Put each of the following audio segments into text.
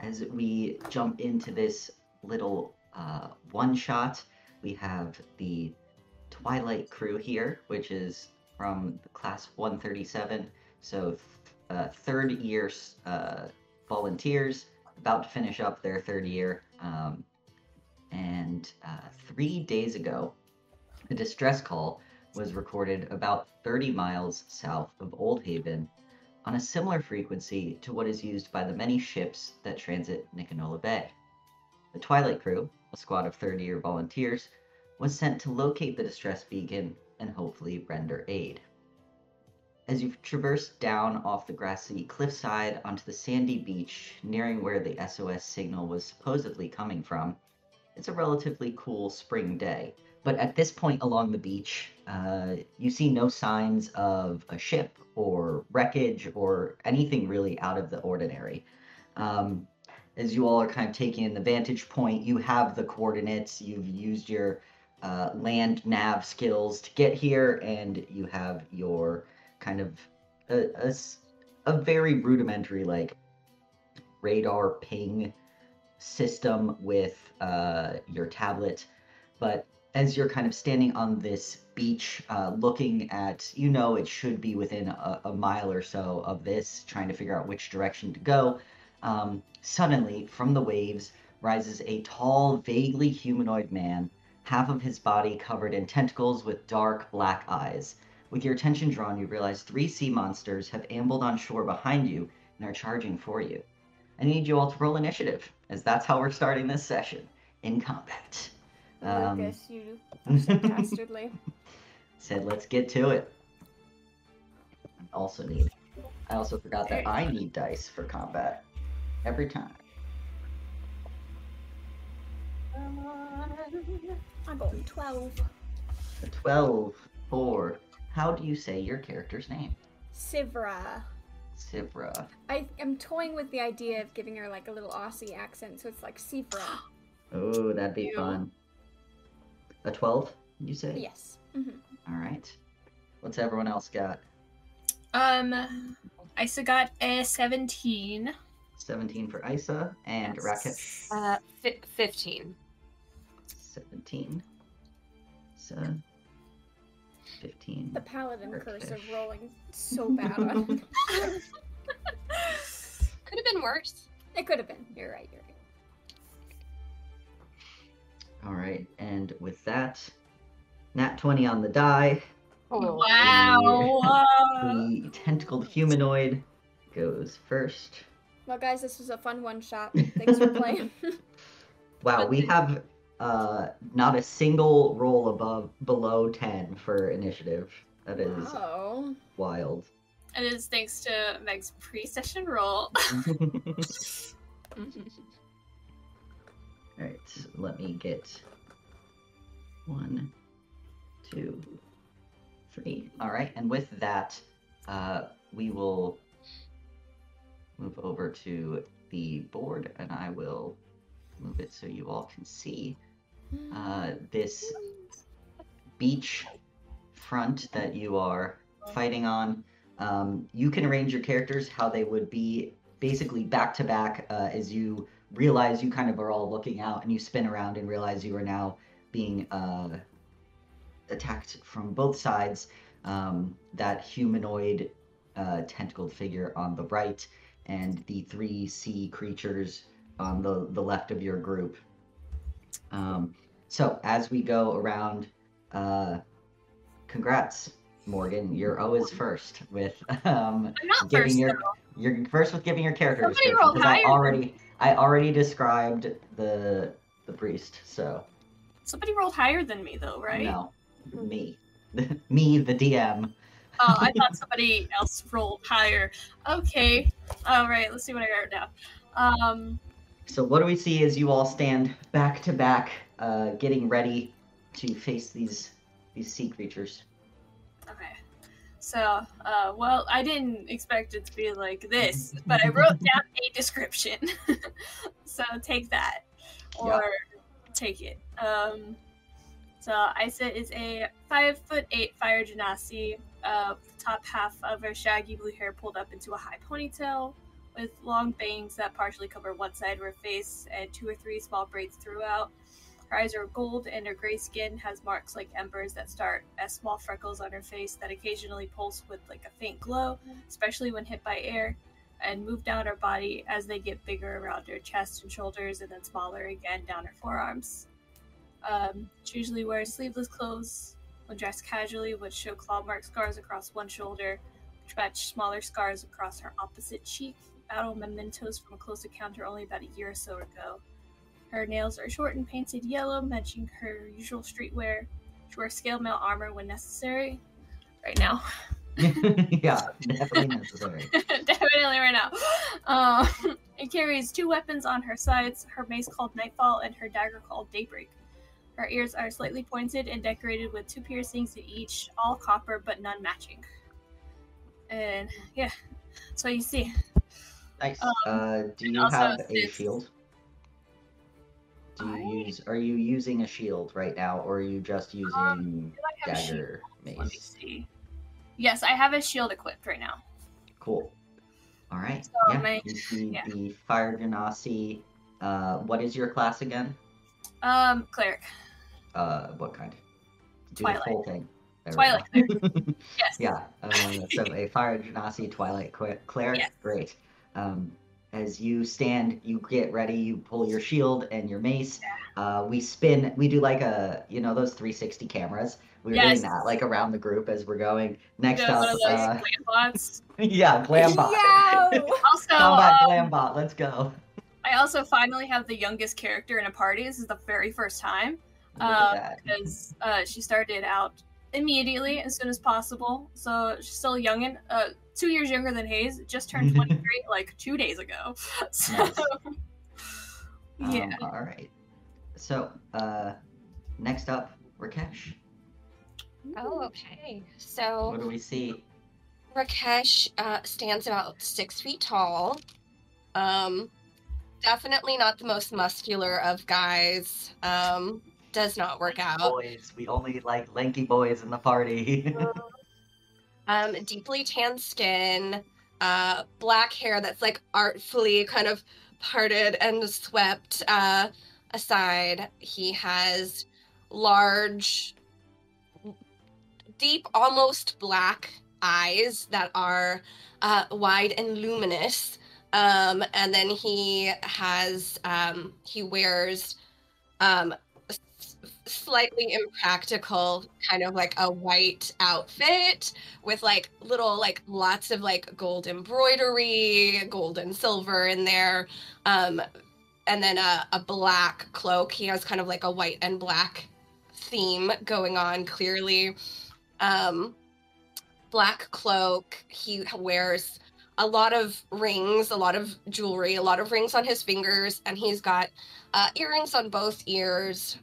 as we jump into this little one-shot, we have the Twilight Crew here, which is from class 137, so third year volunteers, about to finish up their third year. And 3 days ago, a distress call was recorded about 30 miles south of Old Haven on a similar frequency to what is used by the many ships that transit Niconola Bay. The Twilight Crew, a squad of third-year volunteers, was sent to locate the distress beacon and hopefully render aid. As you traverse down off the grassy cliffside onto the sandy beach, nearing where the SOS signal was supposedly coming from, it's a relatively cool spring day. But at this point along the beach, you see no signs of a ship or wreckage or anything really out of the ordinary. As you all are kind of taking in the vantage point, you have the coordinates, you've used your land nav skills to get here, and you have your kind of a very rudimentary like radar ping system with your tablet. But as you're kind of standing on this beach, looking at, it should be within a mile or so of this, trying to figure out which direction to go, suddenly from the waves rises a tall, vaguely humanoid man, half of his body covered in tentacles with dark black eyes. With your attention drawn, you realize 3 sea monsters have ambled on shore behind you and are charging for you. I need you all to roll initiative, as that's how we're starting this session, in combat. Lucas, you so dastardly. Said, let's get to it. I also forgot that I need dice for combat. Every time. I'm going 12. A 12 for... How do you say your character's name? Sivra. Sivra. I am toying with the idea of giving her like a little Aussie accent, so it's like Sivra. Oh, that'd be fun. A 12, you say? Yes. Mm-hmm. All right. What's everyone else got? Isa got a 17. 17 for Isa. And Rakesh? 15. 17. So, 15. The paladin Rakesh. curse of rolling so bad on Could have been worse. It could have been. You're right. All right, and with that, nat 20 on the die. Oh. Wow! The tentacled humanoid goes first. Well, guys, this was a fun one-shot. Thanks for playing. Wow, we have not a single roll below 10 for initiative. That is wild. It is thanks to Meg's pre-session roll. Alright, let me get 1, 2, 3. Alright, and with that, we will move over to the board, and I will move it so you all can see this beach front that you are fighting on. You can arrange your characters how they would be basically back to back as you realize you kind of are all looking out, and you spin around and realize you are now being attacked from both sides. That humanoid tentacled figure on the right, and the 3 sea creatures on the left of your group. So as we go around, congrats, Morgan. You're always first with I'm not giving first, you're first with giving your character Somebody description, rolled because higher. I already described the priest, so Somebody rolled higher than me, though, right? no, me, me, the DM. Oh, I thought somebody else rolled higher. Okay. All right, let's see what I got now. So what do we see as you all stand back to back, getting ready to face these sea creatures? Okay. So, well, I didn't expect it to be like this, but I wrote down a description. So take that, or take it. So Isa is a 5'8" fire genasi, top half of her shaggy blue hair pulled up into a high ponytail, with long bangs that partially cover one side of her face and 2 or 3 small braids throughout. Her eyes are gold, and her gray skin has marks like embers that start as small freckles on her face that occasionally pulse with like a faint glow, especially when hit by air, and move down her body as they get bigger around her chest and shoulders, and then smaller again down her forearms. She usually wears sleeveless clothes when dressed casually, which show claw mark scars across one shoulder, which match smaller scars across her opposite cheek, battle mementos from a close encounter only about a year or so ago. Her nails are short and painted yellow, matching her usual streetwear. She wears scale mail armor when necessary. Right now. Yeah, definitely necessary. Definitely right now. It carries 2 weapons on her sides, her mace called Nightfall and her dagger called Daybreak. Her ears are slightly pointed and decorated with 2 piercings in each, all copper but none matching. And yeah, that's what you see. Nice. Do you also have a it's- shield? Are you using a shield right now, or are you just using I have a dagger Let me mace? see. Yes, I have a shield equipped right now. Cool. All right. So Yeah, you see the Fire Genasi. What is your class again? Cleric. What kind? Do Twilight. the whole thing. There we Twilight go. Yes. Yeah. So a Fire Genasi Twilight Cleric. Yes. Great. As you stand, you get ready, you pull your shield and your mace. We spin, we do like those 360 cameras. We're doing that like around the group as we're going. Next up, one of those glam bots. yeah, Glambot. Yeah. Also, Combat Glambot, let's go. I also finally have the youngest character in a party. This is the very first time. Look at that. Because she started out immediately as soon as possible. So she's still youngin', 2 years younger than Hayes. Just turned 23 like 2 days ago. So, Nice. yeah. All right. So, next up, Rakesh. Oh, okay. So What do we see? Rakesh stands about 6 feet tall. Definitely not the most muscular of guys. Does not work out. Boys, we only like lanky boys in the party. Deeply tan skin, black hair that's like artfully kind of parted and swept aside. He has large, deep, almost black eyes that are wide and luminous. And then he wears slightly impractical kind of like a white outfit with like little like lots of like gold embroidery, gold and silver in there, and then a black cloak. He has kind of like a white and black theme going on clearly. Black cloak. He wears a lot of rings, a lot of jewelry, a lot of rings on his fingers, and he's got earrings on both ears.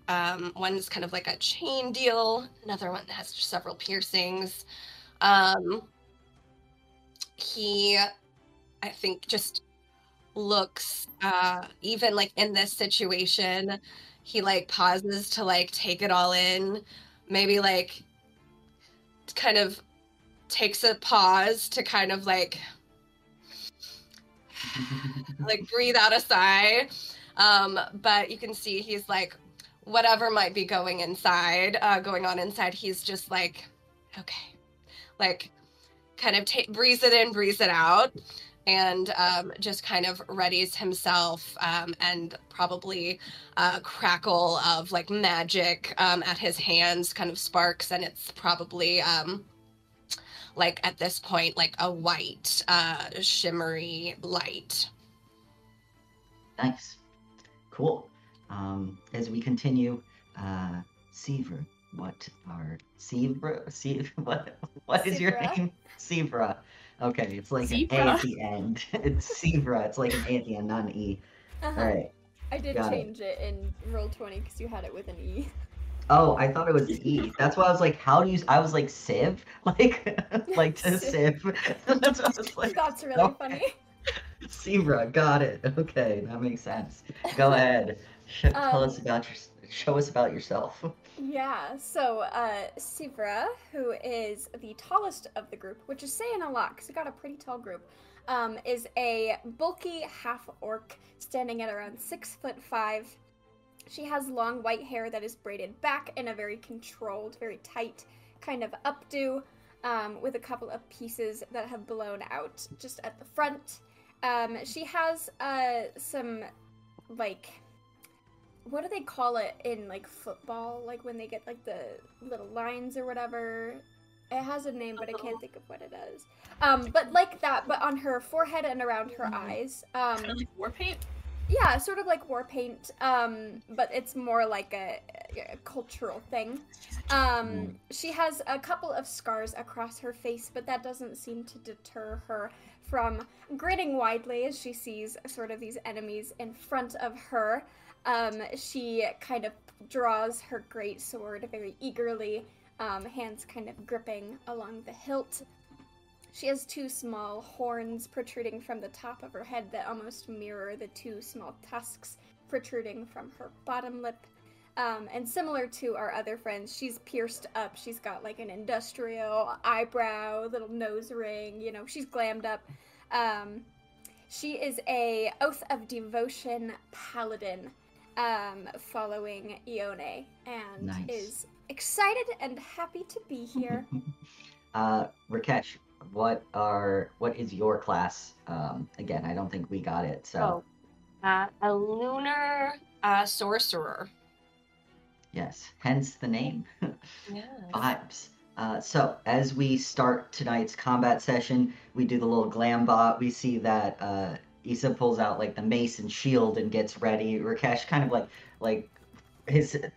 One's kind of like a chain deal. Another one has several piercings. He, I think, just looks, even like in this situation, he like pauses to like take it all in. Maybe like kind of takes a pause to kind of like breathe out a sigh. But you can see he's like, whatever might be going on inside, he's just like, okay, like kind of breathes it in, breathes it out, and just kind of readies himself, and probably a crackle of like magic at his hands kind of sparks, and it's probably like at this point like a white shimmery light. Nice. Cool. As we continue, Sivra, what is your Sivra? name? Sivra. Okay, it's like an A Zebra. at the end. It's Sivra. It's like an A at the end, not an E. Uh-huh. All right. I did Got it. change it in Roll20 because you had it with an E. Oh, I thought it was E. That's why I was like, how do you? I was like, Civ, like to Civ. That's what I was like. That's really okay. funny. Sivra, got it. Okay, that makes sense. Go ahead. Show us about yourself. Yeah, so Sivra, who is the tallest of the group, which is saying a lot because we got a pretty tall group, is a bulky half-orc standing at around 6'5". She has long white hair that is braided back in a very controlled, very tight kind of updo, with a couple of pieces that have blown out just at the front. She has some, like, what do they call it in, like, football? Like, when they get, like, the little lines or whatever. It has a name, but I can't think of what it is. But like that, but on her forehead and around her eyes. Kind of like war paint? Yeah, sort of like war paint, but it's more like a cultural thing. She has a couple of scars across her face, but that doesn't seem to deter her from grinning widely as she sees sort of these enemies in front of her. She kind of draws her great sword very eagerly, hands kind of gripping along the hilt. She has two small horns protruding from the top of her head that almost mirror the two small tusks protruding from her bottom lip. And similar to our other friends, she's pierced up. She's got like an industrial eyebrow, little nose ring, you know, she's glammed up. She is a Oath of Devotion paladin, following Ione, and is excited and happy to be here. Rakesh, what is your class? Again, I don't think we got it. So, a lunar sorcerer. Yes, hence the name. Yeah. Vibes. So as we start tonight's combat session, we do the little glam bot. We see that Isa pulls out like the mace and shield and gets ready. Rakesh kind of like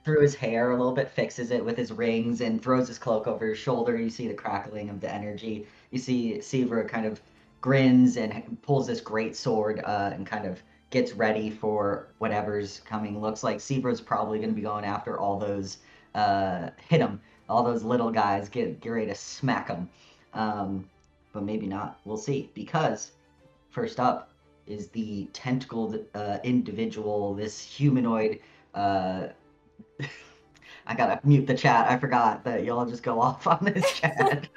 through his hair a little bit, fixes it with his rings and throws his cloak over his shoulder. You see the crackling of the energy. You see Sivra kind of grins and pulls this great sword and kind of gets ready for whatever's coming. Looks like Sivra's probably going to be going after all those hit him. All those little guys, get ready to smack them. But maybe not. We'll see. Because first up is the tentacled individual, this humanoid. I gotta mute the chat. I forgot that y'all just go off on this chat.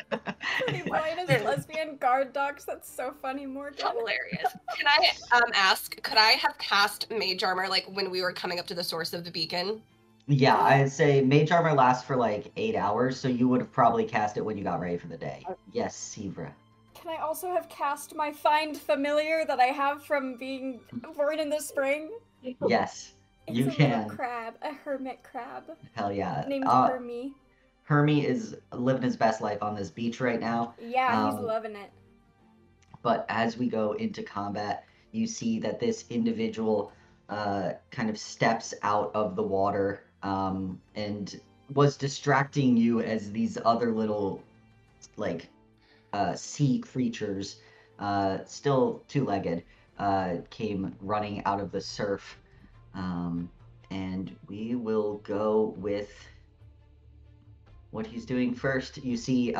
Pretty blind as lesbian guard dogs. That's so funny, Morgan. Hilarious. Can I ask, could I have cast Mage Armor like when we were coming up to the source of the beacon? Yeah, I'd say Mage Armor lasts for like 8 hours, so you would have probably cast it when you got ready for the day. Yes, Sivra. Can I also have cast my Find Familiar that I have from being born in the spring? Yes, you It's a can. little crab, a hermit crab. Hell yeah. Named Hermie. Hermie is living his best life on this beach right now. Yeah, he's loving it. But as we go into combat, you see that this individual kind of steps out of the water and was distracting you as these other little, like, sea creatures, still two-legged, came running out of the surf. And we will go with what he's doing first. You see,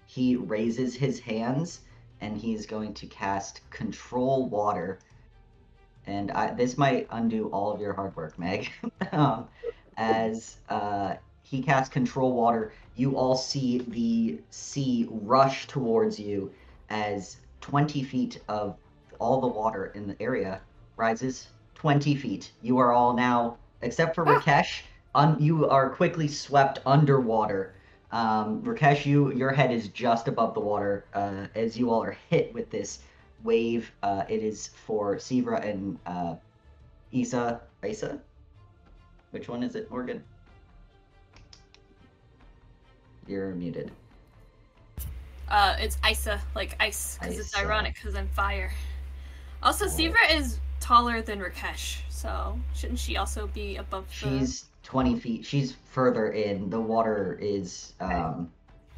he raises his hands, and he's going to cast Control Water. And this might undo all of your hard work, Meg. As he casts Control Water, you all see the sea rush towards you as 20 feet of all the water in the area rises 20 feet. You are all now, except for Rakesh, you are quickly swept underwater. Rakesh, your head is just above the water as you all are hit with this wave. It is for Sivra and Eisa. Which one is it, Morgan? You're muted. It's Isa, like ice, because it's ironic, because I'm fire. Also, Sivra is taller than Rakesh, so shouldn't she also be above She's 20 feet. She's further in. The water is,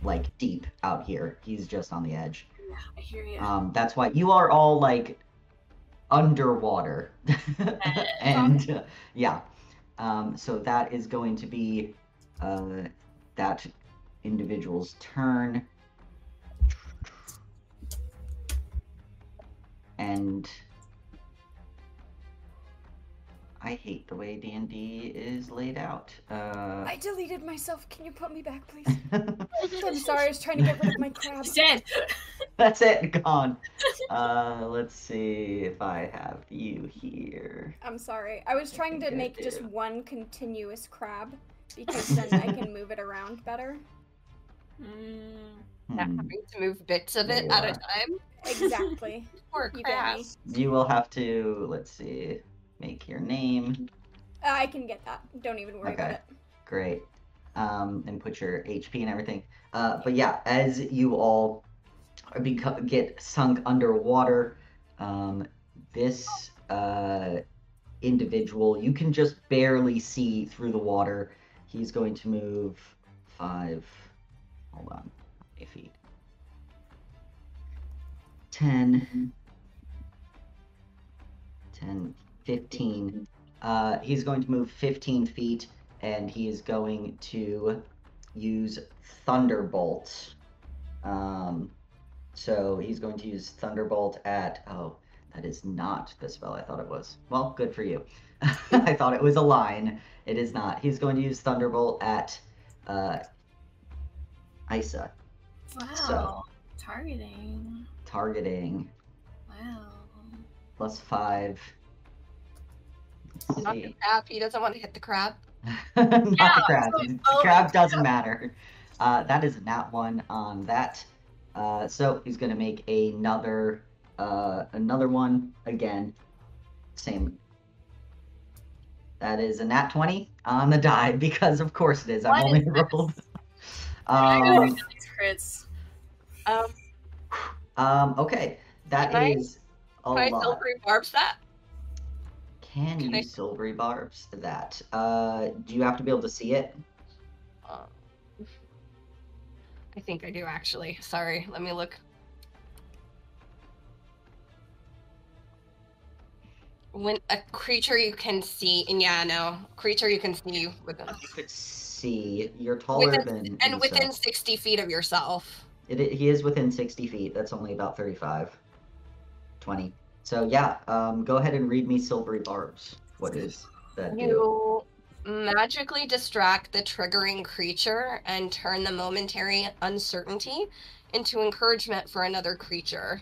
like, deep out here. He's just on the edge. Yeah, I hear you. That's why you are all, like, underwater. And, yeah. So that is going to be that individual's turn. And I hate the way D&D is laid out. I deleted myself. Can you put me back, please? I'm sorry, I was trying to get rid of my crab. She's dead! That's it. Gone. Let's see if I have you here. I'm sorry. I was trying to think I make just do. one continuous crab because then I can move it around better. Not Hmm. having to move bits of There it you at a are. time. Exactly. Poor You crab. get me. You will have to, let's see, make your name. I can get that. Don't even worry about Okay. it. Great. And put your HP and everything. But yeah, as you all get sunk underwater, this individual, you can just barely see through the water. He's going to move 5, hold on, 8 feet. 10, 15. He's going to move 15 feet, and he is going to use Thunderbolt. So he's going to use Thunderbolt at, oh, that is not the spell I thought it was. Well, good for you. I thought it was a line. It is not. He's going to use Thunderbolt at Eisa. Wow. So. Targeting. Wow. Wow. +5. Let's Not the see. crab. He doesn't want to hit the crab. Not the crab. so The both crab doesn't matter. That is a nat 1 on that. So he's gonna make another one again. Same. That is a nat 20 on the die because of course it is. I've What only is this? rolled. I gotta get these crits. Okay, that Can I- is a Can I lot. silvery barbs that? Can Can you I- silvery barbs that? Do you have to be able to see it? I think I do actually. Sorry, let me look. When a creature you can see, and yeah, no, creature you can see within, You could see. You're taller than and Issa. within 60 feet of yourself. He is within 60 feet. That's only about 35. 20. So yeah, go ahead and read me silvery barbs. What is that do? You magically distract the triggering creature and turn the momentary uncertainty into encouragement for another creature.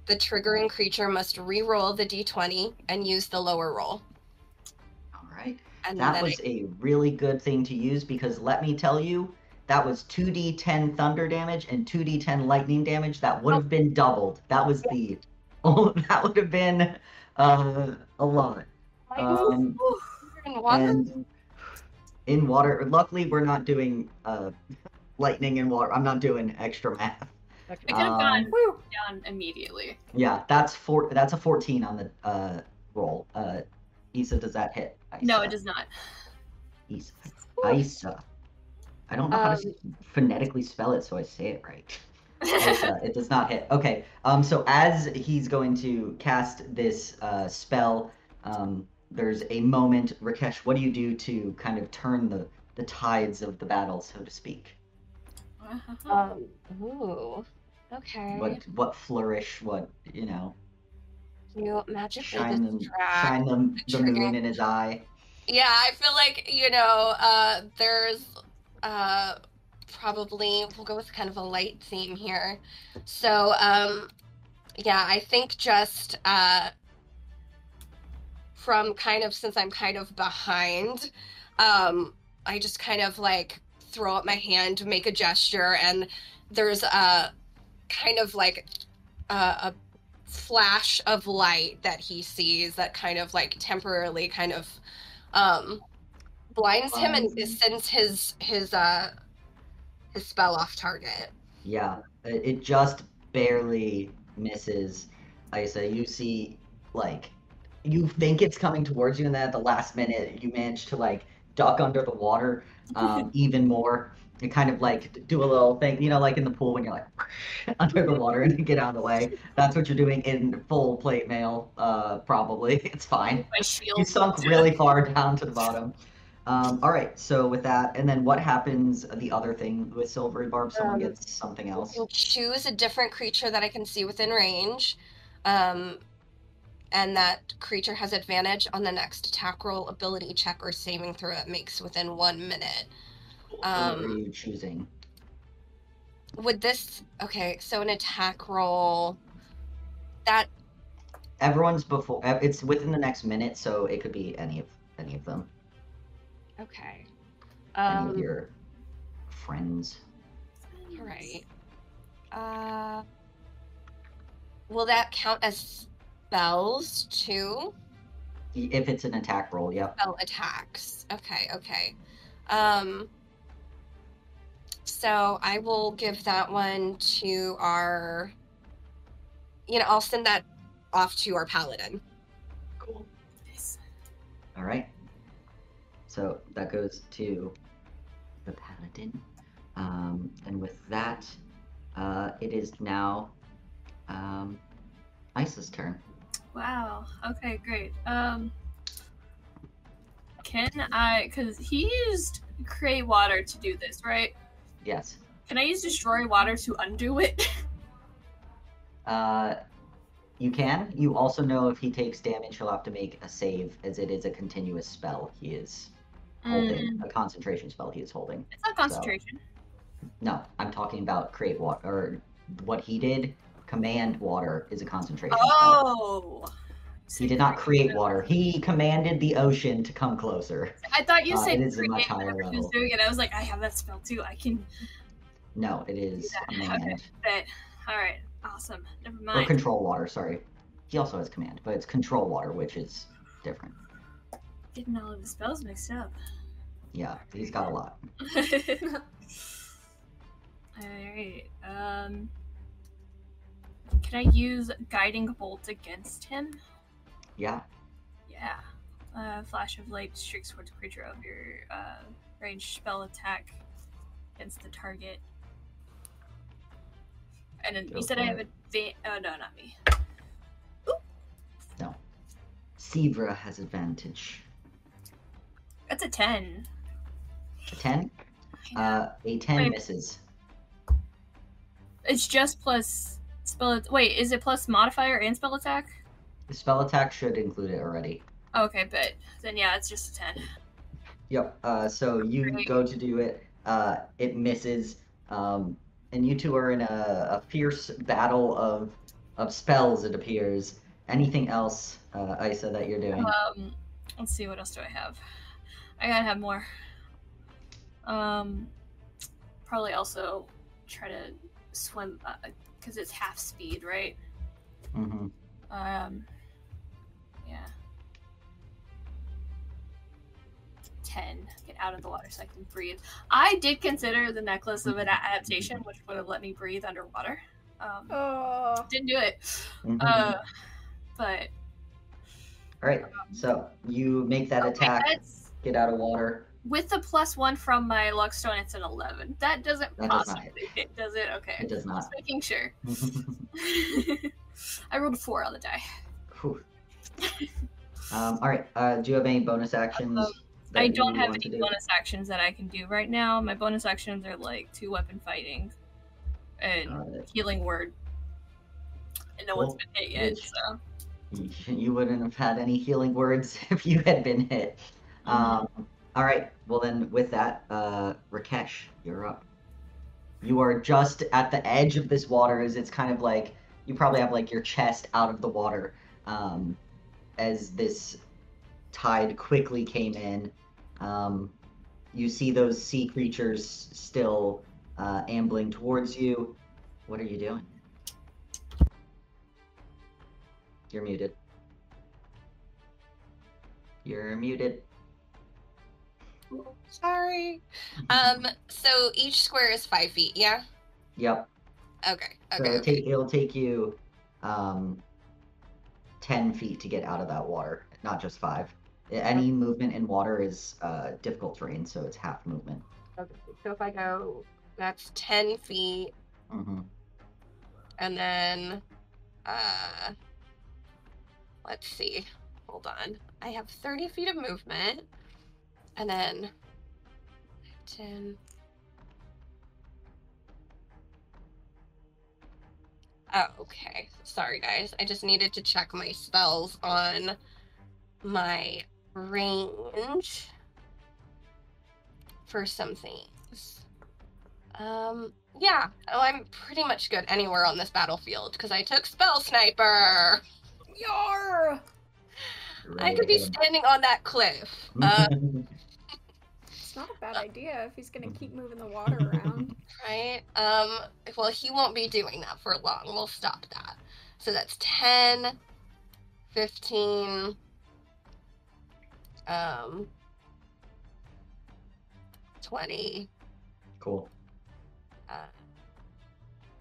The triggering creature must re-roll the d20 and use the lower roll. All right. And That then was a really good thing to use because let me tell you, that was 2d10 thunder damage and 2d10 lightning damage. That would have been doubled. That was the... Oh, that would have been a lot. lightning and water. And in water, luckily we're not doing lightning in water. I'm not doing extra math. I could have gone Woo! down immediately. Yeah, that's a 14 on the roll. Issa, does that hit? Isa. No, it does not. Isa. I don't know how to phonetically spell it, so I say it right. Isa, it does not hit. Okay. So as he's going to cast this spell, there's a moment. Rakesh, what do you do to kind of turn the tides of the battle, so to speak? Ooh. Okay. What flourish? What you know? You magically Shine distract the moon in his eye. Yeah, I feel like, there's probably, we'll go with kind of a light theme here. So, yeah, I think just from kind of, since I'm kind of behind, I just kind of like throw up my hand, make a gesture, and there's a kind of like a flash of light that he sees that kind of like temporarily kind of blinds him and sends his spell off target. Yeah, it just barely misses. Isa, you see, like, you think it's coming towards you, and then at the last minute, you manage to like duck under the water even more. You kind of like do a little thing, like in the pool when you're like under the water and get out of the way. That's what you're doing in full plate mail, probably. It's fine. My shield. You sunk really far down to the bottom. All right, so with that, and then what happens, the other thing with Silvery Barb, someone gets something else? You'll choose a different creature that I can see within range, and that creature has advantage on the next attack roll, ability check, or saving throw it makes within 1 minute. What are you choosing? would this... Okay, so an attack roll... That... Everyone's before. It's within the next minute, so it could be any of them. Okay. Any of your friends. All right. Will that count as spells too? If it's an attack roll, yep. Spell attacks. Okay. So I will give that one to our... I'll send that off to our paladin. Cool. Nice. All right. So that goes to the paladin. And with that, it is now Isa's turn. Wow. Okay, great. Can I... Because he used create water to do this, right? Yes. Can I use destroy water to undo it? You can. You also know if he takes damage, he'll have to make a save, as it is a continuous spell he is holding. A concentration spell he is holding. It's not concentration. So, no, I'm talking about create water, or what he did. Command water is a concentration spell. Oh! He did not create water. He commanded the ocean to come closer. I thought you said it is a much create higher whenever he was level. doing it. I was like, I have that spell too. I can... No, it is command. Okay, bet. Alright, awesome. Never Or mind. control water, sorry. He also has command, but it's control water, which is different. Getting all of the spells mixed up. Yeah, he's got a lot. Alright, can I use Guiding Bolt against him? Yeah. Yeah. Flash of light streaks towards a creature of your ranged spell attack against the target. And then Go you said for I have it. oh no, not me. No. Sivra has advantage. That's a 10. A 10? Yeah. A 10 Wait. misses. It's just plus spell. Wait, is it plus modifier and spell attack? The spell attack should include it already. Okay, but then yeah, it's just a 10. Yep. So you Great. go to do it. It misses. And you two are in a fierce battle of spells, it appears. Anything else, Isa, that you're doing? Let's see, what else do I have? I gotta have more. Probably also try to swim, because it's half speed, right? Mm-hmm. Yeah. 10. Get out of the water so I can breathe. I did consider the necklace of an adaptation, which would have let me breathe underwater. Oh. Didn't do it. Mm-hmm. But All right. So you make that attack. that's Get out of water. with the +1 from my luck stone. It's an 11. That doesn't That does not possibly hit, does it? Okay. It does not. Just making sure. I rolled a 4 on the die. Whew. All right. Do you have any bonus actions? that I you don't have want to any do? bonus actions that I can do right now. My bonus actions are like 2 weapon fighting and Got it. healing word. And no one's Cool. been hit yet, Which- so. You wouldn't have had any healing words if you had been hit. All right. Well, then, with that, Rakesh, you're up. You are just at the edge of this water, as it's kind of like you probably have like your chest out of the water, as this tide quickly came in. You see those sea creatures still ambling towards you. What are you doing? You're muted. You're muted. Sorry. So each square is 5 feet, yeah? Yep. Okay. So it'll take you 10 feet to get out of that water, not just 5. Any movement in water is difficult terrain, so it's half movement. Okay. So if I go, that's 10 feet, Mm-hmm. and then, let's see. Hold on. I have 30 feet of movement, and then 10. Oh, okay. Sorry, guys. I just needed to check my spells on my range for some things. Yeah. Oh, I'm pretty much good anywhere on this battlefield because I took Spell Sniper. Yar! I could be standing on that cliff. It's not a bad idea if he's gonna keep moving the water around. Right? Well, he won't be doing that for long. We'll stop that. So that's 10, 15, 20. Cool.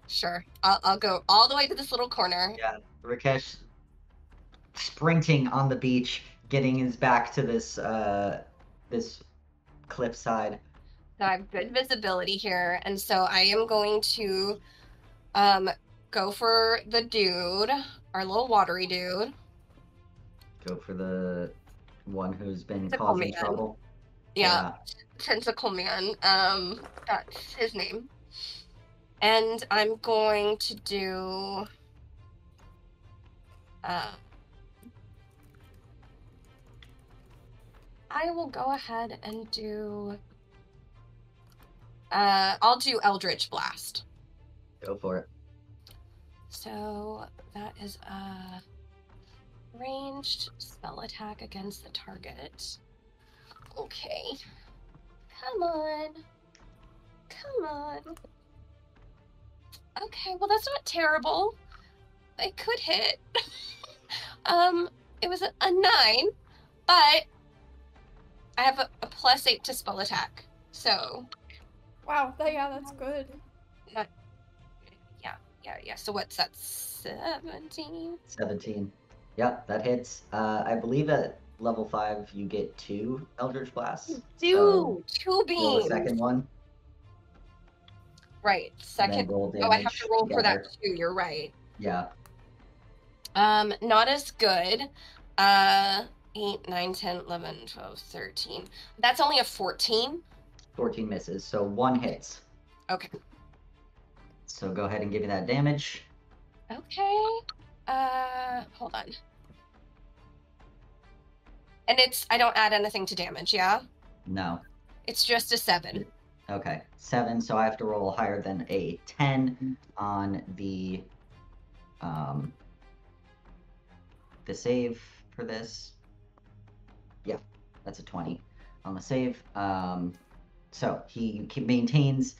Sure. I'll go all the way to this little corner. Yeah, Rakesh sprinting on the beach, getting his back to this this cliffside. So I have good visibility here, and so I am going to go for the dude, our little watery dude. Go for the one who's been Tentacle causing man. trouble. Yeah, Tentacle Man. That's his name. And I'm going to do I will go ahead and do I'll do Eldritch Blast. Go for it. So that is a ranged spell attack against the target. Okay. Come on. Come on. Okay, well that's not terrible. I could hit. It was a 9, but I have a +8 to spell attack. So Wow, that's good. Yeah. So what's that? 17? 17. Yep, that hits. I believe at level 5 you get 2 Eldritch Blasts. Dude, So 2 roll beams. the second one. Right, And then second. roll Oh, I have damage to roll for that together. too. You're right. Yeah. Not as good. 8, 9, 10, 11, 12, 13. That's only a 14. 14 misses, so 1 hits. Okay. So go ahead and give me that damage. Okay. Hold on. And I don't add anything to damage, yeah? No. It's just a 7. Okay. 7, so I have to roll higher than a 10 on the save for this. Yeah, that's a 20 on the save. So he maintains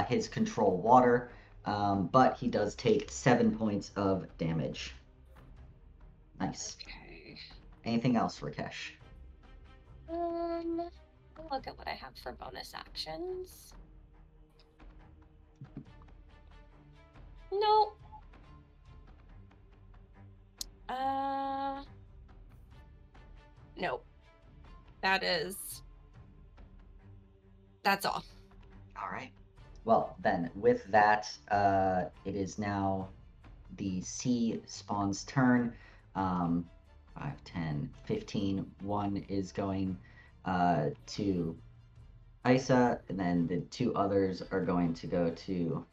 his control water, but he does take 7 points of damage. Nice. Okay. Anything else, Rakesh? I'll look at what I have for bonus actions. No. Nope. That's all. All right. Well, then, with that, it is now the sea spawn's turn. 5, 10, 15. 1 is going to Eisa, and then the 2 others are going to go to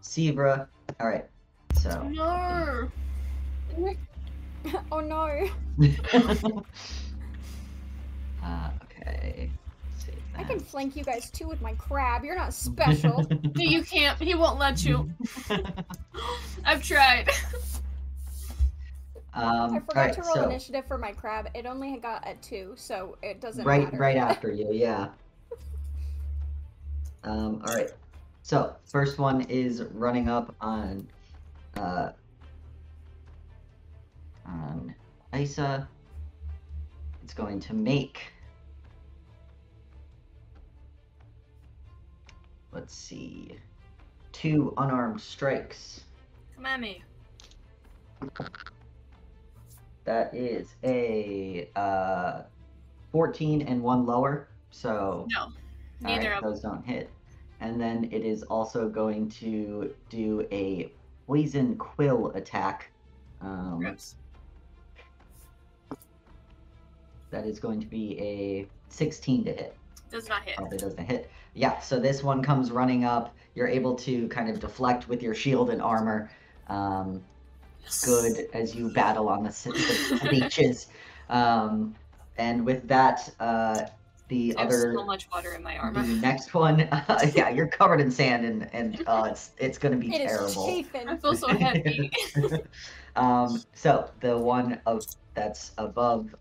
Sivra. All right. So. No. Oh no. Okay. Save I that. can flank you guys too with my crab. You're not special. No, you can't. He won't let you. I've tried. I forgot alright, to roll so initiative for my crab. It only got a 2, so it doesn't right matter. after you, yeah. All right. So first one is running up on Eisa. It's going to make, let's see, 2 unarmed strikes. Come at me. That is a 14 and 1 lower. So No. Neither alright, of those don't hit. And then it is also going to do a poison quill attack. Gross. That is going to be a 16 to hit. Does not hit. Probably doesn't hit. Yeah, so this one comes running up. You're able to kind of deflect with your shield and armor. Good as you battle on the beaches. And with that, The I have other, so much water in my the armor. next one, yeah, you're covered in sand and it's gonna be It is terrible. I chafing. feel so heavy. So the one that's above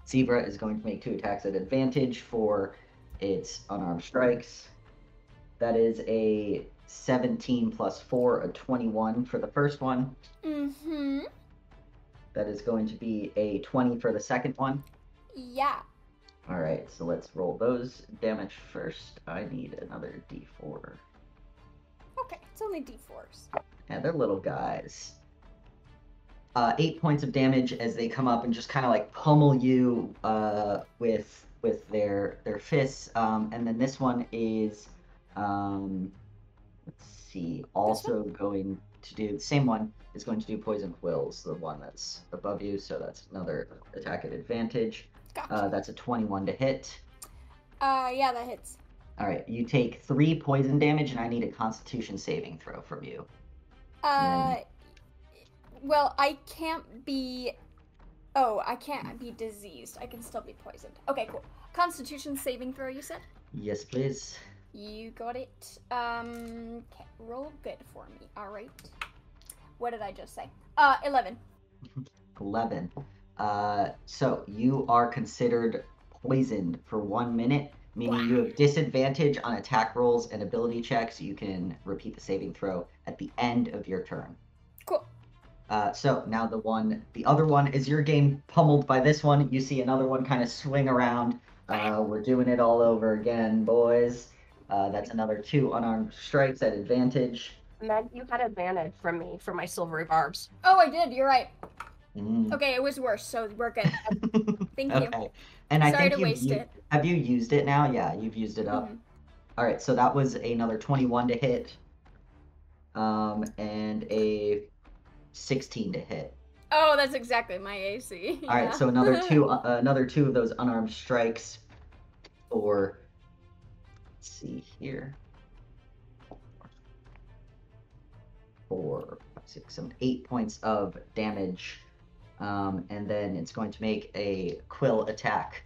Sivra is going to make 2 attacks at advantage for its unarmed strikes. That is a 17 plus 4, a 21 for the first one. Mm-hmm. That is going to be a 20 for the second one. Yeah. All right, so let's roll those damage first. I need another d4. Okay, it's only D4s. Yeah, they're little guys. 8 points of damage as they come up and just kind of like pummel you with their fists. And then this one is, let's see, also going to do the same one. Is going to do poison quills, the one that's above you. So that's another attack at advantage. Gotcha. That's a 21 to hit. Yeah, that hits. All right, you take 3 poison damage, and I need a Constitution saving throw from you. Well, I can't be... Oh, I can't be diseased. I can still be poisoned. Okay, cool. Constitution saving throw, you said? Yes, please. You got it. Okay, roll good for me. All right. What did I just say? 11. 11. So you are considered poisoned for 1 minute, meaning you have disadvantage on attack rolls and ability checks. You can repeat the saving throw at the end of your turn. Cool. So now the other one is your game pummeled by this one. You see another one kind of swing around. We're doing it all over again, boys. That's another 2 unarmed strikes at advantage. Meg, you had advantage from me for my silvery barbs. Oh, I did. You're right. Mm. Okay, it was worse, so we're good. Thank you. Okay. And I Sorry think to waste it. Have you used it now? Yeah, you've used it up. Mhm. All right, so that was another 21 to hit, and a 16 to hit. Oh, that's exactly my AC. All right, so another two of those unarmed strikes for. Let's see here. 4, 5, 6, 7, 8 points of damage, and then it's going to make a quill attack.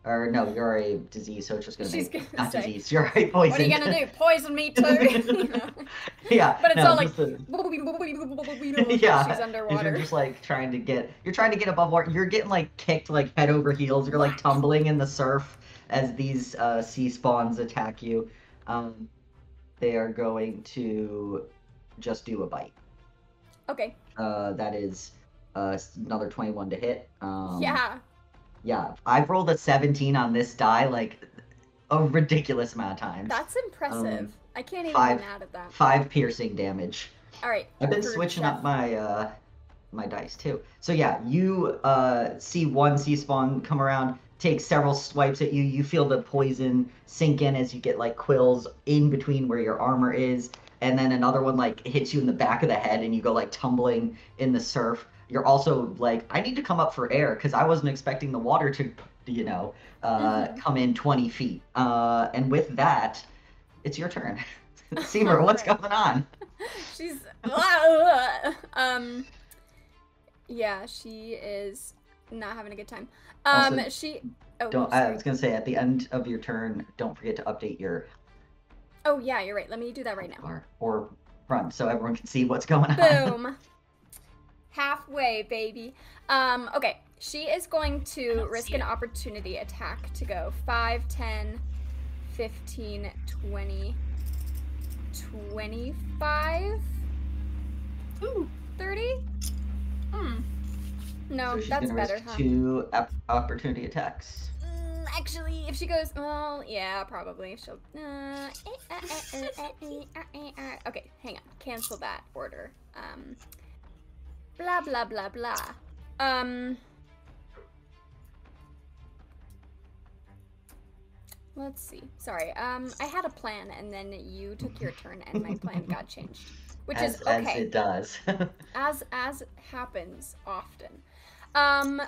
Or no, you're a disease, so it's just going to make not disease. You're a poison. What are you gonna do? Poison me too? Yeah, but it's no, all like yeah, she's underwater. You're just like trying to get above water. You're getting like kicked like head over heels. You're like tumbling in the surf as these sea spawns attack you. They are going to just do a bite. Okay. That is another 21 to hit. Yeah. Yeah, I've rolled a 17 on this die like a ridiculous amount of times. That's impressive. I can't even five- be mad at that. 5 piercing damage. All right. I've been Approved, switching chef. up my my dice too. So yeah, you see one sea spawn come around, take several swipes at you. You feel the poison sink in as you get like quills in between where your armor is, and then another one like hits you in the back of the head, and you go like tumbling in the surf. You're also like, I need to come up for air because I wasn't expecting the water to, come in 20 feet. And with that, it's your turn. Seymour, what's going on? She's yeah, she is not having a good time. Also, I was gonna say at the end of your turn, don't forget to update your Oh yeah, you're right. Let me do that right now. bar or run so everyone can see what's going on. Boom. Halfway, baby. Okay. She is going to risk an opportunity attack to go 5, 10, 15, 20, 25, Ooh. 30? No, So she's that's gonna better, risk huh? 2 opportunity attacks. Actually, if she goes, well, yeah, probably. She'll. Okay, hang on. Cancel that order. Blah blah blah blah. Let's see. Sorry. I had a plan, and then you took your turn, and my plan got changed, which is okay. As it does. as happens often.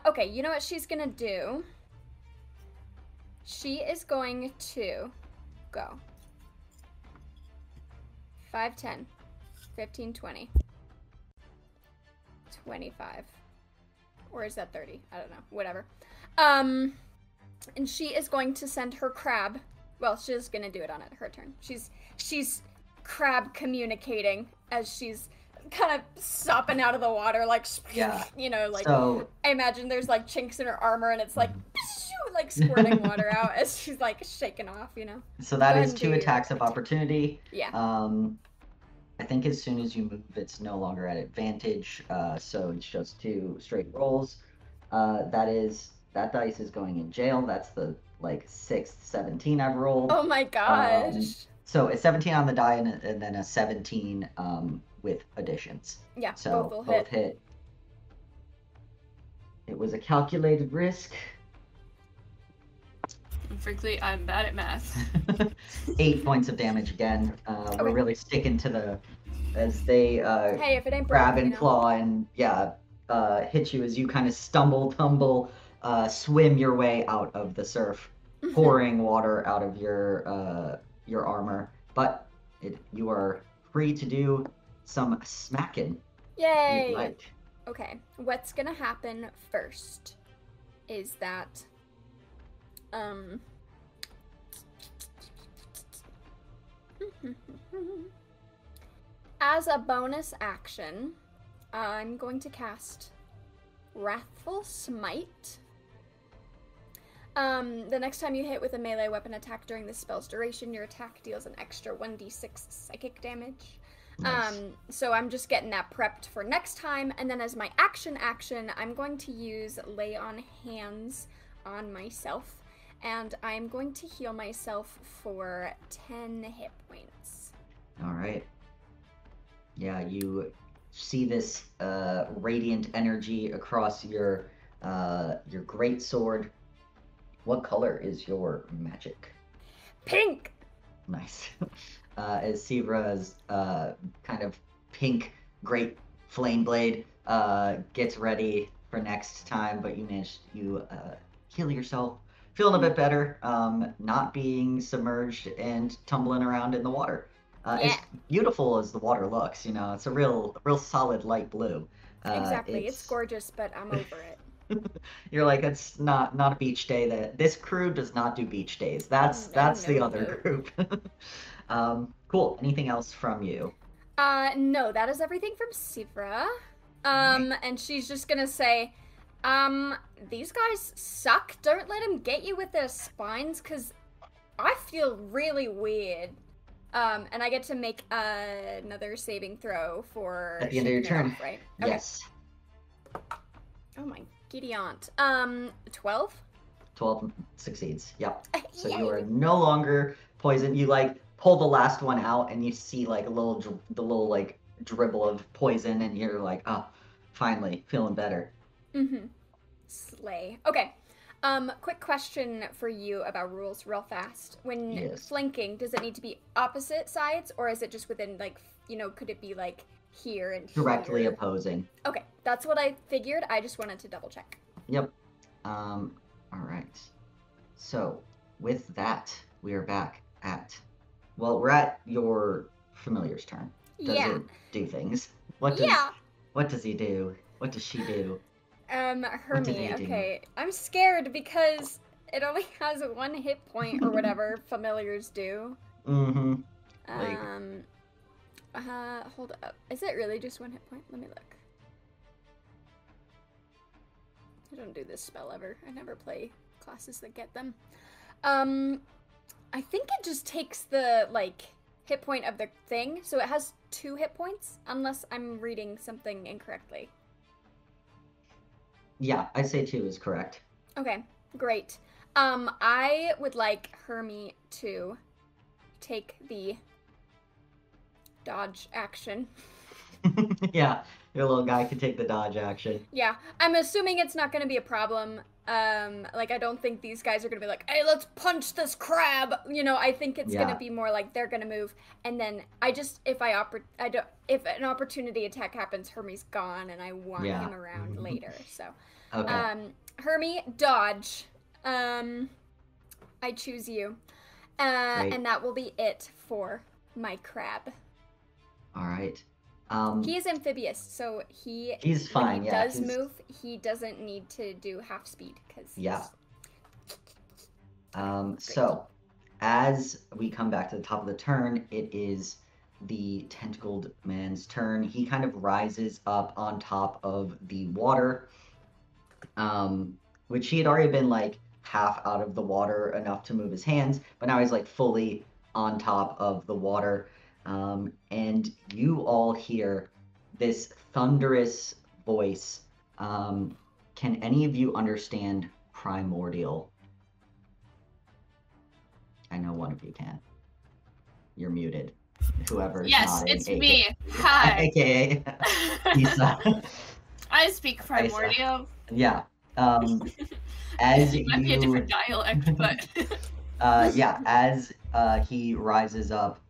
Okay. You know what she's gonna do? She is going to go 5, 10, 15, 20, 25. Or is that 30? I don't know. Whatever. And she is going to send her crab. Well, she's going to do it on her turn. She's crab communicating as she's kind of sopping out of the water, like, you know, like, so, I imagine there's, like, chinks in her armor, and it's, like, like, squirting water out as she's, like, shaking off, you know? So that is 2 attacks of opportunity. Yeah. I think as soon as you move, it's no longer at advantage, so it's just 2 straight rolls. That dice is going in jail. That's the, like, 6th 17 I've rolled. Oh my gosh. So it's 17 on the die and then a 17 with additions. Yeah, so both hit. It was a calculated risk. Frankly, I'm bad at math. 8 points of damage again. We're really sticking to the as they hey, if it ain't grab broken, and claw and hit you as you kind of stumble, tumble, swim your way out of the surf, pouring water out of your armor. But you are free to do some smacking. Yay! Like. Okay, what's gonna happen first is that as a bonus action, I'm going to cast Wrathful Smite. The next time you hit with a melee weapon attack during the spell's duration, your attack deals an extra 1d6 psychic damage. Nice. So I'm just getting that prepped for next time, and then as my action, I'm going to use Lay on Hands on myself, and I'm going to heal myself for 10 hit points. All right. Yeah, you see this radiant energy across your great sword. What color is your magic? Pink! Nice. As Sivra's kind of pink great flame blade gets ready for next time, but you heal yourself, feeling a bit better, not being submerged and tumbling around in the water. As beautiful as the water looks, you know, it's a real solid light blue. Exactly, it's gorgeous, but I'm over it. You're like, it's not a beach day. This crew does not do beach days. That's the other group. Cool. Anything else from you? No, that is everything from Sivra. And she's just gonna say, these guys suck. Don't let them get you with their spines, because I feel really weird. And I get to make another saving throw for at the end of your turn, right? Okay. Yes. Oh my giddy aunt. 12? 12 succeeds. Yep. So Yay. you are no longer poisoned. You like pull the last one out, and you see like the little like dribble of poison, and you're like, oh, finally feeling better. Slay. Okay. Quick question for you about rules real fast. When flanking, does it need to be opposite sides, or is it just within, like, you know, could it be like here and directly here? Opposing? Okay, that's what I figured. I just wanted to double check. Yep. All right. So with that, we are back at, well, we're at your familiar's turn. Does it do things? What does he do? What does she do? Hermie, okay. I'm scared because it only has 1 hit point or whatever familiars do. Hold up. Is it really just 1 hit point? Let me look. I don't do this spell ever. I never play classes that get them. I think it just takes the, like, hit point of the thing, so it has 2 hit points, unless I'm reading something incorrectly. Yeah, I'd say 2 is correct. Okay, great. I would like Hermie to take the dodge action. Yeah, your little guy can take the dodge action. Yeah, I'm assuming it's not going to be a problem. Like, I don't think these guys are going to be like, hey, let's punch this crab. You know, I think it's going to be more like they're going to move. And then if an opportunity attack happens, Hermie's gone, and I want him around later. So, okay. Hermie, dodge. I choose you. And that will be it for my crab. All right. He is amphibious, so he's fine. When he does move, he doesn't need to do half speed because So, as we come back to the top of the turn, it is the tentacled man's turn. He kind of rises up on top of the water, which he had already been like half out of the water enough to move his hands, but now he's like fully on top of the water. And you all hear this thunderous voice. Can any of you understand primordial? I know one of you can. You're muted. Whoever's Yes, nodding, it's AKA, me. Hi. AKA Isa. I speak primordial. Yeah. As It might be a different dialect, but yeah, as he rises up,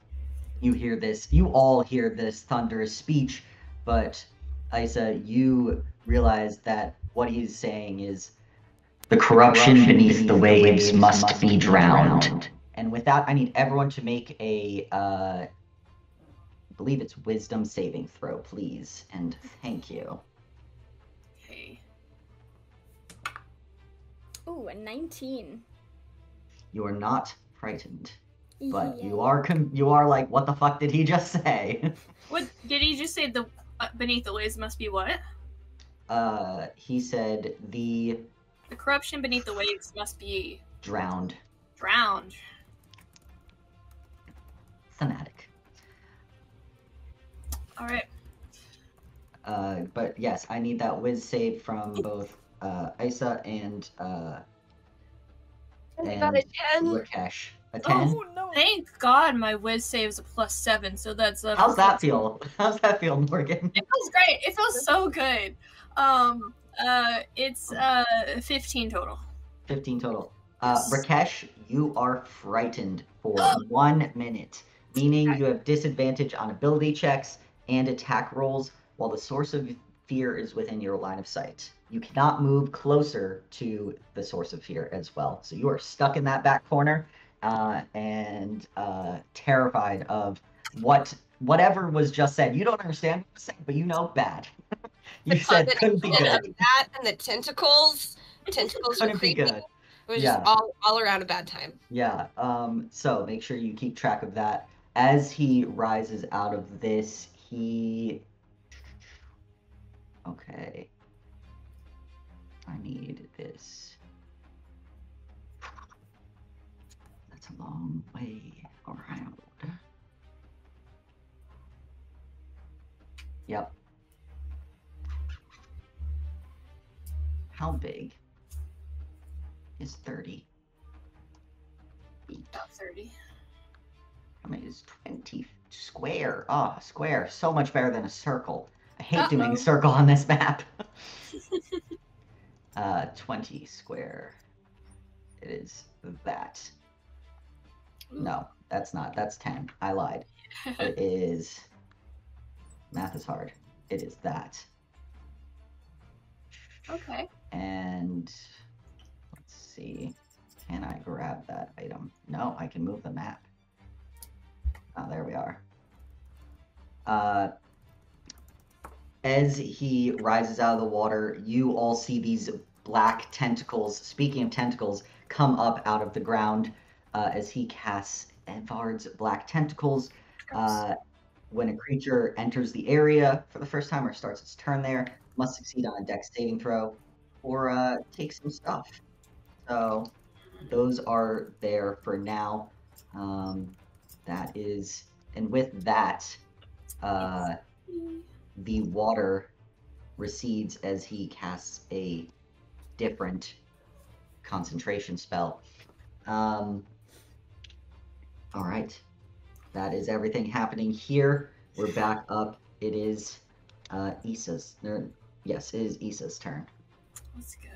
you all hear this thunderous speech, but Isa, you realize that what he's saying is, the corruption beneath the waves must be drowned. And with that, I need everyone to make a, I believe it's wisdom saving throw, please. And thank you. okay. Ooh, a 19. You are not frightened, but Yeah. you are like, what the fuck did he just say? What did he just say? The beneath the waves must be what? He said the corruption beneath the waves must be drowned. Drowned. Thematic. All right. But yes, I need that whiz save from both Isa and I got a 10. Rakesh. A 10? Oh no! Thank God my whiz save is a +7, so that's a. How's that feel? How's that feel, Morgan? It feels great. It feels so good. It's 15 total. 15 total. Yes. Rakesh, you are frightened for 1 minute, meaning you have disadvantage on ability checks and attack rolls while the source of fear is within your line of sight. You cannot move closer to the source of fear as well. So you are stuck in that back corner and terrified of whatever was just said. You don't understand what was said, but you know bad. You said couldn't be good. That and the tentacles were Couldn't be creepy. good. It was Yeah. just all around a bad time. Yeah. So make sure you keep track of that. As he rises out of this, okay. I need this. That's a long way around. Yep. How big is 30? About 30. I mean, it's 20 square. Ah, square. So much better than a circle. I hate doing a circle on this map. 20 square. It is that. No, that's not. That's 10. I lied. It is... Math is hard. It is that. Okay. And... Let's see. Can I grab that item? No, I can move the map. Oh, there we are. As he rises out of the water, you all see these black tentacles, speaking of tentacles, come up out of the ground as he casts Edvard's black tentacles. When a creature enters the area for the first time or starts its turn there, must succeed on a dex saving throw or take some stuff. So those are there for now. That is, and with that, the water recedes as he casts a different concentration spell. All right. That is everything happening here. We're back up. It is Isa's. Yes, it is Isa's turn. Let's go.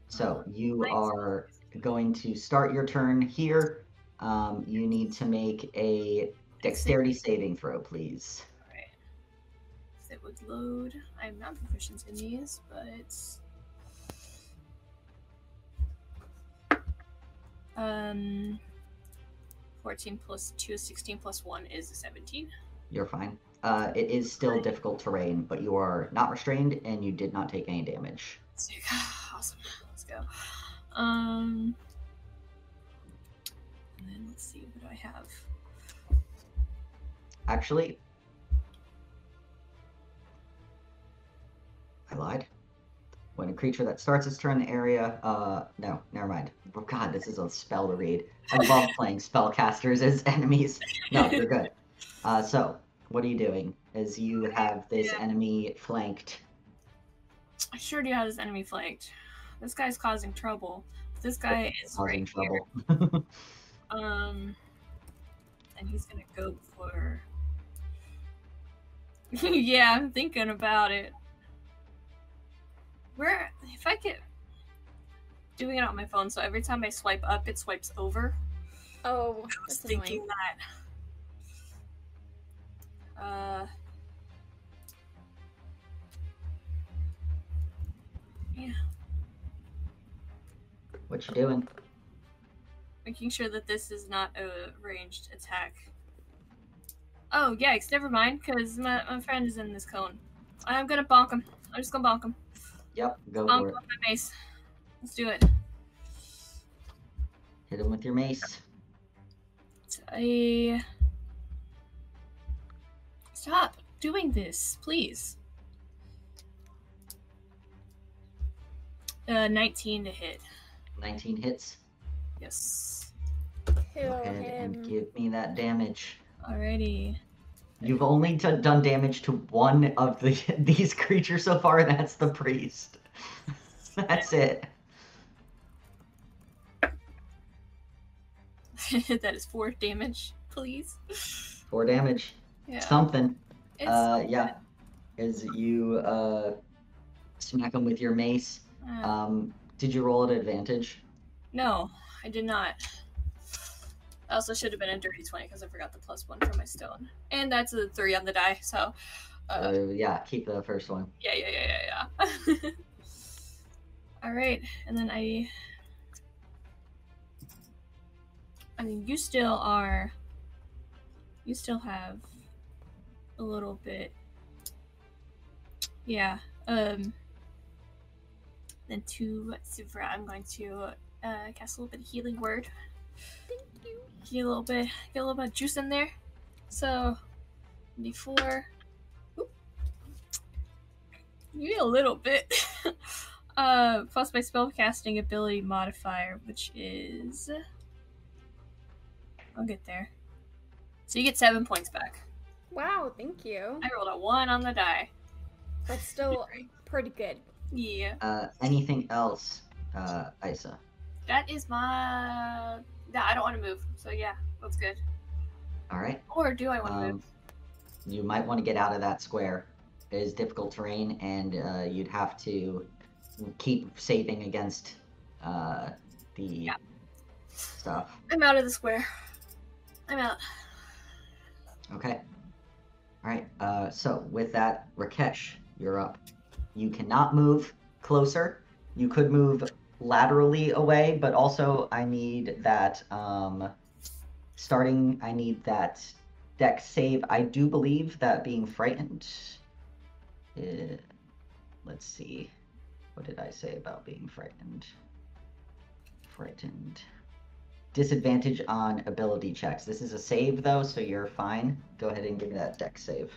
So you are going to start your turn here. You need to make a dexterity saving throw, please. Alright. If it would load. I'm not proficient in these, but 14 plus 2 is 16 plus 1 is 17. You're fine. It is still difficult terrain, but you are not restrained and you did not take any damage. Sick. Awesome. Let's go. And then let's see, what do I have? Actually, I lied. When a creature that starts its turn in the area, no, never mind. Oh god, this is a spell to read. I love playing spellcasters as enemies. No, you're good. So, what are you doing? As you have this enemy flanked. I sure do have this enemy flanked. This guy's causing trouble. This guy is Causing right trouble. here. And he's gonna go for... Yeah, I'm thinking about it. Where, if I get doing it on my phone, so every time I swipe up, it swipes over. Oh, I was that's thinking annoying. that. Yeah, What you doing? making sure that this is not a ranged attack. Oh, yikes, never mind, because my friend is in this cone. I'm gonna bonk him. I'm just gonna bonk him. Yep, go Bonk for it. with my mace. Let's do it. Hit him with your mace. Stop doing this, please. 19 to hit. 19 hits. Yes. Go Kill ahead and him. give me that damage. Alrighty. You've only done damage to one of these creatures so far, and that's the priest. That's it. That is 4 damage, please. 4 damage. Yeah. Something. It's Yeah. As you smack him with your mace. Did you roll at advantage? No, I did not. I also should have been a dirty 20 because I forgot the +1 for my stone. And that's a 3 on the die, so... Yeah, keep the first one. Yeah. Alright, and then I mean, you still have a little bit. Yeah, then to Sivra, I'm going to cast a little bit of healing word. Thank you. Get a little bit of juice in there. So, D4. Oop. You need a little bit. Plus my spellcasting ability modifier, which is... I'll get there. So you get 7 points back. Wow, thank you. I rolled a 1 on the die. That's still pretty good. Yeah. Anything else, Eisa? That is my... Yeah, I don't want to move. So yeah, that's good. All right. Or do I want to move? You might want to get out of that square. It is difficult terrain, and you'd have to keep saving against the stuff. I'm out of the square. I'm out. Okay. All right. So with that, Rakesh, you're up. You cannot move closer. You could move laterally away, but also I need that I need that dex save. I do believe that being frightened. Let's see. What did I say about being frightened? Frightened. Disadvantage on ability checks. This is a save though, so you're fine. Go ahead and give me that dex save.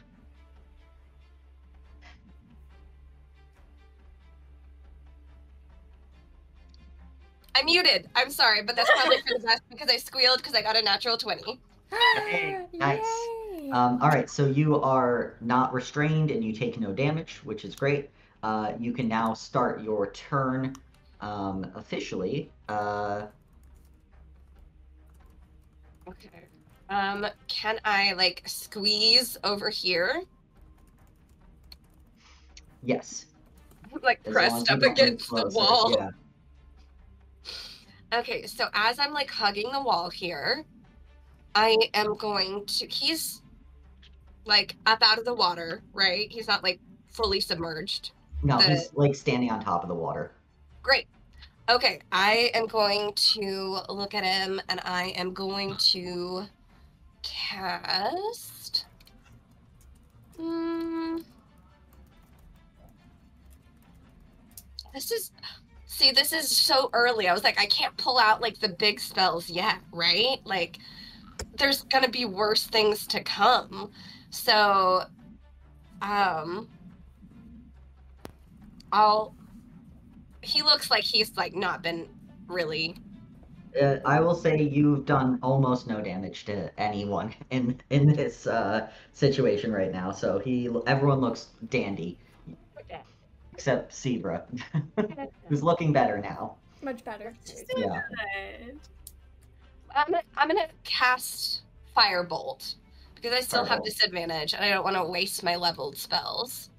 I'm muted. I'm sorry, but that's probably for the best because I squealed because I got a natural 20. Hey, nice. Yay. All right, so you are not restrained and you take no damage, which is great. You can now start your turn officially. Okay. Can I like squeeze over here? Yes. Like As long pressed as you up don't move against the closer, wall. Yeah. Okay, so as I'm like hugging the wall here, I am going to. He's like up out of the water, right? He's not like fully submerged. No, he's like standing on top of the water. Great. Okay, I am going to look at him and I am going to cast. This is See, this is so early. I was like, I can't pull out like the big spells yet, right? Like, there's gonna be worse things to come. So, he looks like he's like not been really. I will say you've done almost no damage to anyone in this situation right now. So everyone looks dandy, Okay. except Sivra, who's looking better now. Much better. Yeah. Good. I'm gonna cast Firebolt because I still have Firebolt. disadvantage and I don't want to waste my leveled spells.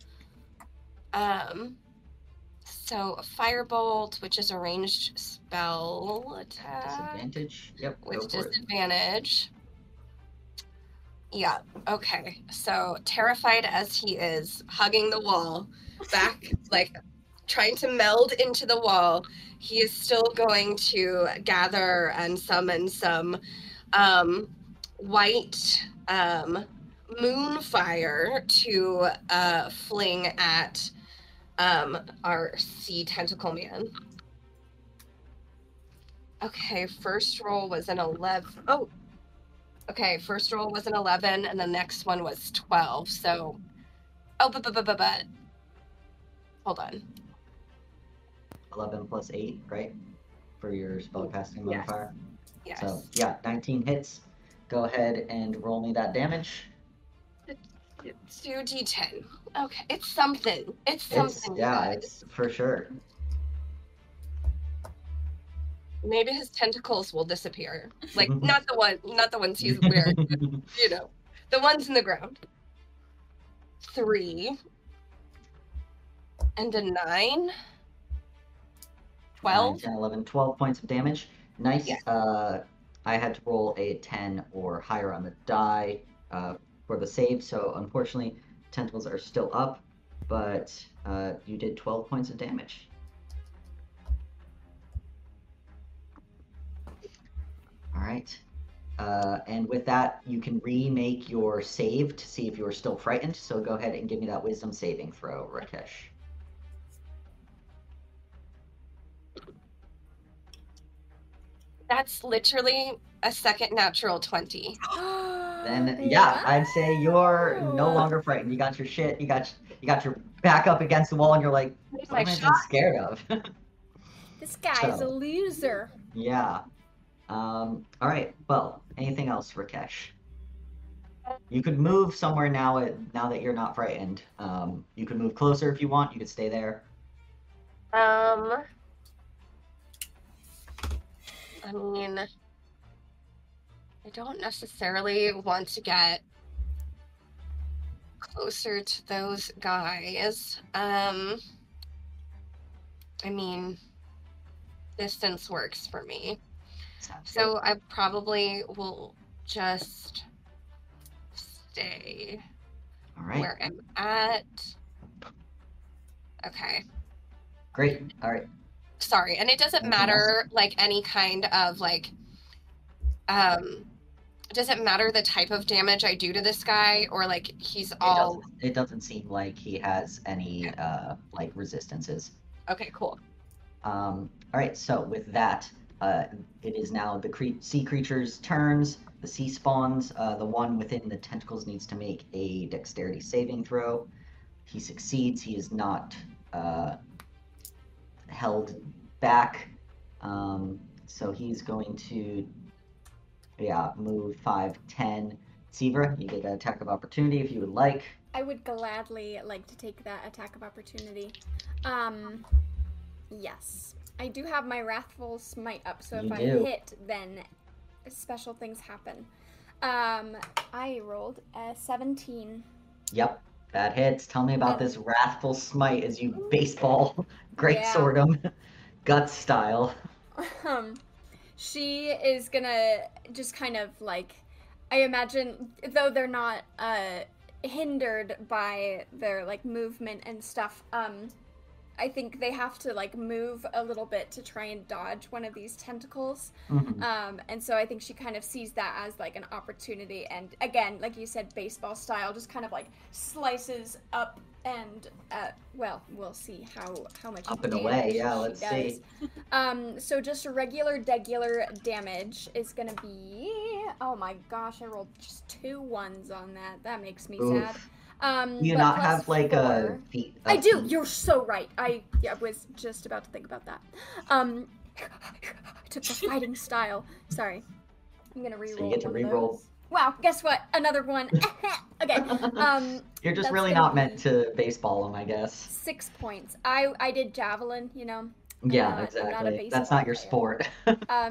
So Firebolt, which is a ranged spell attack. Disadvantage. Yep. Go With for it. disadvantage. Yeah, okay. So, terrified as he is, hugging the wall, back, like, trying to meld into the wall, he is still going to gather and summon some white moonfire to fling at our sea tentacle man. Okay, first roll was an 11. Oh, okay, first roll was an 11, and the next one was 12. So, but hold on. 11 plus 8, right? For your spellcasting Yes. modifier. Yes. So, yeah, 19 hits. Go ahead and roll me that damage. 2d10. Okay, it's something. It's something. It's for sure. Maybe his tentacles will disappear. Like not the ones he's wearing, but, you know, the ones in the ground. 3 and a 9. 12. 9, 10, 11, 12 points of damage. Nice. Yes. I had to roll a 10 or higher on the die for the save, so unfortunately, tentacles are still up, but you did 12 points of damage. All right. And with that, you can remake your save to see if you're still frightened. So go ahead and give me that wisdom saving throw, Rakesh. That's literally a second natural 20. Then yeah, I'd say you're no longer frightened. You got your shit. You got your back up against the wall, and you're like, what am I even scared of? This guy's a loser. Yeah. All right. Well, anything else, Rakesh? You could move somewhere now that you're not frightened. You could move closer if you want. You could stay there. I mean, I don't necessarily want to get closer to those guys. I mean, distance works for me. So I probably will just stay where I'm at. Okay. Great. All right. Sorry, and it doesn't matter, like, any kind of, like, does it matter the type of damage I do to this guy, or, like, he's all... It doesn't seem like he has any, like, resistances. Okay, cool. All right, so with that, it is now the sea creature's turns. The sea spawns. The one within the tentacles needs to make a dexterity saving throw. He succeeds. He is not held back. So he's going to, move 5, 10. Sivra, you get an attack of opportunity if you would like. I would gladly like to take that attack of opportunity. Yes. I do have my Wrathful Smite up, so if I hit, then special things happen. I rolled a 17. Yep, that hits. Tell me about this Wrathful Smite as you baseball greatsword him, guts style. She is gonna just kind of like, I imagine, though they're not hindered by their like movement and stuff, I think they have to like move a little bit to try and dodge one of these tentacles. Mm-hmm. And so I think she kind of sees that as like an opportunity, and again, like you said, baseball style, just kind of like slices up And well, we'll see how much Up and damage away, yeah, she let's does. see. So just regular damage is gonna be. Oh my gosh, I rolled just 2 1s on that. That makes me sad. Do you but not plus have like 4. a feat? I do. You're so right. I was just about to think about that. I took the fighting style. Sorry. I'm gonna reroll. So you get to one of reroll. those. Wow, guess what? Another one. Okay. You're just that's really gonna not meant be to baseball them, I guess. 6 points. I did javelin, you know. Yeah, I'm not a exactly. That's baseball not your player. sport.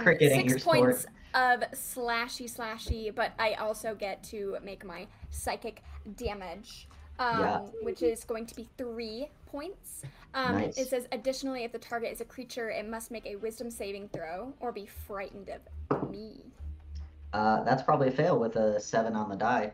Cricket ain't 6 your points sport. of slashy, but I also get to make my psychic damage, which is going to be 3 points. Nice. It says, additionally, if the target is a creature, it must make a wisdom saving throw or be frightened of me. That's probably a fail with a 7 on the die.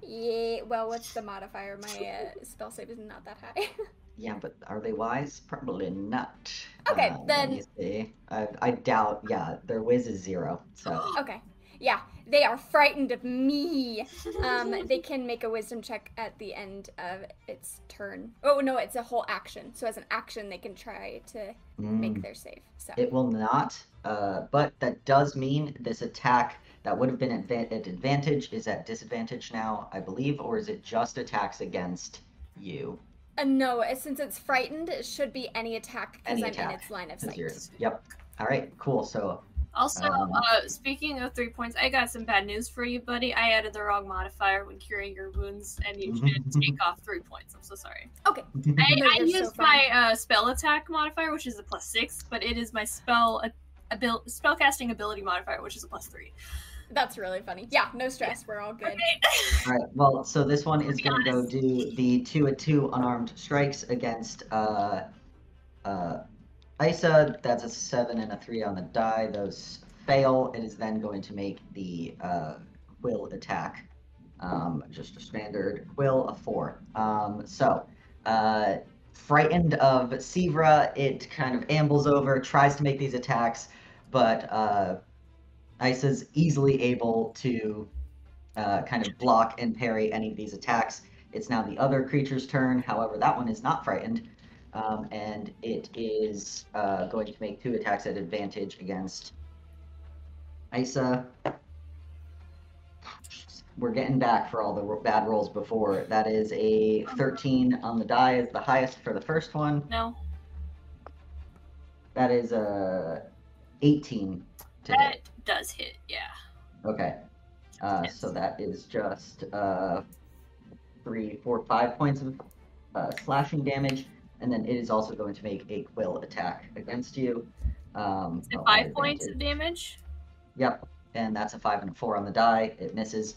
Yeah, well, what's the modifier? My spell save is not that high. Yeah, but are they wise? Probably not. Okay, Let me see. I doubt. Yeah, their whiz is 0. So. Okay. Yeah, they are frightened of me. They can make a wisdom check at the end of its turn. Oh no, it's a whole action. So as an action, they can try to make their save. So it will not. But that does mean this attack that would have been at advantage is at disadvantage now, I believe, or is it just attacks against you? No, since it's frightened, it should be any attack because I'm in its line of sight. Yep. All right. Cool. So. Also, speaking of 3 points, I got some bad news for you, buddy. I added the wrong modifier when curing your wounds, and you should take off 3 points. I'm so sorry. Okay. I used my spell attack modifier, which is a +6, but it is my spellcasting ability modifier, which is a +3. That's really funny. Yeah, no stress. We're all good. Okay. All right. Well, so this one is going to go do the 2-2 unarmed strikes against Isa. That's a 7 and a 3 on the die. Those fail. It is then going to make the quill attack. Just a standard quill, a 4. Frightened of Sivra, it kind of ambles over, tries to make these attacks, but Isa's easily able to kind of block and parry any of these attacks. It's now the other creature's turn. However, that one is not frightened. And it is going to make 2 attacks at advantage against Isa. We're getting back for all the bad rolls before. That is a 13 on the die, is the highest for the first one. No. That is a 18 to That hit. does hit, yeah. Okay. So that is just 3, 4, 5 points of slashing damage. And then it is also going to make a quill attack against you. 5 points of damage? Yep. And that's a 5 and a 4 on the die. It misses.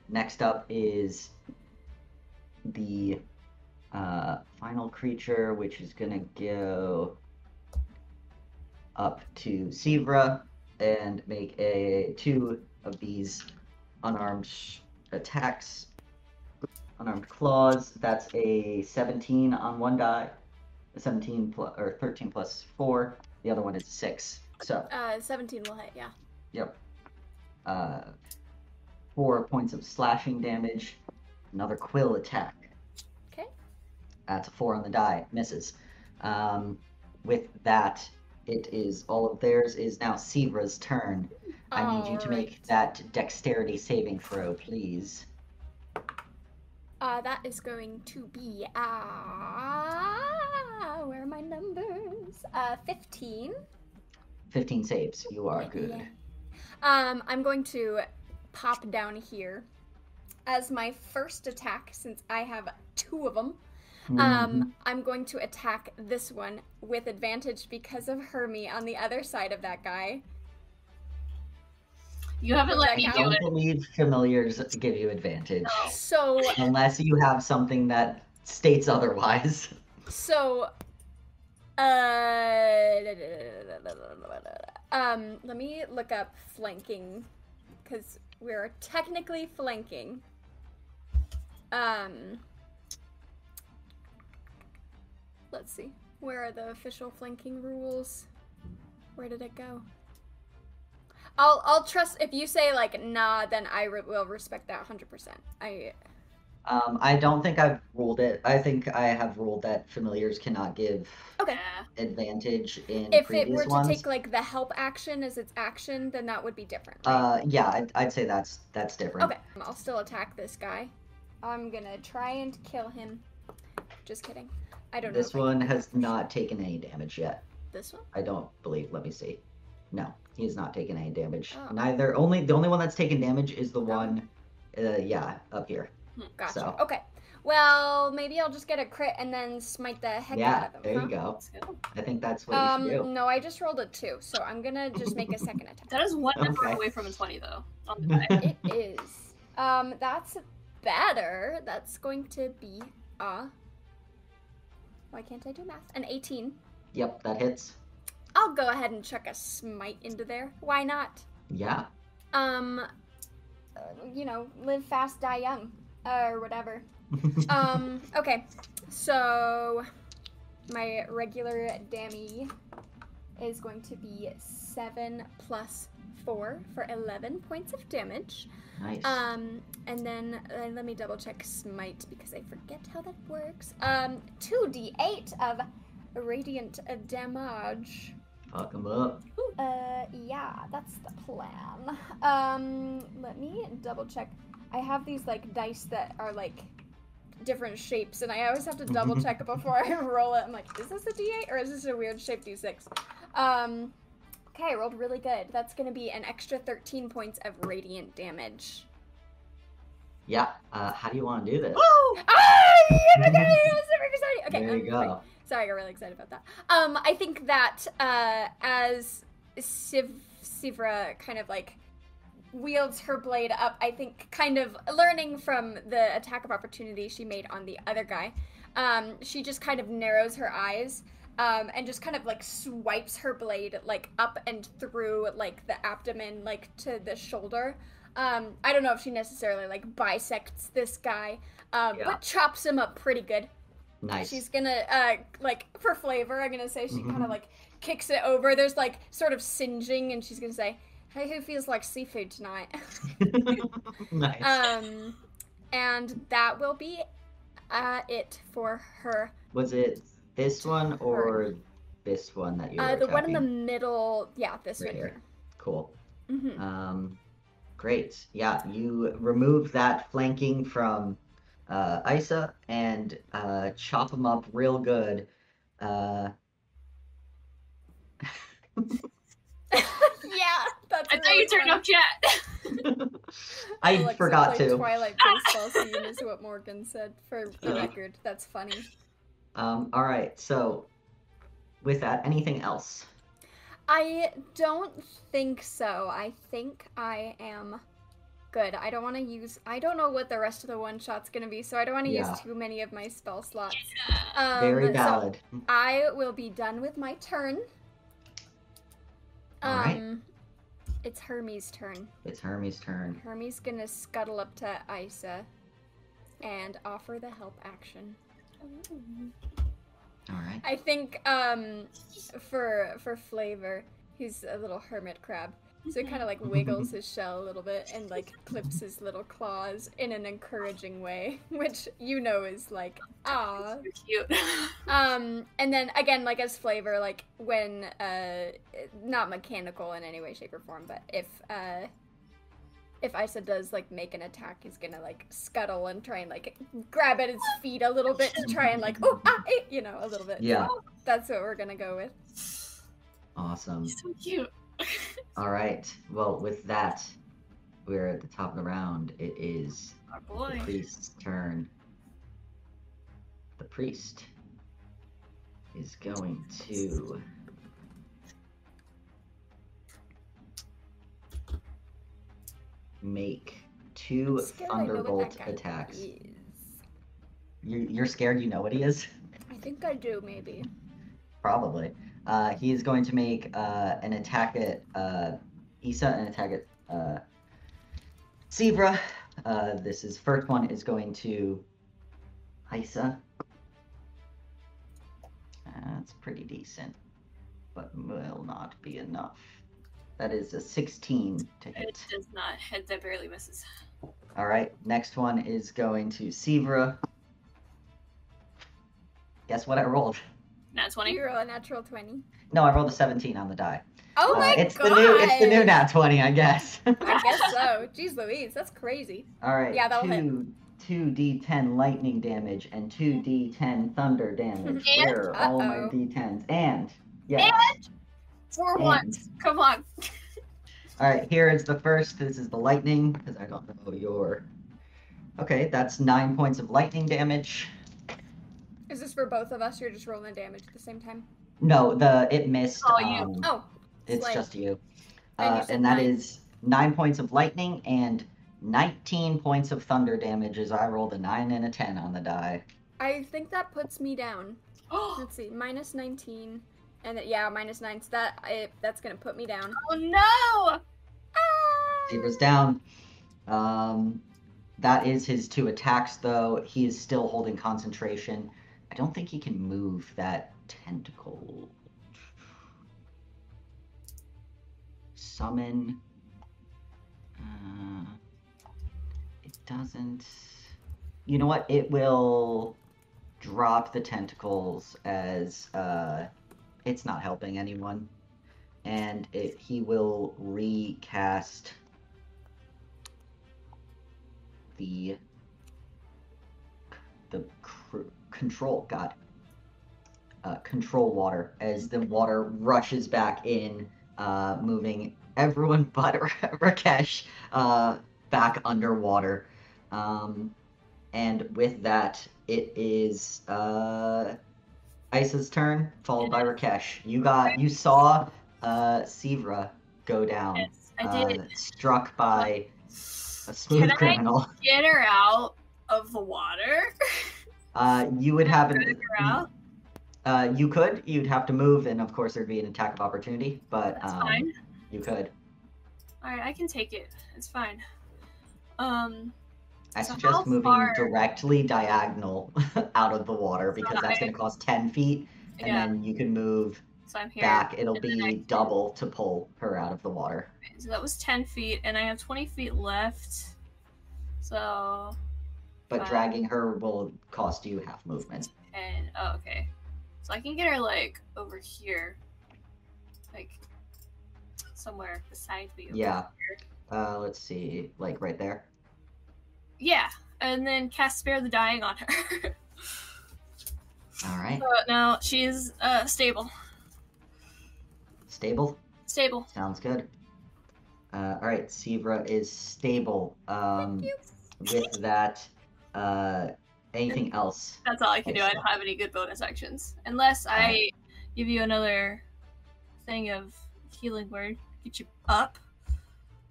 Next up is the final creature, which is going to go up to Sivra and make 2 of these unarmed attacks. Unarmed claws. That's a 17 on one die. 13 plus 4. The other one is 6. So 17 will hit, yeah. Yep. 4 points of slashing damage. Another quill attack. Okay. That's a 4 on the die. Misses. With that, it is all of theirs is now Sivra's turn. I need you to make that dexterity saving throw, please. That is going to be where are my numbers? 15. 15 saves. You are good. Yeah. I'm going to pop down here as my first attack, since I have 2 of them. I'm going to attack this one with advantage because of Hermie on the other side of that guy. You haven't let me I do don't it. believe familiars give you advantage. So unless you have something that states otherwise. So let me look up flanking, because we're technically flanking. Let's see. Where are the official flanking rules? Where did it go? I'll trust if you say like nah, then I will respect that 100%. I don't think I've ruled it. I think I have ruled that familiars cannot give Okay. Yeah. advantage in If it previous were to ones. take like the help action as its action, then that would be different, right? Yeah, I'd say that's different. Okay. I'll still attack this guy. I'm gonna try and kill him. Just kidding. I don't know. This if I can one do that has for not taken any damage yet. This one? I don't believe. Let me see. No, he has not taken any damage. Oh. Neither. The only one that's taken damage is the one, yeah, up here. Gotcha. So. Okay. Well, maybe I'll just get a crit and then smite the heck out of him. There you go. I think that's what you should do. No, I just rolled a 2, so I'm gonna just make a second attack. That is one number Okay. away from a 20, though. On the die. It is. That's better. That's going to be why can't I do math? An 18. Yep, that hits. I'll go ahead and chuck a smite into there. Why not? Yeah. Live fast, die young, or whatever. Okay, so my regular damage is going to be 7 plus 4 for 11 points of damage. Nice. And then let me double check smite because I forget how that works. 2d8 of radiant damage. Fuck him up. Yeah, that's the plan. Let me double check. I have these like dice that are like different shapes, and I always have to double check before I roll it. I'm like, is this a d8 or is this a weird shape d6? Okay, I rolled really good. That's gonna be an extra 13 points of radiant damage. Yeah. How do you want to do this? Woo! I'm super excited. Okay, There you go. Sorry, I got really excited about that. I think that as Sivra kind of like wields her blade up, I think kind of learning from the attack of opportunity she made on the other guy, she just kind of narrows her eyes and just kind of like swipes her blade like up and through like the abdomen, like to the shoulder. I don't know if she necessarily like bisects this guy, but chops him up pretty good. Nice. She's gonna, like, for flavor, I'm gonna say she kind of, like, kicks it over. There's, like, sort of singeing, and she's gonna say, hey, who feels like seafood tonight? Nice. And that will be it for her. Was it this one or this one that you were The one in the attacking? middle, yeah, this Right one here. here. Cool. Mm-hmm. Great. Yeah, you remove that flanking from Eisa and chop him up real good. Yeah, that's I thought you turned off chat. I Alexa forgot played to. Twilight baseball scene is what Morgan said for the record. That's funny. All right. So, with that, anything else? I don't think so. I think I am good. I don't want to use... I don't know what the rest of the one-shot's going to be, so I don't want to use too many of my spell slots. Very valid. So I will be done with my turn. All right. It's Hermes' turn. It's Hermes' turn. Hermes going to scuttle up to Eisa and offer the help action. All right. I think for flavor, he's a little hermit crab. So he kind of like wiggles his shell a little bit and like clips his little claws in an encouraging way, which is like ah. Cute. And then again, like as flavor, like when not mechanical in any way, shape, or form, but if Eisa does like make an attack, he's gonna like scuttle and try and like grab at its feet a little bit to try and like a little bit. Yeah. So that's what we're gonna go with. Awesome. So cute. All right. Well, with that, we're at the top of the round. It is Our the boy. priest's turn. The priest is going to make 2 Scared I know what thunderbolt that guy attacks. is. You're scared you know what he is? I think I do, maybe. Probably. He is going to make an attack at Eisa and attack at Sivra. First one is going to Eisa. That's pretty decent, but will not be enough. That is a 16 to hit. It does not. That barely misses. All right, next one is going to Sivra. Guess what I rolled? Nat 20. You roll a natural 20. No, I rolled a 17 on the die. Oh my it's god! It's the new nat 20, I guess. I guess so. Jeez Louise, that's crazy. All right. Yeah, that'll hit. 2d10 lightning damage and 2d10 thunder damage. And- Where are all my Uh-oh. d10s? And yes. And 4 once. Come on. All right, here is the first. This is the lightning, because I don't know your. Okay, that's 9 points of lightning damage. Is this for both of us? You're just rolling damage at the same time? No, it missed. Oh, you. Oh, It's slay. just you. And you said And that 9. is 9 points of lightning and 19 points of thunder damage as I rolled a 9 and a 10 on the die. I think that puts me down. Let's see, minus 19, and minus 9. So that's gonna put me down. Oh no! Zebra's down. That is his 2 attacks, though. He is still holding concentration. I don't think he can move that tentacle. Summon. It doesn't. You know what? It will drop the tentacles as it's not helping anyone, and he will recast the control control water as the water rushes back in, moving everyone but Rakesh back underwater. And with that, it is Isa's turn, followed by Rakesh. You saw Sivra go down. Yes, I did. Struck by a smooth Can I criminal. Get her out of the water. You would have Get her out. you could. You'd have to move, and of course there'd be an attack of opportunity. But That's fine. you could. All right, I can take it. It's fine. I So suggest how moving far- directly diagonal out of the water because that's going to cost 10 feet, and Yeah. then you can move So I'm here. back. It'll and then be I- double to pull her out of the water. So that was 10 feet, and I have 20 feet left. So, But Fine. dragging her will cost you half movement. okay. So I can get her, like, over here. Like, somewhere beside me. over Yeah. here. Let's see, like right there. Yeah, and then cast Spare the Dying on her. All right. So now she's stable. Stable. Stable. Sounds good. All right, Sivra is stable. With that, anything else? That's all I can do. I don't have any good bonus actions. Unless I give you another thing of healing word. Get you up.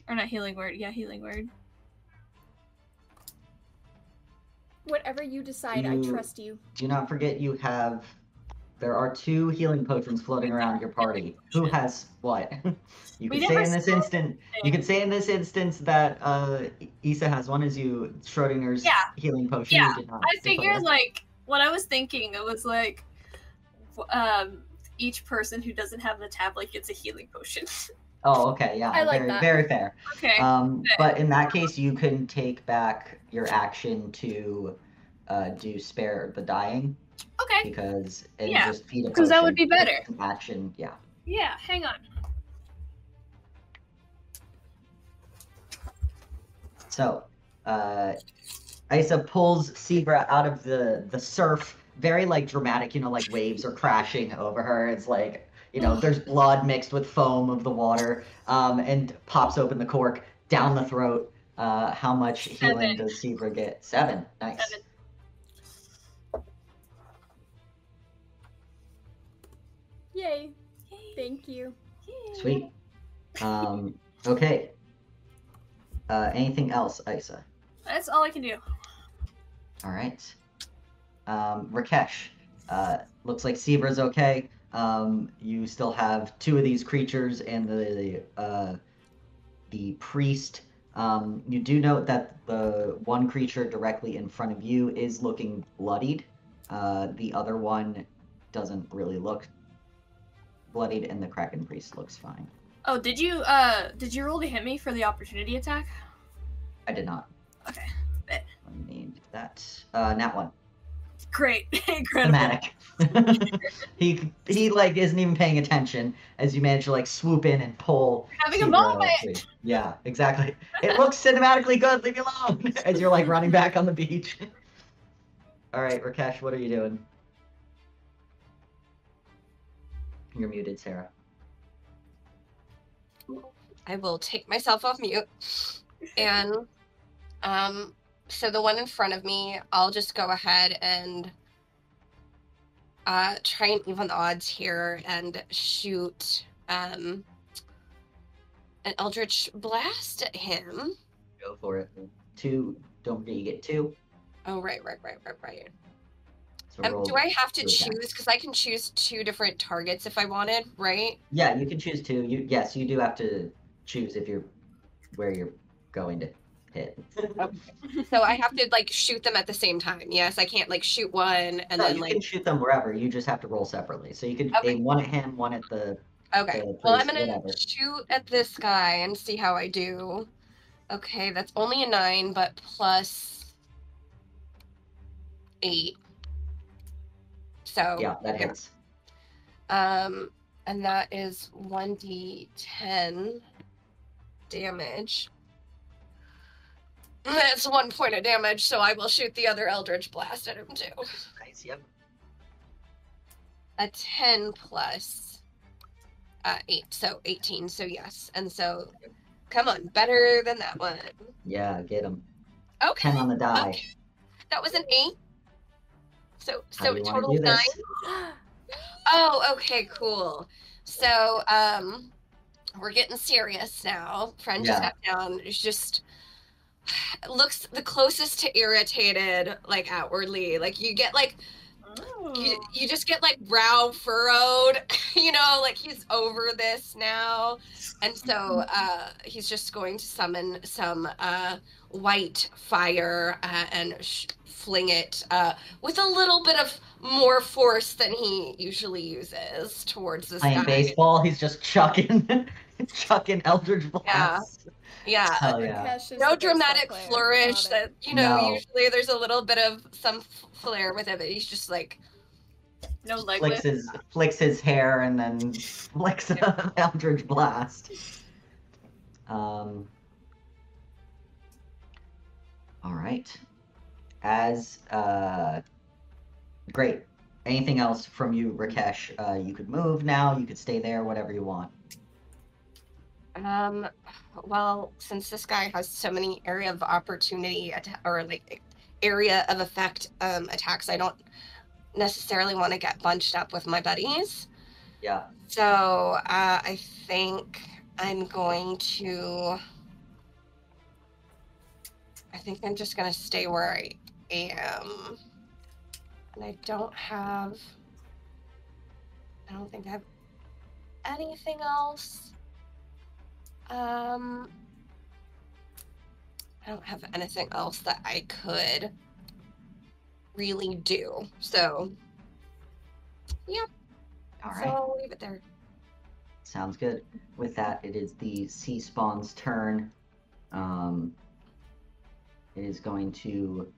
Or not healing word. Yeah, healing word. Whatever you decide, I trust you. Do not forget there are 2 healing potions floating around your party. Who has what? You We could say never in this said instant. You could say in this instance that Issa has one as you Schrodinger's Yeah. healing potion. Yeah, You did not I declare. figured, like, what I was thinking, it was like, each person who doesn't have the tablet gets a healing potion. Oh, okay, yeah. I like very, that. very fair. Okay. But in that case, you can take back your action to do Spare the Dying Okay. because and Yeah, just feed a 'cause that would potion be better. with an action, yeah. Yeah, hang on. So, Isa pulls Sivra out of the surf, very like dramatic, like waves are crashing over her. It's like, there's blood mixed with foam of the water, and pops open the cork down the throat. How much healing 7. does Sivra get? 7. Nice. 7. Yay. Thank you. Sweet. Okay. Anything else, Isa? That's all I can do. All right. Rakesh, looks like Sivra's okay. You still have 2 of these creatures and the priest. You do note that the one creature directly in front of you is looking bloodied. The other one doesn't really look bloodied, and the Kraken priest looks fine. Oh, did you roll to hit me for the opportunity attack? I did not. Okay. Let me do that. Nat 1. Great. Incredible. Thematic. he like isn't even paying attention as you manage to like swoop in and pull. Having a Sivra moment. free. Yeah, exactly. It looks cinematically good. Leave me alone. As you're like running back on the beach. All right, Rakesh, what are you doing? You're muted, Sarah. I will take myself off mute. And so the one in front of me, I'll just go ahead and try and even the odds here and shoot an Eldritch Blast at him. Go for it. 2. Don't forget you get 2. Oh, right. So roll do I have to 2 choose? attacks. Because I can choose 2 different targets if I wanted, right? Yeah, you can choose 2. Yes, you do have to choose where you're going to hit. So I have to like shoot them at the same time. Yes, I can't like shoot one and No, then you like. can shoot them wherever. You just have to roll separately. So you could aim one at him, one at the. Okay. the Well, I'm priest, gonna whatever. shoot at this guy and see how I do. Okay, that's only a 9, but plus 8. So Yeah, that hits. and that is 1d10 damage. That's 1 point of damage, so I will shoot the other Eldritch Blast at him too. Nice, yep. A 10 plus 8, so 18, so yes. And so, come on, better than that one. Yeah, get him. Okay. 10 on the die. Okay. That was an 8. So How do you total want to do 9. this? Oh, okay, cool. So, we're getting serious now. Friend just got down. It's just looks the closest to irritated, like outwardly. Like you get like you just get like brow furrowed, you know, like he's over this now. And so he's just going to summon some white fire and fling it with a little bit of more force than he usually uses towards this guy. Playing baseball, he's just chucking Eldritch Blasts. Yeah. Hell yeah. No dramatic flourish that, you know, No. usually there's a little bit of some flair with it, but he's just like No leg flicks his hair and then flicks an Eldritch Blast. All right. Great. Anything else from you, Rakesh? You could move now. You could stay there. Whatever you want. well, since this guy has so many area of opportunity or like area of effect attacks, I don't necessarily want to get bunched up with my buddies. Yeah. So I think I'm just gonna stay where I am. And I don't think I have anything else. I don't have anything else that I could really do. So, yeah. All right. So I'll leave it there. Sounds good. With that, it is the Sea Spawn's turn. It is going to,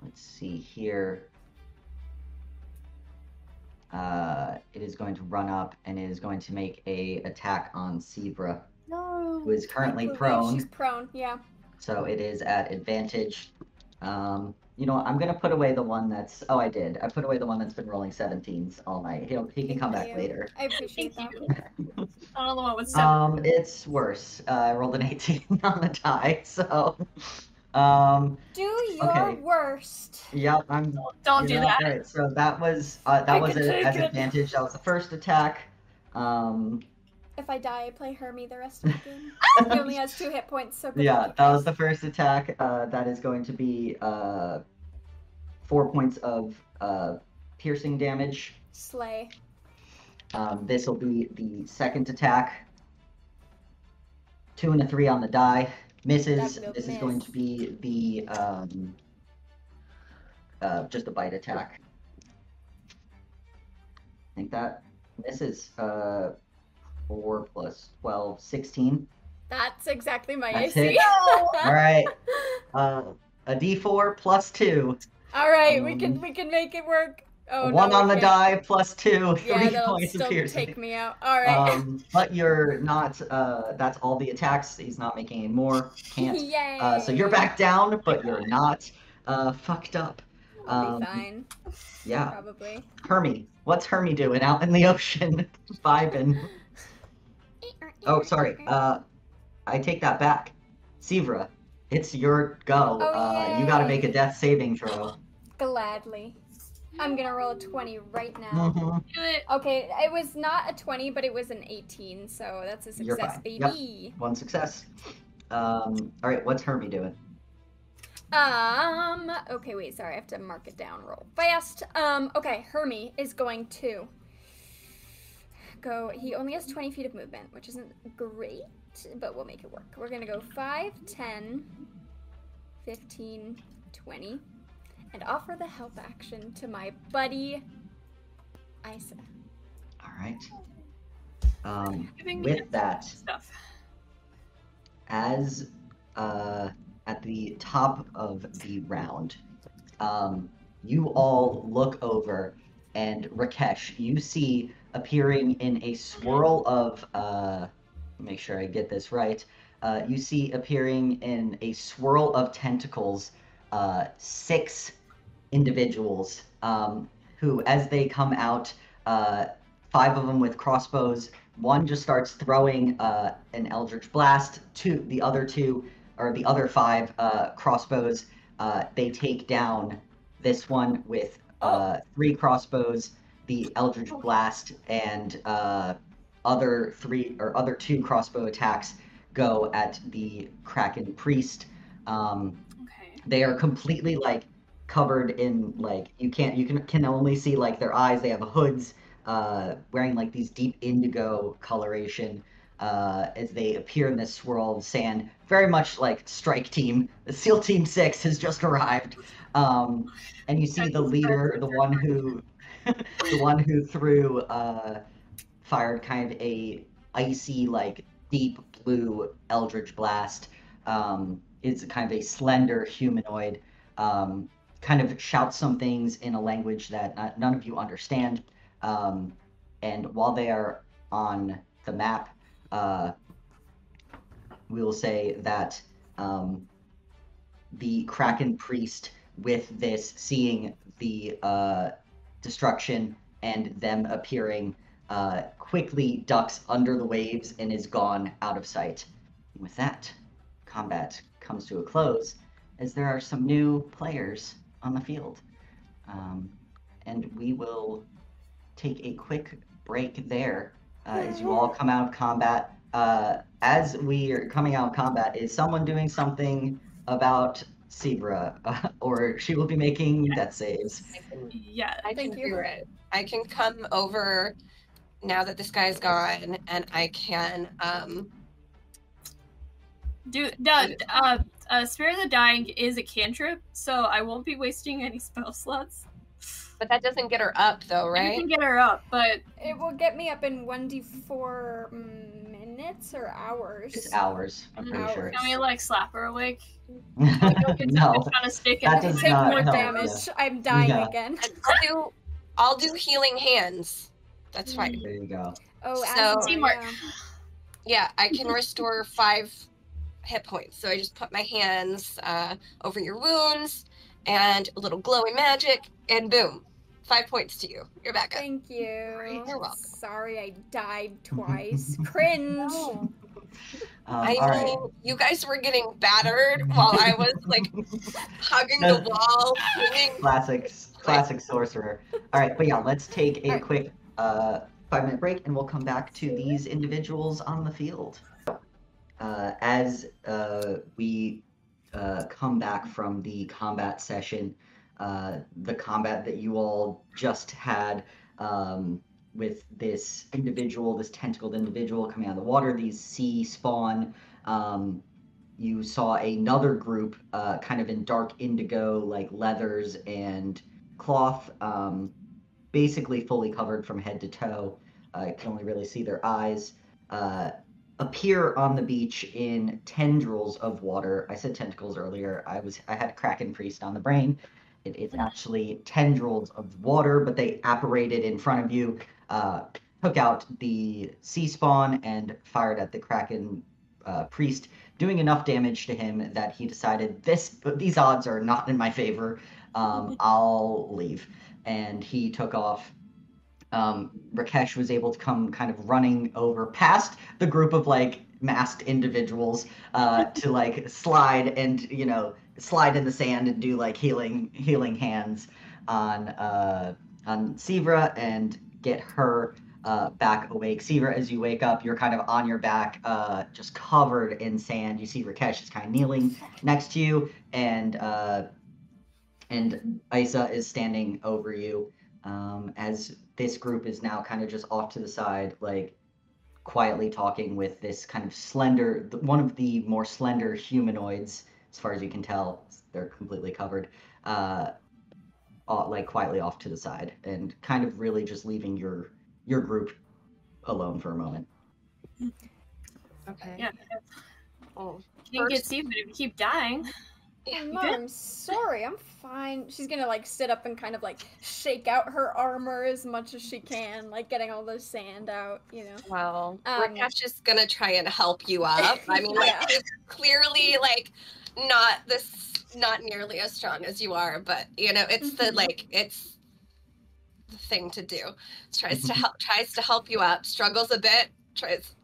let's see here. It is going to run up and it is going to make a attack on Sivra, who is currently prone. She's prone, yeah. So it is at advantage. You know what? I'm gonna put away the one that's. Oh, I did. I put away the one that's been rolling 17s all night. He can come back later. I appreciate that. I don't know what was 7. It's worse. I rolled an 18 on the die, so. Do your worst. Yep, I'm. Don't do that. Right, so that was as advantage. That was the first attack. If I die, I play Hermie the rest of the game. He only has 2 hit points, so good Yeah, luck, that you was the first attack. That is going to be 4 points of piercing damage. Slay. This will be the second attack. 2 and a 3 on the die. Misses. This is going to be the just a bite attack. I think that misses. 4 plus 12, 16. That's exactly my That's AC. it. All right. a D4 plus 2. All right, we can make it work. Oh, One no, on we the can't. die plus 2, Yeah, 3 that'll points of still piercing. take me out. All right. But you're not. That's all the attacks. He's not making any more. Can't. Yay. So you're back down, but you're not fucked up. I'll be fine. Yeah. Probably. Hermie, what's Hermie doing out in the ocean, vibing? Oh, sorry. I take that back. Sivra, it's your go. Oh, You gotta yay. make a death saving throw. Gladly. I'm gonna roll a 20 right now. Do it. Okay, it was not a 20, but it was an 18, so that's a You're success, fine. baby. Yep. One success. All right, what's Hermie doing? Okay, wait, sorry, I have to mark it down real fast. Okay, Hermie is going to go, he only has 20 feet of movement, which isn't great, but we'll make it work. We're gonna go 5, 10, 15, 20, and offer the help action to my buddy, Eisa. All right. Giving me With that, stuff. as at the top of the round, you all look over, and Rakesh, you see appearing in a swirl of, make sure I get this right, you see appearing in a swirl of tentacles, 6 individuals who, as they come out, 5 of them with crossbows. One just starts throwing an Eldritch Blast. The other 5 crossbows, they take down this one with 3 crossbows, the Eldritch Blast, and other 2 crossbow attacks go at the Kraken Priest. Okay. They are completely covered in you can only see their eyes. They have hoods, wearing these deep indigo coloration as they appear in this swirl of sand, very much like Strike Team. The SEAL Team 6 has just arrived, and you see the leader, the one who fired kind of a icy deep blue Eldritch Blast. Is kind of a slender humanoid. Kind of shouts some things in a language that none of you understand. And while they are on the map, we'll say that the Kraken Priest, with this, seeing the destruction and them appearing, quickly ducks under the waves and is gone out of sight. And with that, combat comes to a close, as there are some new players on the field. And we will take a quick break there as you all come out of combat. As we are coming out of combat, is someone doing something about Sivra, or she will be making death saves? Yeah. I can Thank you. do it. I can come over now that this guy's gone, and I can Spare the Dying is a cantrip, so I won't be wasting any spell slots. but that doesn't get her up though, You right? can get her up, but It will get me up in 1d4 minutes or hours. It's hours, I'm pretty sure. can we slap her awake? No, Trying to stick that it. does Take not more help, damage. yeah. I'm dying Yeah. again. And I'll do healing hands. That's fine. there you go. Oh, So- Asmore, Teamwork. yeah. Yeah, I can restore 5 hit points. So I just put my hands over your wounds and a little glowing magic, and boom, 5 points to you. You're back up. Thank you. You're welcome. Sorry, I died twice. Cringe. I All mean, right. you guys were getting battered while I was hugging the wall. Singing. Classic sorcerer. All right, but yeah, let's take a All right. quick 5-minute break, and we'll come back to these individuals on the field. As we come back from the combat session, the combat that you all just had with this individual, this tentacled individual coming out of the water, these sea spawn. You saw another group kind of in dark indigo, leathers and cloth, basically fully covered from head to toe. You can only really see their eyes. appear on the beach in tendrils of water. I said tentacles earlier. I had Kraken Priest on the brain. It is actually tendrils of water, but they apparated in front of you, took out the sea spawn, and fired at the Kraken Priest, doing enough damage to him that he decided these odds are not in my favor. I'll leave, and he took off. Rakesh was able to come kind of running over past the group of like masked individuals to like slide in the sand and do like healing hands on Sivra and get her back awake. Sivra, as you wake up, you're kind of on your back, just covered in sand. You see Rakesh is kind of kneeling next to you, and Isa is standing over you. As this group is now kind of just off to the side, like quietly talking with this kind of slender, one of the more slender humanoids, as far as you can tell, they're completely covered, like quietly off to the side, and kind of really just leaving your group alone for a moment. Okay. Yeah. Oh, Can't get Steve, but if you keep dying. Oh, no, I'm sorry. I'm fine. She's gonna like sit up and kind of like shake out her armor as much as she can, like getting all the sand out, you know. Well, Rakesh is gonna try and help you up. I mean, like, Yeah. he's clearly like not nearly as strong as you are, but you know, it's it's the thing to do. Tries to help you up. Struggles a bit. Tries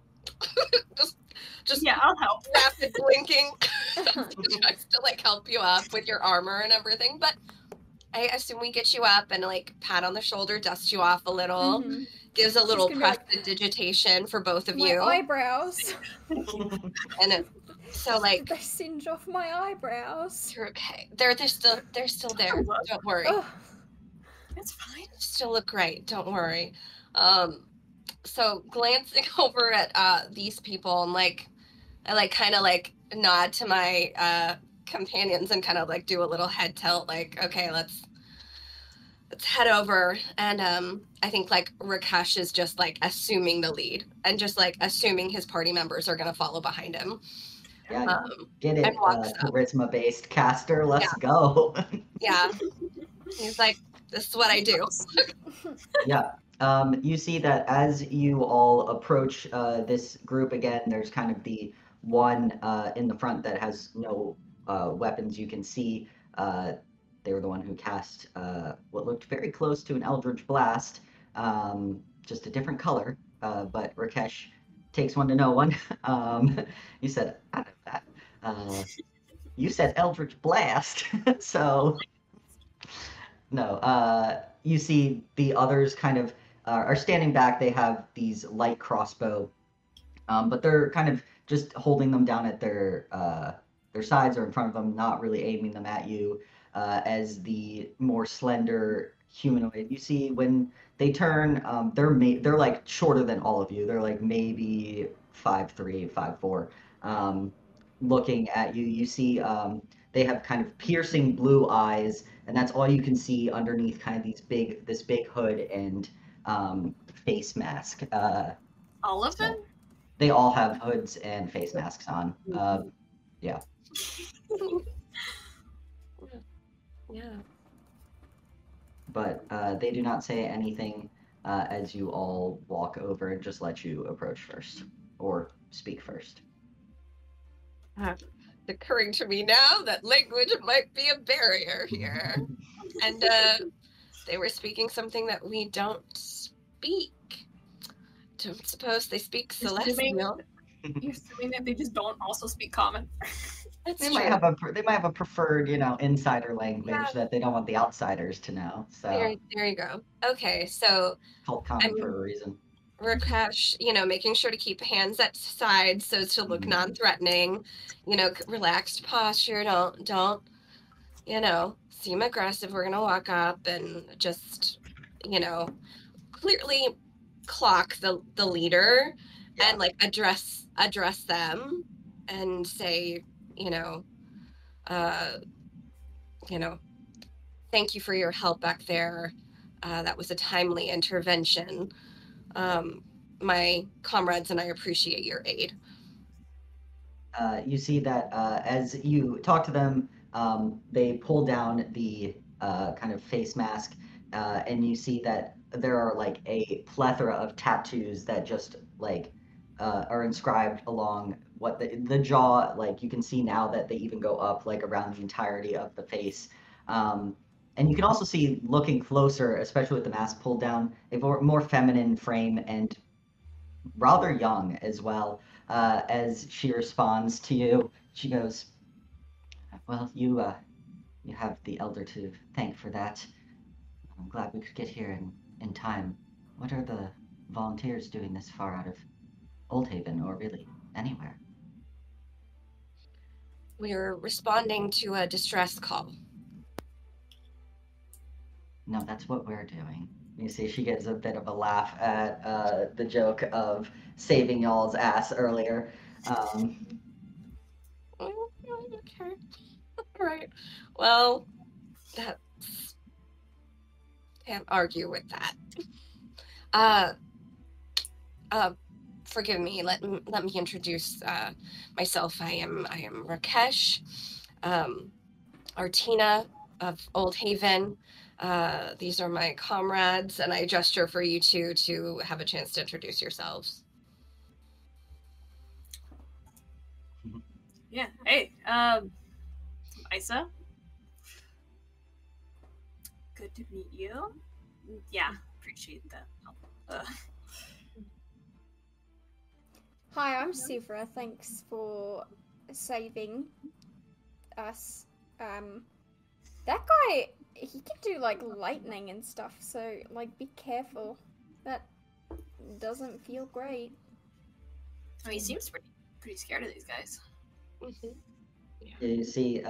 just yeah, I'll help. Rapid blinking. Tries to like help you up with your armor and everything, but I assume we get you up and like pat on the shoulder, dust you off a little, gives a little prestidigitation for both of you. My eyebrows. And so like they singe off my eyebrows. You're okay. They're still there. Don't worry. Oh. It's fine. Still look great. Don't worry. So glancing over at these people and like I like kind of like nod to my companions and kind of like do a little head tilt, like, okay, let's head over. And I think like Rakesh is just like assuming the lead and just like assuming his party members are gonna follow behind him. Yeah, get it, charisma based caster. Let's go. Yeah, he's like, this is what I do. Yeah. You see that as you all approach this group again, there's kind of the one in the front that has no weapons. You can see they were the one who cast what looked very close to an Eldritch Blast, just a different color. But Rakesh takes one to no one. You said, I know that. You said Eldritch Blast, so no. You see the others kind of are standing back. They have these light crossbow, but they're kind of just holding them down at their sides or in front of them, not really aiming them at you. As the more slender humanoid, you see when they turn, they're like shorter than all of you. They're like maybe 5'3", 5'4". Looking at you, you see they have kind of piercing blue eyes, and that's all you can see underneath kind of this big hood and face mask. All of them? They all have hoods and face masks on. Yeah. Yeah. But they do not say anything as you all walk over and just let you approach first or speak first. Occurring to me now that language might be a barrier here. And they were speaking something that we don't speak. Don't suppose they speak Celestial. You're assuming that they just don't also speak Common. They might have a preferred, insider language that they don't want the outsiders to know. So there you go. Okay, so called Common for a reason. Rakesh, making sure to keep hands at sides so to look non-threatening, relaxed posture. Don't, seem aggressive. We're gonna walk up and just, clearly clock the leader and like address them and say, thank you for your help back there. That was a timely intervention. my comrades, and I appreciate your aid. You see that as you talk to them, they pull down the kind of face mask, and you see that there are like a plethora of tattoos that just like are inscribed along what the jaw. Like you can see now that they even go up like around the entirety of the face. Um, and you can also see, looking closer, especially with the mask pulled down, a more feminine frame and rather young as well. As she responds to you, she goes, "Well, you have the elder to thank for that. I'm glad we could get here in time. What are the volunteers doing this far out of Oldhaven, or really anywhere?" We're responding to a distress call. "No, that's what we're doing." You see, she gets a bit of a laugh at the joke of saving y'all's ass earlier. Okay. All right. Well, that's... can't argue with that. Forgive me. Let me introduce myself. I am Rakesh, Artina of Oldhaven. These are my comrades, and I gesture for you two to have a chance to introduce yourselves. Yeah. Hey, Isa. Good to meet you. Yeah, appreciate that. Hi, I'm Sivra. Thanks for saving us. That guy, he can do like lightning and stuff, so like be careful. That doesn't feel great. I mean, he seems pretty scared of these guys. Mm-hmm. Yeah. You see,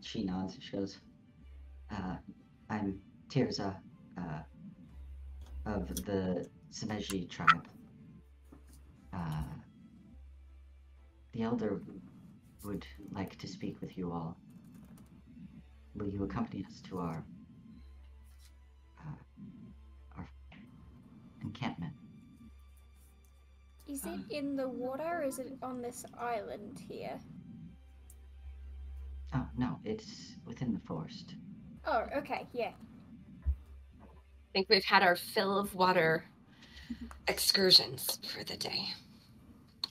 she nods. She goes, "I'm Tirza, of the Semeji tribe. The elder would like to speak with you all. Will you accompany us to our encampment?" Is it in the water or is it on this island here? Oh, no, it's within the forest. Oh, okay, yeah. I think we've had our fill of water excursions for the day.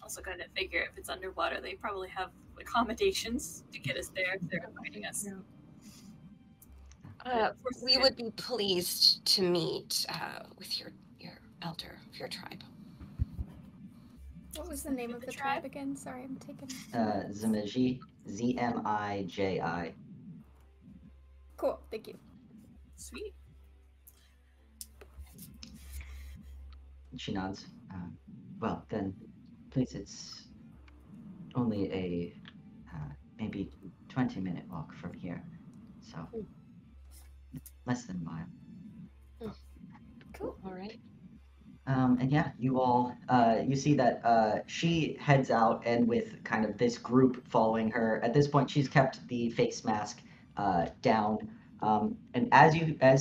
Also, kind of figure if it's underwater, they probably have accommodations to get us there if they're inviting us. We would be pleased to meet with your elder of your tribe. What was the name of the tribe again? Sorry, I'm taking. Zmiji, Zmiji. Cool, thank you. Sweet. She nods. Well, then, please, it's only a maybe 20-minute walk from here, so less than a mile. Cool. All right. And yeah, you all, you see that she heads out, and with kind of this group following her. At this point, she's kept the face mask down. And as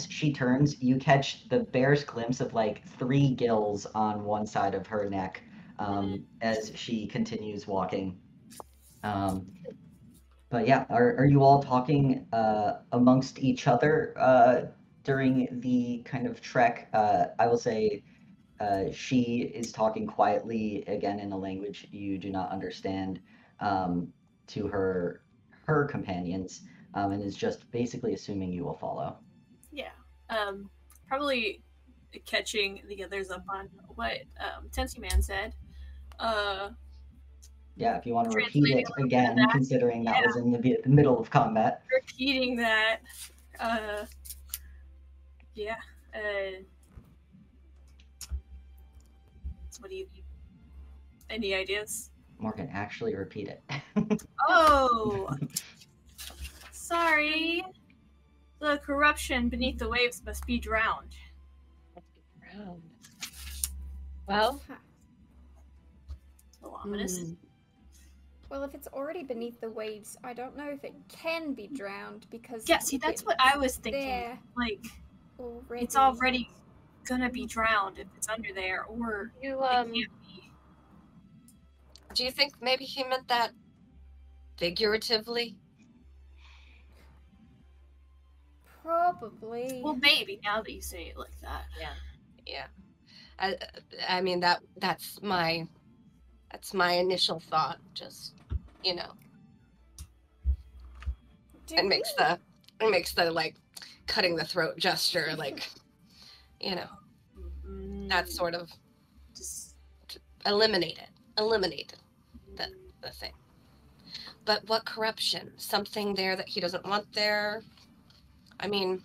she turns, you catch the barest glimpse of like 3 gills on one side of her neck as she continues walking. But yeah, are you all talking amongst each other during the kind of trek? I will say she is talking quietly again in a language you do not understand to her companions, and is just basically assuming you will follow. Yeah. Probably catching the others up on what Tensi Man said. Yeah, if you want to repeat it again, considering that was in the middle of combat. Repeating that. Yeah. What do you... Any ideas? Morgan, actually repeat it. Oh! Sorry. The corruption beneath the waves must be drowned. Well, A little ominous. Well, if it's already beneath the waves, I don't know if it can be drowned because Yeah, see, that's what I was thinking. there Like, already. it's already gonna be drowned if it's under there, or You, it can't be. do you think maybe he meant that figuratively? Probably. Well, maybe now that you say it like that. Yeah. I mean that's my initial thought. Just, you know, Do it makes the like cutting the throat gesture, like, you know, that sort of Just eliminate the thing. But what corruption? Something there that he doesn't want there? I mean,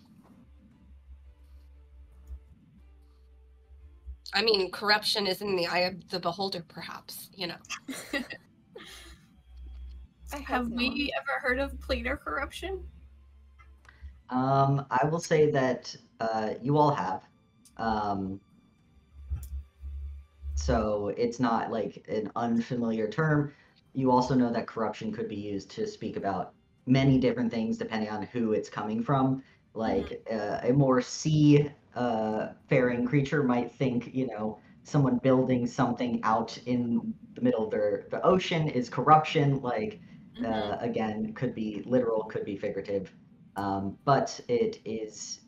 corruption is in the eye of the beholder, perhaps, you know. have we ever heard of planar corruption? I will say that you all have. So it's not like an unfamiliar term. You also know that corruption could be used to speak about many different things depending on who it's coming from. Like a more sea faring creature might think, you know, someone building something out in the middle of the ocean is corruption. Like, again, could be literal, could be figurative. But it is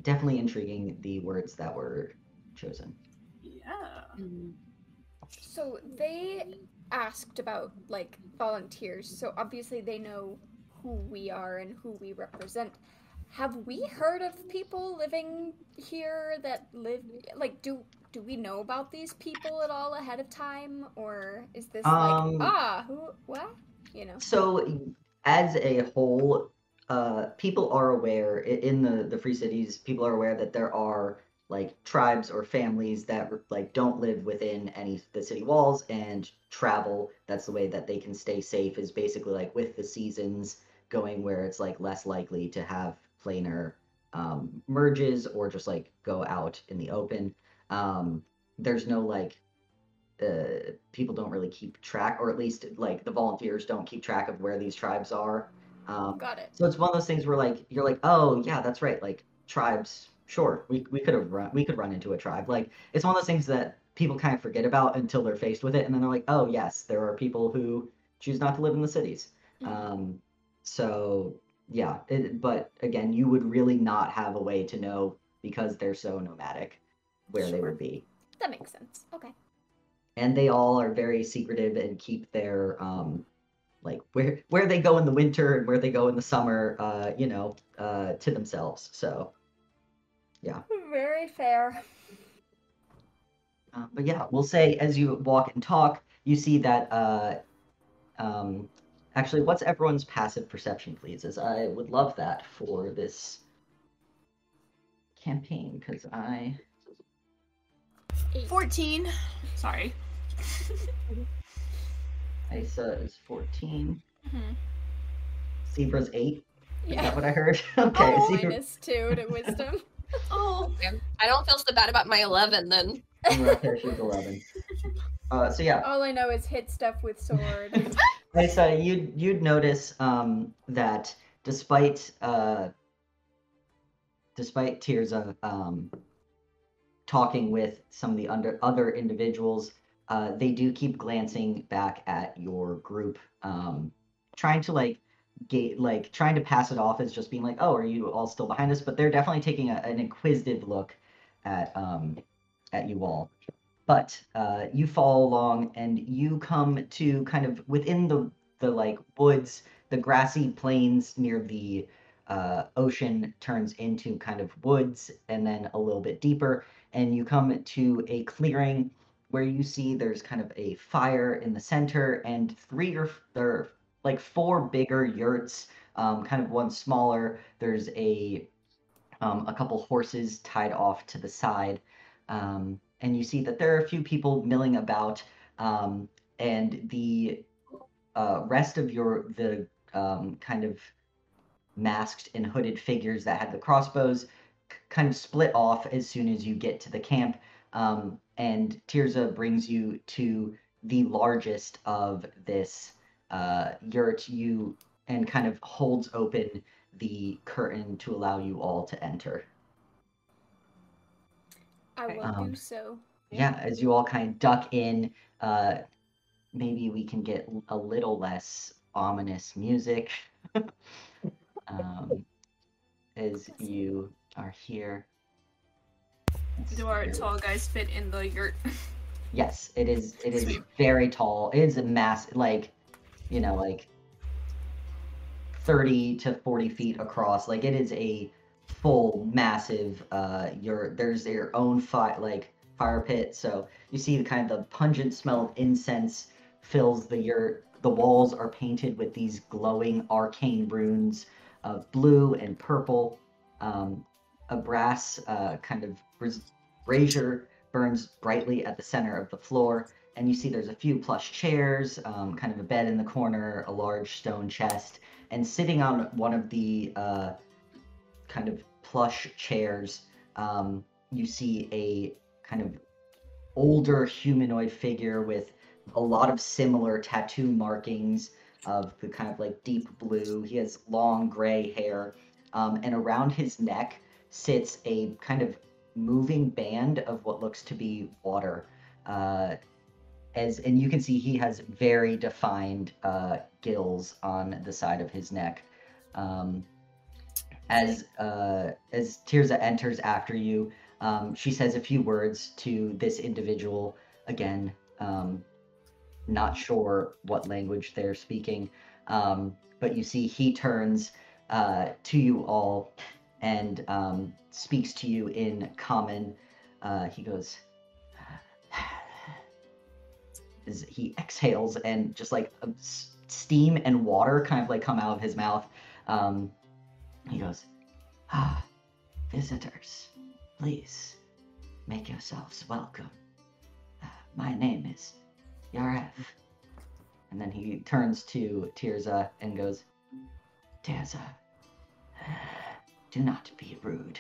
definitely intriguing, the words that were chosen. Yeah. So they asked about like volunteers. So obviously they know who we are and who we represent. Have we heard of people living here that live like do we know about these people at all ahead of time, or is this like who what, you know? So as a whole, people are aware in the Free Cities. People are aware that there are like tribes or families that like don't live within any the city walls and travel. That's the way that they can stay safe. Is basically like with the seasons going where it's like less likely to have planar merges or just like go out in the open. There's no like people don't really keep track, or at least like the volunteers don't keep track of where these tribes are. Got it. So it's one of those things where like you're like, oh yeah, that's right. Like tribes, sure, we could run into a tribe. Like it's one of those things that people kind of forget about until they're faced with it, and then they're like, oh yes, there are people who choose not to live in the cities. So yeah, but again, you would really not have a way to know because they're so nomadic where they would be. That makes sense. Okay. And they all are very secretive and keep their like where they go in the winter and where they go in the summer, to themselves. So yeah. Very fair. But yeah, we'll say as you walk and talk, you see that actually, what's everyone's passive perception, please? As I would love that for this campaign, because 14. Sorry. Isa is 14. Mm-hmm. Sibra's 8. Yeah. Is that what I heard? Okay. Oh, -2 to wisdom. Oh, I don't feel so bad about my 11 then. Rakesh is 11. So yeah. All I know is hit stuff with sword. Isa, you'd notice that despite Tirza talking with some of the other individuals, they do keep glancing back at your group, trying to trying to pass it off as just being like, oh, are you all still behind us? But they're definitely taking an inquisitive look at you all. But you follow along and you come to kind of within the like woods, the grassy plains near the ocean turns into kind of woods and then a little bit deeper, and you come to a clearing where you see there's kind of a fire in the center and four bigger yurts, kind of one smaller. There's a couple horses tied off to the side. And you see that there are a few people milling about, and the rest of the kind of masked and hooded figures that had the crossbows kind of split off as soon as you get to the camp. And Tirza brings you to the largest of this yurt, and kind of holds open the curtain to allow you all to enter. I will do so. Yeah, as you all kind of duck in, maybe we can get a little less ominous music as you are here. Do our tall guys fit in the yurt? Yes, it is. It is Sweet. very tall. It is a mass, like 30 to 40 feet across. Like it is a full, massive. There's their own fire pit. So you see the kind of the pungent smell of incense fills the yurt. The walls are painted with these glowing arcane runes of blue and purple. A brass kind of brazier burns brightly at the center of the floor, and you see there's a few plush chairs, kind of a bed in the corner, a large stone chest, and sitting on one of the kind of plush chairs, you see a kind of older humanoid figure with a lot of similar tattoo markings of the kind of like deep blue. He has long gray hair, and around his neck sits a kind of moving band of what looks to be water. And you can see he has very defined gills on the side of his neck. As Tirza enters after you, she says a few words to this individual. Again, not sure what language they're speaking, but you see he turns to you all and speaks to you in common. He goes, as he exhales and just like steam and water kind of like come out of his mouth. He goes, visitors, please make yourselves welcome. My name is Yarev. And then he turns to Tirza and goes, Tirza, do not be rude.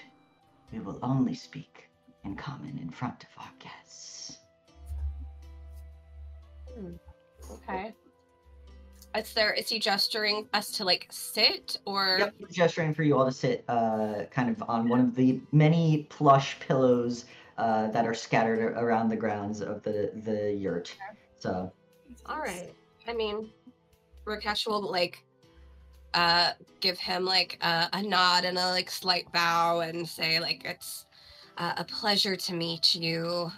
We will only speak in common in front of our guests. Okay. Is he gesturing us to like sit or? Yep, he's gesturing for you all to sit kind of on one of the many plush pillows that are scattered around the grounds of the yurt. So. All right. I mean, Rakesh will like give him like a nod and a like slight bow and say like it's a pleasure to meet you.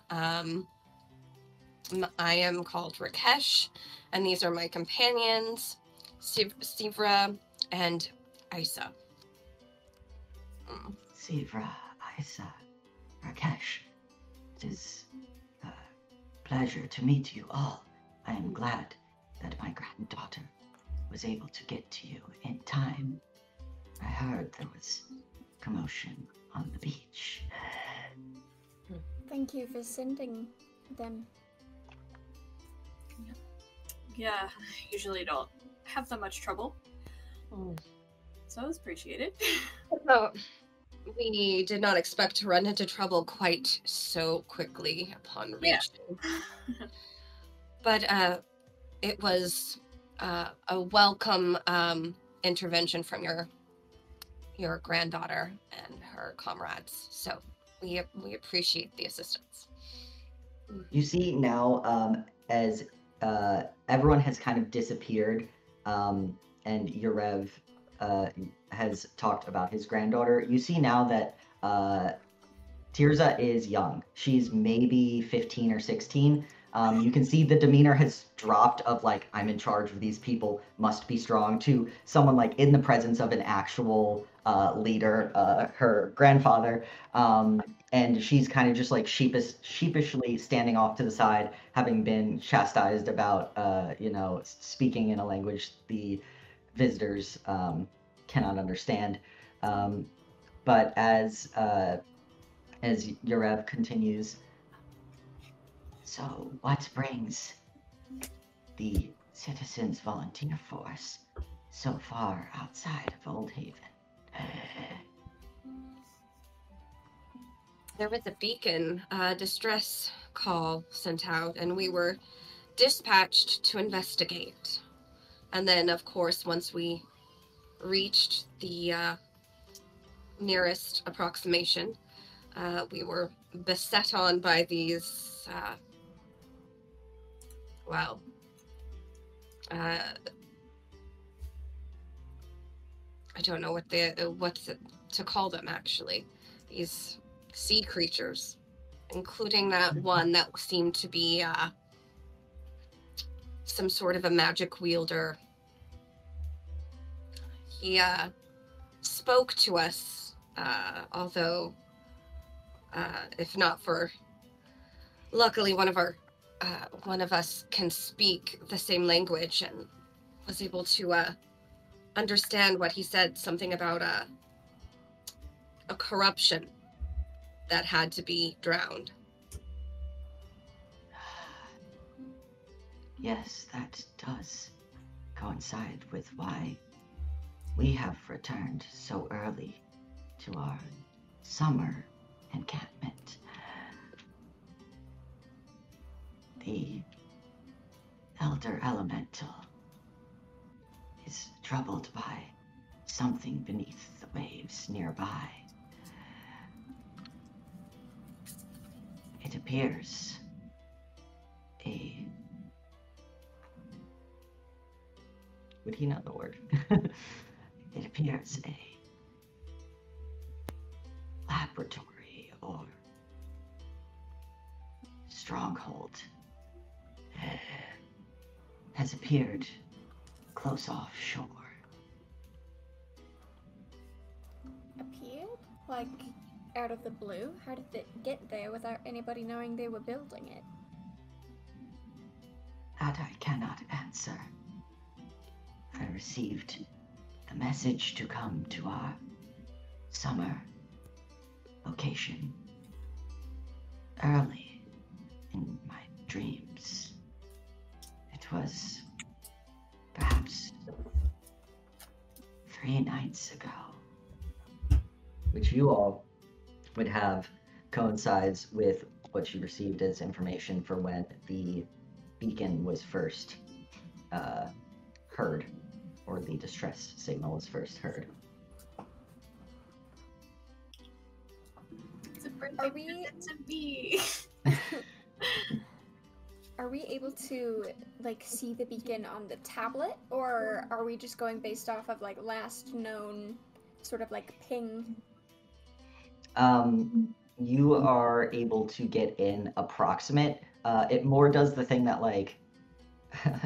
I am called Rakesh, and these are my companions, Sivra and Eisa. Sivra, Eisa, Rakesh, it is a pleasure to meet you all. I am glad that my granddaughter was able to get to you in time. I heard there was commotion on the beach. Thank you for sending them. Yeah, usually don't have that much trouble. So it's appreciated. So, we did not expect to run into trouble quite so quickly upon reaching. Yeah. But it was a welcome intervention from your granddaughter and her comrades. So we appreciate the assistance. You see now, as everyone has kind of disappeared, and Yarev has talked about his granddaughter. You see now that Tirza is young. She's maybe 15 or 16. You can see the demeanor has dropped of like, I'm in charge of these people, must be strong, to someone like in the presence of an actual leader, her grandfather. And she's kind of just like sheepishly standing off to the side, having been chastised about, speaking in a language the visitors cannot understand. But as Yarev continues, so what brings the Citizens Volunteer Force so far outside of Old Haven? There was a beacon distress call sent out, and we were dispatched to investigate. And then, of course, once we reached the nearest approximation, we were beset on by these, well, I don't know what to call them, actually. These sea creatures, including that one that seemed to be some sort of a magic wielder. He spoke to us, although if not for, luckily one of us can speak the same language and was able to understand what he said, something about a corruption that had to be drowned. Yes, that does coincide with why we have returned so early to our summer encampment. The Elder Elemental is troubled by something beneath the waves nearby. It appears would he know the word? It appears a laboratory or stronghold has appeared close offshore. Appeared? Like, out of the blue? How did it get there without anybody knowing they were building it? That I cannot answer. I received the message to come to our summer location early in my dreams. It was perhaps 3 nights ago. Which you all would have coincides with what you received as information for when the beacon was first heard, or the distress signal was first heard. It's a perfect visit to be. Are we able to, like, see the beacon on the tablet, or are we just going based off of, like, last known sort of, like, ping? You are able to get in approximate. It more does the thing that, like,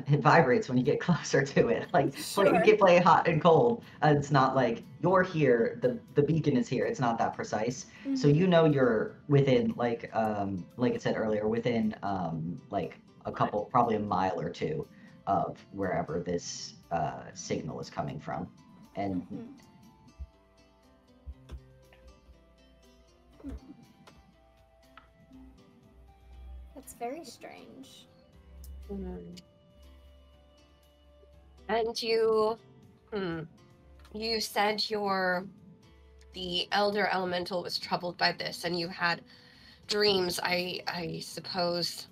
it vibrates when you get closer to it. Like, Sure. you can play hot and cold. It's not like you're here, the beacon is here. It's not that precise. Mm-hmm. So you know you're within, like it said earlier, within like a couple, probably a mile or two of wherever this signal is coming from. And That's very strange. And you said the elder elemental was troubled by this, and you had dreams. I suppose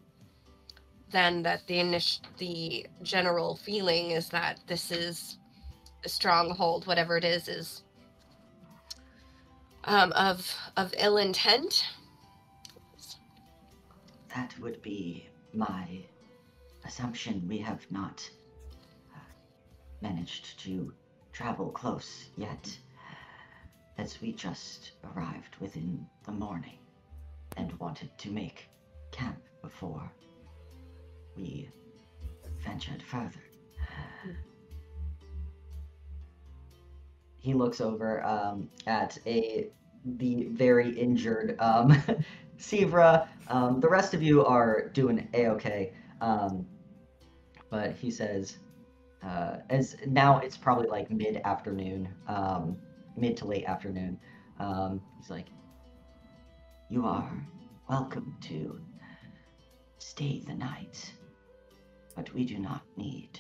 then that the general feeling is that this is a stronghold, whatever it is of ill intent. that would be my assumption. We have not managed to travel close yet, as we just arrived within the morning and wanted to make camp before we ventured further. He looks over at the very injured Sivra. The rest of you are doing a-okay, but he says, as now it's probably like mid-afternoon, mid to late afternoon. He's like, you are welcome to stay the night, but we do not need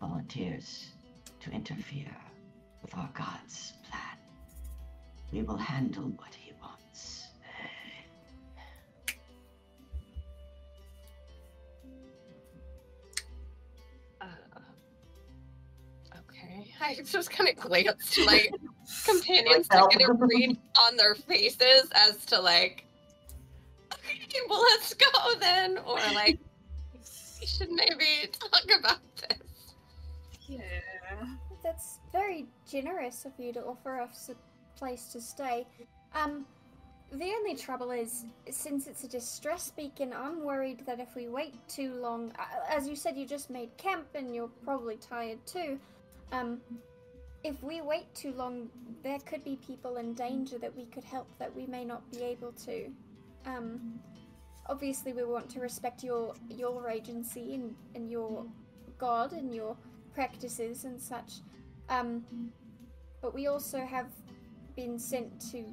volunteers to interfere with our God's plan. We will handle what he wants. Okay. I just kind of glanced to my companions to get a read on their faces as to, like, well, let's go then. Or like, we should maybe talk about this. Yeah. That's very generous of you to offer us a place to stay. The only trouble is, since it's a distress beacon, I'm worried that if we wait too long, as you said, you just made camp and you're probably tired too. If we wait too long, there could be people in danger that we could help that we may not be able to. Obviously we want to respect your agency and your god and your practices and such. But we also have been sent to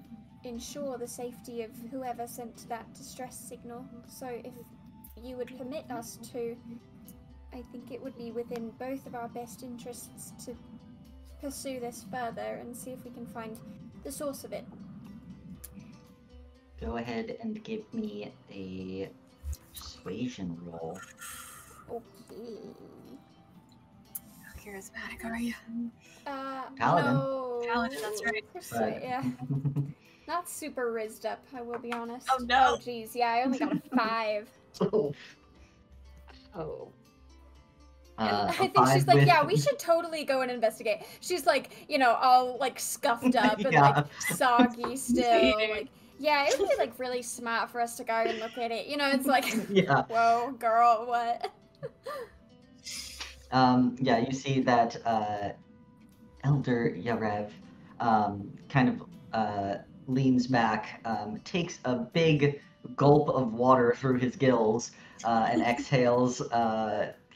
ensure the safety of whoever sent that distress signal. So if you would permit us to, I think it would be within both of our best interests to pursue this further and see if we can find the source of it. Go ahead and give me a persuasion roll. Okay. How charismatic are you? Paladin. No. Paladin, that's right. But- Yeah. Not super rizzed up, I will be honest. Oh, no. Oh geez, yeah, I only got a 5. Oh. I think five she's like, with- yeah, we should totally go and investigate. She's like, all like scuffed up and Yeah. like soggy still. Like, yeah, it would be like really smart for us to go and look at it. It's like, Yeah. whoa, girl, what? Yeah, you see that Elder Yarev kind of leans back, takes a big gulp of water through his gills, and exhales,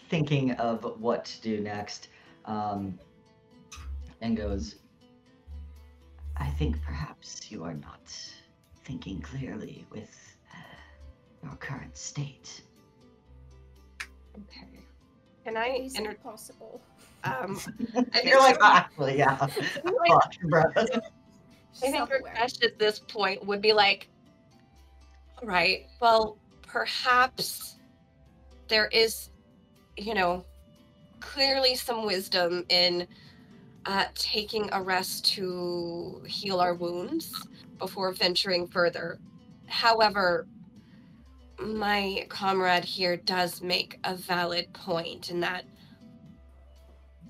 thinking of what to do next, and goes, I think perhaps you are not thinking clearly with your current state. Okay. Can I Is enter? it possible? You're like, actually, yeah. Fuck, bro. I think Self-aware. Rakesh at this point would be like, all right, well, perhaps there is, clearly some wisdom in taking a rest to heal our wounds before venturing further. However, my comrade here does make a valid point in that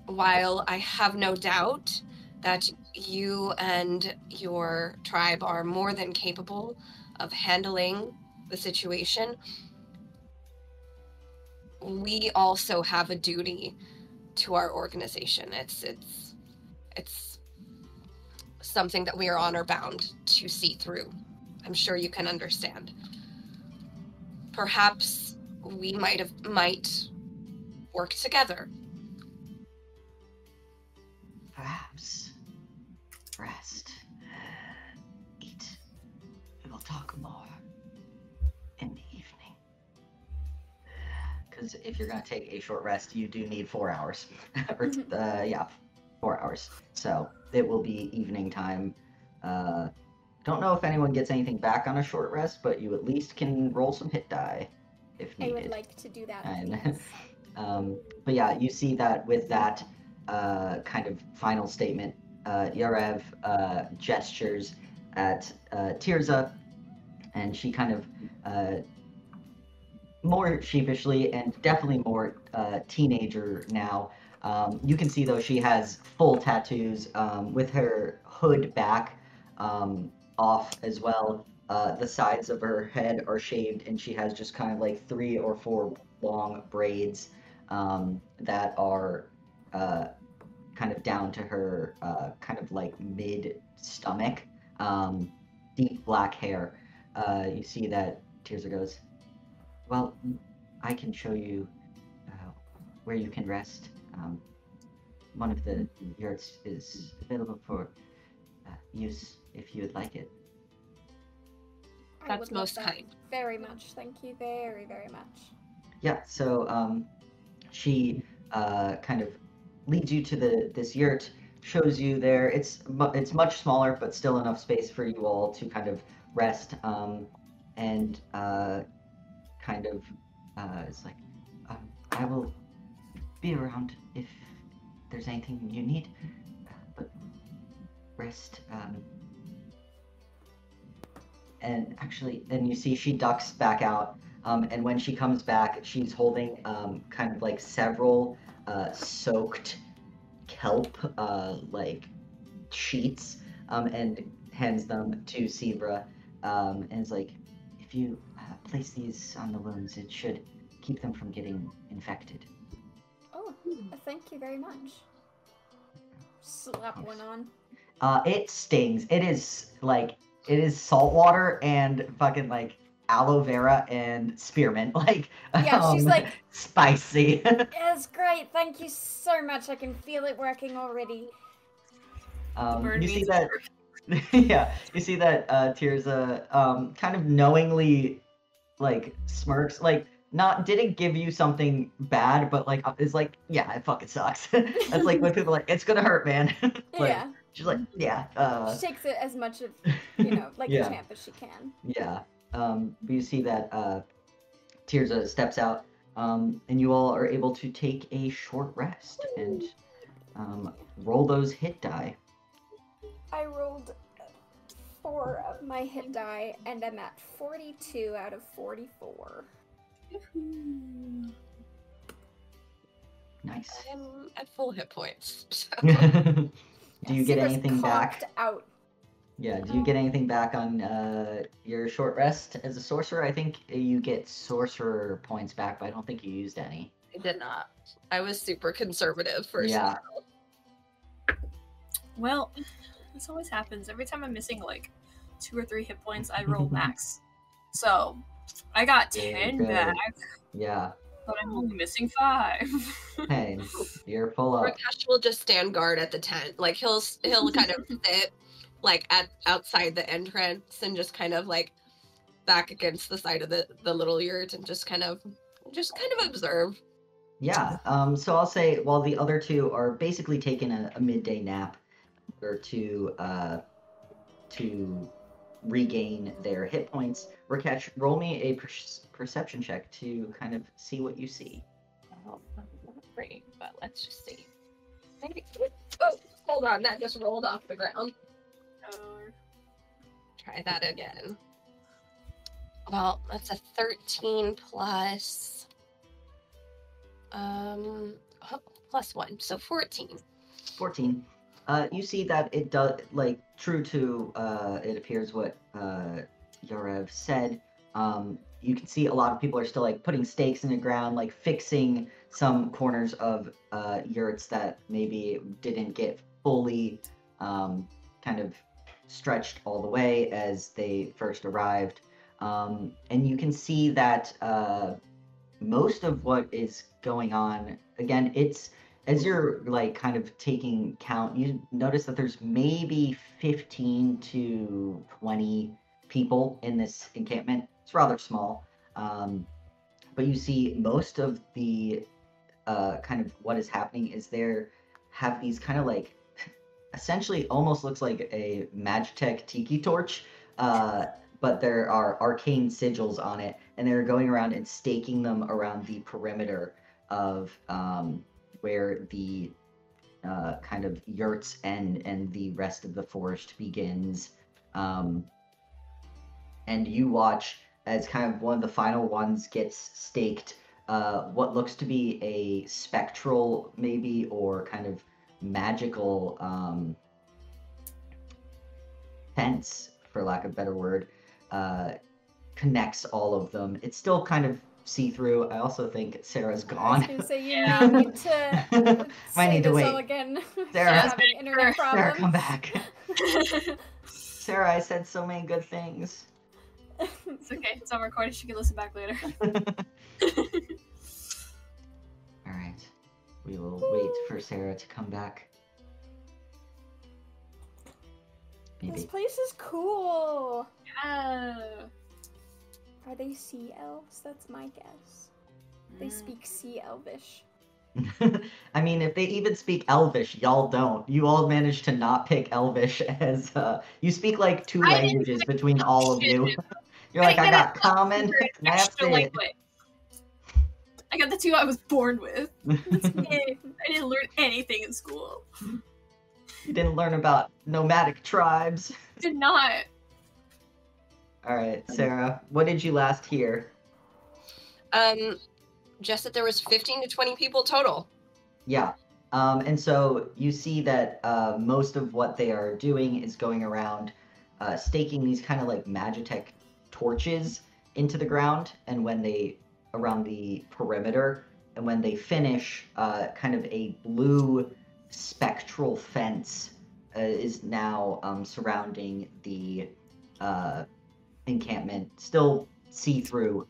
while I have no doubt that you and your tribe are more than capable of handling the situation, we also have a duty to our organization. It's something that we are honor bound to see through. I'm sure you can understand. Perhaps we might work together. Perhaps rest, eat. We will talk more in the evening. Because if you're going to take a short rest, you do need 4 hours. Or, 4 hours. So it will be evening time. Don't know if anyone gets anything back on a short rest, but you at least can roll some hit die if I needed. would like to do that. And please. but yeah, you see that with that kind of final statement, Yarev gestures at Tirza, and she kind of more sheepishly and definitely more teenager now. You can see though she has full tattoos with her hood back off as well. The sides of her head are shaved, and she has just kind of like 3 or 4 long braids that are kind of down to her kind of like mid-stomach, deep black hair. You see that Tirza goes, well, I can show you where you can rest. One of the yurts is available for use if you would like it. I That's would love most that kind. very much. Thank you very, very much. Yeah, so she kind of leads you to this yurt, shows you there. It's much smaller, but still enough space for you all to kind of rest, and kind of it's like, I will be around if there's anything you need, but rest. and actually, then you see she ducks back out. And when she comes back, she's holding kind of like several soaked kelp like sheets, and hands them to Sivra, and is like, if you place these on the wounds, it should keep them from getting infected. Oh, thank you very much. Slap one on. It stings. It is salt water and fucking like aloe vera and spearmint. Like, Yeah, she's like, spicy. it's great. Thank you so much. I can feel it working already. You see that? Yeah, you see that Tirza kind of knowingly like smirks, like didn't give you something bad, but like is like, yeah, it fucking sucks. That's like when people are like, it's gonna hurt, man. Like, Yeah. she's like, yeah. She takes it as much of, like Yeah. a champ as she can. Yeah. But you see that Tirza steps out, and you all are able to take a short rest and roll those hit die. I rolled 4 of my hit die, and I'm at 42 out of 44. Nice. I'm at full hit points. So. Do you get Sibra's anything back? conked out. Yeah, do you get anything back on your short rest as a sorcerer? I think you get sorcerer points back, but I don't think you used any. I did not. I was super conservative first. Yeah. Well, this always happens. Every time I'm missing like 2 or 3 hit points, I roll max. So I got 10 good. back, Yeah. but I'm only missing 5. Hey, you're full up. Rakesh will just stand guard at the tent. Like he'll kind of sit like outside the entrance and just kind of like back against the side of the little yurt and just kind of observe. Yeah. So I'll say while the other two are basically taking a midday nap or to regain their hit points, Rakesh, roll me a perception check to kind of see what you see. Oh, not great, but let's just see. Maybe. Oh, hold on, that just rolled off the ground. Try that again. Well, that's a 13 plus plus 1, so 14. 14. You see that it does, like, true to, it appears what Yorev said. You can see a lot of people are still, like, putting stakes in the ground, like, fixing some corners of yurts that maybe didn't get fully kind of stretched all the way as they first arrived. And you can see that most of what is going on, again, it's as you're like kind of taking count, you notice that there's maybe 15 to 20 people in this encampment. It's rather small, but you see most of the kind of what is happening is there have these kind of like essentially almost looks like a Magitech tiki torch, but there are arcane sigils on it, and they're going around and staking them around the perimeter of where the kind of yurts end and the rest of the forest begins. And you watch as kind of one of the final ones gets staked, what looks to be a spectral maybe or kind of magical fence, for lack of a better word, connects all of them. It's still kind of see-through. I also think Sarah's gone. I was gonna say you might need to Might need to this wait. all again. Sarah, She's having internet Sarah, problems. come back. Sarah, I said so many good things. It's okay. It's on recording. She can listen back later. All right. We will wait for Sarah to come back. This Maybe. place is cool. Yeah. Are they sea elves? That's my guess. They speak sea elvish. I mean, if they even speak Elvish, y'all don't. You all managed to not pick Elvish as, you speak like 2 languages between all of you. You're like, I got common, that's it. I got the 2 I was born with. That's it. I didn't learn anything in school. You didn't learn about nomadic tribes. Did not. All right, Sarah, what did you last hear? Just that there was 15 to 20 people total. Yeah. And so you see that most of what they are doing is going around staking these kind of like Magitech torches into the ground, and when they around the perimeter, and when they finish, kind of a blue spectral fence is now surrounding the encampment. Still see-through,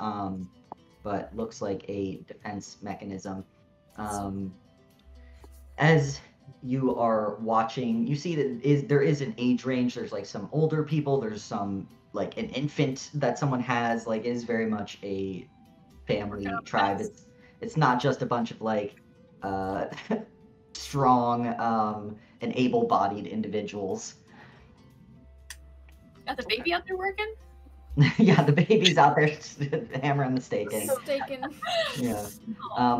but looks like a defense mechanism. As you are watching, you see that there is an age range. There's like some older people. There's some like an infant that someone has. Like, it is very much a family tribe. It's not just a bunch of like strong and able-bodied individuals. Got the baby out there working? Yeah, the baby's out there hammering the staking. Staking. Yeah.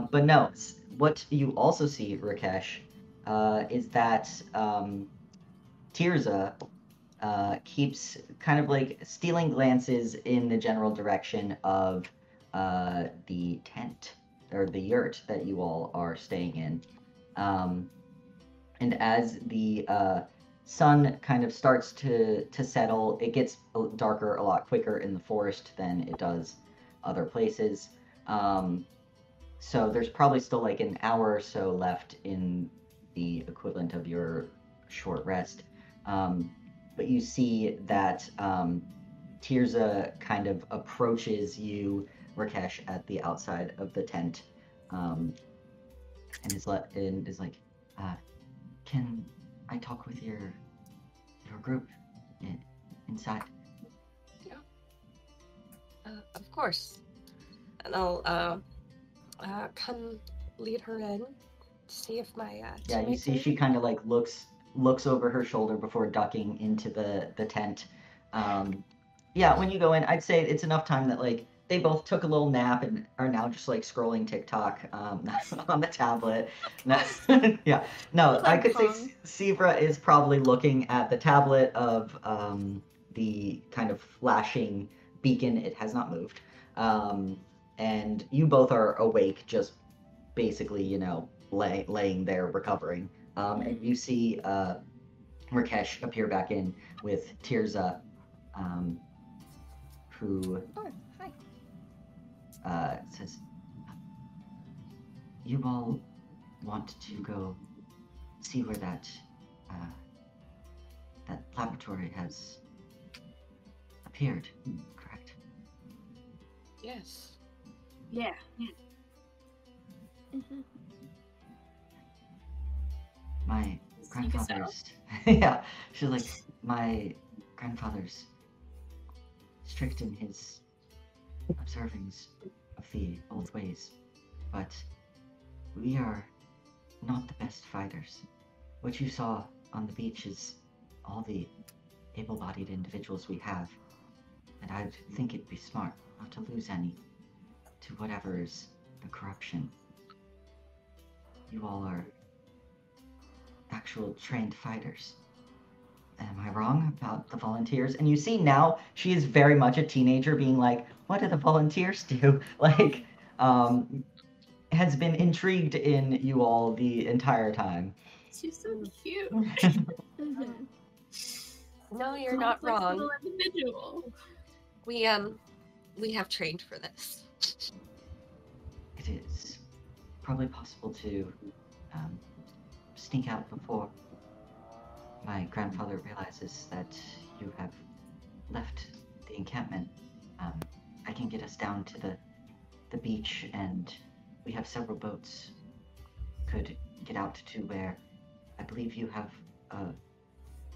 But no, what you also see, Rakesh, is that Tirza keeps kind of like stealing glances in the general direction of the tent or the yurt that you all are staying in. And as the sun kind of starts to settle, it gets darker a lot quicker in the forest than it does other places. So there's probably still like an hour or so left in the equivalent of your short rest. But you see that Tirza kind of approaches you, Rakesh, at the outside of the tent, and is like, "Can I talk with your group inside?" Yeah. Of course. And I'll come lead her in, see if my yeah, you see she kind of like looks over her shoulder before ducking into the tent. Yeah, when you go in, I'd say it's enough time that like they both took a little nap and are now just like scrolling TikTok on the tablet. Yeah, no, I could say Sivra is probably looking at the tablet of the kind of flashing beacon. It has not moved. And you both are awake, just basically, laying there recovering. And you see Rakesh appear back in with Tirza, who says, "You all want to go see where that laboratory has appeared, correct?" Yes. Yeah. Mm-hmm. My grandfather's yeah, she's like, my grandfather's strict in his observings of the old ways, but we are not the best fighters. What you saw on the beach is all the able-bodied individuals we have, and I think it'd be smart not to lose any to whatever is the corruption. You all are actual trained fighters. Am I wrong about the volunteers? And you see now she is very much a teenager being like, what do the volunteers do? Like, has been intrigued in you all the entire time. She's so cute. Mm-hmm. No, you're not wrong. Little individual. We have trained for this. It is probably possible to sneak out before my grandfather realizes that you have left the encampment. I can get us down to the beach, and we have several boats. Could get out to where I believe you have a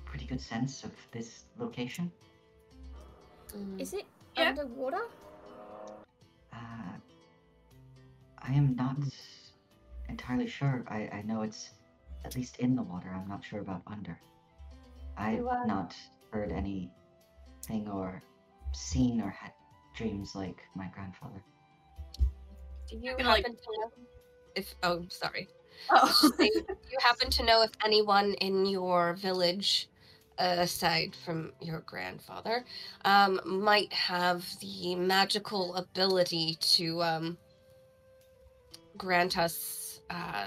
pretty good sense of this location. Is it Yeah. underwater? I am not entirely sure. I know it's at least in the water. I'm not sure about under. I've not heard anything or seen or had dreams like my grandfather. Do you Gonna, like- happen to know if... Oh, sorry. Oh. Do you happen to know if anyone in your village aside from your grandfather, might have the magical ability to grant us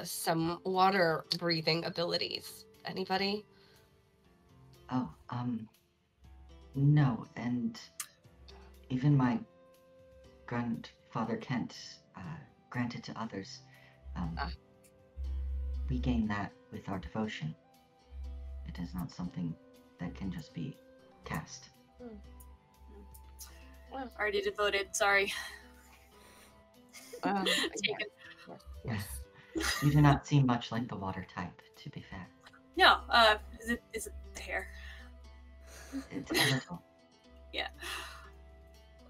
some water breathing abilities. Anybody? Oh, no, and even my grandfather can't grant it to others. We gain that with our devotion. It is not something that can just be cast. Already devoted, sorry. Taken. Yes. You do not seem much like the water type, to be fair. No, is it the hair? It's a little. Yeah.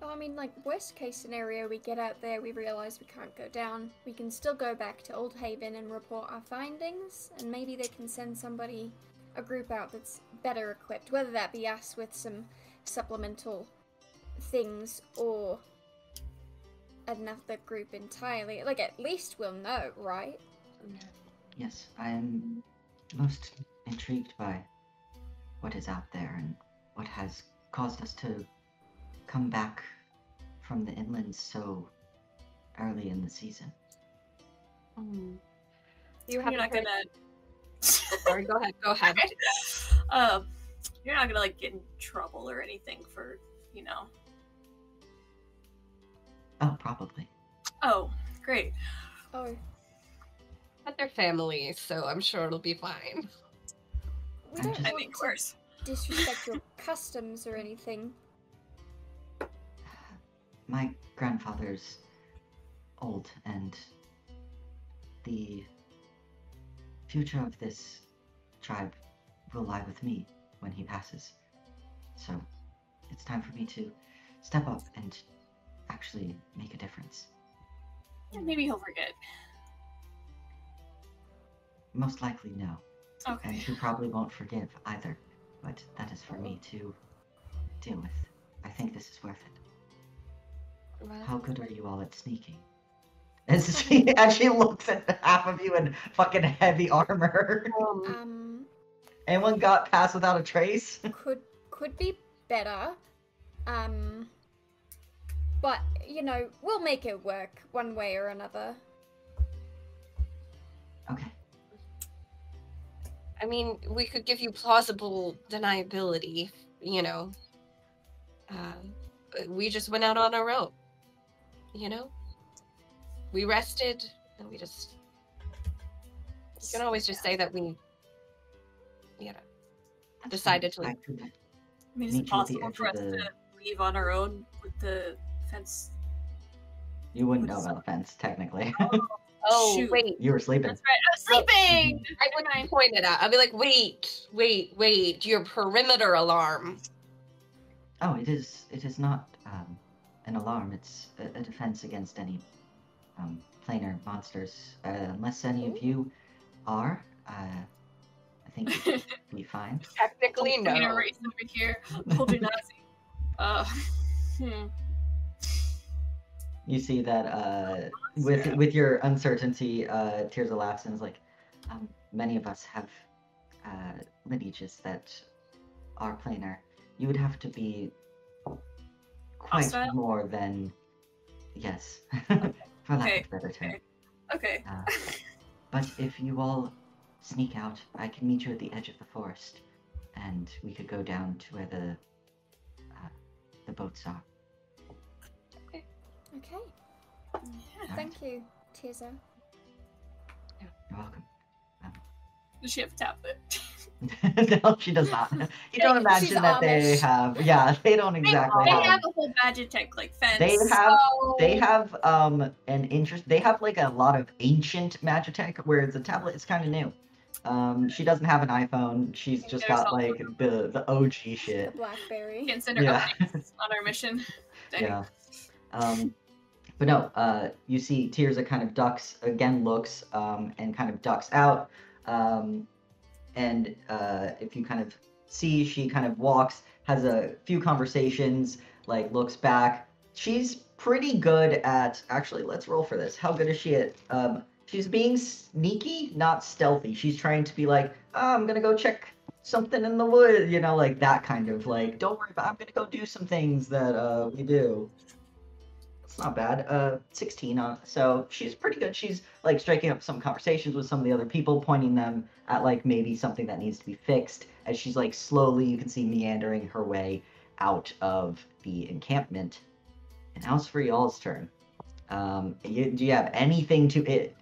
Well, I mean, like, worst case scenario, we get out there, we realize we can't go down. We can still go back to Old Haven and report our findings, and maybe they can send somebody, a group out that's better equipped, whether that be us with some supplemental things or another group entirely. Like, at least we'll know, right? Yes, I am most intrigued by what is out there and what has caused us to come back from the inland so early in the season. You're not gonna. Sorry, go ahead. You're not gonna like get in trouble or anything for, you know. Oh, probably. Oh, great. Oh, But they're families, so I'm sure it'll be fine. we don't just- I want think to worse. disrespect your customs or anything. My grandfather's old, and the future of this tribe will lie with me when he passes. So it's time for me to step up and actually make a difference. Yeah, maybe he'll forget. Most likely no. And Okay. he probably won't forgive either. But that is for me to deal with. I think this is worth it. How good are you all at sneaking? As she looks at half of you in fucking heavy armor. Anyone got past without a trace? Could be better. But, you know, we'll make it work one way or another. Okay. I mean, we could give you plausible deniability, you know. We just went out on our own, you know? We rested, and we just... You can always just say that we, you know, That's decided fine. to leave. I mean, is Meet it you at the possible edge for of us the- to leave on our own with the fence? You wouldn't know about the fence, technically. Oh, Shoot. wait. You were sleeping. That's right. I was sleeping. I would point it out. I'd be like, wait, your perimeter alarm. Oh, it is not an alarm. It's a defense against any planar monsters. Unless any of you are, I think you'd be fine. Technically, I'm gonna no. race over here. Hold your Nazi. You see that with your uncertainty, Tears of Lapson is like, many of us have lineages that are planar. You would have to be quite Hostile? more than, yes, for lack Okay, of a better term. Okay. But if you all sneak out, I can meet you at the edge of the forest, and we could go down to where the boats are. Okay. Yeah. Thank you, Tirza. You're welcome. Does she have a tablet? No, she does not. You don't She's imagine that they Amish. have. Yeah, they don't exactly They have. have a whole Magitech like fence. They have an interest. They have like a lot of ancient Magitech, whereas the tablet is kind of new. She doesn't have an iPhone. She's just There's got like the OG The shit. Blackberry. Can't send her Yeah. updates on our mission. Dang. Yeah. But no, you see Tirza kind of ducks, again looks, and kind of ducks out. And if you kind of see, she kind of walks, has a few conversations, like looks back. She's pretty good at, actually, let's roll for this. How good is she at, she's being sneaky, not stealthy. She's trying to be like, oh, I'm gonna go check something in the wood, like that kind of like, don't worry about, I'm gonna go do some things that we do. It's not bad. 16 so she's pretty good. She's like striking up some conversations with some of the other people, pointing them at like maybe something that needs to be fixed as she's like slowly, you can see, meandering her way out of the encampment. And now it's for y'all's turn. Do you have anything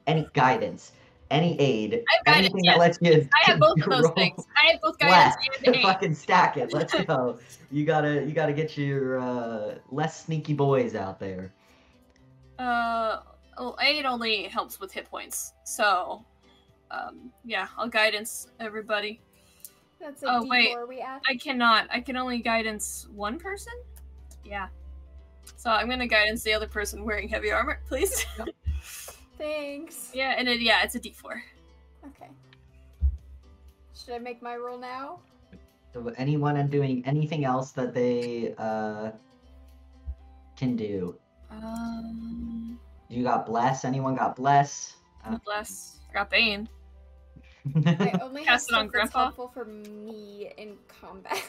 any guidance, any aid, I have anything guidance, that lets you? I have both of those roll things. I have both guidance and aid. Fucking stack it. Let's go. You gotta get your less sneaky boys out there. Well, aid only helps with hit points. So, yeah, I'll guidance everybody. That's a D4 wait, we asked. I cannot. I can only guidance one person? Yeah. So I'm gonna guidance the other person wearing heavy armor, please. Yep. Thanks. Yeah, and it's a D4. Okay. Should I make my roll now? So anyone doing anything else that they can do? You got bless? Anyone got bless? Bless. I got Bane. I only have Cast it on stuff that's Grandpa? helpful for me in combat.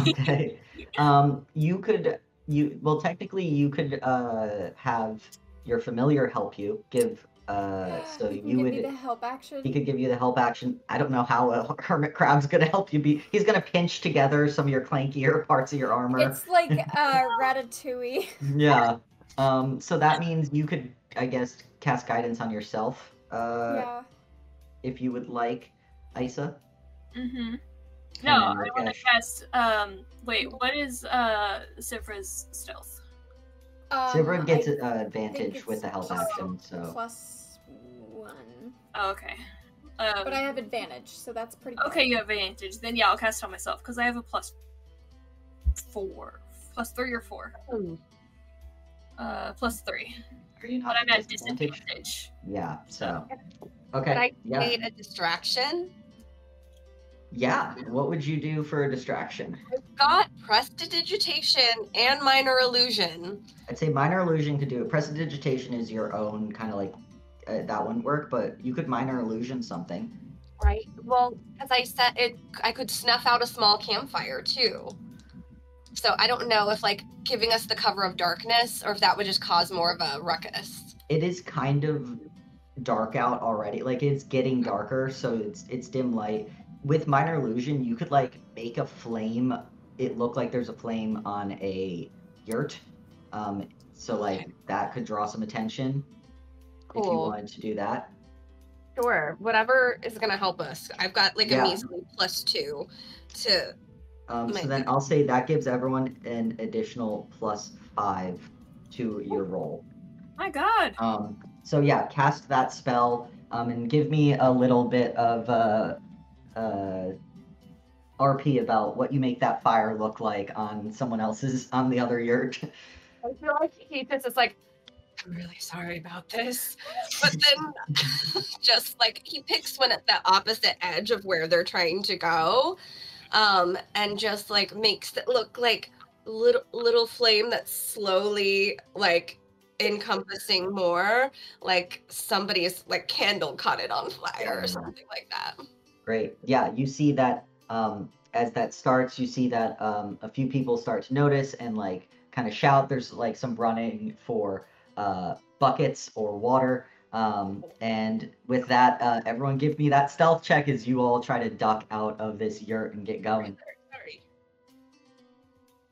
Okay. Technically you could have your familiar help you. So He can you give would. me the help action. He could give you the help action. I don't know how a hermit crab's gonna help you. He's gonna pinch together some of your clankier parts of your armor. It's like Ratatouille. Yeah. So that means you could, I guess, cast guidance on yourself. Yeah. If you would like, Eisa. Mm-hmm. No, I And want to Rakesh. cast. Wait, what is Sivra's stealth? Sivra gets I an think advantage it's with the help plus- action, so. +1. Oh, okay. But I have advantage, so that's pretty good. Okay, you have advantage. Then yeah, I'll cast it on myself because I have a +4, +3 or 4. +3. Are you But not I'm at disadvantage. Yeah, so. Could Okay. I Yeah. create a distraction? Yeah. What would you do for a distraction? Got prestidigitation and minor illusion. I'd say minor illusion could do it. Prestidigitation is your own kind of like that wouldn't work, but you could minor illusion something. Right. Well, as I said, I could snuff out a small campfire too. So I don't know if like giving us the cover of darkness or if that would just cause more of a ruckus. It is kind of dark out already. Like it's getting darker, so it's dim light. With minor illusion, you could like make a flame. It looked like there's a flame on a yurt. So like that could draw some attention if you Cool. wanted to do that. Sure. Whatever is gonna help us. I've got like Yeah. a measly +2 to. So then I'll say that gives everyone an additional +5 to your roll. My God. So yeah, cast that spell and give me a little bit of RP about what you make that fire look like on on the other yurt. I feel like he just like, I'm really sorry about this. But then just like he picks one at the opposite edge of where they're trying to go. And just like makes it look like little flame that's slowly like encompassing more, like somebody's like candle caught it on fire or something like that. Great. Yeah, you see that as that starts, you see that a few people start to notice and like kind of shout. There's like some running for buckets or water. And with that, everyone give me that stealth check as you all try to duck out of this yurt and get going. Sorry.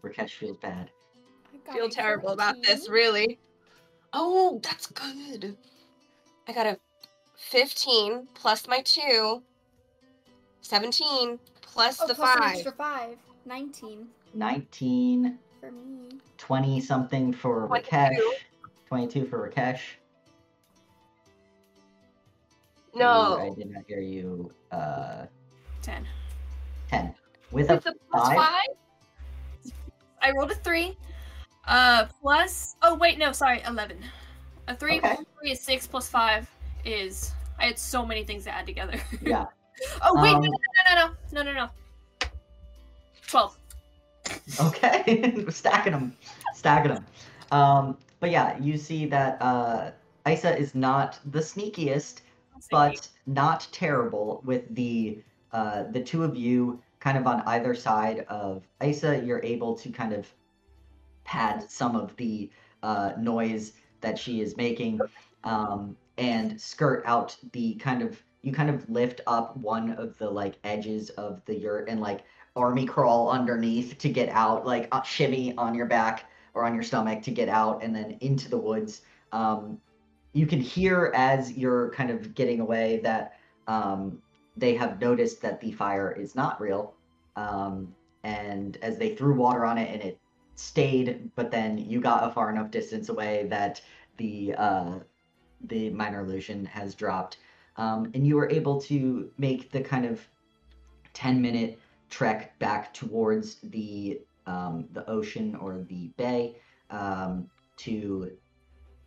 Rakesh feels bad. I Feel got a terrible about 14. this, really. Oh, that's good. I got a 15 plus my 2, 17 plus the plus an 5. extra 5. 19 19, for me. 20 something for 22. Rakesh. 22 for Rakesh. No. I did not hear you. 10. 10. With With a the plus 5? 5? I rolled a 3. Plus. Oh wait, no, sorry, 11. A 3 Okay. plus 3 is 6 plus 5 is. I had so many things to add together. Yeah. Oh wait, Um, no. 12. Okay. Stacking them. But yeah, you see that Eisa is not the sneakiest, but not terrible with the two of you kind of on either side of Eisa, you're able to kind of pad some of the noise that she is making, and skirt out the you kind of lift up one of the like edges of the yurt and like army crawl underneath to get out, like shimmy on your back or on your stomach to get out and then into the woods. You can hear as you're kind of getting away that they have noticed that the fire is not real. And as they threw water on it and it stayed, but then you got a far enough distance away that the minor illusion has dropped. And you were able to make the kind of 10-minute trek back towards the ocean or the bay to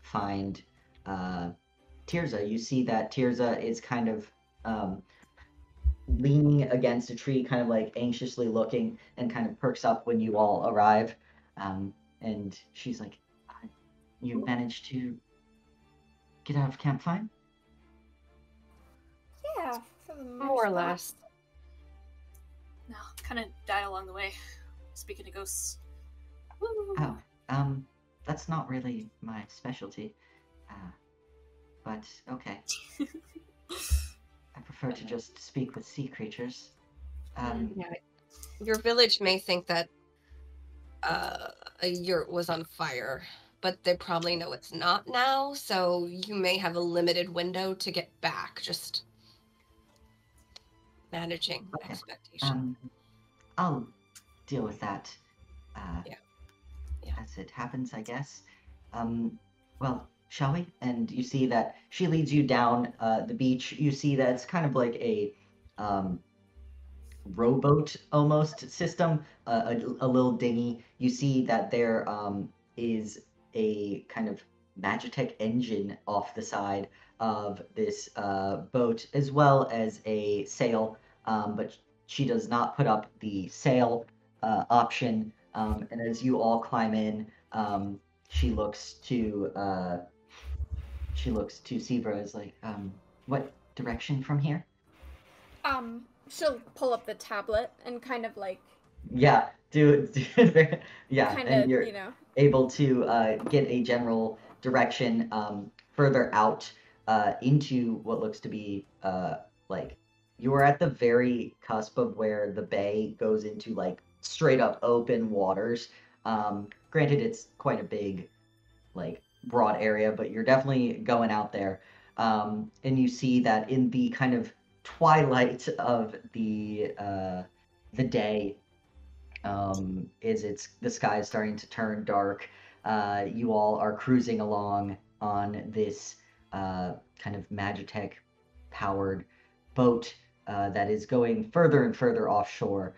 find Tirza. You see that Tirza is kind of leaning against a tree, kind of like anxiously looking, and kind of perks up when you all arrive. And she's like, "You managed to get out of camp fine?" Yeah, for the most More or part. less. No, kind of died along the way. Speaking of ghosts. Woo. Oh, that's not really my specialty. But okay. I prefer to just speak with sea creatures. Yeah. Your village may think that a yurt was on fire, but they probably know it's not now, so you may have a limited window to get back. Just managing Okay. expectations. I'll deal with that. Yeah. As it happens, I guess. Well, shall we? And you see that she leads you down the beach. You see that it's kind of like a rowboat almost system, a little dinghy. You see that there is a kind of Magitech engine off the side of this boat, as well as a sail, but she does not put up the sail option. And as you all climb in, she looks to Sivra as like, what direction from here? She'll pull up the tablet and kind of like Yeah, yeah, kind and of, you're you know. able to get a general direction further out into what looks to be like you are at the very cusp of where the bay goes into like straight up open waters. Granted, it's quite a big, like broad area, but you're definitely going out there. And you see that in the kind of twilight of the day, is it's the sky is starting to turn dark. You all are cruising along on this kind of Magitech powered boat that is going further and further offshore.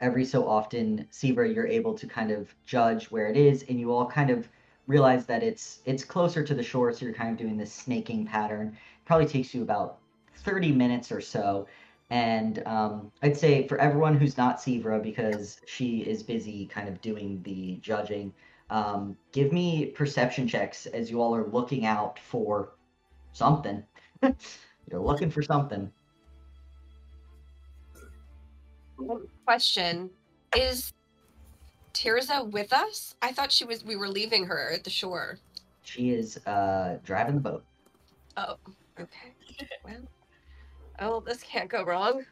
Every so often, Sivra, you're able to kind of judge where it is, and you all kind of realize that it's closer to the shore, so you're kind of doing this snaking pattern. Probably takes you about 30 minutes or so. And I'd say for everyone who's not Sivra, because she is busy kind of doing the judging, give me perception checks as you all are looking out for something. You're looking for something. Question: is Tirza with us? I thought we were leaving her at the shore. She is driving the boat. Oh, okay. Well, oh, this can't go wrong.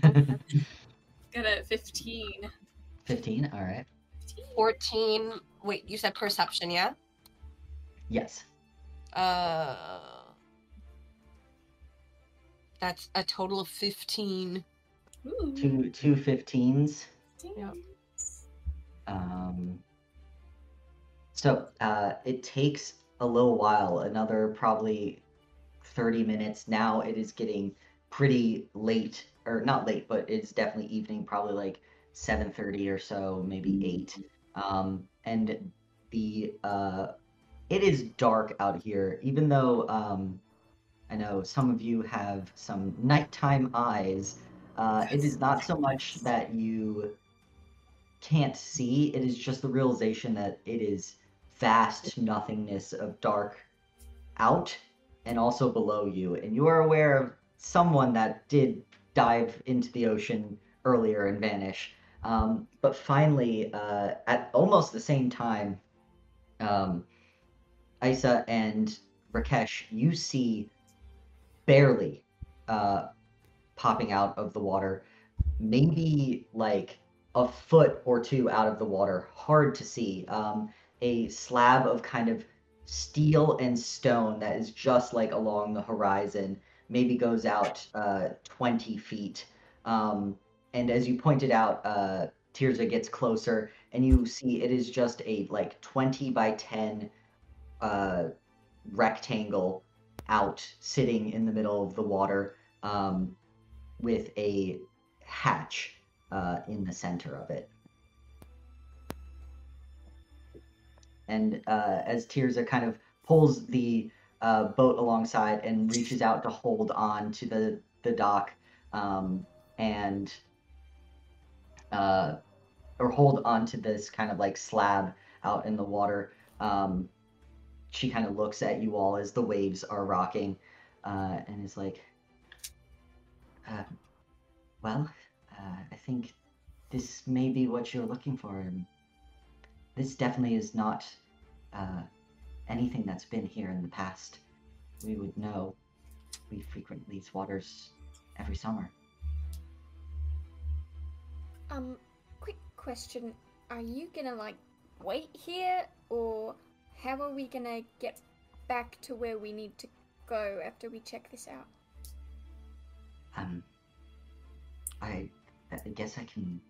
Got a 15. 15, all right. 14. Wait, you said perception, yeah? Yes. That's a total of 15. Ooh. Two 15s. Yeah. So it takes a little while, another probably 30 minutes. Now it is getting pretty late, or not late, but it's definitely evening, probably like 7:30 or so, maybe 8. And the it is dark out here, even though I know some of you have some nighttime eyes. It is not so much that you can't see, it is just the realization that it is vast nothingness of dark out and also below you. And you are aware of someone that did dive into the ocean earlier and vanish. But finally, at almost the same time, Isa and Rakesh, you see barely popping out of the water, maybe like a foot or two out of the water, hard to see. A slab of kind of steel and stone that is just like along the horizon, maybe goes out 20 feet. And as you pointed out, Tirza gets closer, and you see it is just a like 20 by 10 rectangle out sitting in the middle of the water, with a hatch in the center of it. And as Tirza kind of pulls the boat alongside and reaches out to hold on to the dock, and or hold on to this kind of like slab out in the water, she kind of looks at you all as the waves are rocking, and is like, well, I think this may be what you're looking for. And this definitely is not anything that's been here in the past. We would know. We frequent these waters every summer. Quick question. Are you gonna, like, wait here, or how are we gonna get back to where we need to go after we check this out? I guess I can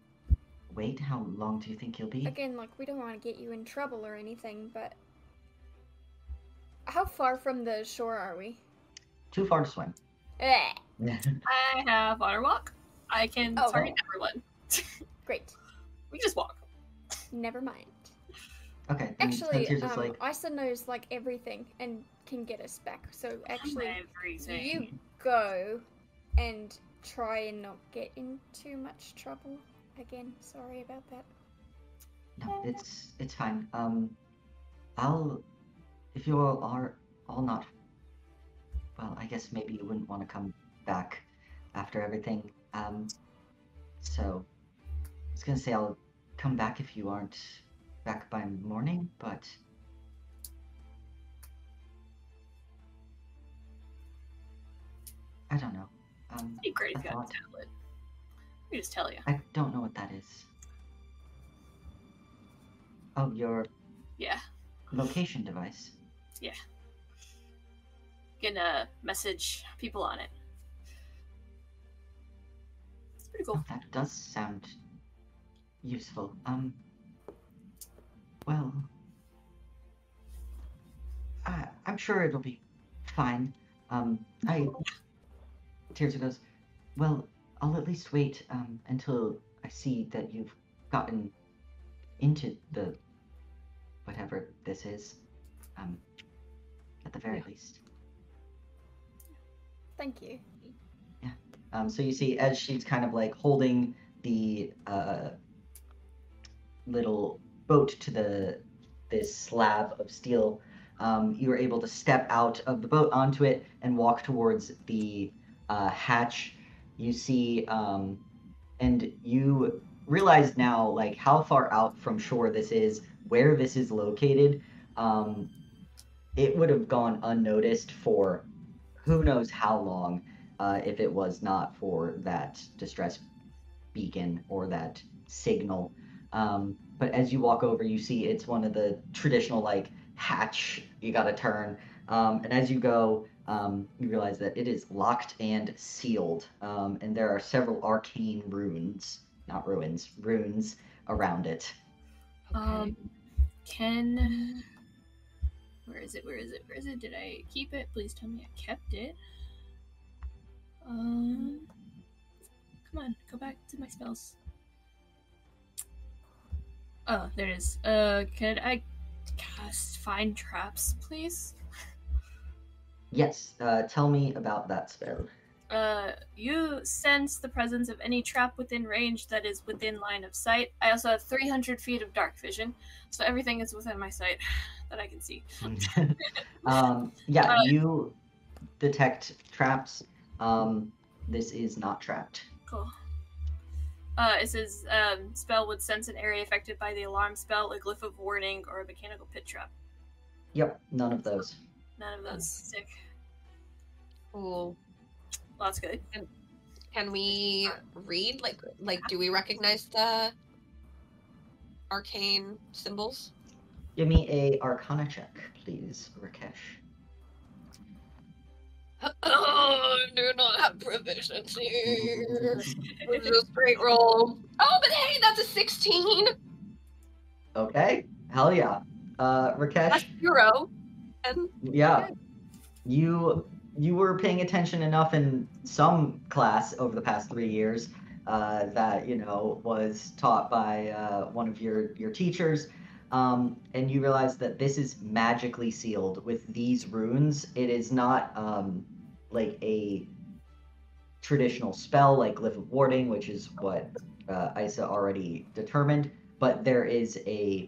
wait. How long do you think you'll be? Again, like, we don't want to get you in trouble or anything, but how far from the shore are we? Too far to swim. Eh. I have water walk. I can target everyone. Great. We just walk. Never mind. Okay. Actually, just like... Isa knows, like, everything and can get us back. So, actually, everything. you go and try and not get in too much trouble. Again, sorry about that. No, it's fine. If you all are all not, well, I guess maybe you wouldn't want to come back after everything. So I was gonna say I'll come back if you aren't back by morning, but I don't know. It'd be great if you had a thought... tablet. I just tell you. I don't know what that is. Oh, your location device. Yeah. You can message people on it. It's pretty cool. Oh, that does sound useful. Well, I'm sure it'll be fine. Tirza goes, well, I'll at least wait until I see that you've gotten into the whatever this is, at the very least. Thank you. Yeah. So you see, as she's kind of like holding the little boat to this slab of steel, you are able to step out of the boat onto it and walk towards the hatch. You see, and you realize now, like, how far out from shore this is, where this is located. It would have gone unnoticed for who knows how long, if it was not for that distress beacon or that signal. But as you walk over, you see it's one of the traditional, like, hatch you gotta turn. And as you go, you realize that it is locked and sealed, and there are several arcane runes around it. Okay. Where is it? Did I keep it? Please tell me I kept it. Come on, go back to my spells. Oh, there it is. Could I cast Find Traps, please? Yes, tell me about that spell. You sense the presence of any trap within range that is within line of sight. I also have 300 feet of dark vision, so everything is within my sight that I can see. You detect traps. this is not trapped. Cool. It says spell would sense an area affected by the alarm spell, a glyph of warning, or a mechanical pit trap. Yep, none of those. None of those. Sick. Cool. Well, that's good. Can we read? Like, do we recognize the arcane symbols? Give me a Arcana check, please, Rakesh. Oh, I do not have proficiency. It's a straight roll. Oh, but hey, that's a 16. Okay, hell yeah. Rakesh. That's 0. And yeah, you were paying attention enough in some class over the past 3 years that was taught by one of your teachers, and you realize that this is magically sealed with these runes. It is not like a traditional spell like Glyph of Warding, which is what Eisa already determined, but there is a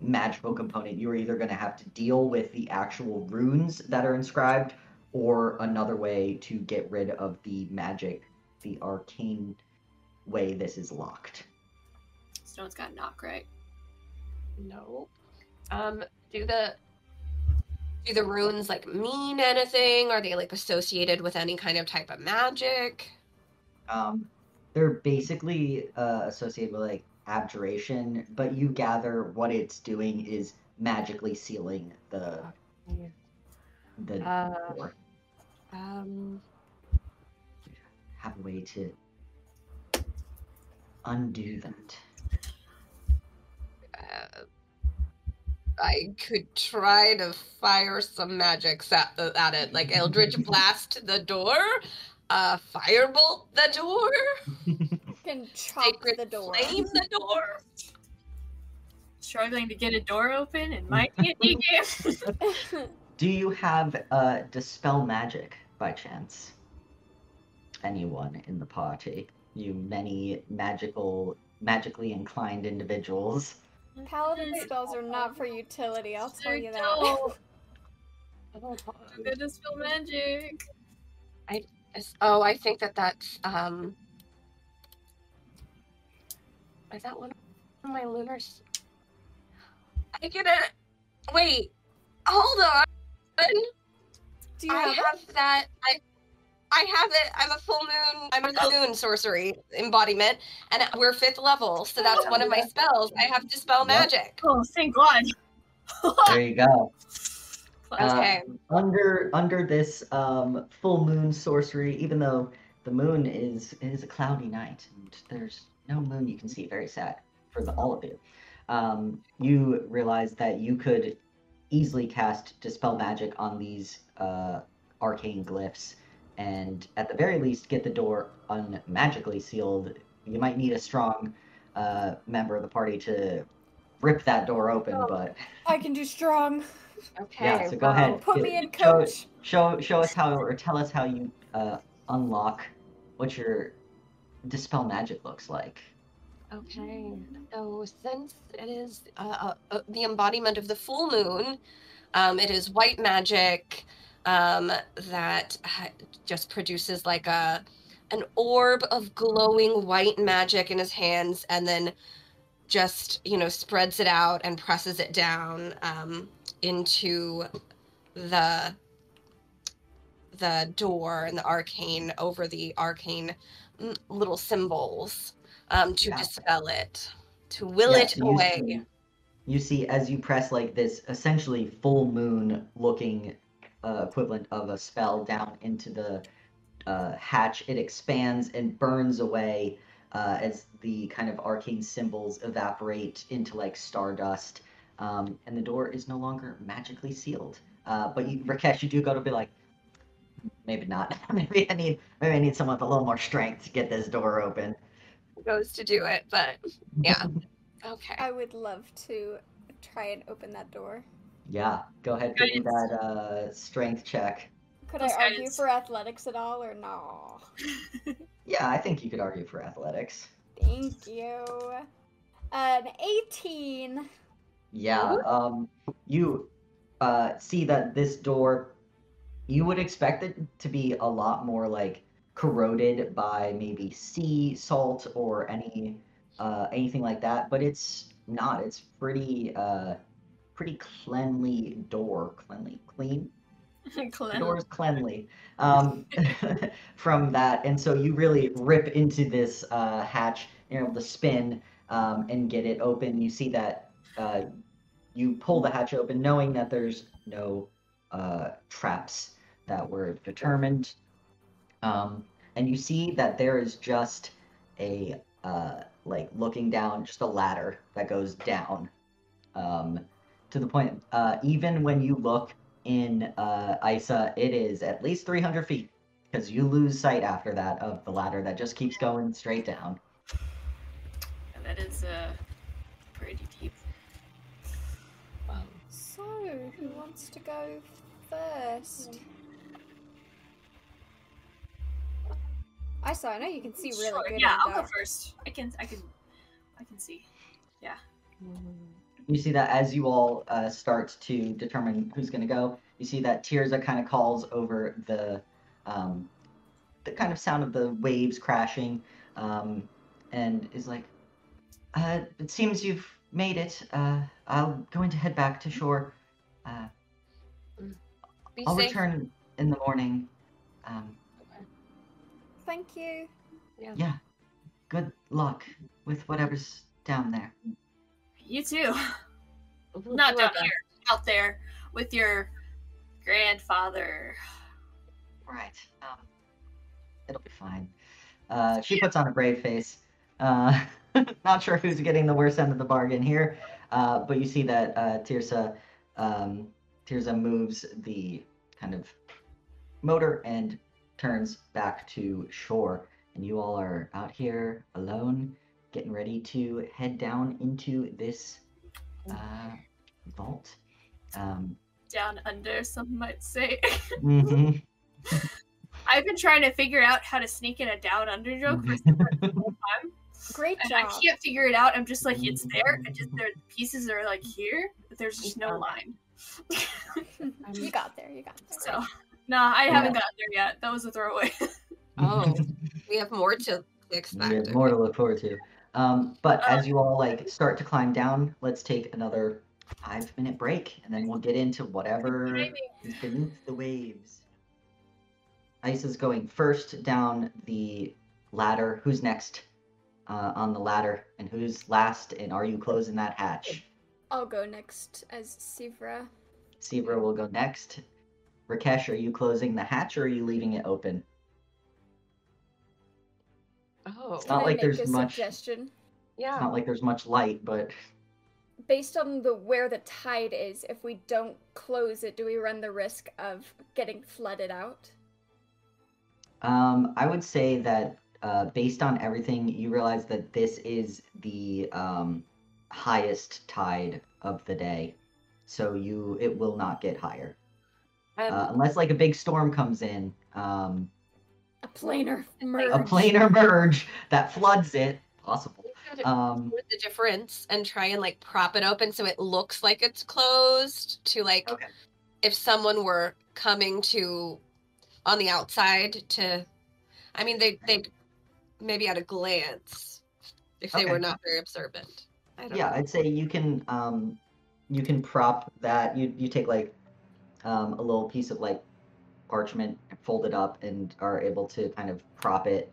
magical component. You are either going to have to deal with the actual runes that are inscribed, or another way to get rid of the magic, the arcane way this is locked. Stone's got knock, right? no. Do the runes like mean anything? Are they like associated with any kind of type of magic? They're basically associated with like abjuration, but you gather what it's doing is magically sealing the door. Have a way to undo that. I could try to fire some magics at it, like Eldritch Blast the door, Firebolt the door, Can chop Sacred the door. Flame the door. Struggling to get a door open and might be a DM. Do you have Dispel Magic by chance? Anyone in the party? You many magically inclined individuals. Paladin spells are not for utility, I'll tell you that. No. I'm gonna spell magic. I think that's is that one of my lunars? I get it. Wait, hold on. Do you I have have that. I have it. I'm a full moon. I'm a moon sorcery embodiment, and we're 5th level, so that's one of my spells. I have Dispel Magic. Oh, thank God. There you go. Okay. Under this full moon sorcery, even though the moon is a cloudy night and there's no moon you can see, very sad for all of you. You realize that you could easily cast Dispel Magic on these arcane glyphs, and at the very least get the door unmagically sealed. You might need a strong member of the party to rip that door open, but I can do strong. Okay. yeah, so go ahead. Put me in, coach. Show us how, or tell us how you unlock what your Dispel Magic looks like. Okay. So since it is the embodiment of the full moon, it is white magic that just produces like an orb of glowing white magic in his hands, and then just spreads it out and presses it down into the door and the arcane, over the arcane little symbols, to dispel it, to will it away. You see, as you press like this essentially full moon looking equivalent of a spell down into the hatch, it expands and burns away as the kind of arcane symbols evaporate into like stardust, and the door is no longer magically sealed. But Rakesh, you do go to be like, maybe not. maybe I need someone with a little more strength to get this door open. Goes to do it, but yeah. Okay. I would love to try and open that door. Yeah, go ahead, give me that strength check. Could I argue for athletics at all, or no? Yeah, I think you could argue for athletics. Thank you. An 18. Yeah, you see that this door You would expect it to be a lot more like corroded by maybe sea salt or anything like that, but it's not. It's pretty cleanly door, clean. The door is cleanly um, from that, and so you really rip into this hatch. You're able to spin and get it open. You see that you pull the hatch open, knowing that there's no traps that were determined. And you see that there is just a like looking down, just a ladder that goes down to the point. Even when you look in Isa, it is at least 300 feet because you lose sight after that of the ladder that just keeps going straight down. And that is pretty deep. So, who wants to go first? I know you can see really Sure, good. yeah, in I'll go dark. first. I can see. Yeah. You see that as you all start to determine who's going to go, you see that Tirza kind of calls over the kind of sound of the waves crashing, and is like, "It seems you've made it. I'm going to head back to shore. Be I'll safe. return in the morning. Thank you. Yeah. Good luck with whatever's down there." You too. We'll Not do our down best. here. Out there with your grandfather. Right. It'll be fine. She puts on a brave face. Not sure who's getting the worst end of the bargain here, but you see that Tirza moves the kind of motor and turns back to shore, and you all are out here alone, getting ready to head down into this vault. Down under, some might say. Mhm. I've been trying to figure out how to sneak in a down under joke for the whole time. Great And job. I can't figure it out. I'm just like, it's there, and just the pieces are like here, but there's just no line. You got there. You got there. So, no, I haven't gotten there yet. That was a throwaway. Oh, we have more to We expect. have more to look forward to. But as you all like start to climb down, let's take another 5-minute break, and then we'll get into whatever is beneath the waves. Ice is going first down the ladder. Who's next on the ladder, and who's last? And are you closing that hatch? I'll go next as Sivra. Sivra will go next. Rakesh, are you closing the hatch, or are you leaving it open? Oh, It's not Can I like make there's a much. suggestion? It's yeah. not like there's much light, but Based on where the tide is, if we don't close it, do we run the risk of getting flooded out? I would say that based on everything, you realize that this is the highest tide of the day, so it will not get higher unless like a big storm comes in. A planar merge. A planar merge that floods it, possible. With the difference and try and like prop it open so it looks like it's closed to like Okay. if someone were coming to on the outside to I mean they maybe at a glance if they were not very observant. I don't know. I'd say you can prop that. You take like a little piece of like parchment, fold it up, and are able to kind of prop it.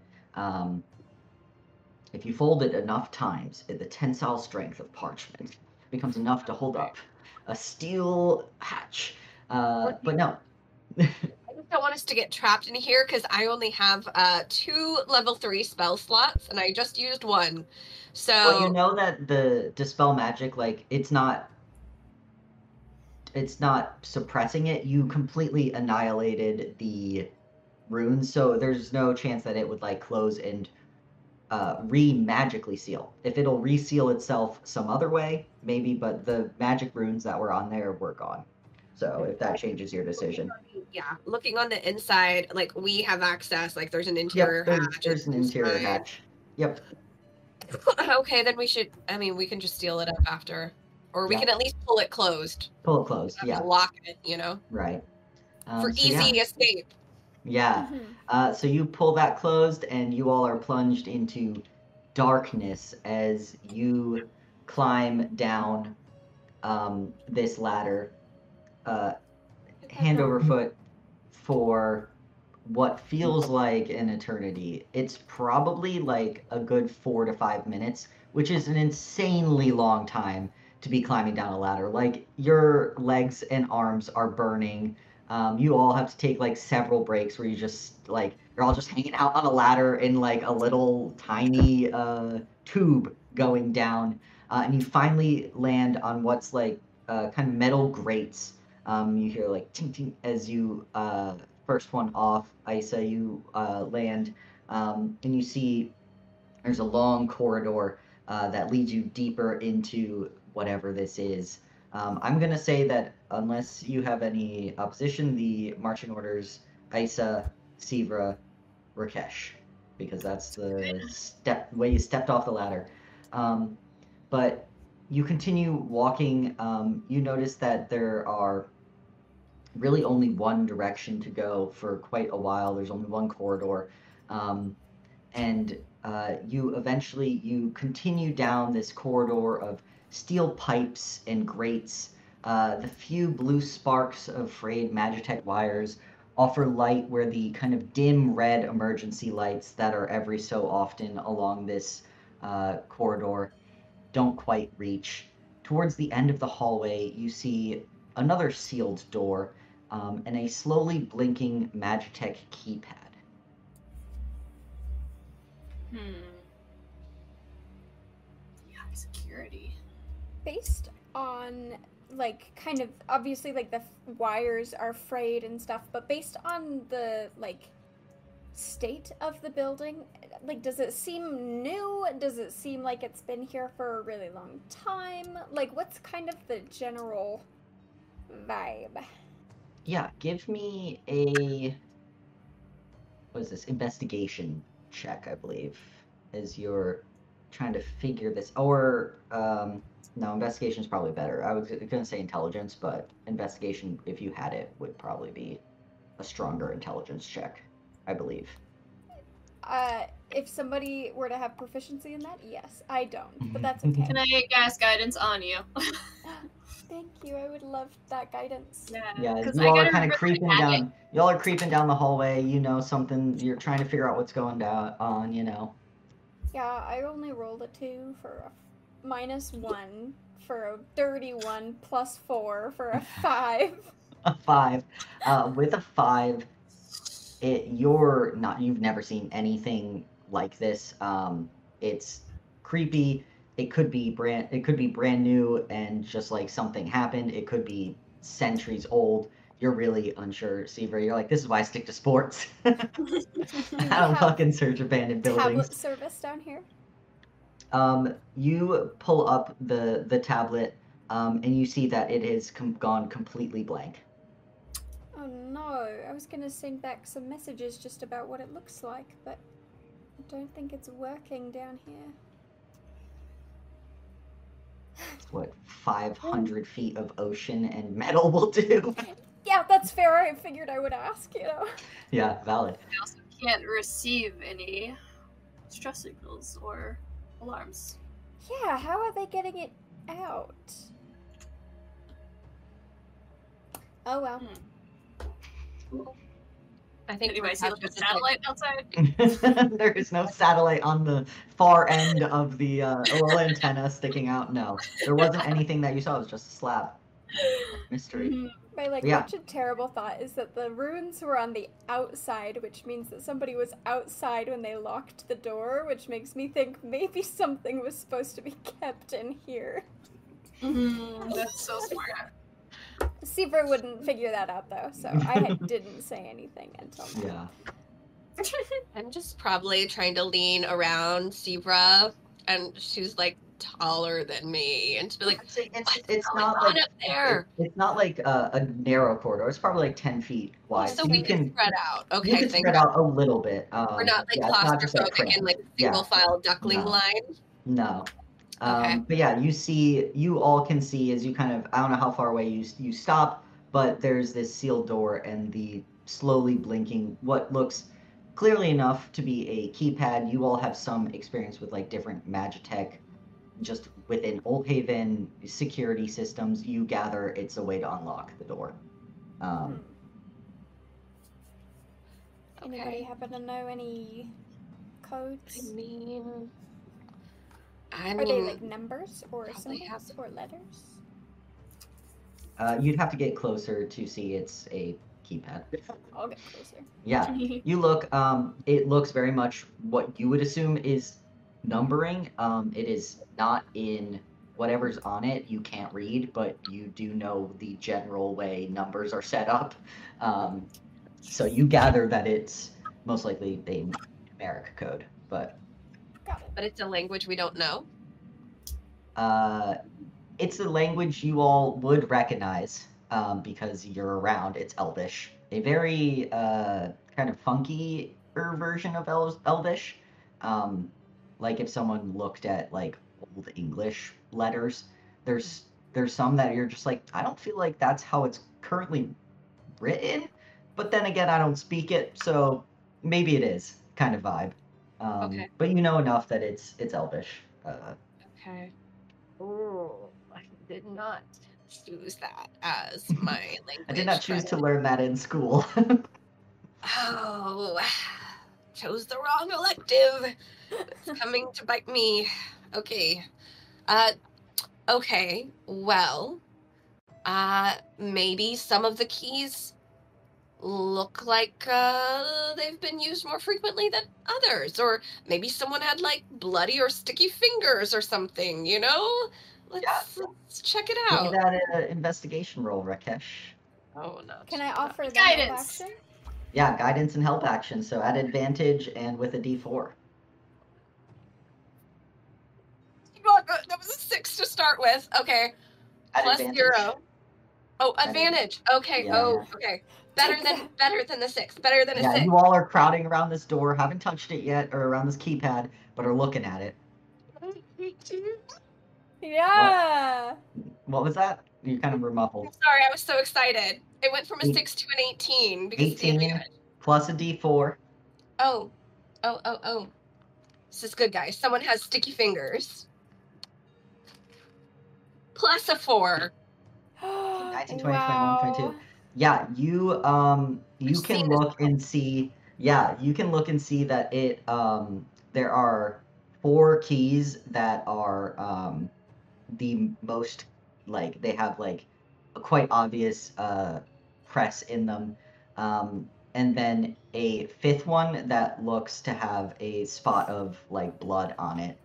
If you fold it enough times, the tensile strength of parchment becomes enough to hold up a steel hatch. But no. I just don't want us to get trapped in here because I only have 2 level 3 spell slots and I just used 1. So Well, you know that the dispel magic, like it's not suppressing it. You completely annihilated the runes, so there's no chance that it would like close and re-magically seal. If it'll reseal itself some other way, maybe, but the magic runes that were on there were gone. So if that changes your decision. yeah, looking on the inside, like we have access, like there's an interior hatch. There's an interior hatch. Yep. Okay, then we can just seal it up after. Or we can at least pull it closed. Pull it closed, yeah. Lock it, Right. For So easy yeah. escape. Yeah. So you pull that closed, and you all are plunged into darkness as you climb down this ladder, hand over foot, for what feels like an eternity. It's probably like a good 4 to 5 minutes, which is an insanely long time to be climbing down a ladder. Like, your legs and arms are burning. You all have to take like several breaks where you just like you're all just hanging out on a ladder in like a little tiny tube going down, and you finally land on what's like kind of metal grates. You hear like ting ting as you first one off. Isa, you land, and you see there's a long corridor that leads you deeper into whatever this is. I'm gonna say that unless you have any opposition, the marching orders Isa, Sivra, Rakesh, because that's the way you stepped off the ladder. But you continue walking. You notice that there are really only one direction to go for quite a while. There's only one corridor, and you continue down this corridor of steel pipes and grates. The few blue sparks of frayed Magitech wires offer light where the kind of dim red emergency lights that are every so often along this corridor don't quite reach. Towards the end of the hallway, you see another sealed door, and a slowly blinking Magitech keypad. Yeah, security. Based on, like, kind of, obviously, like, the wires are frayed and stuff, but based on the, like, state of the building, like, does it seem new? Does it seem like it's been here for a really long time? Like, what's kind of the general vibe? Yeah, give me a, what is this, investigation check, I believe, as you're trying to figure this, or, no, investigation is probably better. I was going to say intelligence, but investigation, if you had it, would probably be a stronger intelligence check, I believe. If somebody were to have proficiency in that, yes. I don't, but that's okay. Can I cast guidance on you? Thank you. I would love that guidance. Yeah, you all are kind of creeping down. Y'all are creeping down the hallway. You know something. You're trying to figure out what's going on. You know. Yeah, I only rolled a 2 for a -1 for a dirty 1 +4 for a 5. A 5. With a 5, you've never seen anything like this. It's creepy. It could be brand new and just like something happened. It could be centuries old. You're really unsure, Sivra. You're like, this is why I stick to sports. I don't fucking search abandoned buildings. Tablet service down here? You pull up the tablet, and you see that it has gone completely blank. Oh no, I was gonna send back some messages just about what it looks like, but I don't think it's working down here. It's what 500 feet of ocean and metal will do. Yeah, that's fair. I figured I would ask, you know. Yeah, valid. I also can't receive any stress signals or alarms. Yeah, how are they getting it out? Oh well. I think anybody see like a satellite outside? There is no satellite on the far end of the little antenna sticking out. No, there wasn't anything that you saw. It was just a slab. Mystery. My wretched terrible thought is that the runes were on the outside, which means that somebody was outside when they locked the door, which makes me think maybe something was supposed to be kept in here. That's so smart. Sivra wouldn't figure that out though, so I didn't say anything until now. Yeah. I'm just probably trying to lean around Sivra, and she's like taller than me, and to be like, it's not like up there. It's not like a narrow corridor. It's probably like 10 feet wide. So we can spread out. Okay, you can spread out a little bit. We're not like claustrophobic in like single file duckling line. No. Okay. But yeah, you all can see as you kind of, I don't know how far away you stop, but there's this sealed door and the slowly blinking, what looks clearly enough to be a keypad. You all have some experience with like different Magitech just within Old Haven security systems. You gather it's a way to unlock the door. Anybody happen to know any codes? I Are mean, they like numbers or probably symbols or letters? You'd have to get closer to see it's a keypad. I'll get closer. Yeah, you look, it looks very much what you would assume is numbering. It is not in whatever's on it, you can't read, but you do know the general way numbers are set up. So you gather that it's most likely a numeric code, but... Got it. But it's a language we don't know. It's a language you all would recognize because you're around. It's Elvish. A very kind of funky version of Elvish. Like if someone looked at like old English letters, there's some that you're just like, I don't feel like that's how it's currently written. But then again, I don't speak it, so maybe it is kind of vibe. Okay. But you know enough that it's Elvish. Okay. Oh, I did not choose that as my language. I did not choose to learn that in school. Oh, chose the wrong elective. It's coming to bite me. Okay. Okay. Well, maybe some of the keys look like they've been used more frequently than others, or maybe someone had like bloody or sticky fingers or something, you know? Let's check it out. Give me that investigation roll, Rakesh. Oh no. Can I offer the Guidance. help action? Yeah, guidance and help action, so at advantage and with a d4. That was a 6 to start with. Okay. At Plus advantage. 0. Oh, advantage. Okay. Yeah. Oh, okay. Better than the 6. Better than a Yeah, 6. you all are crowding around this door, haven't touched it yet, or around this keypad, but are looking at it. Yeah. What was that? You kind of were muffled. Sorry, I was so excited. It went from a 6 to an 18 because of the 18 advantage. plus a d4. Oh. This is good, guys. Someone has sticky fingers. Plus a 4. 19, 20, 21, 22. Yeah, you can look and see. Yeah, you can look and see that it there are 4 keys that are the most, like, they have like a quite obvious press in them, and then a 5th one that looks to have a spot of like blood on it.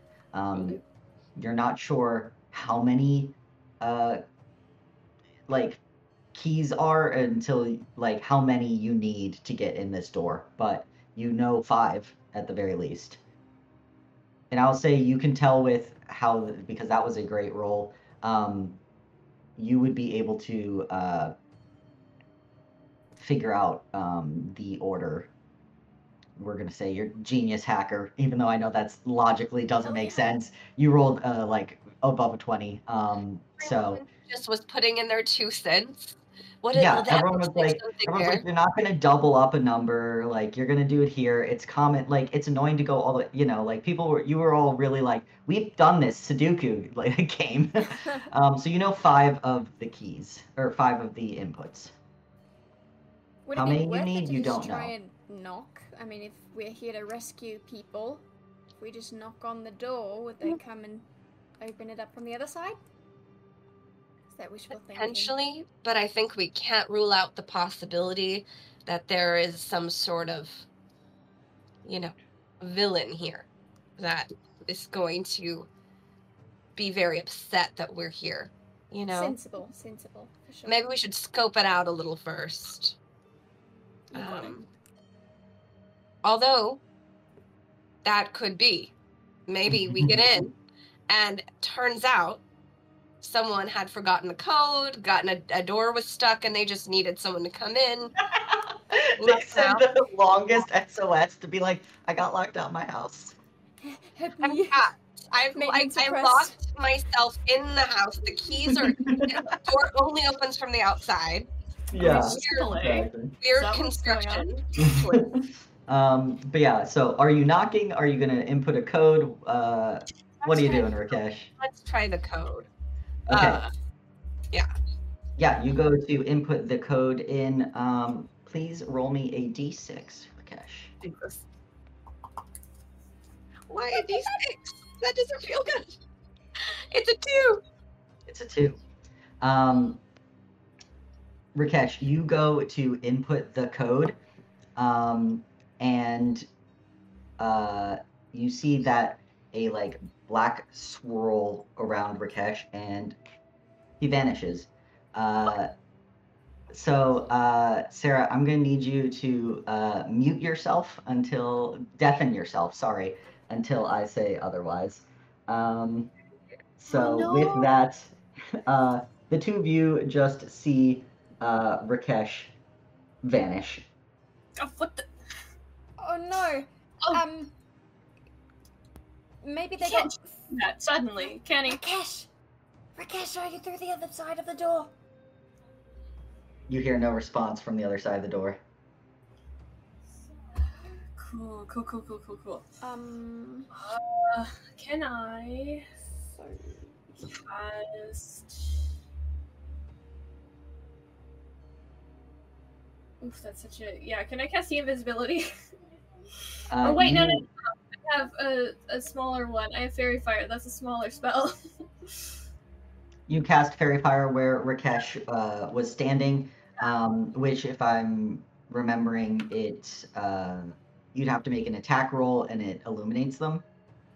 You're not sure how many like keys are until like how many you need to get in this door, but you know 5 at the very least. And I'll say you can tell with how, because that was a great roll, you would be able to figure out the order. We're gonna say you're genius hacker, even though I know that's logically doesn't make sense. You rolled like above a 20, so Just was putting in their 2 cents. Everyone was like, you're not gonna double up a number, like you're gonna do it here. It's common, like it's annoying to go all the, like you were all really like, we've done this Sudoku like game. So you know 5 of the keys or 5 of the inputs. Would How it be many you worth need, it to you just don't try know. and knock? I mean, if we're here to rescue people, if we just knock on the door, would they come and open it up from the other side? Is that wishful thinking? Potentially, but I think we can't rule out the possibility that there is some sort of, villain here that is going to be very upset that we're here, Sensible, for sure. Maybe we should scope it out a little first. You got it. Although, that could be. Maybe we get in, and turns out someone had forgotten the code, a door was stuck, and they just needed someone to come in. They send the longest SOS to be like, I got locked out of my house. I locked myself in the house. The keys are, the door only opens from the outside. Yeah. Chick-fil-A. Exactly. Weird that what's going on? construction. But yeah, so are you knocking? Are you gonna input a code? What are you doing, Rakesh? Let's try the code. Okay. Yeah. Yeah, you go to input the code in. Please roll me a d6, Rakesh. Why a d6? That doesn't feel good. It's a 2. It's a 2. Rakesh, you go to input the code, and you see that a like black swirl around Rakesh, and he vanishes. So, Sarah, I'm gonna need you to mute yourself deafen yourself, sorry, until I say otherwise. With that, the two of you just see Rakesh vanish. Oh, what the? Oh no. Oh. Maybe they Can't got do that suddenly, can he? Rakesh, are you through the other side of the door? You hear no response from the other side of the door. Cool. Can I cast? Oof, that's such a Can I cast the invisibility? Oh wait, no. I have a smaller one. I have Fairy Fire. That's a smaller spell. You cast Fairy Fire where Rakesh was standing, which, if I'm remembering it, you'd have to make an attack roll and it illuminates them.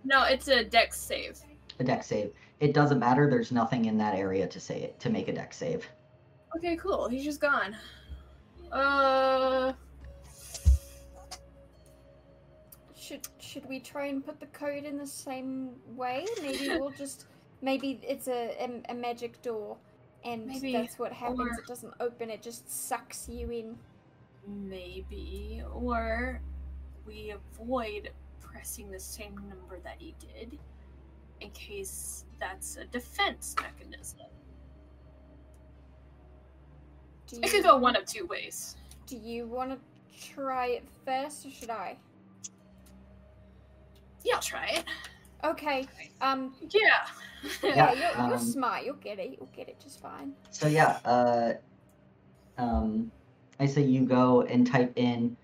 No, it's a dex save. A dex save. It doesn't matter. There's nothing in that area to make a dex save. Okay, cool. He's just gone. Should we try and put the code in the same way? Maybe it's a magic door, and that's what happens. It doesn't open. It just sucks you in. Maybe, or we avoid pressing the same number that he did, in case that's a defense mechanism. It could go one of two ways. Do you want to try it first, or should I? Yeah, I'll try it. Okay. Yeah. You're smart. You'll get it. You'll get it just fine. So yeah, I say you go and type in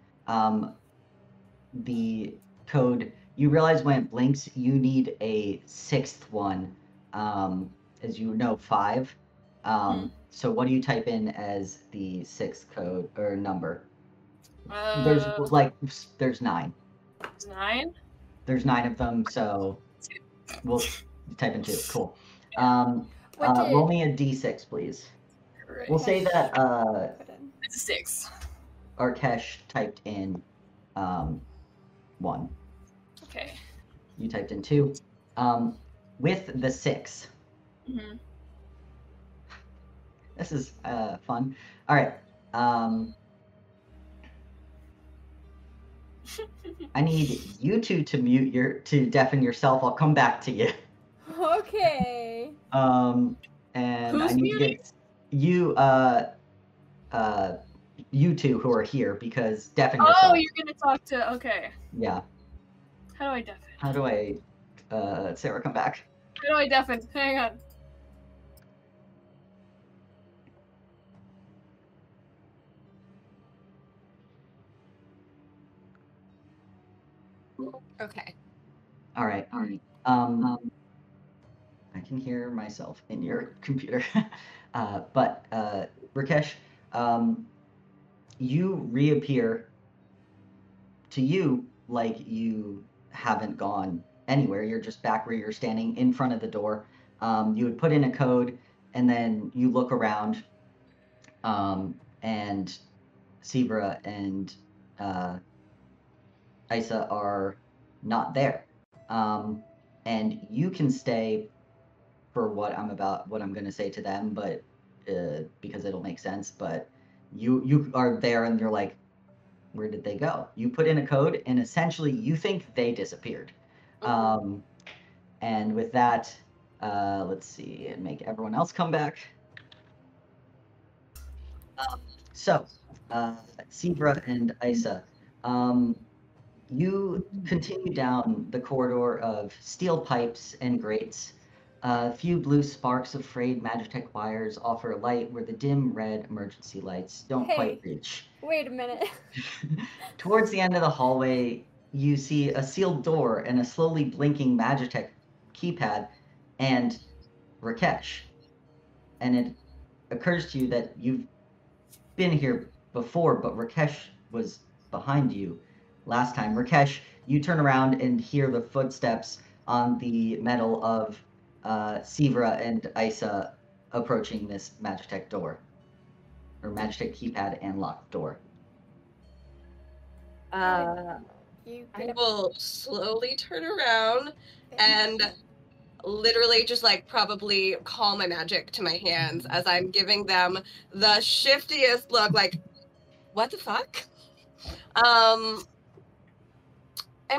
the code. You realize when it blinks, you need a sixth one, as you know, 5. So what do you type in as the sixth code or number? There's 9. 9? There's 9 of them, so we'll type in 2. Cool. Roll me a d6, please. Right. We'll say that It's a 6. Rakesh typed in 1. Okay. You typed in 2. With the 6. Mm-hmm. This is fun. All right. I need you two to deafen yourself. I'll come back to you. Okay. And Who's I need muting? to get you two who are here, because deafen yourself. Oh, you're gonna talk to. Okay. Yeah. How do I deafen? How do I Sarah, come back? How do I deafen? Hang on. Okay. All right. I can hear myself in your computer. But Rakesh, you reappear. To you, like you haven't gone anywhere. You're just back where you're standing in front of the door. You would put in a code, and then you look around, and Sivra and Eisa are not there. And you can stay for what I'm going to say to them, but because it'll make sense. But you are there, and you're like, where did they go? You put in a code, and essentially you think they disappeared. And with that, let's see, and make everyone else come back. So, Sivra and Isa, you continue down the corridor of steel pipes and grates. A few blue sparks of frayed Magitech wires offer light where the dim red emergency lights don't quite Hey. reach. Wait a minute. Towards the end of the hallway, you see a sealed door and a slowly blinking Magitech keypad and Rakesh. And it occurs to you that you've been here before, but Rakesh was behind you last time. Rakesh, you turn around and hear the footsteps on the metal of Sivra and Isa approaching this Magitech door, or Magitech keypad and locked door. You I could will slowly turn around and literally just like probably call my magic to my hands as I'm giving them the shiftiest look, like, what the fuck? I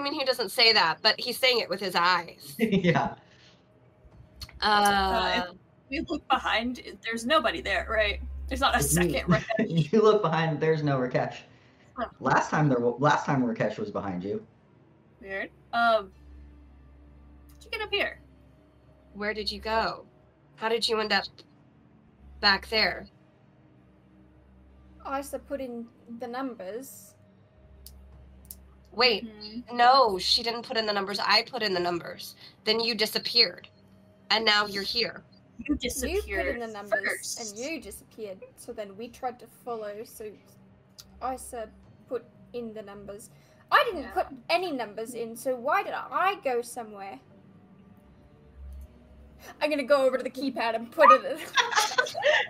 mean, he doesn't say that, but he's saying it with his eyes. Yeah. If we look behind, there's nobody there, right? There's not a second Rakesh. You look behind, there's no Rakesh. Huh. Last time Rakesh was behind you. Weird. How'd you get up here? Where did you go? How did you end up back there? Isa put in the numbers. Wait, no, she didn't put in the numbers. I put in the numbers. Then you disappeared. And now you're here. You disappeared You put in the numbers first. and you disappeared. So then we tried to follow. So Isa put in the numbers. I didn't put any numbers in. So why did I go somewhere? I'm gonna go over to the keypad and put it in.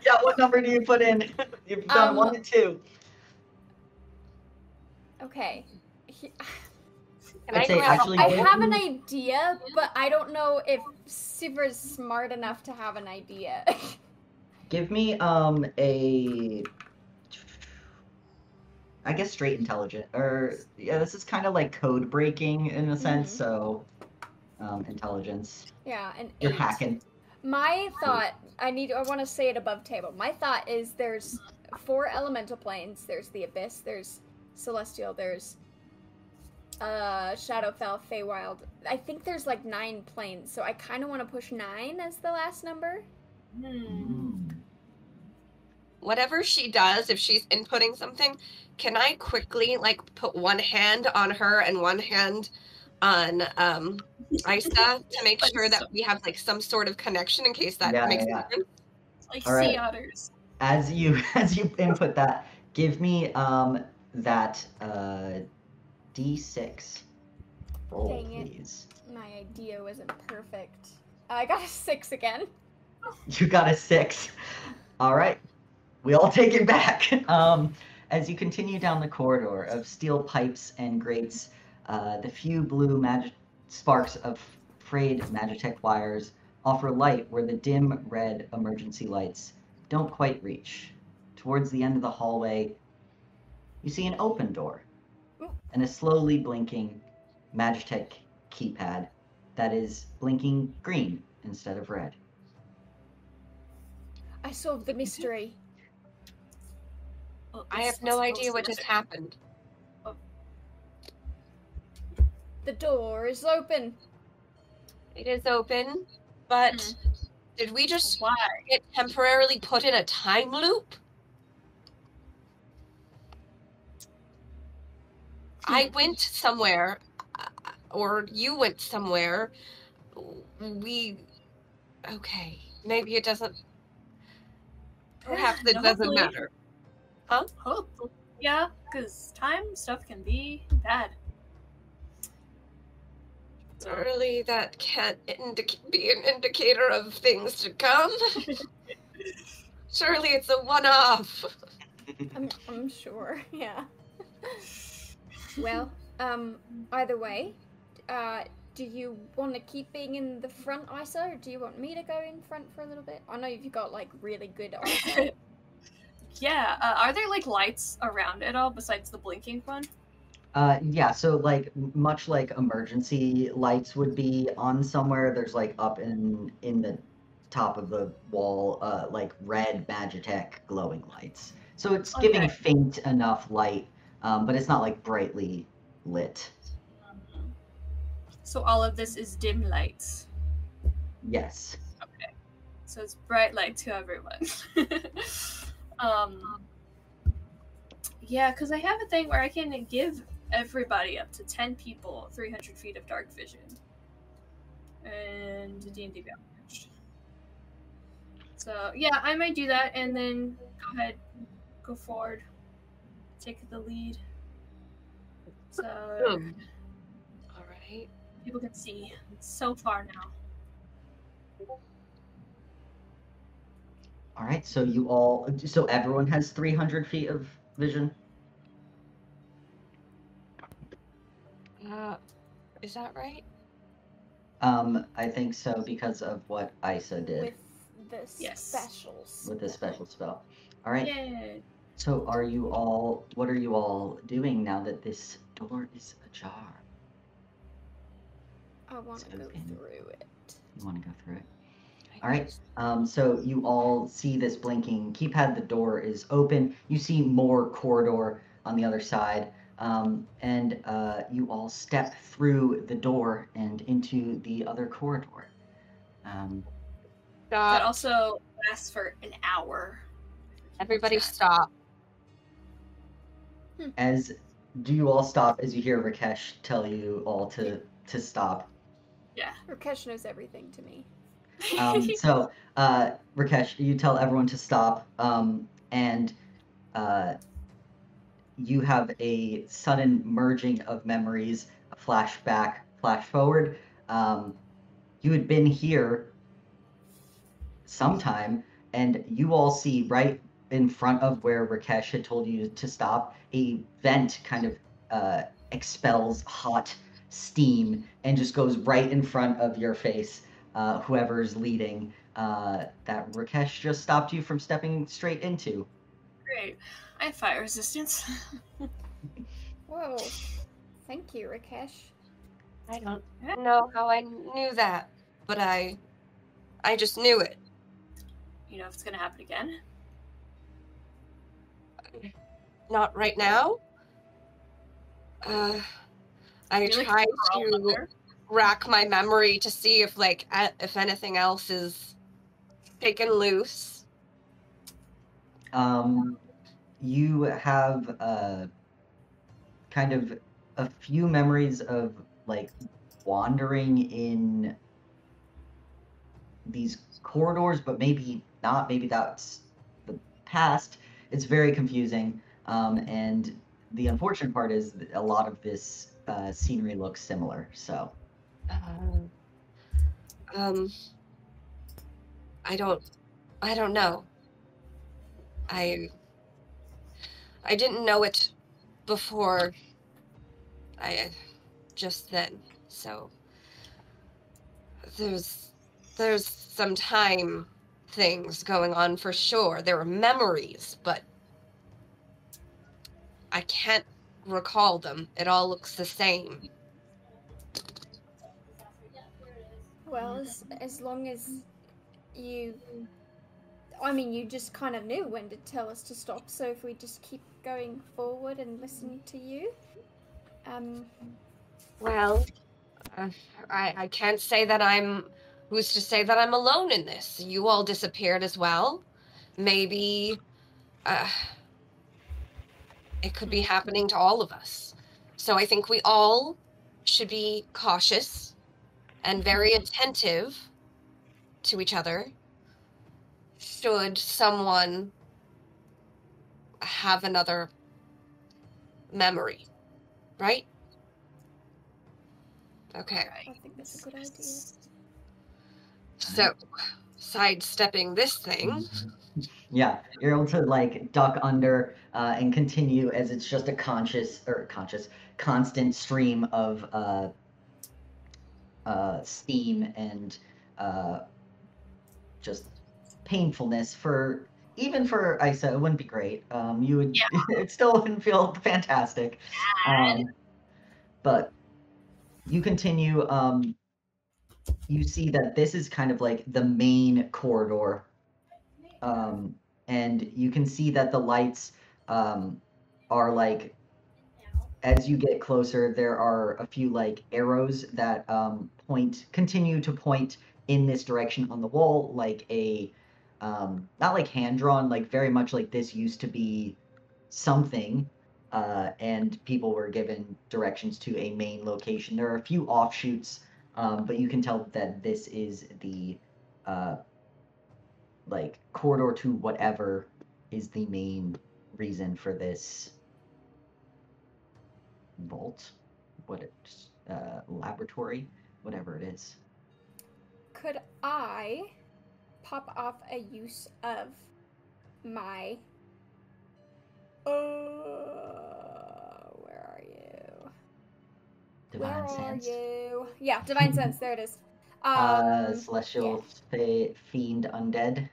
Yeah, what number do you put in? You've done 1 and 2. Okay. I'd say actually I have an idea, but I don't know if Sivra's smart enough to have an idea. give me I guess straight intelligent, or yeah, this is kind of like code breaking in a sense. So intelligence. Yeah, an 8. You're hacking. My thought, I want to say it above table. My thought is there's 4 elemental planes. There's the Abyss, there's Celestial, there's Shadowfell, Feywild. I think there's like 9 planes, so I kind of want to push 9 as the last number. Whatever she does, if she's inputting something, can I quickly like put one hand on her and one hand on Isa to make sure that we have like some sort of connection in case that makes sense? Like All right. sea otters. As you input that, give me that D6 roll, Dang it. please. My idea wasn't perfect. I got a 6 again. You got a 6. All right. We all take it back. As you continue down the corridor of steel pipes and grates, the few blue sparks of frayed Magitech wires offer light where the dim red emergency lights don't quite reach. Towards the end of the hallway, you see an open door and a slowly blinking Magitech keypad that is blinking green instead of red. I solved the mystery. I have no idea what just happened. The door is open. It is open, but did we just Why? get temporarily put in a time loop? I went somewhere, or you went somewhere. Okay, maybe it doesn't. Perhaps it doesn't matter. Huh? Hopefully. Yeah, because time stuff can be bad. Surely that can't be an indicator of things to come. Surely it's a one-off. I'm sure, yeah. Well, either way, do you want to keep being in the front, Isa, or do you want me to go in front for a little bit? I know you've got, like, really good eyesight. Yeah, are there, like, lights around at all besides the blinking one? Yeah, so like much like emergency lights would be on somewhere, there's like up in the top of the wall, like red Magitech glowing lights So it's giving Okay. faint enough light, but it's not like brightly lit. So all of this is dim lights. Yes. Okay. So it's bright light to everyone. Yeah, because I have a thing where I can give everybody up to 10 people 300 feet of dark vision. And D&D Beyond. So yeah, I might do that, and then go ahead, go forward, take the lead. So All right. people can see so far now. All right. So everyone has 300 feet of vision. Is that right? I think so because of what Isa did With the special spell. with the special spell. All right. Yeah. So what are you all doing now that this door is ajar? I want to go through it. You want to go through it? All right. So you all see this blinking keypad. The door is open. You see more corridor on the other side. And you all step through the door and into the other corridor. That also lasts for an hour. Everybody stop. Do you all stop as you hear Rakesh tell you all to stop? Yeah. Rakesh knows everything to me. So, Rakesh, you tell everyone to stop, and you have a sudden merging of memories, a flashback, flash forward. You had been here sometime, and you all see right in front of where Rakesh had told you to stop, a vent kind of expels hot steam and just goes right in front of your face. Whoever's leading, that Rakesh just stopped you from stepping straight into. Great. I have fire resistance. Whoa. Thank you, Rakesh. I don't know how I knew that, but I just knew it. You know if it's gonna happen again? Not right now. I try to rack my memory to see if if anything else is taken loose. You have kind of a few memories of wandering in these corridors, but maybe not. Maybe that's the past. It's very confusing. And the unfortunate part is that a lot of this scenery looks similar. So. I don't know. I didn't know it before just then. So there's some time things going on for sure. There are memories, but I can't recall them. It all looks the same. Well, as long as you just kind of knew when to tell us to stop, so if we just keep going forward and listen to you, Well, I can't say that who's to say that I'm alone in this? You all disappeared as well. Maybe, it could be happening to all of us. So I think we all should be cautious and very attentive to each other should someone have another memory, right? Okay. I think that's a good idea. So, sidestepping this thing. Yeah, you're able to duck under and continue as it's just a constant stream of steam and just painfulness even for Isa. It wouldn't be great. You would it still wouldn't feel fantastic. But you continue. You see that this is kind of like the main corridor. and you can see that the lights are like, as you get closer, there are a few like arrows that continue to point in this direction on the wall, like a not like hand drawn, like very much like this used to be something, and people were given directions to a main location. There are a few offshoots, but you can tell that this is the uh, like corridor to whatever is the main reason for this vault, laboratory, whatever it is. Could I pop off a use of my where are you? Divine sense. You? Yeah, divine sense. There it is. Celestial fiend undead.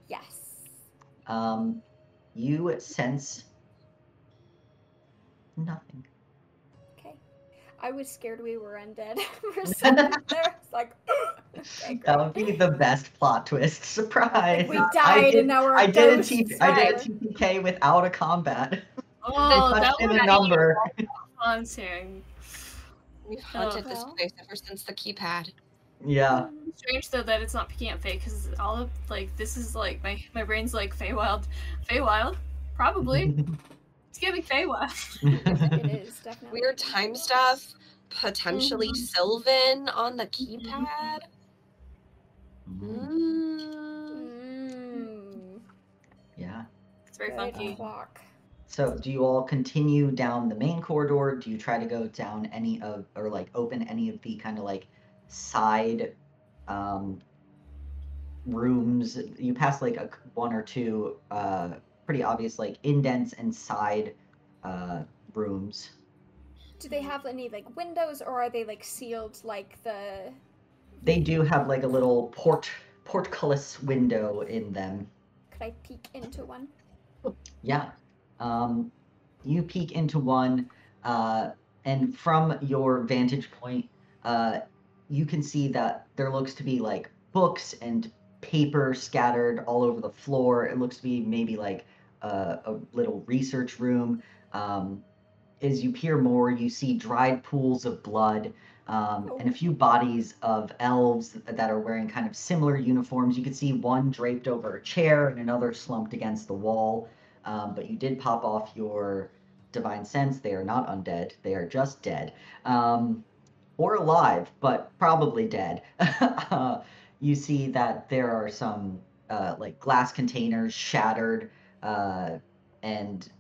Yes. You sense nothing. Okay. I was scared we were undead for a second there. It's like, okay, great. That would be the best plot twist. Surprise! Like we died and now we're ghosts. I did a TPK without a combat. Oh, that in would a number. haunting. We've haunted this well. place ever since the keypad. Yeah. Strange though that it's not picking up Fae, because all of like this is like my brain's like Feywild, probably. It's giving Feywild. It is definitely Weird time stuff, potentially Sylvan on the keypad. Yeah. It's very funky. Clock. So, do you all continue down the main corridor? Do you try to go down any of, or like open any of the kind of like side rooms? You pass like one or two pretty obvious like indents and side rooms. Do they have any like windows, or are they like sealed like the? They do have like a little portcullis window in them. Could I peek into one? Yeah. You peek into one, and from your vantage point, you can see that there looks to be like books and paper scattered all over the floor. It looks to be maybe like a little research room. As you peer more, you see dried pools of blood, and a few bodies of elves that are wearing kind of similar uniforms. You can see one draped over a chair and another slumped against the wall. But you did pop off your divine sense. They are not undead. They are just dead. Or alive, but probably dead. You see that there are some like glass containers shattered, and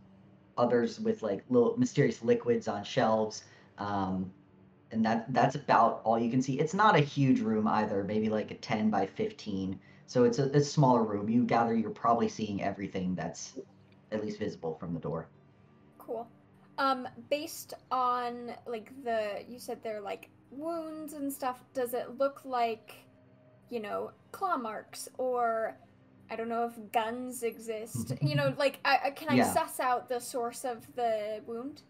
others with like little mysterious liquids on shelves. And that's about all you can see. It's not a huge room either, maybe like a 10 by 15. So it's a smaller room. You gather you're probably seeing everything that's at least visible from the door. Cool. Based on like you said they're like wounds and stuff, does it look like, claw marks, or I don't know if guns exist? Like can I suss out the source of the wounds?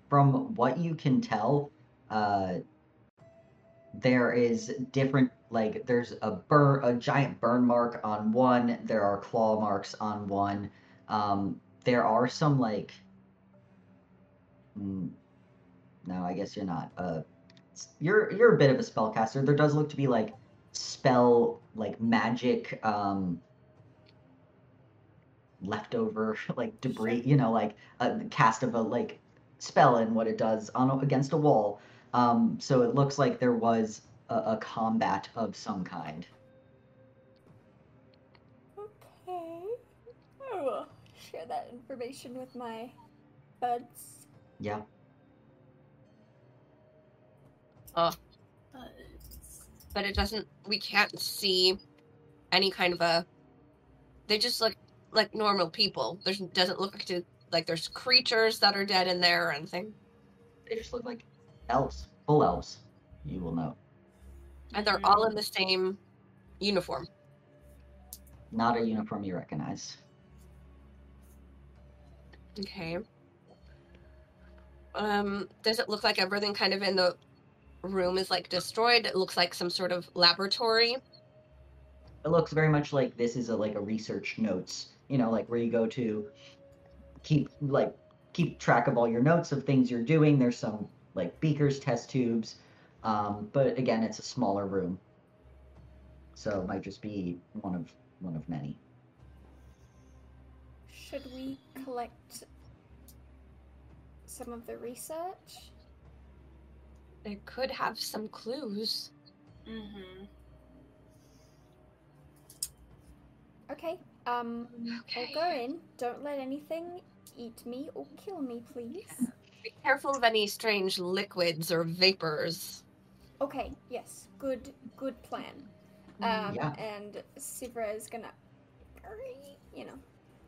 From what you can tell, there is different, like there's a giant burn mark on one. There are claw marks on one. There are some like, no, I guess you're not. You're a bit of a spellcaster. There does look to be like magic, leftover like debris. Like a cast of a like spell and what it does against a wall. So it looks like there was a combat of some kind. Okay. I will share that information with my buds. Yeah. But it doesn't, we can't see any kind of they just look like normal people. Doesn't look like there's creatures that are dead in there or anything. They just look like elves, full elves, you will know. And they're all in the same uniform. Not a uniform you recognize. Okay. Does it look like everything kind of in the room is like destroyed? It looks like some sort of laboratory. it looks very much like this is like a research notes, like where you go to keep track of all your notes of things you're doing. There's some like beakers, test tubes, but again, it's a smaller room, so it might just be one of many. Should we collect some of the research? It could have some clues. Mm-hmm. Okay. Okay. I'll go in. Don't let anything eat me or kill me, please. Be careful of any strange liquids or vapors. Okay. Yes. Good plan. Yeah. And Sivra is gonna,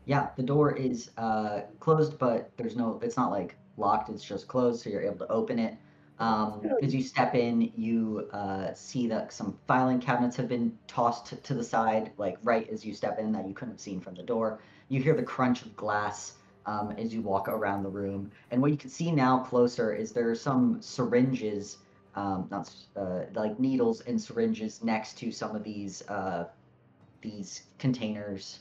Yeah, the door is closed, but it's not like locked, it's just closed, so you're able to open it. As you step in, you see that some filing cabinets have been tossed to the side, like right as you step in, that you couldn't have seen from the door. You hear the crunch of glass as you walk around the room. And what you can see now closer is there are some syringes, like needles and syringes next to some of these containers.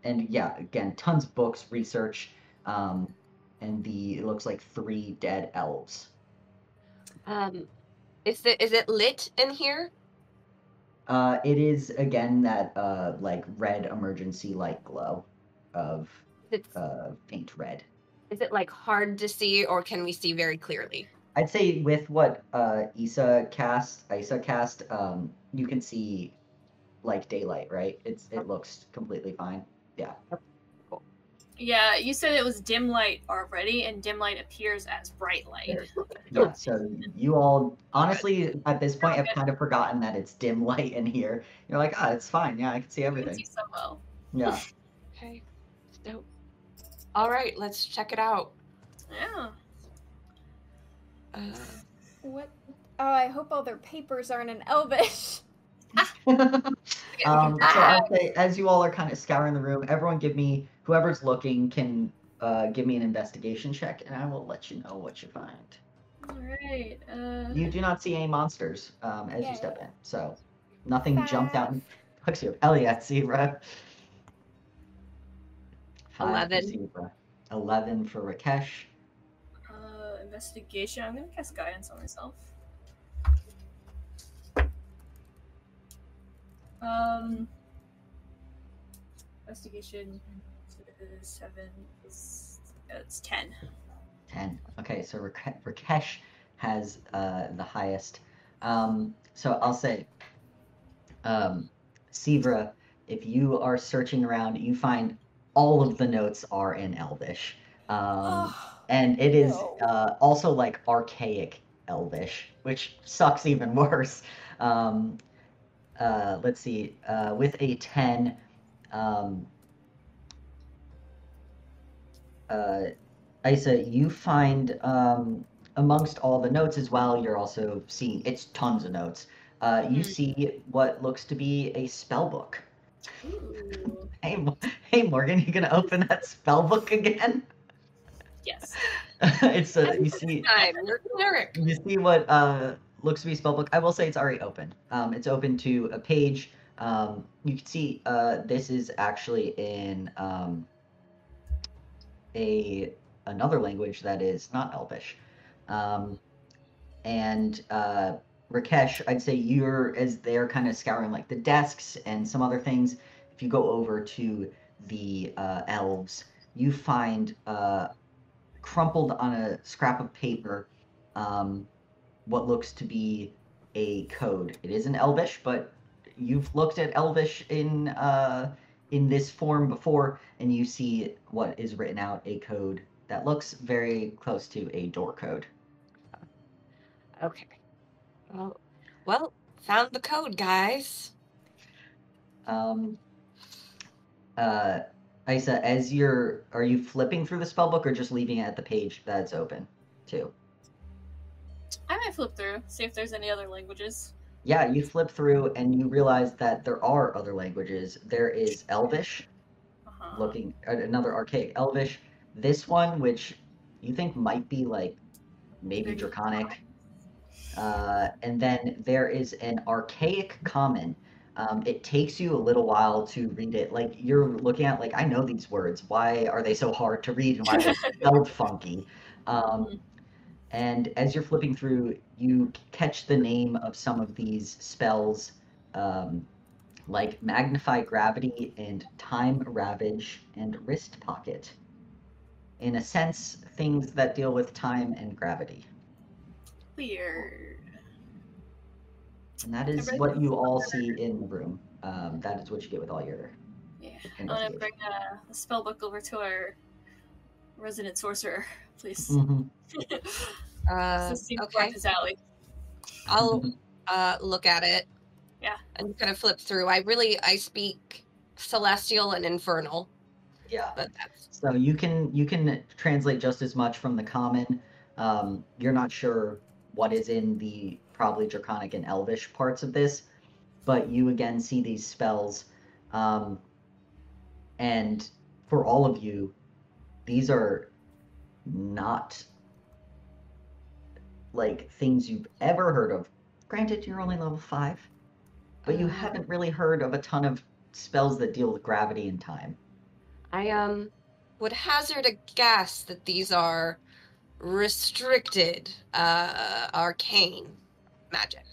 And yeah, again, tons of books, research, and it looks like 3 dead elves. Is it lit in here? It is again that like red emergency light glow of faint red. Is it like hard to see, or can we see very clearly? I'd say with what Eisa cast, you can see like daylight, right? It looks completely fine. Yeah. Yeah, you said it was dim light already, and dim light appears as bright light. Yeah, so you all, honestly, at this point, have kind of forgotten that it's dim light in here. You're like, it's fine. Yeah, I can see You everything. can see so well. Yeah. Okay. So, all right, let's check it out. Yeah. What? Oh, I hope all their papers aren't in Elvish. So I'll say, as you all are kind of scouring the room, everyone whoever's looking can give me an investigation check, and I will let you know what you find. All right. You do not see any monsters as you step in, so nothing jumped out and 5. hooks you. Hell yeah, Sivra. 5 for 11. Sivra. 11 for Rakesh. Investigation. I'm gonna cast guidance on myself. Investigation is 7. It's 10. 10. Okay, so Rakesh has the highest. So I'll say, Sivra, if you are searching around, you find all of the notes are in Elvish. And it is also like archaic Elvish, which sucks even worse. Let's see, with a 10, Eisa, you find amongst all the notes as well, you're also seeing, it's tons of notes. You see what looks to be a spell book. Ooh. Hey Morgan, you gonna open that spell book again? Yes. You see We're cleric. You see what looks to be a spell book. I will say it's already open. It's open to a page. You can see this is actually in another language that is not Elvish. And Rakesh, I'd say as they're kind of scouring like the desks and some other things, if you go over to the elves, you find crumpled on a scrap of paper what looks to be a code. It is in Elvish, but you've looked at Elvish in this form before, and you see what is written out, a code that looks very close to a door code. Okay. Well, found the code, guys. Eisa, are you flipping through the spellbook or just leaving it at the page that's open too? I might flip through, see if there's any other languages. Yeah, you flip through and you realize that there are other languages. There is Elvish, looking at another archaic Elvish. This one, which you think might be like maybe Draconic. And then there is an archaic common. It takes you a little while to read it. Like you're looking at, like, I know these words. Why are they so hard to read, and why are they spelled funky? And as you're flipping through, you catch the name of some of these spells, like Magnify Gravity and Time Ravage and Wrist Pocket. In a sense, things that deal with time and gravity. Weird. And that is what you all see in the room. That is what you get with all your I'm gonna bring a spell book over to our resident sorcerer, please. This seems like his alley. I'll look at it. Yeah. And kind of flip through. I speak Celestial and Infernal. Yeah. But that's... So you can translate just as much from the common. You're not sure what is in the probably Draconic and Elvish parts of this, but you again see these spells. And for all of you, these are not like things you've ever heard of. Granted, you're only level 5, but you haven't really heard of a ton of spells that deal with gravity and time. I would hazard a guess that these are restricted arcane magic.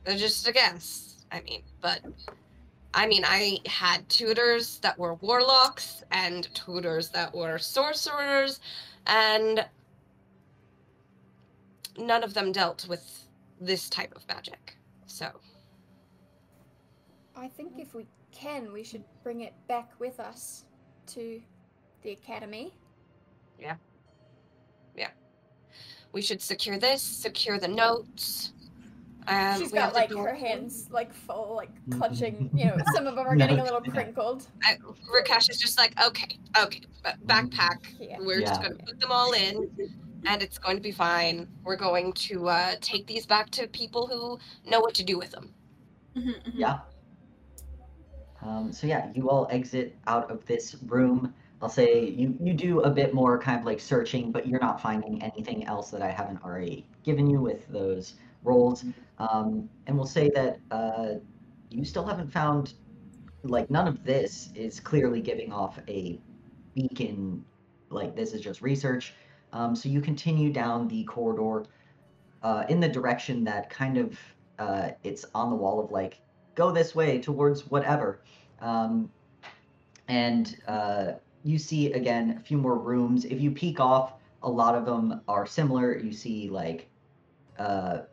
They're just a guess. I had tutors that were warlocks and tutors that were sorcerers, and none of them dealt with this type of magic. So I think if we can, we should bring it back with us to the academy. Yeah. We should secure this, secure the notes. She's got like her hands like full, like clutching, some of them are getting a little crinkled. Rakesh is just like, okay, backpack. Yeah. We're just going to put them all in, and it's going to be fine. We're going to take these back to people who know what to do with them. Yeah. So yeah, you all exit out of this room. I'll say you do a bit more kind of like searching, but you're not finding anything else that I haven't already given you with those rolls. And we'll say that you still haven't found, like, none of this is clearly giving off a beacon, like this is just research. So you continue down the corridor in the direction that kind of it's on the wall of like, go this way towards whatever. And you see, again, a few more rooms. If you peek off, a lot of them are similar. You see, like,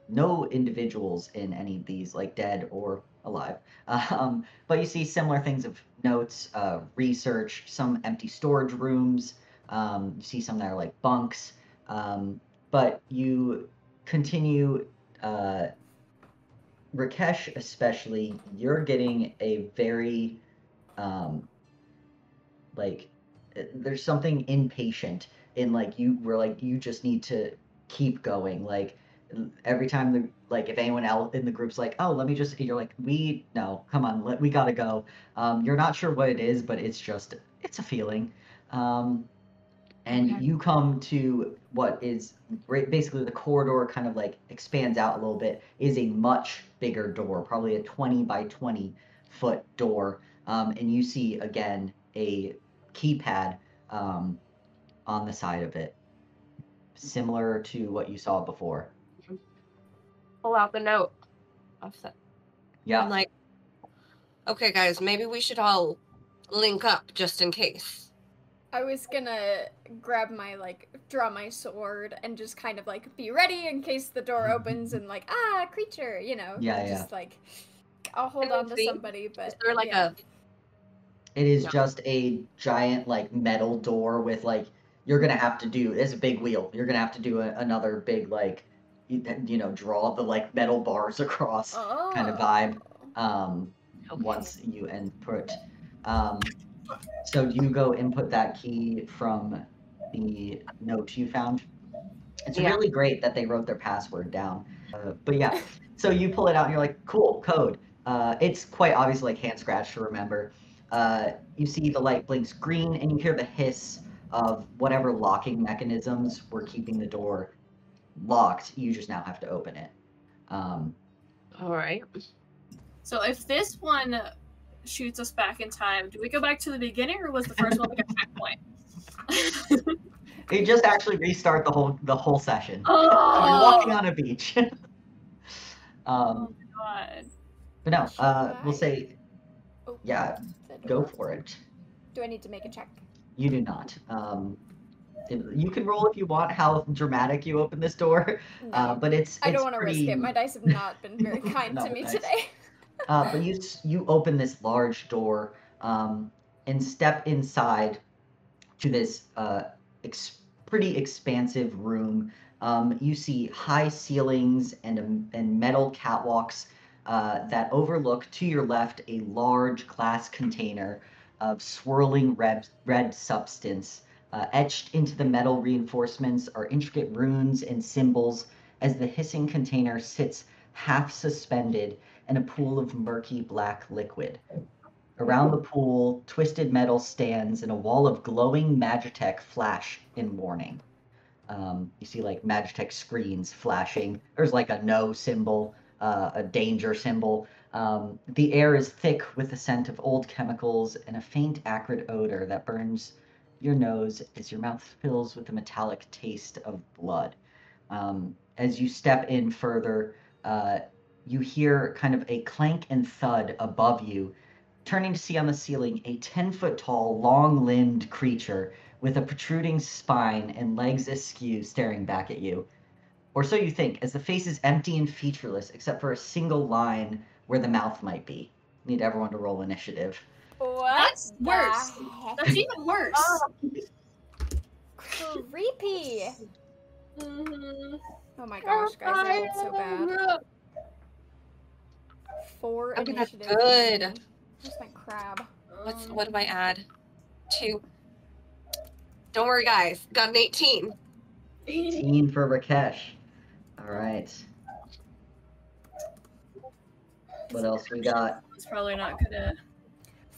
no individuals in any of these, like, dead or alive. But you see similar things of notes, research, some empty storage rooms. You see some that are, like, bunks. But you continue... Rakesh, especially, you're getting a very... there's something impatient in you just need to keep going. Like every time if anyone else in the group's like, oh, let me just, you're like, come on, we gotta go. You're not sure what it is, but it's a feeling. And you come to what is basically the corridor kind of like expands out a little bit, is a much bigger door, probably a 20 by 20 foot door. And you see again a keypad on the side of it, similar to what you saw before. Pull out the note. Yeah. I'm like, okay, guys, maybe we should all link up just in case. I was gonna draw my sword and just kind of be ready in case the door opens and creature, just I'll hold on to somebody, but is there It is just a giant metal door with you're gonna have to do, it's a big wheel. You're gonna have to do another big draw the metal bars across kind of vibe. Once you input. So do you go input that key from the note you found? It's really great that they wrote their password down. But yeah, so you pull it out and you're like, cool, code. It's quite obviously hand scratch to remember. You see the light blinks green and you hear the hiss of whatever locking mechanisms were keeping the door locked. You just now have to open it. All right. So if this one shoots us back in time, do we go back to the beginning, or was the first one like a checkpoint? You just actually restart the whole session. Oh! You're walking on a beach. Oh god. But no, Should we'll I say, open yeah, the go door? for it. Do I need to make a check? You do not. You can roll if you want how dramatic you open this door, No. but it's I don't want to risk pretty... it. My dice have not been very kind No, to me nice. today. But you open this large door and step inside to this pretty expansive room. You see high ceilings and metal catwalks that overlook to your left a large glass container of swirling red substance. Etched into the metal reinforcements are intricate runes and symbols as the hissing container sits half suspended in a pool of murky black liquid. Around the pool, twisted metal stands and a wall of glowing Magitech flash in warning. You see like Magitech screens flashing. There's like a no symbol, a danger symbol. The air is thick with the scent of old chemicals and a faint acrid odor that burns your nose as your mouth fills with the metallic taste of blood. As you step in further, you hear kind of a clank and thud above you, turning to see on the ceiling a 10-foot tall, long limbed creature with a protruding spine and legs askew staring back at you. Or so you think, as the face is empty and featureless except for a single line where the mouth might be. Need everyone to roll initiative. What? That's the worse. heck? That's even worse. Creepy. Mhm. Oh my gosh, guys, I rolled so bad. 4 Okay, that's initiative. good. Where's my crab? What do I add? 2. Don't worry, guys. Got an 18. 18 for Rakesh. All right. What else we got? It's probably not gonna.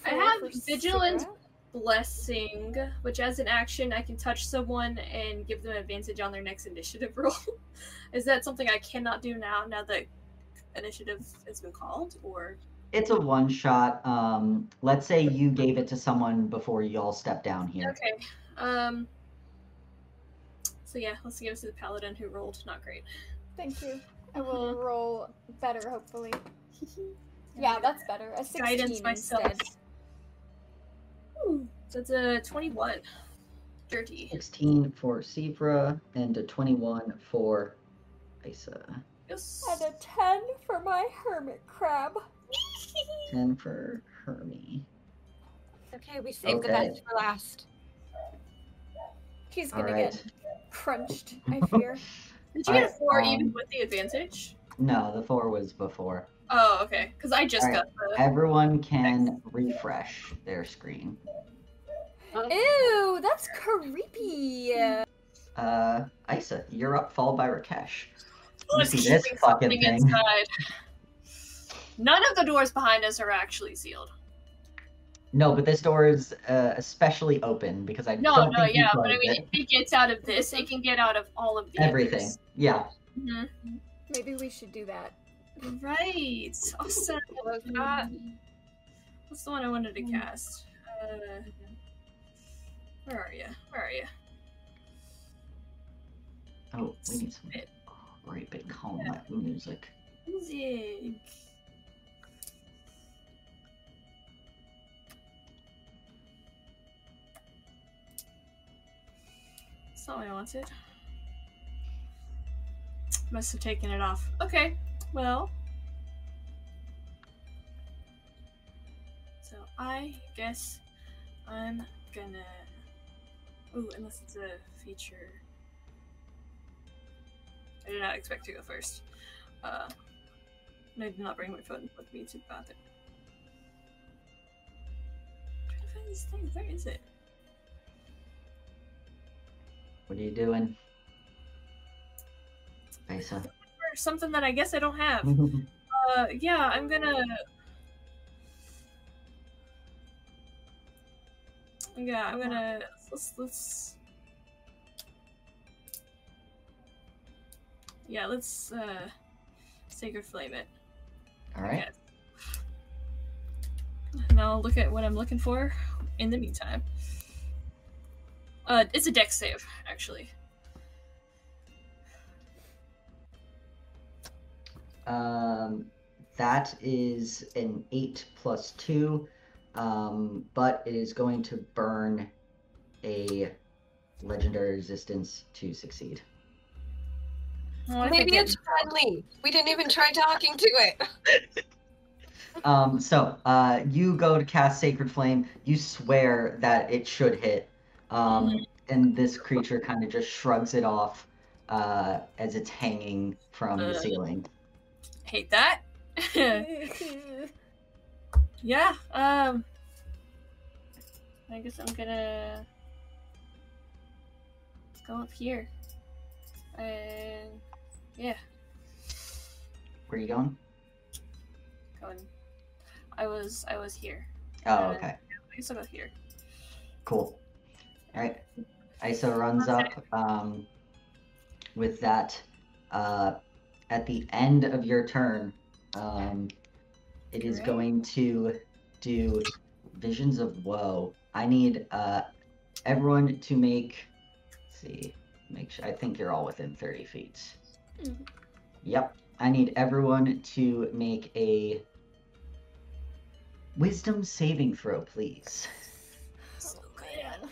I 4 have for Vigilance Sivra. Blessing, which as an action I can touch someone and give them advantage on their next initiative roll. Is that something I cannot do now that initiative has been called, or? It's a one shot. Let's say you gave it to someone before you all stepped down here. Okay. So yeah, let's give it to the paladin who rolled not great. Thank you. I will roll better, hopefully. Yeah, that's better. A 16 Guidance myself. instead. Ooh, so it's a 21. Dirty. 16 for Sivra and a 21 for Eisa. Yes. And a 10 for my hermit crab. 10 for Hermie. Okay, we saved the Okay. best for last. He's All gonna right. get crunched, I fear. Did you get a Alright, 4 even with the advantage? No, the 4 was before. Oh, okay. Because I just Alright. got the. Everyone can refresh their screen. Ew, that's creepy. Eisa, you're up, followed by Rakesh. You Let's see keep this fucking something thing? inside. None of the doors behind us are actually sealed. No, but this door is especially open because I No, don't think you yeah, but I closed mean, it. if it gets out of this, it can get out of all of the Everything. others. Yeah. Mm-hmm. Maybe we should do that. Right. Awesome. What was that? What's the one I wanted to cast? Where are you? Where are you? Oh, we need some great big combat music. Music. That's not what I wanted. Must have taken it off. Okay, well. So I guess I'm gonna. Ooh, unless it's a feature. I did not expect to go first. I did not bring my phone with me to the bathroom. I'm trying to find this thing. Where is it? What are you doing? Eisa. Or something that I guess I don't have. Yeah, I'm gonna. Yeah, I'm gonna. Let's. Yeah, let's Sacred Flame it. All right. Yes. And I'll look at what I'm looking for in the meantime. It's a dex save, actually. That is an 8 plus 2, but it is going to burn a legendary resistance to succeed. Maybe it's friendly. We didn't even try talking to it. You go to cast Sacred Flame. You swear that it should hit, and this creature kind of just shrugs it off as it's hanging from the ceiling. Hate that. Yeah. I guess I'm gonna go up here. And yeah. Where are you going? I was here. Oh, okay. I guess I'll go here. Cool. All right. Isa runs up. With that, at the end of your turn, it is going to do Visions of Woe. I need everyone to make. Let's see. Make sure. I think you're all within 30 feet. Mm-hmm. Yep. I need everyone to make a Wisdom saving throw, please. Oh man,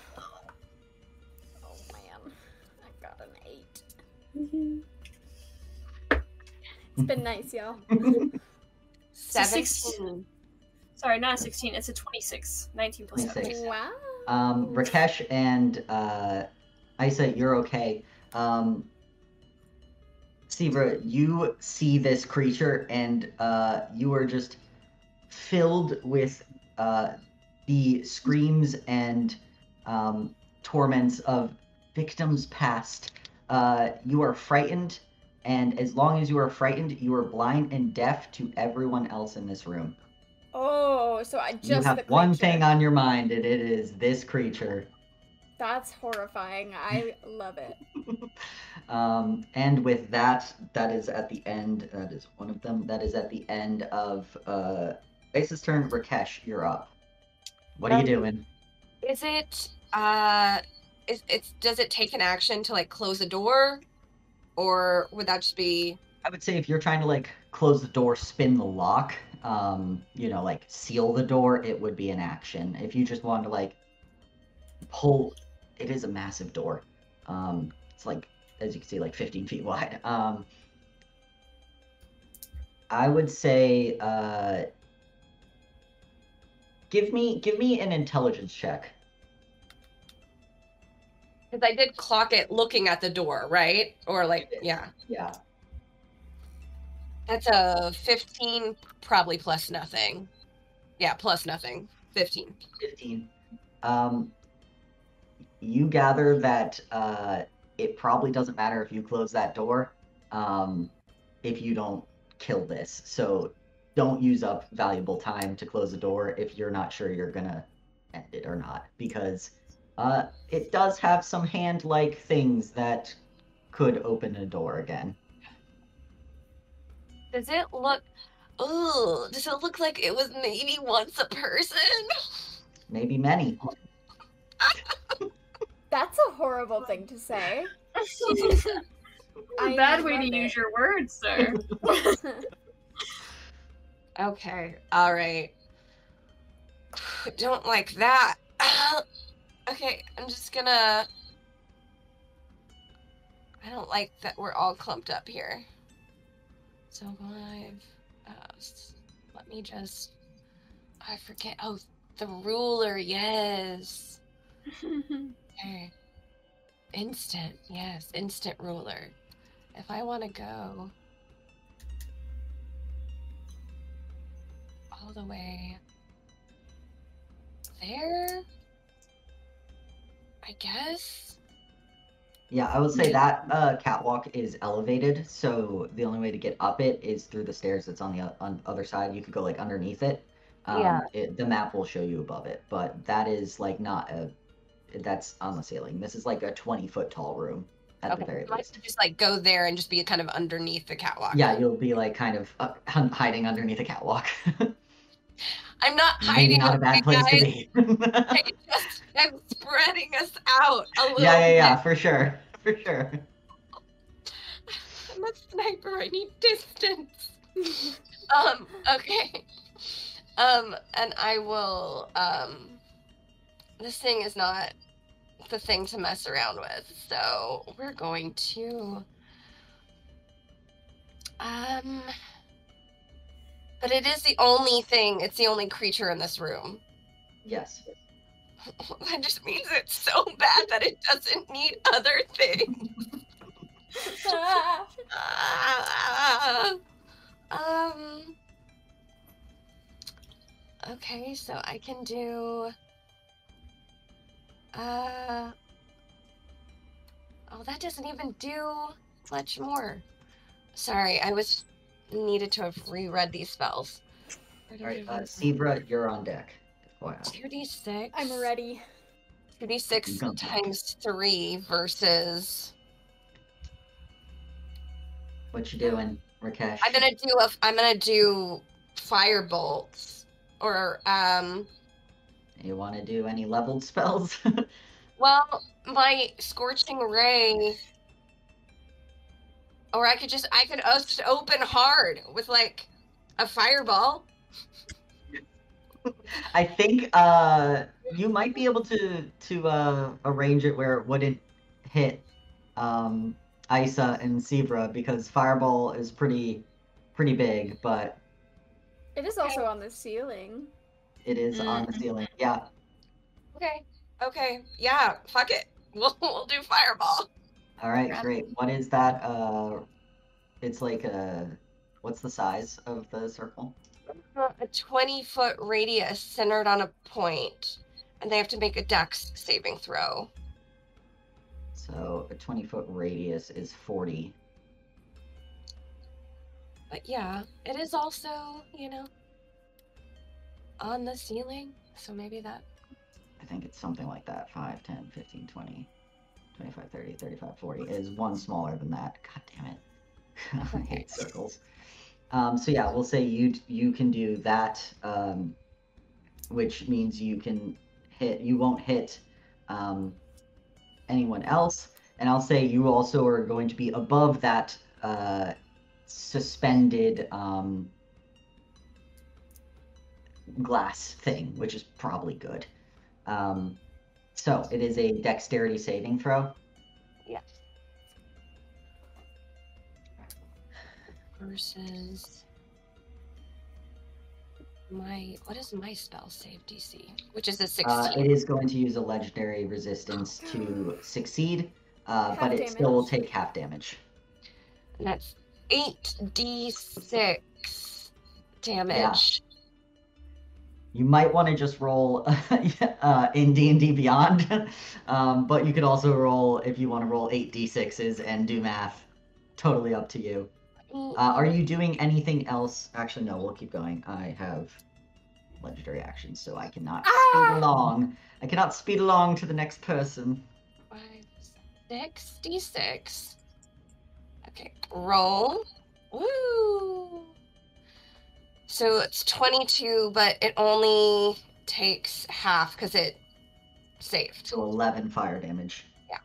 I got an 8. It's been nice, y'all. 17. Sorry, not a 16. It's a 26. 19 plus 26. 7. Wow. Rakesh and Isa, you're okay. Sivra, you see this creature, and you are just filled with the screams and torments of victims past. You are frightened, and as long as you are frightened, you are blind and deaf to everyone else in this room. Oh, so I just you have one thing on your mind, and it is this creature. That's horrifying. I love it. And with that, that is at the end. That is one of them. That is at the end of Ace's turn. Rakesh, you're up. What are you doing? Is it does it take an action to like close a door, or would that just be? I would say if you're trying to like close the door, spin the lock, like seal the door, it would be an action. If you just wanted to like pull, it is a massive door. It's like, as you can see, like 15 feet wide. I would say, give me an intelligence check. Because I did clock it looking at the door, right? Or like, yeah. Yeah. That's a 15, probably plus nothing. Yeah, plus nothing. 15. 15. You gather that it probably doesn't matter if you close that door if you don't kill this. So don't use up valuable time to close the door if you're not sure you're going to end it or not. Because it does have some hand-like things that could open a door again. Does it look... Ooh, does it look like it was maybe once a person? Maybe many. That's a horrible thing to say. A bad way to use your words, sir. Okay, alright. Don't like that. Okay, I'm just gonna... I don't like that we're all clumped up here. So 5... let me just... I forget. Oh, the ruler, yes. Okay. Instant, yes, instant ruler. If I want to go all the way there, I guess. Yeah, I would say that catwalk is elevated, so the only way to get up it is through the stairs that's on the other side. You could go like underneath it. The map will show you above it, but that is like not a... That's on the ceiling. This is like a 20-foot tall room. at the very I least. just like go there and just be kind of underneath the catwalk. Yeah, you'll be like kind of hiding underneath a catwalk. I'm not Maybe hiding not a away, bad place to guys. be. I'm spreading us out a little Yeah, bit. for sure. For sure. I'm a sniper. I need distance. Okay. And I will, this thing is not the thing to mess around with, so we're going to, but it is the only thing, it's the only creature in this room. Yes. That just means it's so bad that it doesn't need other things. Okay, so I can do, oh, that doesn't even do much more. Sorry, I needed to have reread these spells. Alright, Sivra, you're on deck. Wow. 2d6. I'm ready. 2d6 times 3 versus... What you doing, Rakesh? I'm gonna do fire bolts, or You want to do any leveled spells? well, my scorching ray, or I could just open hard with like a fireball. I think you might be able to arrange it where it wouldn't hit Eisa and Sivra, because fireball is pretty big, but It is also on the ceiling. it is on the ceiling. Yeah. Okay. Yeah, fuck it. We'll do fireball. All right, great. What is that? It's like what's the size of the circle? A 20-foot radius centered on a point, and they have to make a dex saving throw. So a 20-foot radius is 40. But yeah, it is also, on the ceiling, so maybe that... I think it's something like that. 5, 10, 15, 20, 25, 30, 35, 40. It is one smaller than that. God damn it. I hate circles. So yeah, we'll say you can do that, which means you won't hit anyone else. And I'll say you also are going to be above that suspended glass thing, which is probably good. So it is a dexterity saving throw. Yes. Versus what is my spell save DC? Which is a 16. It is going to use a legendary resistance to succeed, but it damage. still will take half damage. And that's 8d6 damage. Yeah. You might want to just roll in D&D Beyond, but you could also roll, if you want to roll 8d6s and do math. Totally up to you. Are you doing anything else? Actually, no, we'll keep going. I have legendary actions, so I cannot speed along. I cannot speed along to the next person. 5, 6, d6. Okay, roll. Woo! So it's 22, but it only takes half because it saved. So 11 fire damage. Yeah.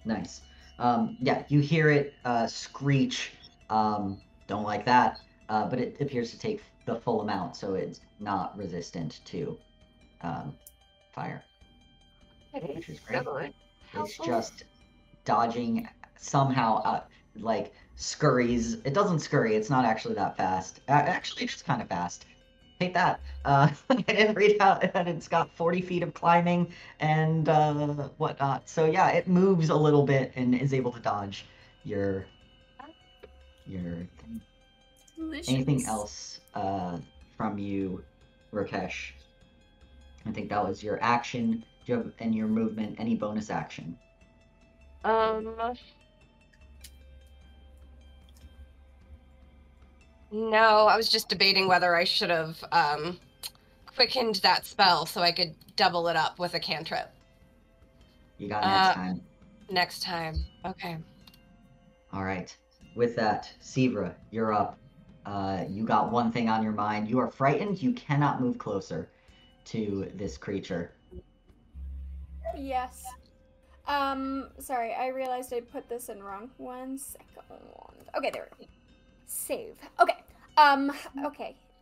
Nice. Yeah, you hear it screech. Don't like that. But it appears to take the full amount, so it's not resistant to fire. Which is great. It's just dodging somehow, like scurries. It doesn't scurry. It's not actually that fast. Actually, it's kind of fast. Hate that. I didn't read out that it's got 40 feet of climbing and whatnot. So yeah, it moves a little bit and is able to dodge your thing. Delicious. Anything else from you, Rakesh? I think that was your action. Do you have in your movement any bonus action? No, I was just debating whether I should have quickened that spell so I could double it up with a cantrip. You got next time. next time. Okay. All right. With that, Sivra, you're up. You got one thing on your mind. You are frightened. You cannot move closer to this creature. Yes. Sorry, I realized I put this in wrong. 1 second. Okay, there we go. Save. Okay.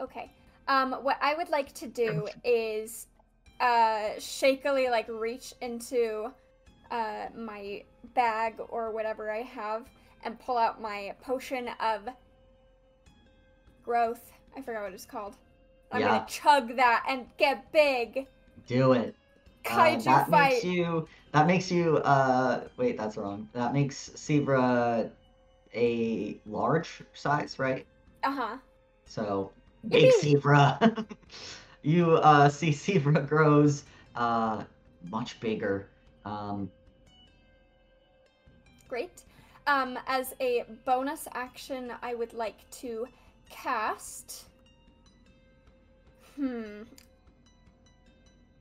Okay. What I would like to do is, shakily, like, reach into, my bag or whatever I have and pull out my potion of growth. I forgot what it's called. I'm gonna chug that and get big. Do it. Kaiju that fight. Makes you, wait, that's wrong. That makes Sivra a large size, right? Uh-huh. So, big Sivra. You, see Sivra grows, much bigger. Great. As a bonus action, I would like to cast...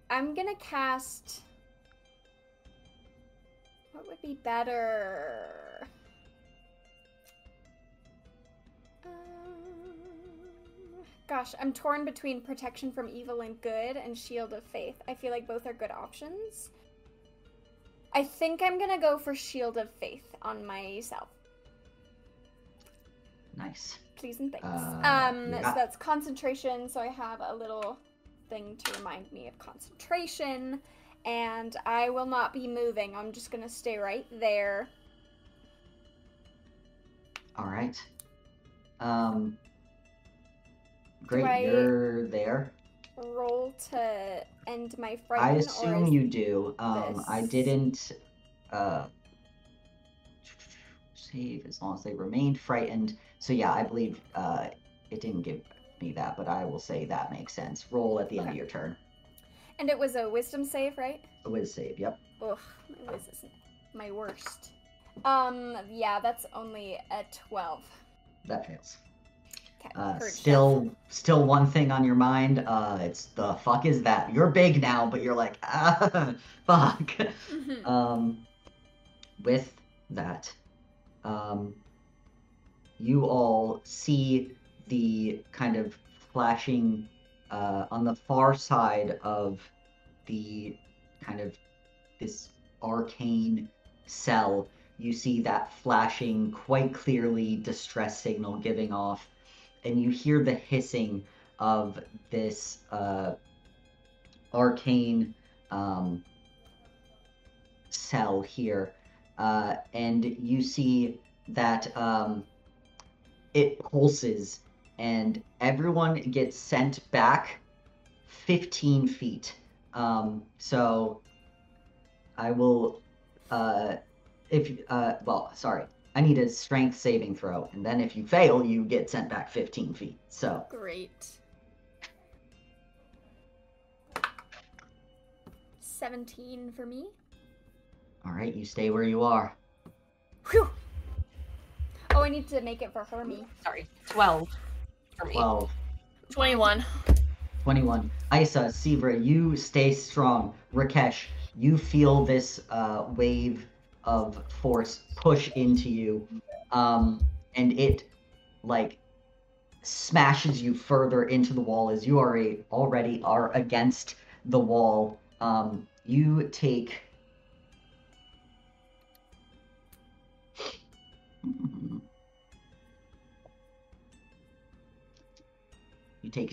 I'm gonna cast... What would be better? Gosh, I'm torn between Protection from Evil and Good and Shield of Faith. I feel like both are good options. I think I'm gonna go for Shield of Faith on myself. Nice. Please and thanks. Yeah. So that's concentration, so I have a little thing to remind me of concentration, and I will not be moving. I'm just gonna stay right there. All right. Great, you're there. Roll to end my frighten. I assume you do. I didn't save as long as they remained frightened. So yeah, I believe it didn't give me that, but I will say that makes sense. Roll at the end of your turn. And it was a wisdom save, right? A whiz save, yep. Ugh, my whiz is my worst. Yeah, that's only a 12. That fails. Okay, still one thing on your mind. It's the fuck is that? You're big now, but you're like, fuck. With that, you all see the kind of flashing on the far side of the kind of this arcane cell. You see that flashing quite clearly distress signal giving off, and you hear the hissing of this arcane cell here, and you see that it pulses, and everyone gets sent back 15 feet. So I will, I need a strength saving throw, and then if you fail, you get sent back 15 feet. So great. 17 for me. All right, you stay where you are. Whew. Oh, I need to make it for Hermie. Sorry, 12 for me. 12. 21. 21. Eisa, Sivra, you stay strong. Rakesh, you feel this wave of force push into you, and it like smashes you further into the wall as you are already are against the wall. You take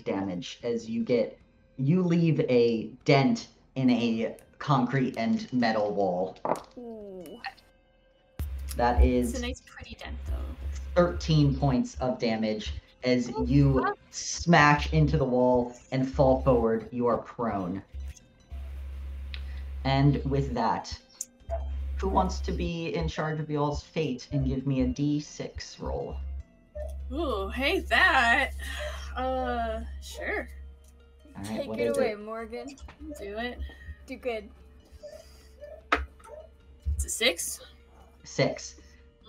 damage as you leave a dent in a concrete and metal wall. Ooh. That is It's a nice pretty dent though. 13 points of damage as you smash into the wall and fall forward. You are prone. And with that, who wants to be in charge of y'all's fate and give me a d6 roll? Ooh, hey that. Sure. All right, Take what it is away, it? Morgan. Do it. Do good. It's a 6. 6.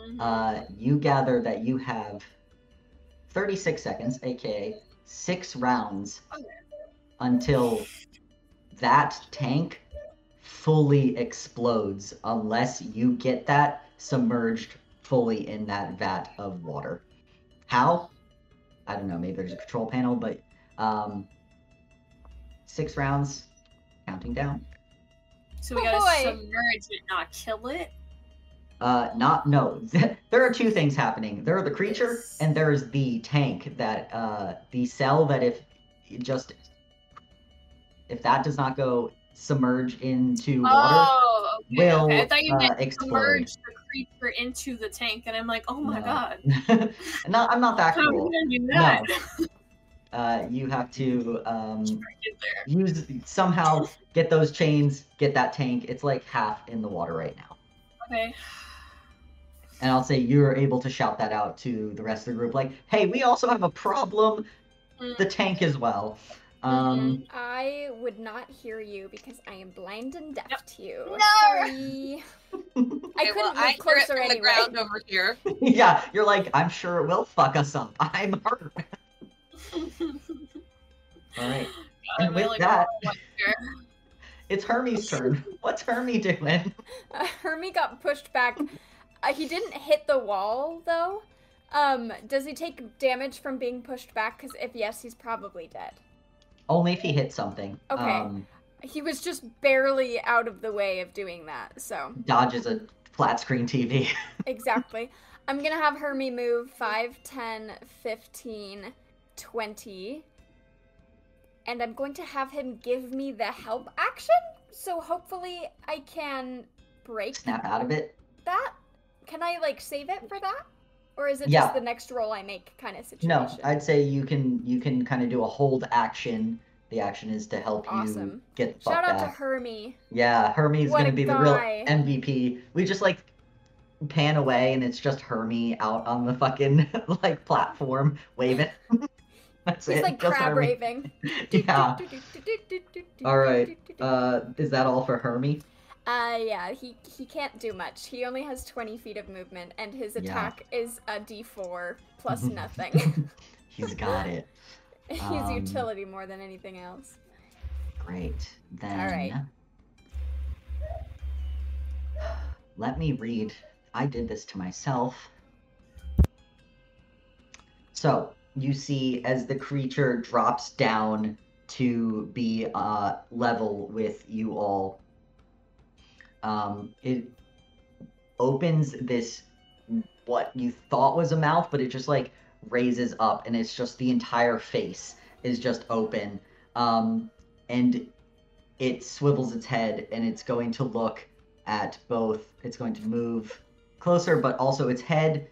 Mm-hmm. You gather that you have 36 seconds, aka 6 rounds, until that tank fully explodes unless you get that submerged fully in that vat of water. How? I don't know, maybe there's a control panel, but 6 rounds, counting down. So we gotta submerge it, not kill it? No. There are 2 things happening. There are the creature, and there's the tank that, the cell that if that does not go submerge into water, will I thought you meant explode. submerge the creature into the tank, and I'm like, oh my god. No, I'm not that How cruel. are you gonna do that? No. You have to somehow get those chains, get that tank. It's like half in the water right now. Okay. And I'll say you're able to shout that out to the rest of the group, like, hey, we also have a problem. The tank as well. I would not hear you because I am blind and deaf to you. No! Sorry. I couldn't move closer anyway. The ground over here. Yeah, you're like, I'm sure it will fuck us up. I'm hurt. All right. And with that, it's Hermie's turn. What's Hermie doing? Hermie got pushed back. He didn't hit the wall, though. Does he take damage from being pushed back? Because if yes, he's probably dead. Only if he hits something. Okay. He was just barely out of the way of doing that, so. Dodges a flat screen TV. Exactly. I'm gonna have Hermie move 5, 10, 15, 20. And I'm going to have him give me the help action, so hopefully I can break Snap out of it. that. Can I, like, save it for that? Or is it just the next roll I make kind of situation? No, I'd say you can kind of do a hold action. The action is to help you get the fuck Shout out back. to Hermie. Yeah, Hermie's What gonna a be the real guy. MVP. We just like pan away and it's just Hermie out on the fucking like platform waving. That's He's it. like just crab Hermie. raving. Yeah. All right. Is that all for Hermie? Yeah, he can't do much. He only has 20 feet of movement, and his attack is a d4 plus nothing. He's got it. He's utility more than anything else. Great. Then All right. Let me read. I did this to myself. So, you see as the creature drops down to be level with you all, it opens this, what you thought was a mouth, but it just like raises up and it's just the entire face is just open. And it swivels its head and it's going to look at both, it's going to move closer, but also its head,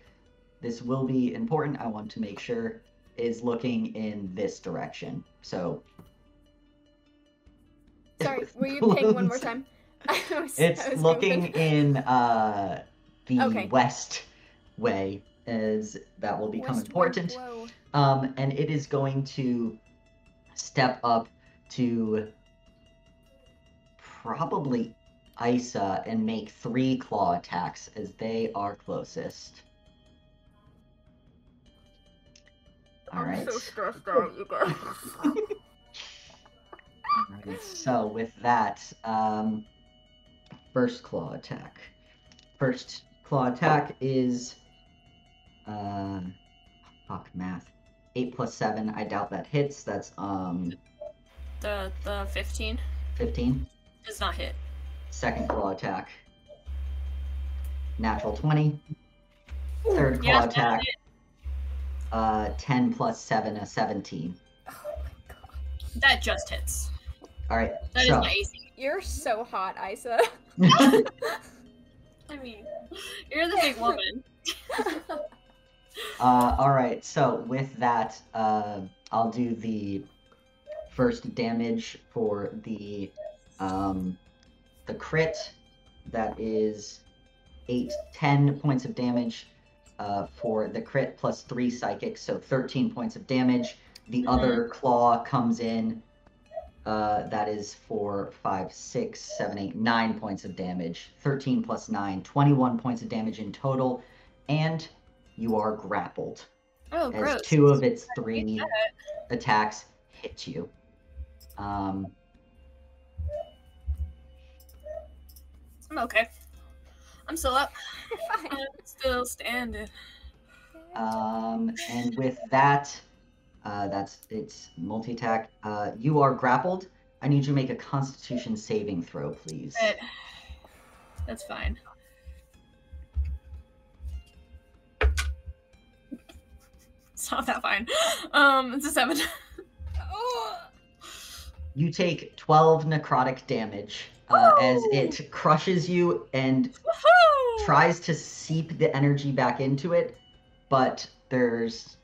this will be important, I want to make sure, is looking in this direction. So. Sorry, will you ping one more time? It's looking in the west way, as that will become important. And it is going to step up to probably Eisa and make 3 claw attacks as they are closest. Alright. I'm so stressed out, you guys. Alright, so with that, first claw attack. First claw attack is fuck math. 8 plus 7, I doubt that hits. That's The 15 15. does not hit. Second claw attack. Natural 20. Third claw attack. 10 plus 7, a 17. Oh my god. That just hits. Alright, That is my AC. You're so hot, Eisa. I mean, you're the big woman. Alright, so with that, I'll do the first damage for the crit. That is 10 points of damage for the crit plus 3 psychic, so 13 points of damage. The other claw comes in. That is for 5, 6, 7, 8, 9 points of damage. 13 plus 9, 21 points of damage in total. And you are grappled. Oh, as gross. 2 of its 3 attacks hit you. I'm okay. I'm still up. Fine. I'm still standing. And with that, it's multi-attack. You are grappled. I need you to make a Constitution saving throw, please. That's fine. It's not that fine. It's a 7. Oh. You take 12 necrotic damage as it crushes you and tries to seep the energy back into it, but there's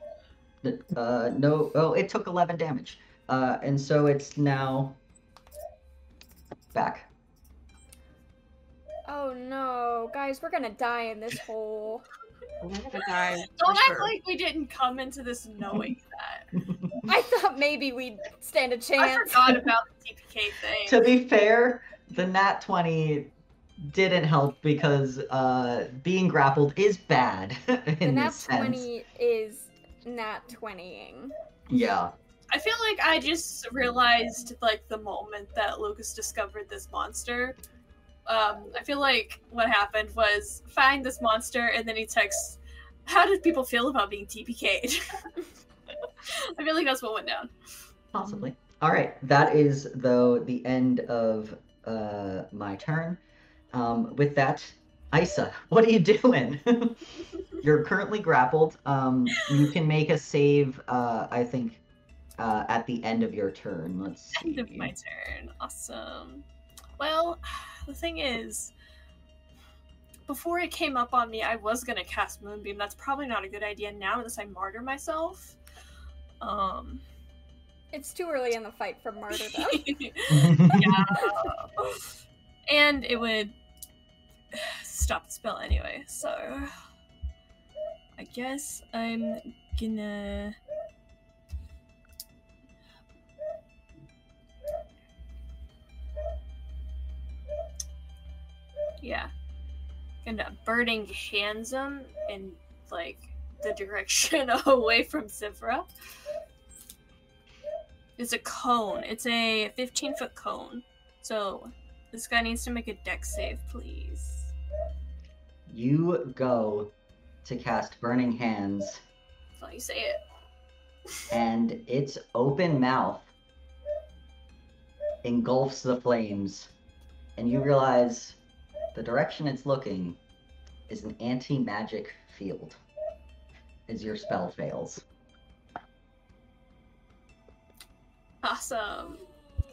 no. Oh, it took 11 damage, and so it's now back. Oh no, guys, we're gonna die in this hole. We're gonna die. Don't for act sure. like we didn't come into this knowing that. I thought maybe we'd stand a I chance. forgot about the TPK thing. To be fair, the nat 20 didn't help because being grappled is bad The in nat this sense. 20 is nat 20ing. Yeah. I feel like I just realized, like, the moment that Lucas discovered this monster. I feel like what happened was find this monster, and then he texts, "How did people feel about being TPK'd?" I feel like that's what went down. Possibly. All right. That is, though, the end of my turn. With that, Eisa, what are you doing? You're currently grappled. You can make a save, I think, at the end of your turn. Let's see. End of my turn. Awesome. Well, the thing is, before it came up on me, I was gonna cast Moonbeam. That's probably not a good idea now, unless I martyr myself. It's too early in the fight for martyrdom. Yeah. And it would stop the spell anyway, so I guess I'm gonna... Yeah. Gonna burning hands him in, like, the direction away from Sivra. It's a cone. It's a 15-foot cone. So this guy needs to make a dex save, please. You go to cast Burning Hands, That's how you say it. and its open mouth engulfs the flames, and you realize the direction it's looking is an anti-magic field as your spell fails. Awesome.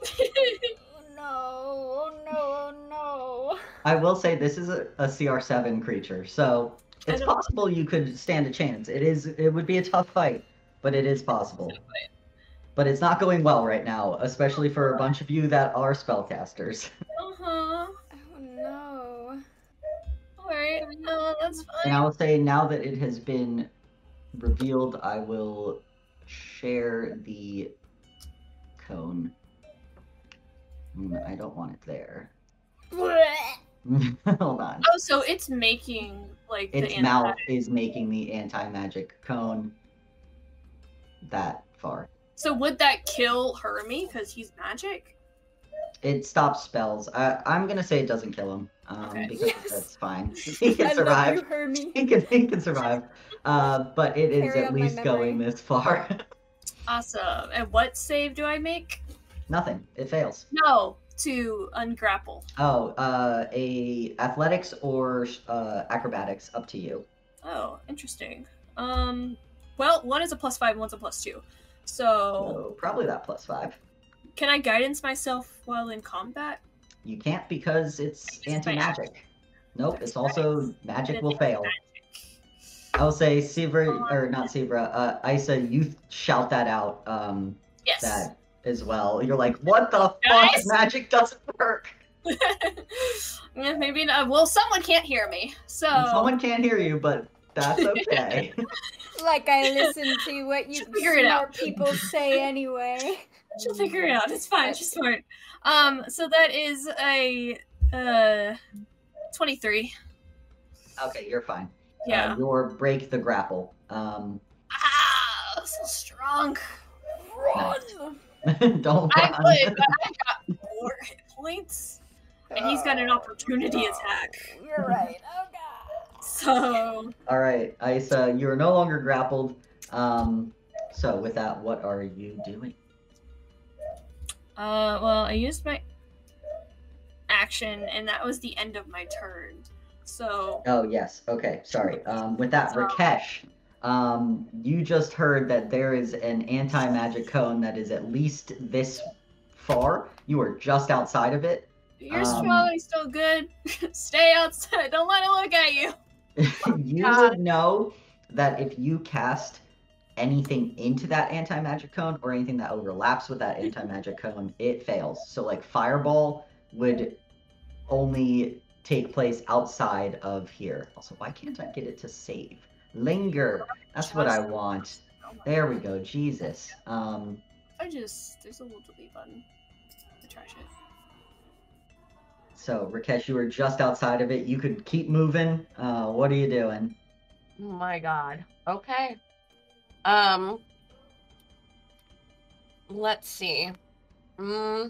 Oh no, oh no, oh no. I will say this is a CR7 creature, so it's I know. possible you could stand a chance. It would be a tough fight, but it is possible. But it's not going well right now, especially for a bunch of you that are spellcasters. Uh-huh. Oh no. Alright, no, that's And fine. I will say now that it has been revealed, I will share the cone. I don't want it there. Hold on. Oh, so it's making, like, Its the mouth is making the anti-magic cone that far. So would that kill Hermie because he's magic? It stops spells. I'm gonna say it doesn't kill him, Okay. because Yes. that's fine. He I can love survive. you, Hermie. He can survive. But it is Carry at on my least going memory. this far. Awesome. And what save do I make? Nothing. It fails. No, to ungrapple. Oh, a athletics or acrobatics, up to you. Oh, interesting. Well, one is a +5, one's a +2. So, So probably that +5. can I guidance myself while in combat? You can't because it's It's my anti-magic. Nope, That's it's also magic Then will it's fail. magic. I will say Sivra, or not Sivra, Isa, you shout that out. Yes. That as well. You're like, what the fuck? Guys? Magic doesn't work. Yeah, maybe not. Well, someone can't hear me, so Someone can't hear you, but that's okay. Like I listen to what you She'll figure it smart out. people say anyway. she'll figure it out. It's fine. She's smart. So that is a 23. Okay, you're fine. Yeah. Your break the grapple. Ah, so strong. Run! Don't I run. would, but I got 4 hit points. And he's got an opportunity attack. You're right. Oh god. So All right, Isa, you are no longer grappled. So with that, what are you doing? well, I used my action, and that was the end of my turn. So Oh yes. Okay. Sorry. With that, Rakesh, you just heard that there is an anti-magic cone that is at least this far. You are just outside of it. you're probably still good. Stay outside. Don't let it look at you. You God. would know that if you cast anything into that anti-magic cone or anything that overlaps with that anti-magic cone, it fails. So like fireball would only take place outside of here. Also, why can't I get it to save? Linger. That's what I want. There we go. Jesus. There's a little delete button. I trash it. So Rakesh, you were just outside of it. You could keep moving. What are you doing? Oh my god. Okay. Let's see. All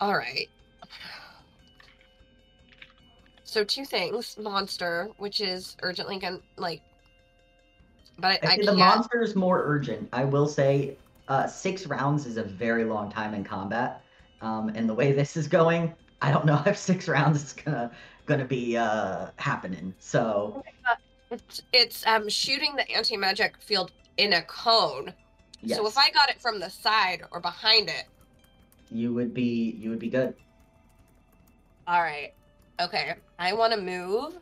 right. So 2 things. Monster, which is urgently gonna, like... But I The can't... monster is more urgent. I will say 6 rounds is a very long time in combat. And the way this is going, I don't know if 6 rounds is gonna be happening. So... It's shooting the anti-magic field in a cone. Yes. So if I got it from the side or behind it... You would be good. All right. Okay. I want to move.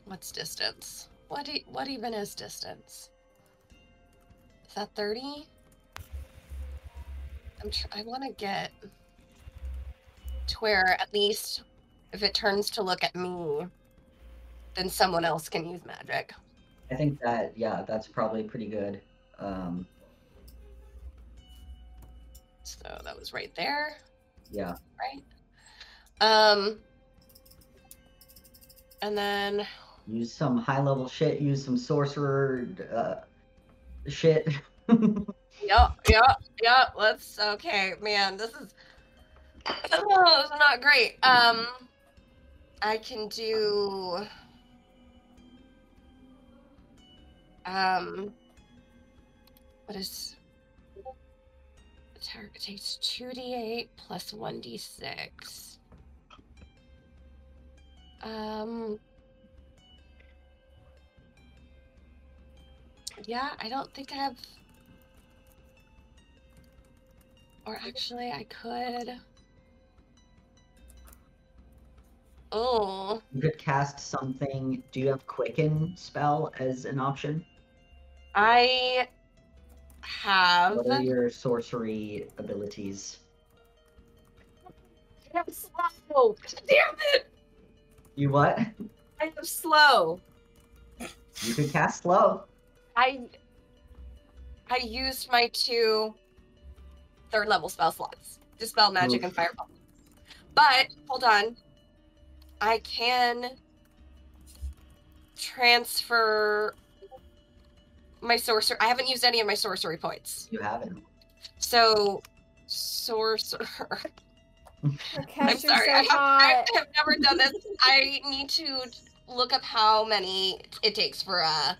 What's distance? What even is distance? Is that 30? I want to get to where at least if it turns to look at me, then someone else can use magic. I think that, yeah, that's probably pretty good. So that was right there. Yeah. Right. And then Use some high-level shit. Use some sorcerer shit. Yep. Let's. Okay, man. This is not great. I can do. What is? It takes 2d8 plus 1d6. Yeah, I don't think I have. Or actually, I could. Oh. You could cast something. Do you have Quicken spell as an option? I have. What are your sorcery abilities? I have slow. Damn it! You what? I have slow. You could cast slow. I used my 2 third-level spell slots. Dispel magic and fireball. But, hold on. I can transfer my sorcerer. I haven't used any of my sorcery points. You haven't. So, sorcerer. I'm You're sorry. so I hot. have never done this. I need to look up how many it takes for a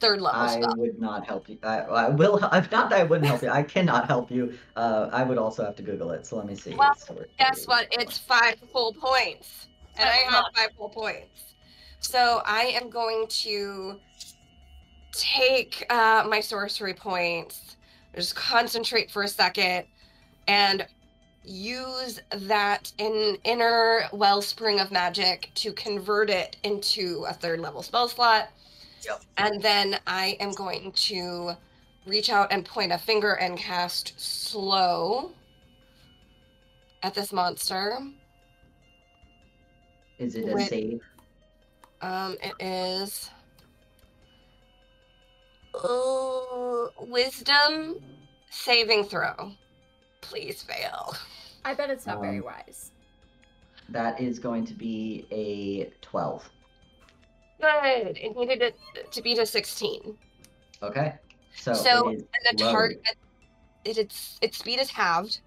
third-level spell. I would not help you. I will. Not that I wouldn't help you. I cannot help you. I would also have to Google it. So let me see. Well, guess what? It's 5 full points. And I have 5 full points. So I am going to take my sorcery points, just concentrate for a second, and use that inner wellspring of magic to convert it into a 3rd-level spell slot. Yep. And then I am going to reach out and point a finger and cast slow at this monster. Is it a save? It is wisdom saving throw. Please fail. I bet it's not very wise. That is going to be a 12. Good. It needed it to be to 16. Okay. So it is and the target, its speed is halved.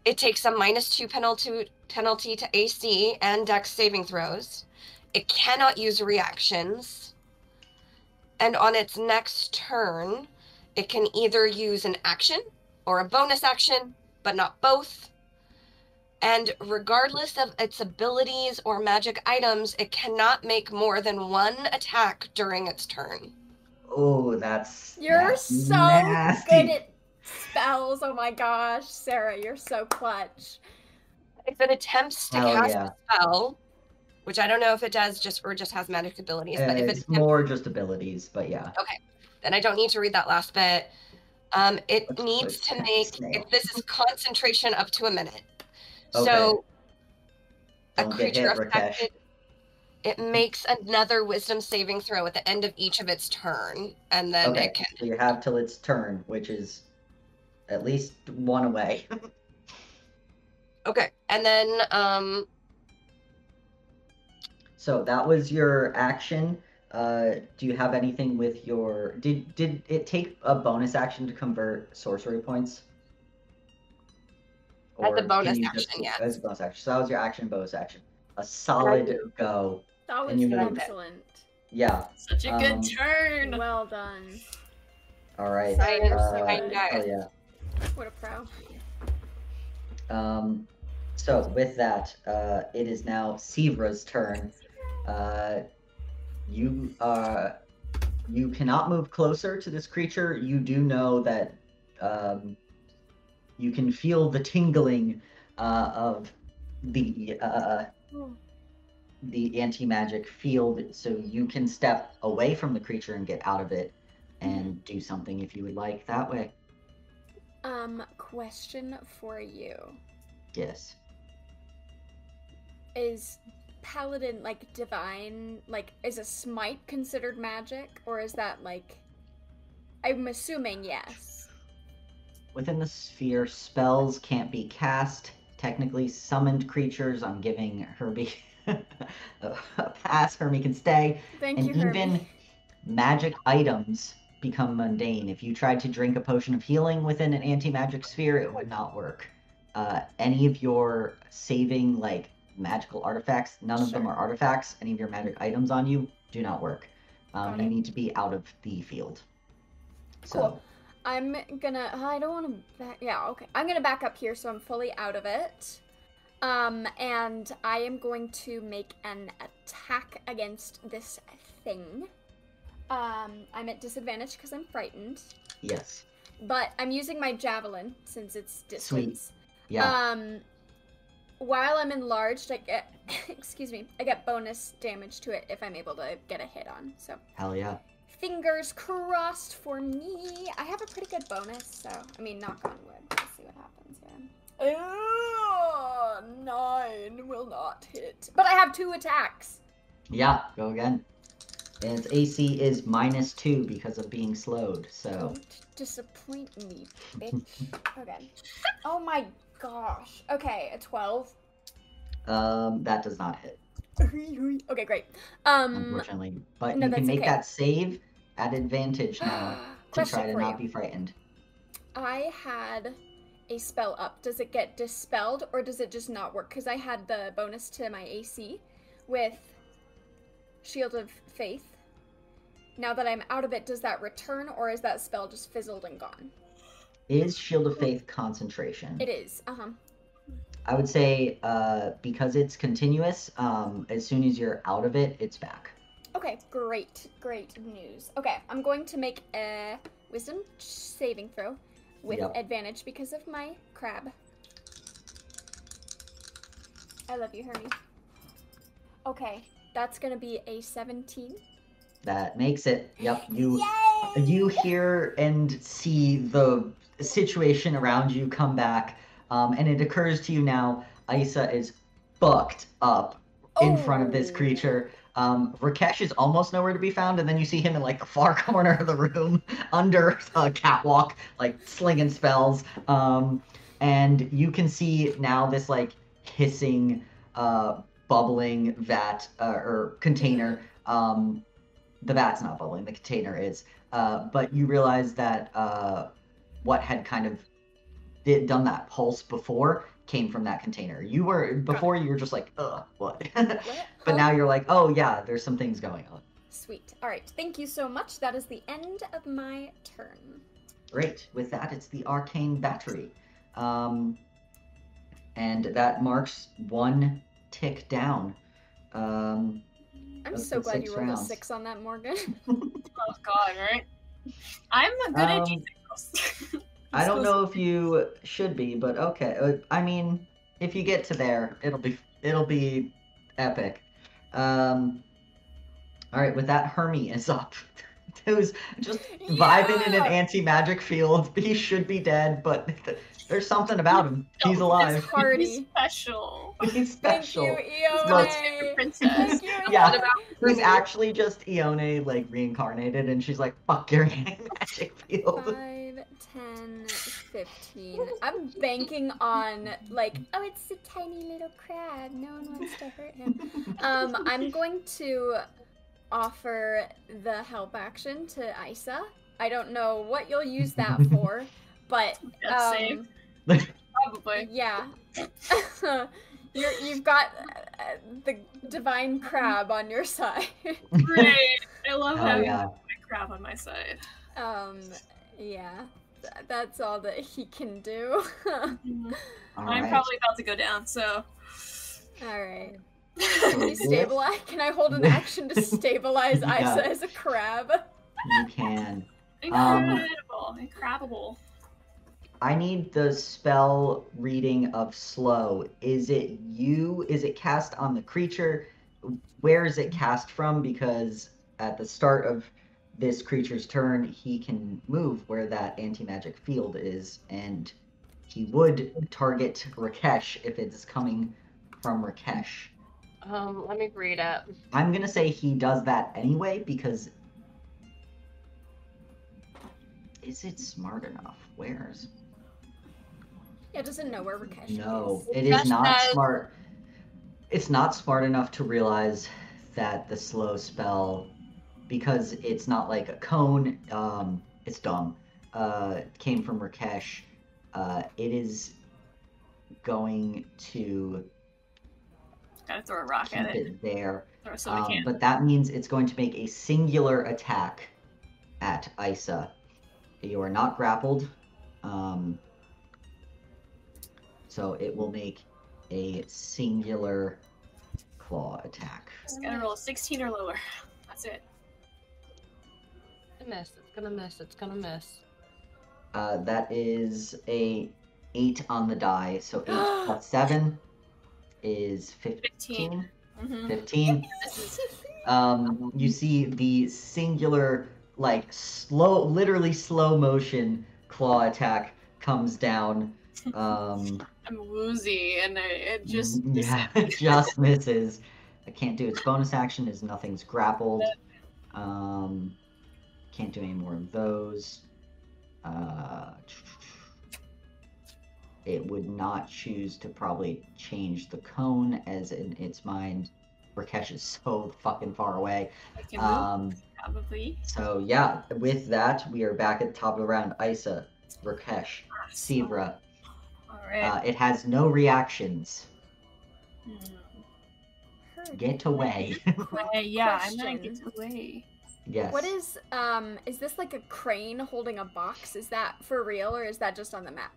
It takes a -2 penalty to AC and Dex saving throws. It cannot use reactions. And on its next turn, it can either use an action or a bonus action, but not both. And regardless of its abilities or magic items, it cannot make more than one attack during its turn. Oh, You're that's so nasty. good at spells. Oh my gosh, Sarah, you're so clutch. If it attempts to cast a spell, which I don't know if it does just has magic abilities, but if it's more just abilities, but yeah. Okay, then I don't need to read that last bit. It needs to make, if this is concentration up to a minute. Okay. So Don't a creature get hit, affected, it makes another wisdom saving throw at the end of each of its turn, and then it can. So you have till its turn, which is at least one away. Okay, and then So that was your action. Do you have anything with your? Did it take a bonus action to convert sorcery points? As a bonus action, yeah. As a bonus action. So that was your action, bonus action. A solid go. That was excellent. Yeah. Such a good turn. Well done. All right. Oh yeah. What a pro. So with that, it is now Sivra's turn. You cannot move closer to this creature. You do know that you can feel the tingling of the anti-magic field, so you can step away from the creature and get out of it and do something if you would like that way. Question for you. Yes. Is paladin, like, divine, like, is a smite considered magic, or is that, like, I'm assuming yes. Within the sphere, spells can't be cast. Technically, summoned creatures, I'm giving Herbie a pass. Herbie can stay. Thank you, Herbie. Even magic items become mundane. If you tried to drink a potion of healing within an anti-magic sphere, it would not work. Any of your saving, like, magical artifacts, none of them are artifacts. Any of your magic items on you do not work. You need to be out of the field. So. Cool. I'm gonna, I don't want to back, yeah, okay. I'm gonna back up here so I'm fully out of it. And I am going to make an attack against this thing. I'm at disadvantage because I'm frightened. Yes. But I'm using my javelin since it's distance. Sweet. Yeah. While I'm enlarged, I get, excuse me, I get bonus damage to it if I'm able to get a hit on, so. Hell yeah. Fingers crossed for me. I have a pretty good bonus, so, I mean, knock on wood. Let's see what happens here. Oh, 9 will not hit. But I have 2 attacks. Yeah, go again. And its AC is -2 because of being slowed, so. Don't disappoint me, bitch. Okay. Oh my gosh. Okay, a 12. That does not hit. Okay, great. Unfortunately. But no, you can make okay. that save at advantage now to try to not be frightened. I had a spell up. Does it get dispelled or does it just not work? Because I had the bonus to my AC with Shield of Faith. Now that I'm out of it, does that return or is that spell just fizzled and gone? Is Shield of Faith concentration? It is, I would say because it's continuous, as soon as you're out of it, it's back. Okay, great news. Okay, I'm going to make a wisdom saving throw with advantage because of my crab. I love you, Hermie. Okay, that's gonna be a 17. That makes it. Yep, you Yay! You hear and see the situation around you come back, and it occurs to you now, Eisa is fucked up in front of this creature. Rakesh is almost nowhere to be found, and then you see him in, like, the far corner of the room, under a catwalk, like, slinging spells. And you can see now this, like, hissing, bubbling vat, or container, the vat's not bubbling, the container is. But you realize that what had kind of done that pulse before came from that container. You were just like, ugh, what? But now you're like, oh yeah, there's some things going on. Sweet. All right, thank you so much. That is the end of my turn. Great. With that, it's the arcane battery. And that marks 1 tick down. I'm so glad you rolled rounds. a 6 on that, Morgan. Oh god, right? I'm good at D6. I don't know if you should be, but okay. I mean, if you get to there, it'll be epic. All right, with that, Hermie is up. Who's just vibing in an anti-magic field. He should be dead, but there's something about him. He's alive. He's hardy. He's special. He's special. Thank you, Most- Ione. Princess. Thank you, Yeah. Ione. He's actually just Ione, like, reincarnated, and she's like, fuck your magic field. 5, 10, 15. I'm banking on, like, oh, it's a tiny little crab. No one wants to hurt him. I'm going to offer the help action to Eisa. I don't know what you'll use that for, but Death save. Probably. yeah. You've got the divine crab on your side. Great. I love Oh, having yeah. my crab on my side. Yeah. That's all that he can do. All I'm right. probably about to go down, so. Alright. So Can you stabilize? Can I hold an action to stabilize Yeah. Eisa as a crab? You can. Incredible. Incredible. I need the spell reading of slow. Is it cast on the creature? Where is it cast from? Because at the start of this creature's turn, he can move where that anti-magic field is, and he would target Rakesh if it's coming from Rakesh. Let me read it. I'm gonna say he does that anyway, because is it smart enough? Where's... Yeah, it doesn't know where Rakesh No, is. it is Rakesh not says- smart. It's not smart enough to realize that the slow spell, because it's not like a cone, it's dumb, came from Rakesh. It is going to Gotta throw a rock keep at it. it there. Throw so we can. But that means it's going to make a singular attack at Eisa. You are not grappled. So it will make a singular claw attack. Just gotta roll a 16 or lower. That's it. It's gonna miss. It's gonna miss. It's gonna miss. That is a 8 on the die. So 8 plus 7 is 15. 15. 15. You see the singular, like, literally slow motion claw attack comes down. I'm woozy and it just. Yeah, it just misses. I can't do its bonus action as nothing's grappled. Can't do any more of those. It would not choose to probably change the cone, as in its mind, Rakesh is so fucking far away. I can move, probably. So yeah, with that, we are back at the top of the round. Eisa, Rakesh, Sivra. Alright. It has no reactions. Heard. Get away. Yeah, I'm gonna Question. get away. Yes. What is this like a crane holding a box? Is that for real or is that just on the map?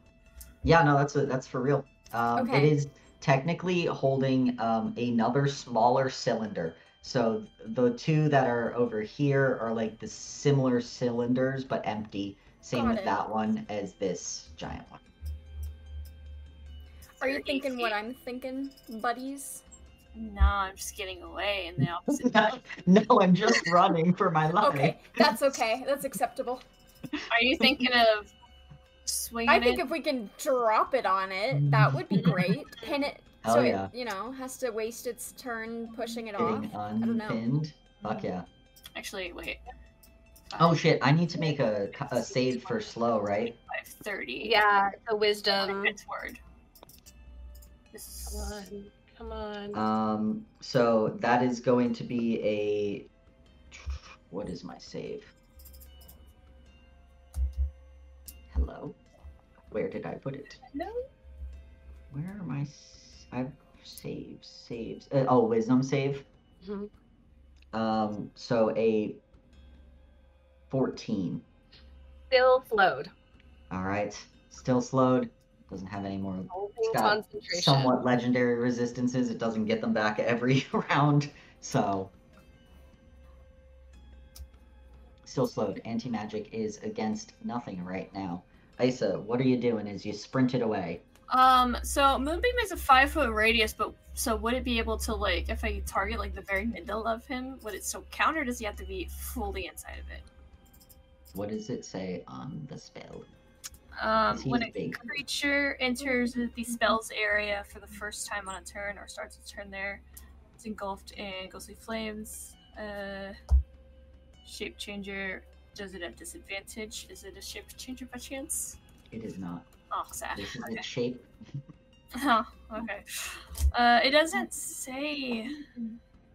Yeah, no, that's for real. Okay. It is technically holding another smaller cylinder. So the two that are over here are like the similar cylinders but empty. Same Got with it. that one as this giant one. Are you thinking what I'm thinking, buddies? No, I'm just getting away in the opposite. No, I'm just running for my life. Okay, that's okay. That's acceptable. Are you thinking of swinging I think it? if we can drop it on it, that would be great. Pin it so Oh, yeah. it, has to waste its turn pushing it off. Getting I don't know. unpinned. Fuck yeah. Actually, wait. Oh shit, I need to make a save for slow, right? 530. Yeah, the wisdom. It's word. Come on. Come on. So that is going to be a What is my save? Hello? Where did I put it? No. Where are my... I've saves. Oh, wisdom save? Mhm. So a 14. Still slowed. Alright. Still slowed. Doesn't have any more. It's Holding got concentration. somewhat legendary resistances. It doesn't get them back every round. So... Still slowed. Anti-magic is against nothing right now. Isa, what are you doing as you sprinted away? So Moonbeam is a 5-foot radius, but so would it be able to, like, if I target, like, the very middle of him, would it still count, or does he have to be fully inside of it? What does it say on the spell? When a creature enters the spell's area for the first time on a turn or starts its turn there, it's engulfed in ghostly flames. Shape changer, does it at disadvantage? Is it a shape changer by chance? It is not. Oh, sad. This is Okay. its shape. Oh, okay. It doesn't say.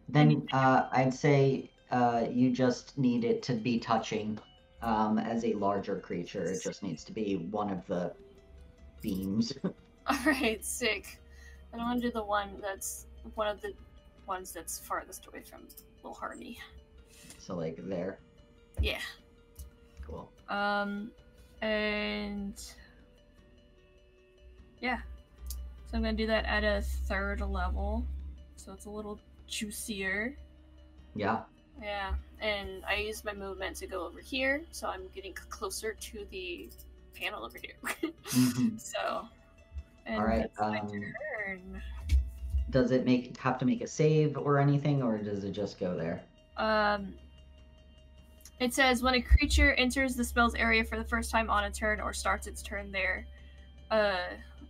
Then I'd say you just need it to be touching as a larger creature. It just needs to be one of the beams. Alright, sick. I don't want to do the one that's one of the ones that's farthest away from Little Harney. So like there. Yeah. Cool. And yeah. So I'm gonna do that at a 3rd level. So it's a little juicier. Yeah. Yeah. And I use my movement to go over here, so I'm getting closer to the panel over here. Mm-hmm. So and all right. that's my turn. Does it have to make a save or anything, or does it just go there? It says when a creature enters the spell's area for the first time on a turn or starts its turn there,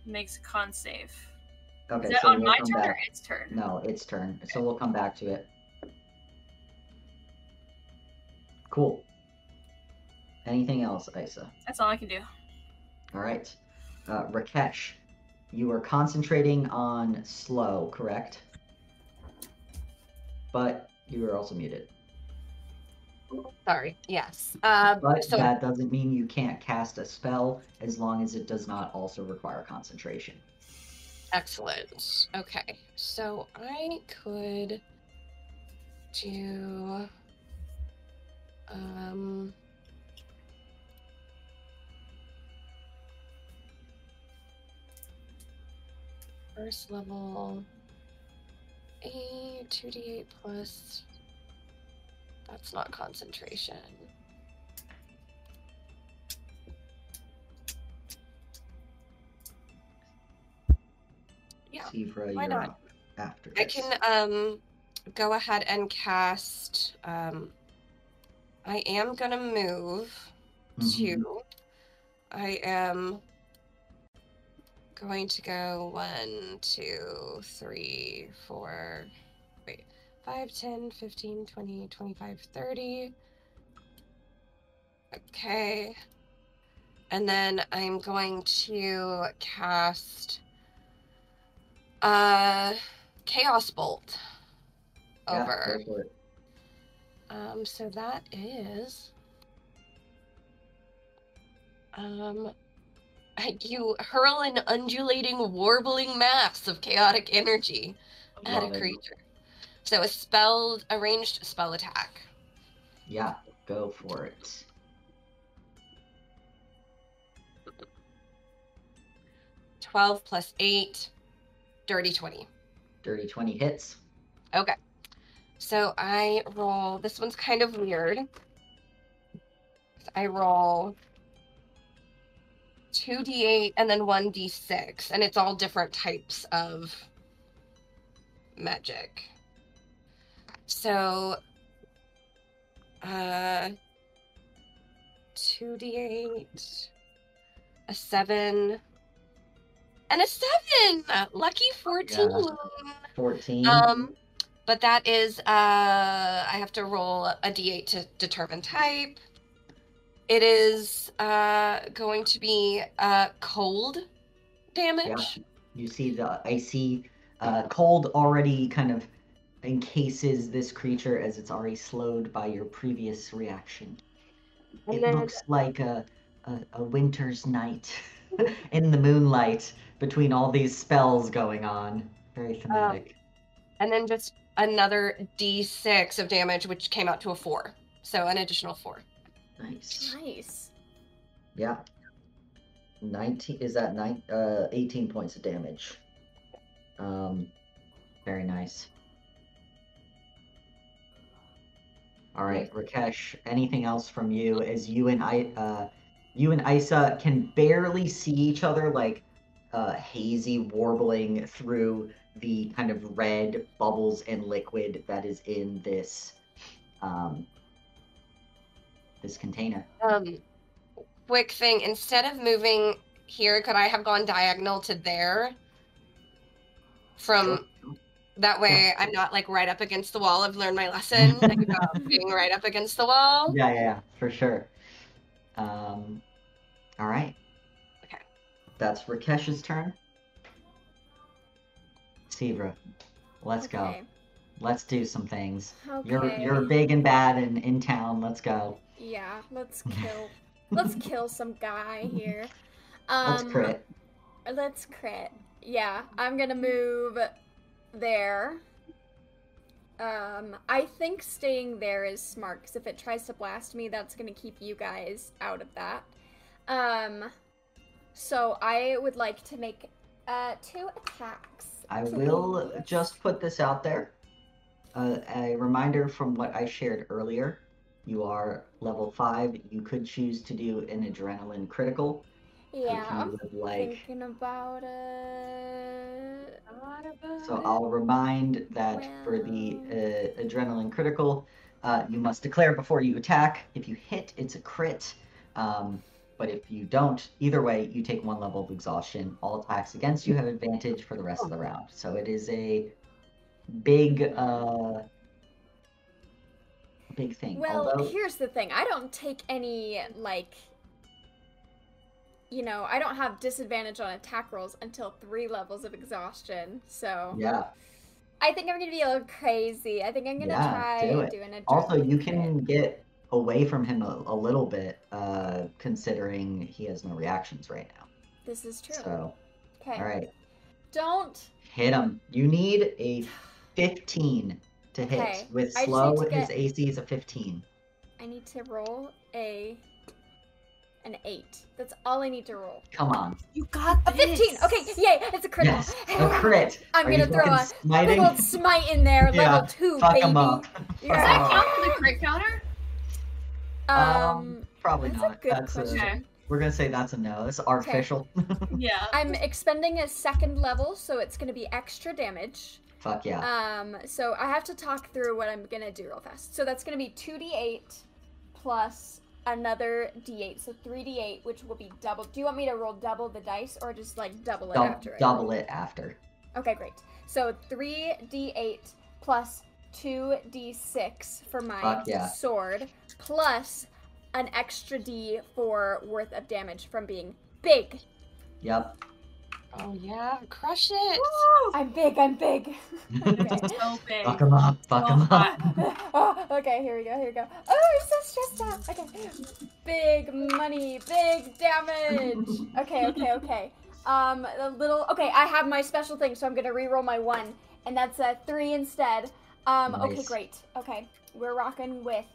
makes a con save. Okay, Is that so on we'll my come turn back. or its turn? No, its turn. So we'll come back to it. Cool. Anything else, Isa? That's all I can do. All right. Rakesh, you are concentrating on slow, correct? But you are also muted. Sorry. Yes. But so that doesn't mean you can't cast a spell as long as it does not also require concentration. excellent. Okay. So I could do first level a 2d8 plus. That's not concentration. Yeah. Sivra, why you're not? up after I this. can go ahead and cast. I am gonna move to. I am going to go 1, 2, 3, 4. Wait, 5, 10, 15, 20, 25, 30. Okay. And then I'm going to cast Chaos Bolt over. Yeah, go for it. So that is you hurl an undulating, warbling mass of chaotic energy at a Love it. creature. So a ranged spell attack. Yeah, go for it. +12 + 8, dirty 20. Dirty 20 hits. Okay. So I roll, this one's kind of weird. I roll 2d8 and then 1d6, and it's all different types of magic. So 2d8, a 7, and a 7. Lucky 14. Yeah. 14. But that is I have to roll a d8 to determine type. It is going to be cold damage. Yeah. You see the icy cold already kind of encases this creature as it's already slowed by your previous reaction. And It then- looks like a winter's night in the moonlight between all these spells going on. Very thematic. And then just another d6 of damage, which came out to a 4. So an additional 4. Nice. Nice. Yeah. 19 is that 18 points of damage. Very nice. All right, Rakesh, anything else from you as you and Isa can barely see each other, like hazy warbling through the kind of red bubbles and liquid that is in this this container. Quick thing, instead of moving here, could I have gone diagonal to there? From that way, I'm not like right up against the wall. I've learned my lesson about being right up against the wall. Yeah, for sure. All right. Okay. That's Rakesh's turn. Sivra, let's go. Okay. Let's do some things. Okay. You're big and bad and in town. Let's go. Yeah, let's kill some guy here. Let's crit. Let's crit. Yeah, I'm gonna move there. I think staying there is smart, because if it tries to blast me, that's gonna keep you guys out of that. So I would like to make 2 attacks. I will just put this out there. A reminder from what I shared earlier. You are level 5. You could choose to do an adrenaline critical. Yeah, if you I'm would like. thinking about it. So I'll remind that for the adrenaline critical, you must declare before you attack. If you hit, it's a crit. But if you don't, either way, you take 1 level of exhaustion. All attacks against you have advantage for the rest of the round. So it is a big, big thing. Well, Although, here's the thing. I don't take any, like, I don't have disadvantage on attack rolls until 3 levels of exhaustion. So yeah. I think I'm going to be a little crazy. I think I'm going to try do it. doing a Also, you crit. can get away from him a little bit, considering he has no reactions right now. This is true. So, Okay. all right. Don't. Hit him. You need a 15 to hit. Okay, With I just slow, need to his get- AC is a 15. I need to roll an 8. That's all I need to roll. Come on. You got A 15! Okay, yay! It's a crit. Yes, a crit. I'm Are gonna you throw fucking a big smiting? old smite in there, Yeah, level 2, fuck baby. him up. Does Yeah. that count for the crit counter? Probably That's not. a good question. Okay. We're gonna say that's a no. It's artificial. Yeah. I'm expending a 2nd level, so it's gonna be extra damage. Fuck yeah. So I have to talk through what I'm gonna do real fast. So that's gonna be 2d8 plus another d8, so 3d8, which will be double. Do you want me to roll double the dice, or just like double it after? Double it after. Okay, great. So 3d8 plus 2d6 for my Fuck yeah. sword, plus an extra d4 worth of damage from being big. Yep. Oh yeah, crush it. I'm big. Okay. So big. Fuck him up. Fuck him up. Oh, okay, here we go. Oh, I'm so stressed out. Okay. Big money, big damage. Okay. Okay, I have my special thing, so I'm gonna reroll my 1, and that's a 3 instead. Okay, Nice. great. Okay, we're rocking with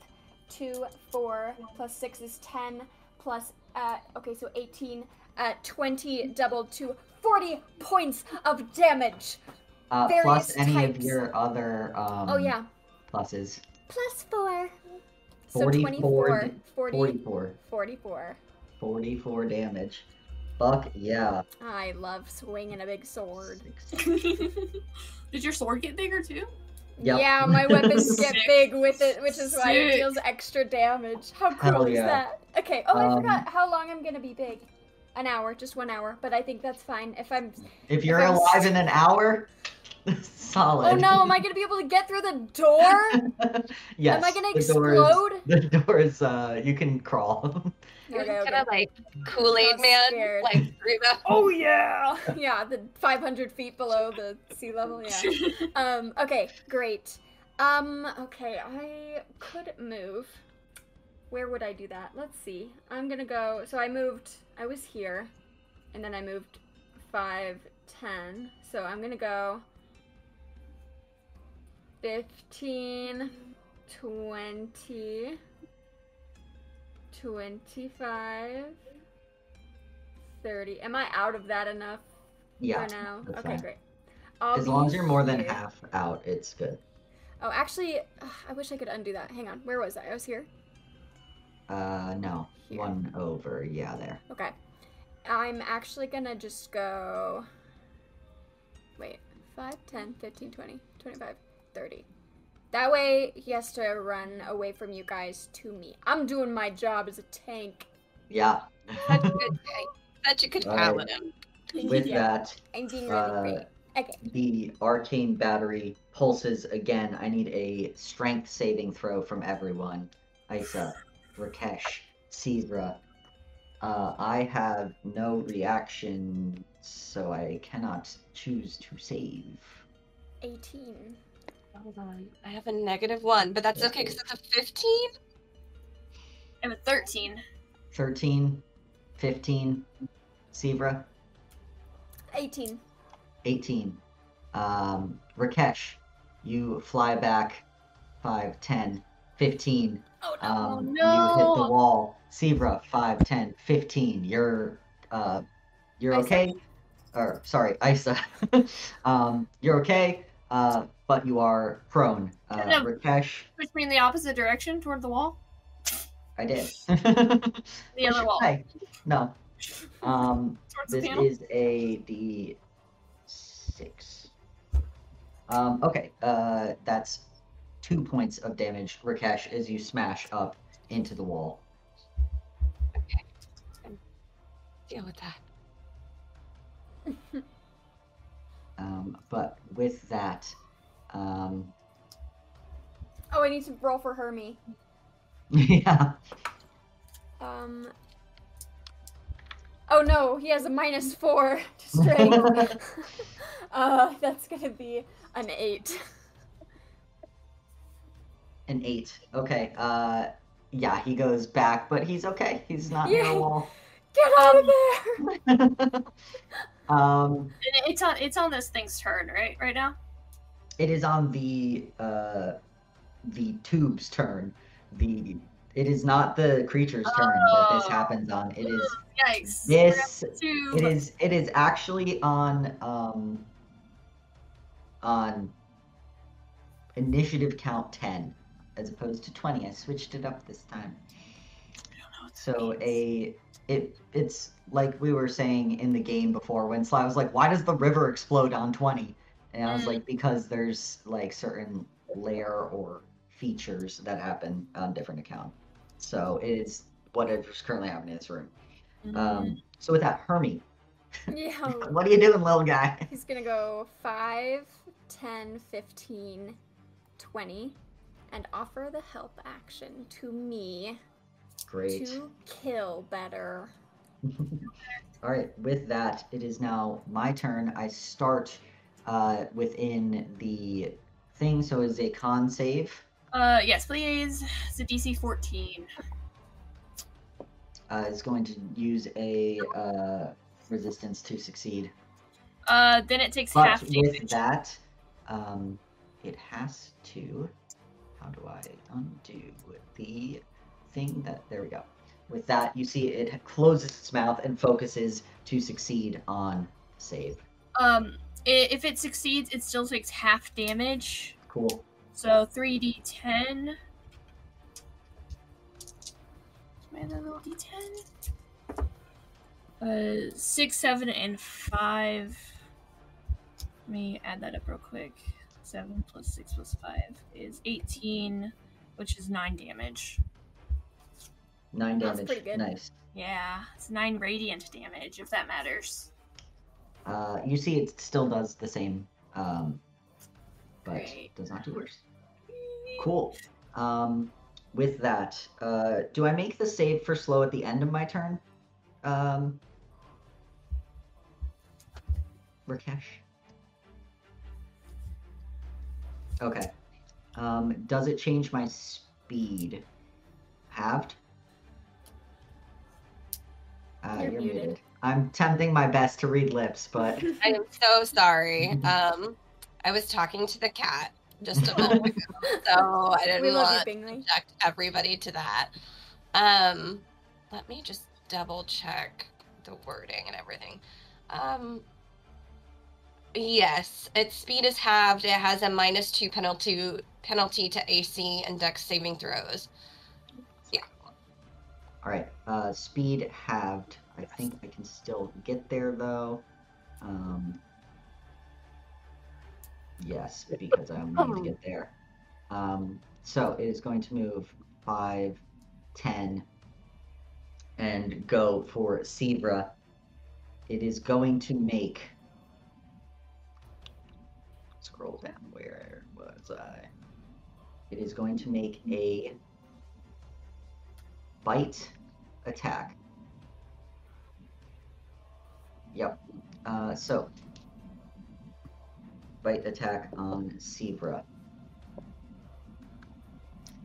2, 4, plus 6 is 10, plus, okay, so 18, 20 doubled to 40 points of damage. Plus Various any of types. your other Oh, yeah. pluses. Plus 4. So 44 24. 44. 44. 44 damage. Fuck yeah. I love swinging a big sword. Did your sword get bigger too? Yep. Yeah, my weapons get Sick. big with it, which is why it Sick. deals extra damage. How cool Hell is yeah. that? Okay, oh, I Um, forgot how long I'm gonna be big. An hour, just 1 hour, but I think that's fine. If you're I'm alive in an hour, Solid. Oh no, am I gonna be able to get through the door? Yes. Am I gonna the door is- explode? The door is, you can crawl. You're Okay, kind of like I'm Kool-Aid so Man, scared. like through the. Oh yeah! Yeah, the 500 feet below the sea level, yeah. Okay, great. Okay, I could move. Where would I do that? Let's see. I'm gonna go, so I was here, and then I moved 5, 10, so I'm gonna go 15, 20, 25, 30. Am I out of that enough Yeah. for now? that's Okay, fine. great. As long as you're more than here. half out, it's good. Oh, actually, I wish I could undo that. Hang on. Where was I? I was here. No. Here. 1 over. Yeah, there. Okay. I'm actually gonna just go... Wait. 5, 10, 15, 20, 25, 30. That way, he has to run away from you guys to me. I'm doing my job as a tank. Yeah. Such a good guy. Such a good All right. paladin. With Yeah, that, I'm doing really great. Okay. the arcane battery pulses again. I need a strength saving throw from everyone. Isa, Rakesh, Sivra. I have no reaction, so I cannot choose to save. 18. Hold on. I have a -1, but that's okay because it's a 15. I have a 13. 13, 15, Sivra, 18. 18. Rakesh, you fly back 5, 10, 15. Oh no. Oh, You hit no. the wall. Sivra, 5, 10, 15. You're Isa. okay. Or sorry, Isa. You're okay. But you are prone. No. Rakesh, Push me in the opposite direction toward the wall. I did. The other wall. Hey, no. Towards the This panel. is a D6. Okay. That's 2 points of damage, Rakesh, as you smash up into the wall. Okay. Deal with that. But with that, Oh, I need to roll for Hermie. yeah. Oh no, he has a -4 to strength. That's gonna be an 8. An 8. Okay. Yeah, he goes back, but he's okay. He's not near a Yay. wall. Get out of there! And it's on this thing's turn, right? Right now. It is on the tube's turn. It is not the creature's turn that this happens on. It is Yikes. this. Tube. It is actually on initiative count 10 as opposed to 20. I switched it up this time. So it's like we were saying in the game before when Sly was like, why does the river explode on 20? And I was like, because there's like certain layer or features that happen on different accounts. So it is what is currently happening in this room. So with that, Hermie, Yeah. what are you doing, little guy? He's gonna go 5, 10, 15, 20, and offer the help action to me Great. to kill better. All right, with that, it is now my turn. I start within the thing, so is a con save. Yes, please. It's a DC 14. Is going to use a resistance to succeed. Then it takes But half with damage. that, it has to. How do I undo the thing that? There we go. With that, you see it closes its mouth and focuses to succeed on save. If it succeeds, it still takes half damage. Cool. So 3d10. My other little d10. 6, 7, and 5. Let me add that up real quick. 7 plus 6 plus 5 is 18, which is 9 damage. 9 That's damage. pretty good. Nice. Yeah, it's 9 radiant damage, if that matters. You see, it still does the same but Great. does not do worse. Cool. With that, do I make the save for slow at the end of my turn? Rakesh? Okay. Does it change my speed? Halved? You're muted. I'm attempting my best to read lips, but... I am so sorry. I was talking to the cat just a minute ago, so I didn't want to subject everybody to that. Let me just double check the wording and everything. Yes, its speed is halved. It has a -2 penalty to AC and Dex saving throws. Yeah. All right. Speed halved. I think I can still get there though. Yes, because I only need to get there. So it is going to move 5, 10, and go for Sivra. It is going to make... Scroll down. Where was I? It is going to make a bite attack. Yep. So bite attack on Sivra.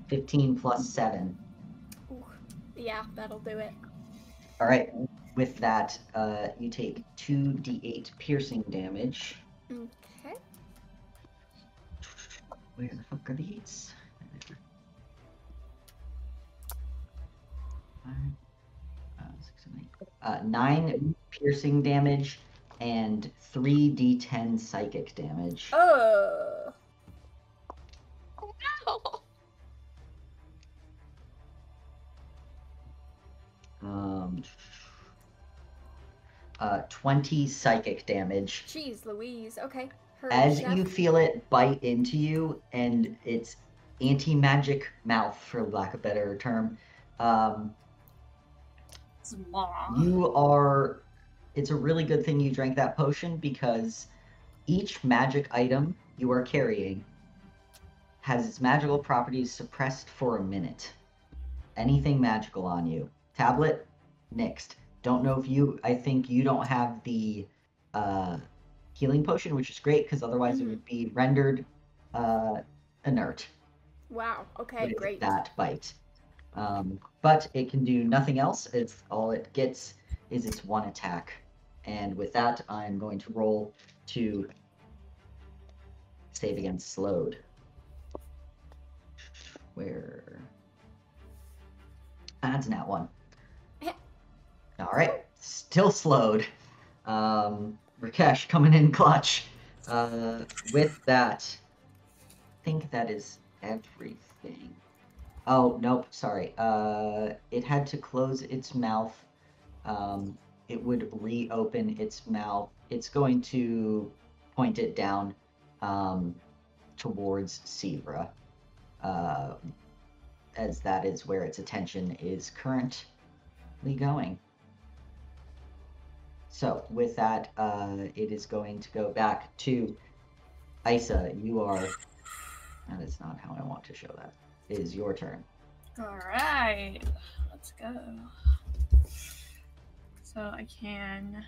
15 plus 7. Ooh. Yeah, that'll do it. All right. With that, you take 2d8 piercing damage. Okay. Where the fuck are these? 9 piercing damage and 3d10 psychic damage. Oh. No. 20 psychic damage. Jeez Louise. Okay. As you feel it bite into you, and its anti-magic mouth, for lack of a better term, it's a really good thing you drank that potion, because each magic item you are carrying has its magical properties suppressed for a minute. Anything magical on you. Tablet, nixed. Don't know if I think you don't have the healing potion, which is great, because otherwise it would be rendered inert. Wow, okay, great. That bite. But it can do nothing else. All it gets is its one attack. And with that, I'm going to roll to save against slowed. Where? That's an @1. All right, still slowed. Rakesh coming in clutch. With that, I think that is everything. Oh, nope, sorry. It had to close its mouth. It would reopen its mouth. It's going to point it down towards Sivra, as that is where its attention is currently going. So with that, it is going to go back to Eisa. You are... That is not how I want to show that. It is your turn. All right, let's go. So I can...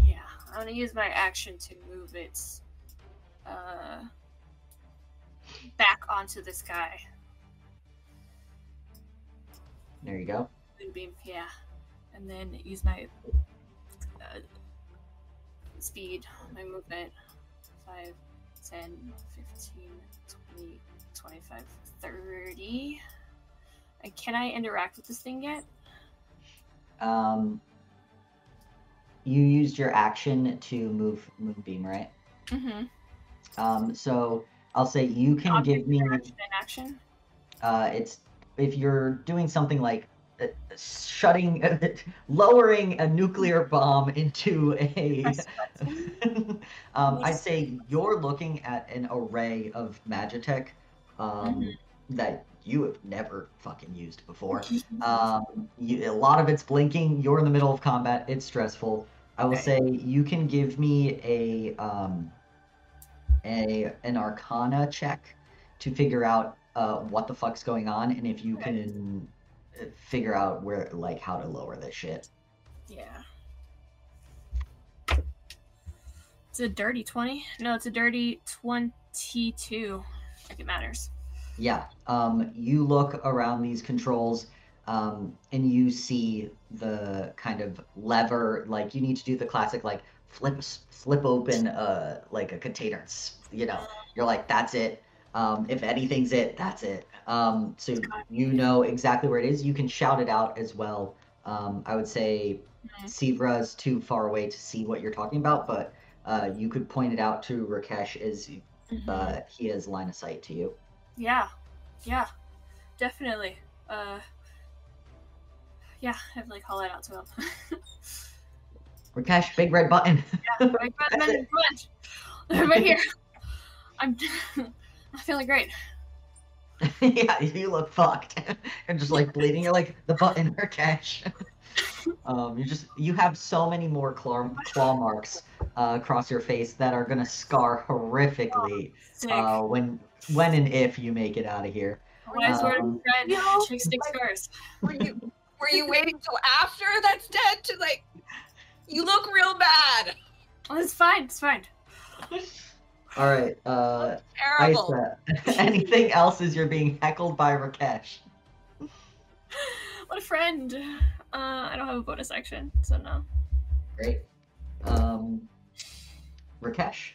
Yeah, I'm going to use my action to move its back onto this guy. There you go. Moonbeam, yeah. And then use my speed, my movement. 5, 10, 15, 20, 25, 30. Can I interact with this thing yet? You used your action to move Moonbeam, right? Mm-hmm. So I'll say you can give me... Action? It's if you're doing something like lowering a nuclear bomb into a... I'd say you're looking at an array of Magitech that you have never fucking used before. A lot of it's blinking. You're in the middle of combat. It's stressful. I will Okay. say you can give me an Arcana check to figure out what the fuck's going on, and if you can figure out where like how to lower this shit. Yeah. It's a dirty 20. No, it's a dirty 22. Like it matters. Yeah. You look around these controls, and you see the kind of lever. Like you need to do the classic, like flip open, like a container. You know, you're like, that's it. If anything's it, that's it. So you know exactly where it is. You can shout it out as well. I would say Sivra is too far away to see what you're talking about, but you could point it out to Rakesh as he has line of sight to you. Yeah, definitely. Yeah, definitely call that out to him. Rakesh, big red button. Yeah, right, right here. I'm feeling great. Yeah, you look fucked. You're just like bleeding. You're like the button, Rakesh. You have so many more claw marks across your face that are gonna scar horrifically Sick. when and if you make it out of here. Wise word of friend. No, Chick sticks first. Were you waiting till after that's dead to like? You look real bad. Oh, it's fine. It's fine. All right, Terrible. Isa, anything else as you're being heckled by Rakesh? What a friend. I don't have a bonus action, so no. Great. Rakesh,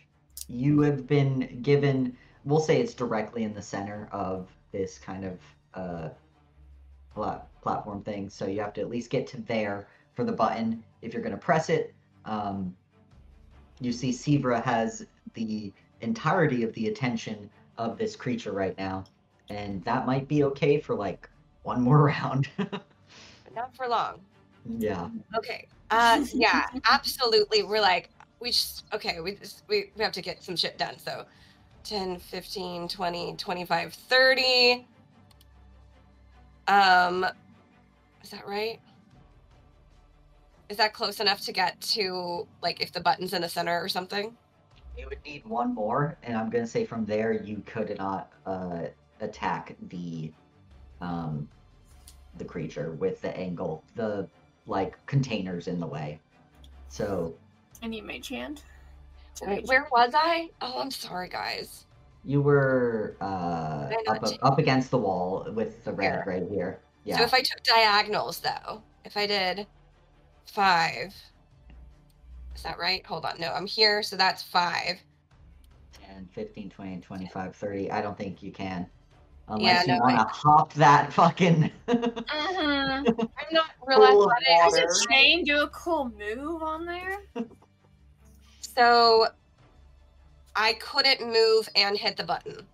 you have been given, we'll say it's directly in the center of this kind of platform thing, so you have to at least get to there for the button. If you're going to press it, you see Sivra has the entirety of the attention of this creature right now, and that might be okay for like one more round. Not for long. Yeah. Okay. Yeah, absolutely. We're like, we have to get some shit done. So 10, 15, 20, 25, 30. Is that right? Is that close enough to get to, like, if the button's in the center or something? You would need one more, and I'm going to say from there you could not attack the creature with the angle, the like containers in the way. So I need mage hand. Wait, where was I? Oh, I'm sorry, guys. you were up against the wall with the red right here. Yeah. So if I took diagonals, though, if I did 5, is that right? Hold on. No, I'm here, so that's 5. 10, 15, 20, 25, 30. I don't think you can. Yeah, Unless you want to hop that fucking... I'm not real Pool of athletic. water. Does a chain do a cool move on there? So I couldn't move and hit the button.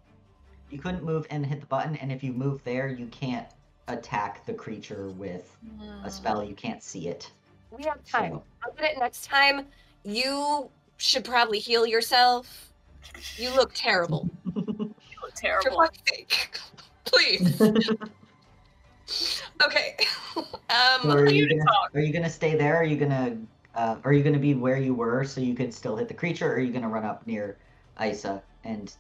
You couldn't move and hit the button, and if you move there, you can't attack the creature with a spell. You can't see it. We have time. So. I'll get it next time. You should probably heal yourself. You look terrible. You look terrible. For fuck's sake. Please. Okay. So are you gonna stay there? Are you gonna be where you were so you could still hit the creature, or are you gonna run up near Isa and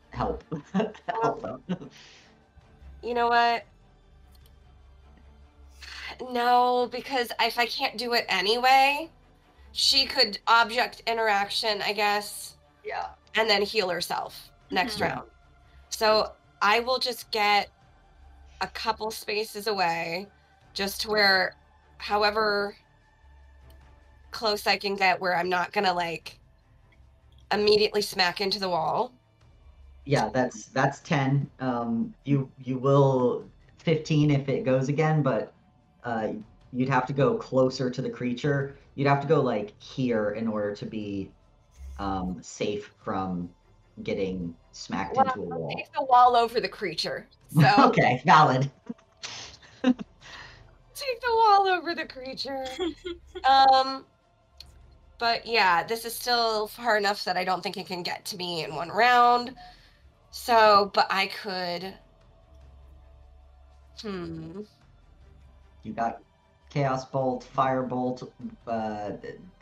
help them? You know what? No, because if I can't do it anyway, she could object interaction, I guess. Yeah. And then heal herself next round. So I will just get a couple spaces away, just to where, however close I can get, where I'm not gonna like immediately smack into the wall. Yeah, that's 10. You will 15 if it goes again, but you'd have to go closer to the creature. You'd have to go like here in order to be safe from getting smacked into a wall. Take the wall over the creature. So Okay, valid. take the wall over the creature. But yeah, this is still far enough that I don't think it can get to me in one round. So, but I could. You got Chaos Bolt, Fire Bolt,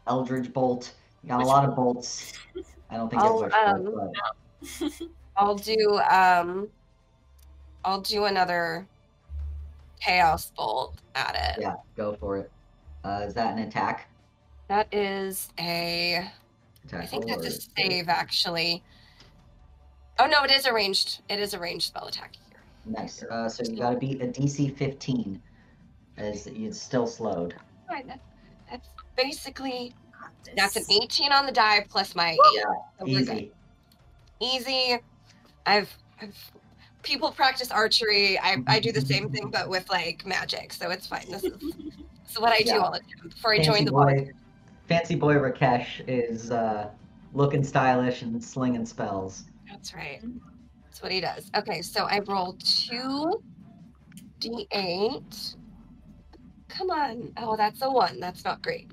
Eldritch Bolt. You got a lot of bolts. I don't think there's much bolt, but... I'll do another Chaos Bolt at it. Yeah, go for it. Is that an attack? That is a... Attack I think roll, that's a or- save, actually. Oh, no, it is a ranged spell attack here. Nice. So you gotta beat a DC 15, as it's still slowed. Right, that's basically... Got this. That's an 18 on the die plus my 8. Yeah, So we're good. easy. Easy. I've people practice archery. I do the same thing, but with like magic, so it's fine. This is what I do Yeah. all the time before I join the volunteer. Fancy boy Rakesh is looking stylish and slinging spells. That's right. That's what he does. Okay, so I roll 2d8. Come on. Oh, that's a 1. That's not great.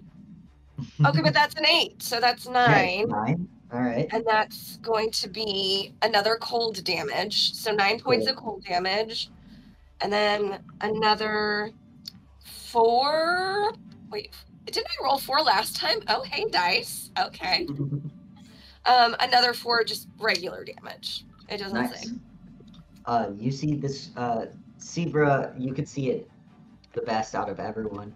Okay, but that's an 8, so that's 9. Okay, 9. All right. And that's going to be another cold damage. So 9 points Cool. of cold damage. And then another 4. Wait, didn't I roll 4 last time? Oh, hey, dice. Okay. Another 4 just regular damage. It doesn't Nice. say. You see this, Sivra, you could see it the best out of everyone.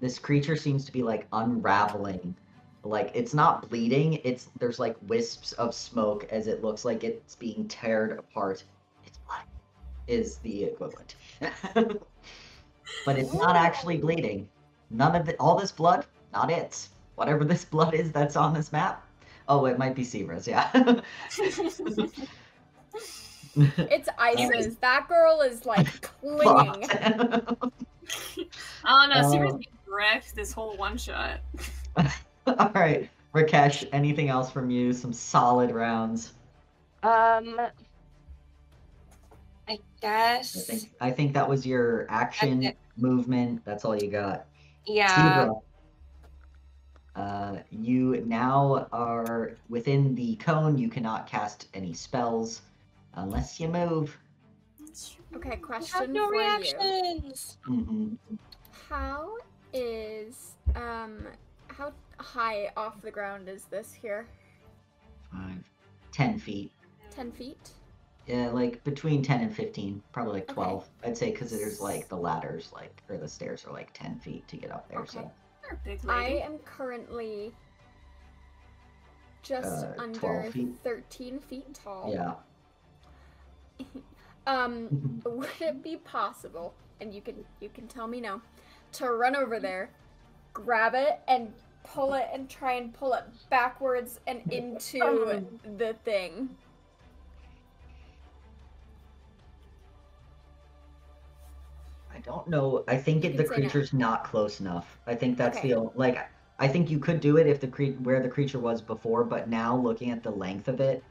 This creature seems to be like unraveling. Like it's not bleeding, there's like wisps of smoke as it looks like it's being teared apart. Its blood is the equivalent. But it's not actually bleeding. All this blood, not its. Whatever this blood is that's on this map. Oh, it might be Sivra's, yeah. It's Isa's. That girl is like clinging. Oh no, Sivra's getting wrecked this whole one shot. All right, Rakesh, anything else from you? Some solid rounds. I guess. I think that was your action, That's it. movement. That's all you got. Yeah. Sivra, you now are within the cone. You cannot cast any spells unless you move. Okay, I have question no for you. reactions. Mm-hmm. How is how high off the ground is this here? 10 feet. 10 feet? Yeah, like between 10 and 15, probably like Okay. 12. I'd say because there's like the ladders, like, or the stairs are like 10 feet to get up there. Okay. So You're a big I lady. am currently just 12 under feet? 13 feet tall. yeah. Would it be possible, and you can tell me no, to run over there, grab it, and pull it, and try and pull it backwards and into the thing? I don't know. I think You the can say no. creature's not close enough. I think that's Okay. the like. I think you could do it if where the creature was before, but now looking at the length of it,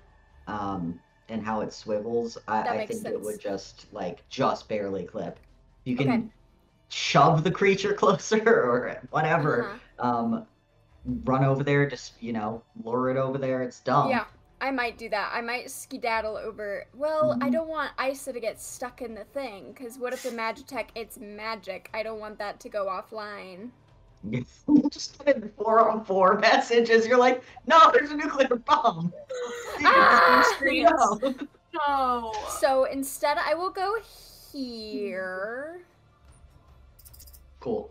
and how it swivels, That I makes think it sense. would just barely clip. You can Okay. shove the creature closer or whatever. Uh-huh. Run over there, just lure it over there. It's dumb. Yeah, I might do that. I might skedaddle over. Well, I Mhm. don't want Isa to get stuck in the thing, because what if the Magitech, it's magic? I don't want that to go offline. Just get in 4-on-4 messages. You're like, no, there's a nuclear bomb. Ah! No. No. So instead, I will go here. Cool.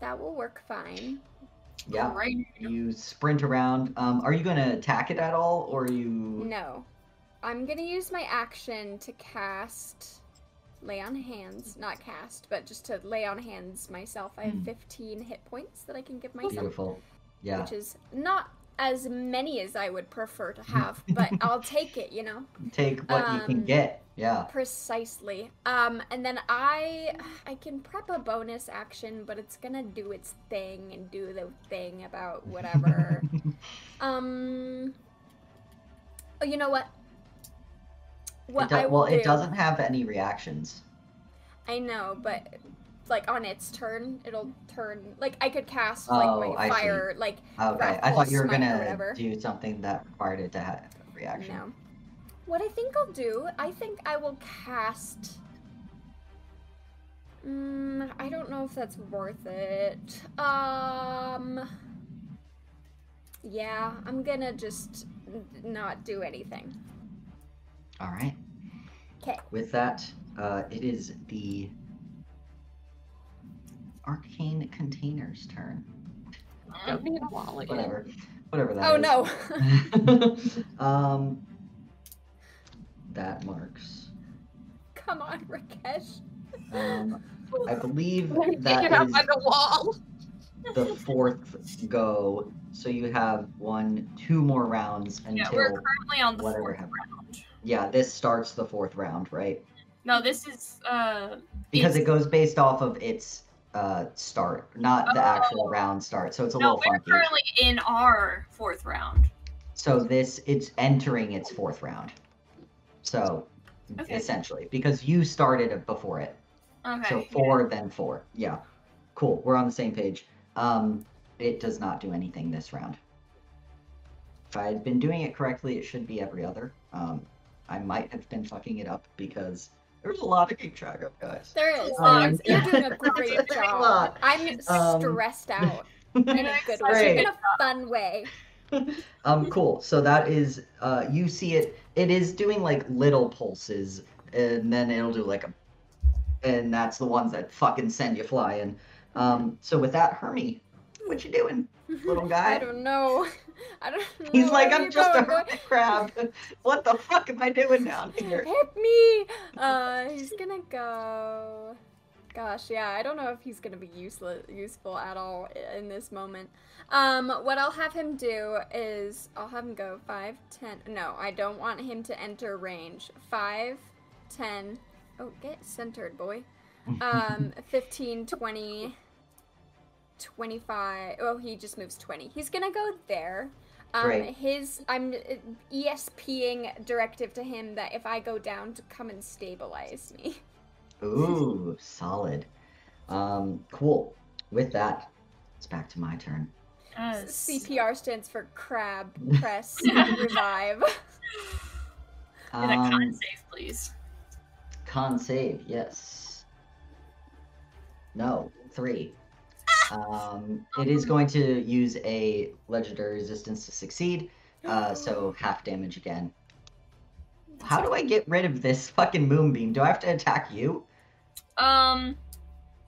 That will work fine. Yeah. Right. You sprint around. Are you going to attack it at all, or are you? No. I'm gonna use my action to cast Lay on Hands. Not cast, but just to lay on hands myself. I have 15 hit points that I can give myself. Beautiful. Yeah. Which is not as many as I would prefer to have, but I'll take it, Take what you can get. Yeah. Precisely. And then I can prep a bonus action, but it's gonna do its thing and do the thing about whatever. Oh, you know what? It doesn't have any reactions. I know, but like on its turn, it'll turn. Like I could cast Oh, like my I see. fire, like Okay. I Wrathful thought you were Smite or gonna whatever. do something that required it to have a reaction. No. What I think I'll do, I think I will cast. I don't don't know if that's worth it. Yeah, I'm gonna just not do anything. All right. Okay. With that, it is the Arcane Container's turn. Don't need a wall again. Whatever that Oh is. no. That marks. Come on, Rakesh. I believe Take it that out is by the wall. the fourth go. So you have 2 more rounds until Yeah, we're currently on the whatever fourth happens. round. Yeah, this starts the 4th round, right? No, this is Because it goes based off of its start, not the actual round start. So it's a little we're funky. currently in our 4th round. So it's entering its 4th round. So Okay. essentially, because you started it before it. Okay. So 4, then 4. Yeah. Cool. We're on the same page. It does not do anything this round. If I had been doing it correctly, it should be every other. I might have been fucking it up because there's a lot to keep track of, guys. There is. You're doing a great It's a job. lot. I'm stressed out in a good way, Great. in a fun way. Cool. So that is, you see it. It is doing like little pulses, and then it'll do like and that's the ones that fucking send you flying. So with that, Hermie, what you doing, little guy? I don't know. He's like, Where I'm you just a going, boy? hermit crab. What the fuck am I doing down here? Hit me! He's gonna go. Gosh, yeah, I don't know if he's gonna be useful at all in this moment. What I'll have him do is I'll have him go 5, 10. No, I don't want him to enter range. 5, 10. Oh, get centered, boy. 15, 20, 25. Oh, he just moves 20. He's gonna go there. Great. I'm ESPing directive to him that if I go down to come and stabilize me. Ooh, solid. Cool. With that, it's back to my turn. CPR stands for crab, press, revive. And a con save, please. Con save, yes. No, 3. It is going to use a legendary resistance to succeed, so half damage again. How do I get rid of this fucking moonbeam? Do I have to attack you?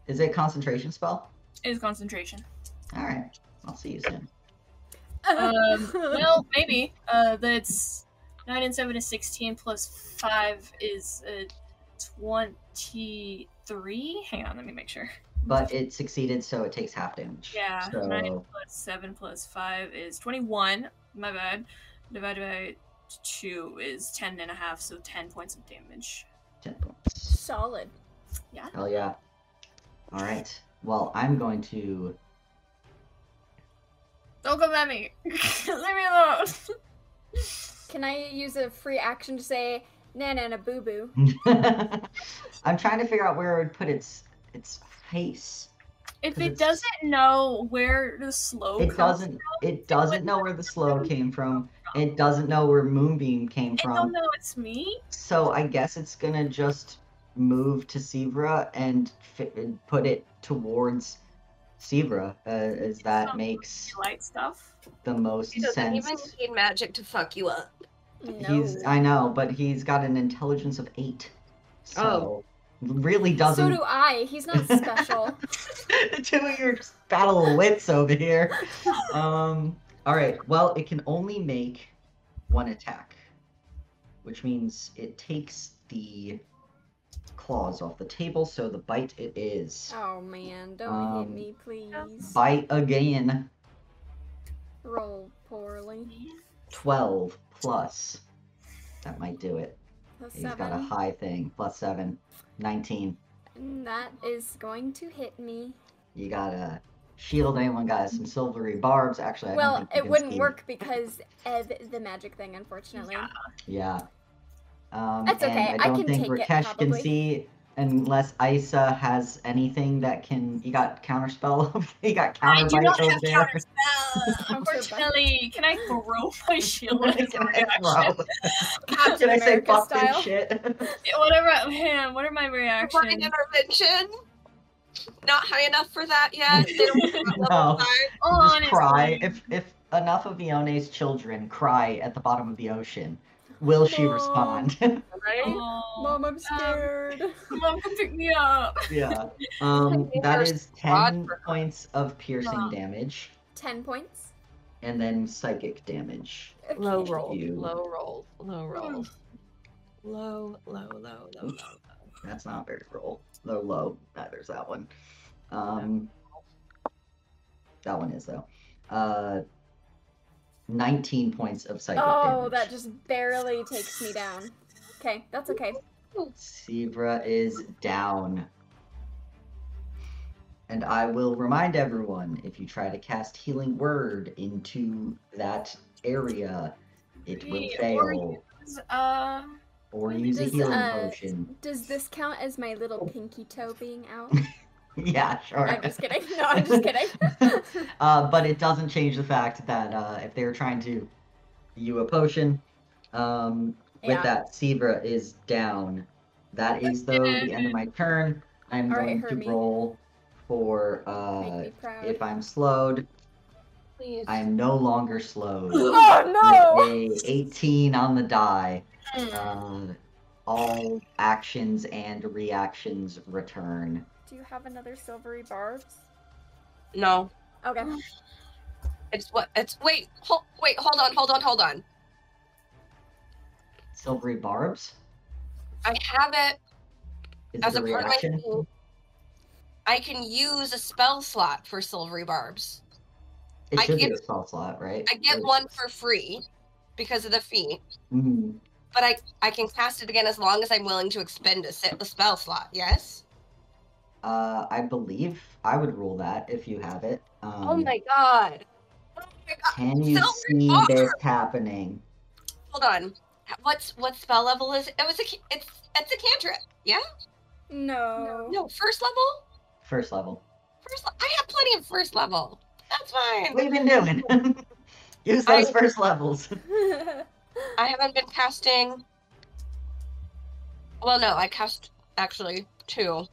Is it a concentration spell? It is concentration. Alright, I'll see you soon. Well, maybe. That's 9 and 7 is 16 plus 5 is 23. Hang on, let me make sure. But it succeeded, so it takes half damage. Yeah, So 9 plus 7 plus 5 is 21. My bad. Divided by 2 is 10 and a half, so 10 points of damage. 10 points. Solid. Yeah. Hell yeah. Alright. Well, I'm going to... Don't come at me. Leave me alone. Can I use a free action to say, na boo boo? I'm trying to figure out where I would put its face. If 'Cause it it's- doesn't know where the slow It doesn't know where the slow came from. It doesn't know where Moonbeam came It don't from. know it's me. So I guess it's gonna just move to Sivra and put it towards Sivra, as that Some makes light stuff. the most He doesn't sense. even need magic to fuck you up. No. I know, but he's got an intelligence of 8. So really So doesn't. do I. He's not special. The two of you are just battle of wits over here. All right. Well, it can only make 1 attack, which means it takes the claws off the table. So the bite it is. Oh man, don't hit me, please. Bite again. Roll poorly. 12 plus. That might do it. Plus He's got a 7. high thing. Plus 7. 19. And that is going to hit me. You got a shield. Anyone got some silvery barbs? Actually, I don't Well, think you it can wouldn't see. work because of the magic thing, unfortunately. Yeah. That's and okay, I I don't can think take it, Rakesh can probably. see unless Eisa has anything that can. You got counterspell. You got I counter do bite not over have there. counterspell. Unfortunately, can I throw my shield? as a Can I reaction? throw? Captain Can I say America fuck this style. shit? Whatever. Man, what are my Recording reactions? intervention. not high enough for that yet. They don't have level No. 5. Just cry. Honestly. If enough of Ione's children cry at the bottom of the ocean, will she Mom. respond? Right? Oh, Mom, I'm scared. Mom, come pick me up. Yeah. That is 10 points of piercing damage, 10 points. and then psychic damage. Low Okay. roll. You- Low roll. Low roll. Low. That's not very roll. Low. There's that one. That one is though. 19 points of psychic Oh, damage. that just barely takes me down. Okay, that's okay. Sivra is down. And I will remind everyone, if you try to cast Healing Word into that area, it will fail. Or use a Does, healing potion. Does this count as my little pinky toe being out? Yeah, sure. I'm just kidding. No, I'm just kidding. But it doesn't change the fact that if they're trying to you a potion, with Yeah. that, Sivra is down. That is, though, the end of my turn. I'm All right, going to Hermie. roll for, Make me proud. if I'm slowed. Please. I'm no longer slowed. Oh no! With a 18 on the die. All actions and reactions return. Do you have another silvery barbs? No. Okay. Wait, hold on. Silvery barbs? I have it Is as it a a part of my reaction? team. I can use a spell slot for silvery barbs. It I should be get- a spell slot, right? I get one for free because of the fee, Mhm. but I can cast it again as long as I'm willing to expend a spell slot. Yes. I believe I would rule that if you have it. Oh my god. Can you Silvery see barb! this happening? Hold on. What spell level is it? It's a cantrip. Yeah. No. No, first level. First level. I have plenty of first level. That's fine. What have you been doing? Use those first levels. I haven't been casting. Well, no, I cast actually 2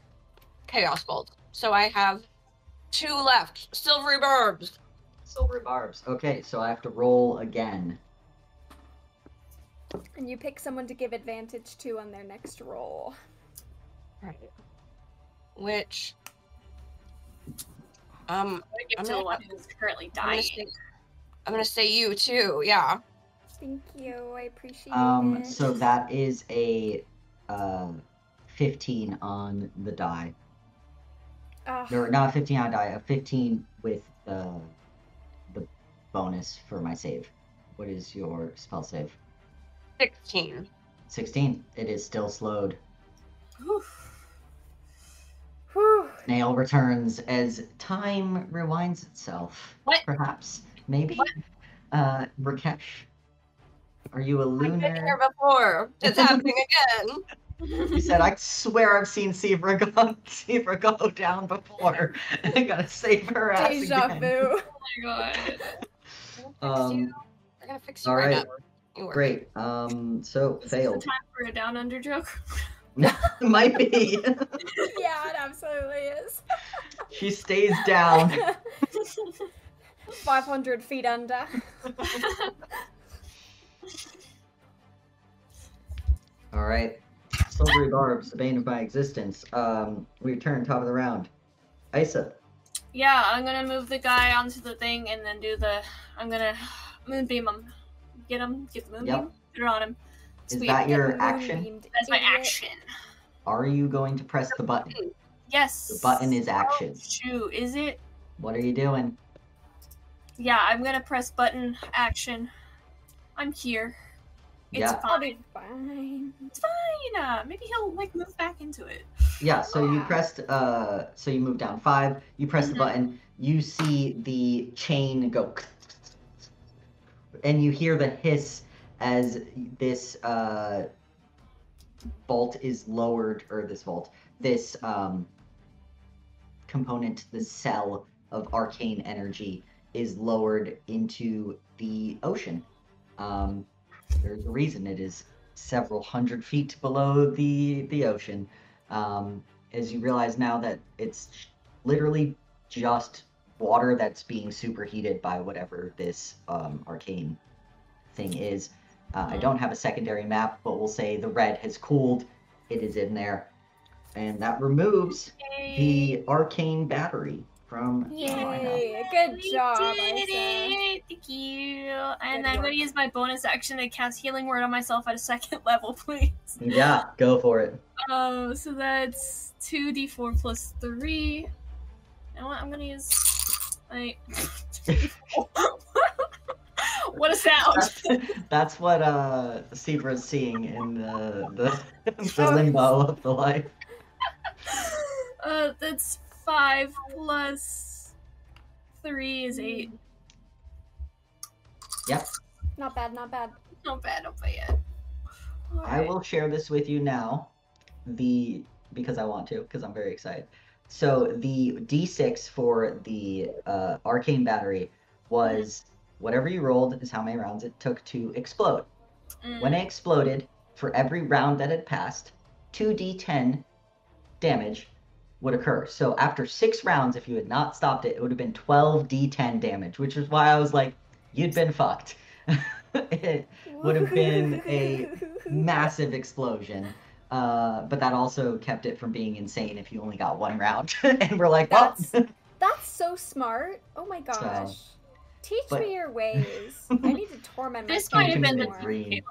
Chaos Bolts. So I have 2 left. Silvery Barbs. Silvery barbs. Okay, so I have to roll again. And you pick someone to give advantage to on their next roll. Right. Which. I'm give to the one who's currently dying. I'm gonna say you too. Yeah. Thank you. I appreciate it. So that is a 15 on the die. Or not a 15 on a die, a 15 with the bonus for my save. What is your spell save? 16. 16. It is still slowed. Whew. Nail returns as time rewinds itself. What? Perhaps. Maybe. Rakesh, are you a I've been lunar? here before. It's happening again. You said, I swear I've seen Sivra go down before. I gotta save her ass Deja again. vu. Oh my god. We're gonna fix you All right right. up. You work. Great. So Is failed. this the time for a down under joke? Might be. Yeah, it absolutely is. She stays down. 500 feet under. All right. Silvery Barbs, the bane of my existence. We return top of the round. Eisa. Yeah, I'm gonna move the guy onto the thing and then do the. I'm gonna moonbeam him. Get him. Get the moonbeam. Yep. Put it on him. Is Sweet. that your Get action? moonbeamed, That's my idiot. action. Are you going to press the button? Yes. The button is action. Oh, shoot, is it? What are you doing? Yeah, I'm gonna press button action. I'm here. It's Yeah. I'll be fine. fine. It's fine. Maybe he'll like move back into it. Yeah, so you Yeah. pressed, so you moved down 5, you press the Mhm. button, you see the chain go, and you hear the hiss as this bolt is lowered, or this component, the cell of arcane energy is lowered into the ocean. There's a reason it is several hundred feet below the ocean. As you realize now that it's literally just water that's being superheated by whatever this arcane thing is. I don't have a secondary map, but we'll say the red has cooled. It is in there. And that removes the arcane battery from Yay! Good job, Isa. Thank you. And I'm going to use my bonus action to cast Healing Word on myself at a 2nd level, please. Yeah, go for it. So that's 2d4 plus 3. And what I'm going to use... What a sound! That's what Sivra's seeing in the limbo of the life. That's 5 plus 3 is 8. Yep. Not bad, not bad. Not bad yet. I will share this with you now, because I want to, because I'm very excited. So the D6 for the arcane battery was whatever you rolled is how many rounds it took to explode. When it exploded, for every round that had passed, 2d10 damage would occur. So after 6 rounds, if you had not stopped it, it would have been 12d10 damage, which is why I was like, you'd been fucked. It would have been a massive explosion. But that also kept it from being insane if you only got 1 round. And we're like, well... That's so smart. Oh my gosh. Teach me your ways. I need to torment this myself. might have been the dream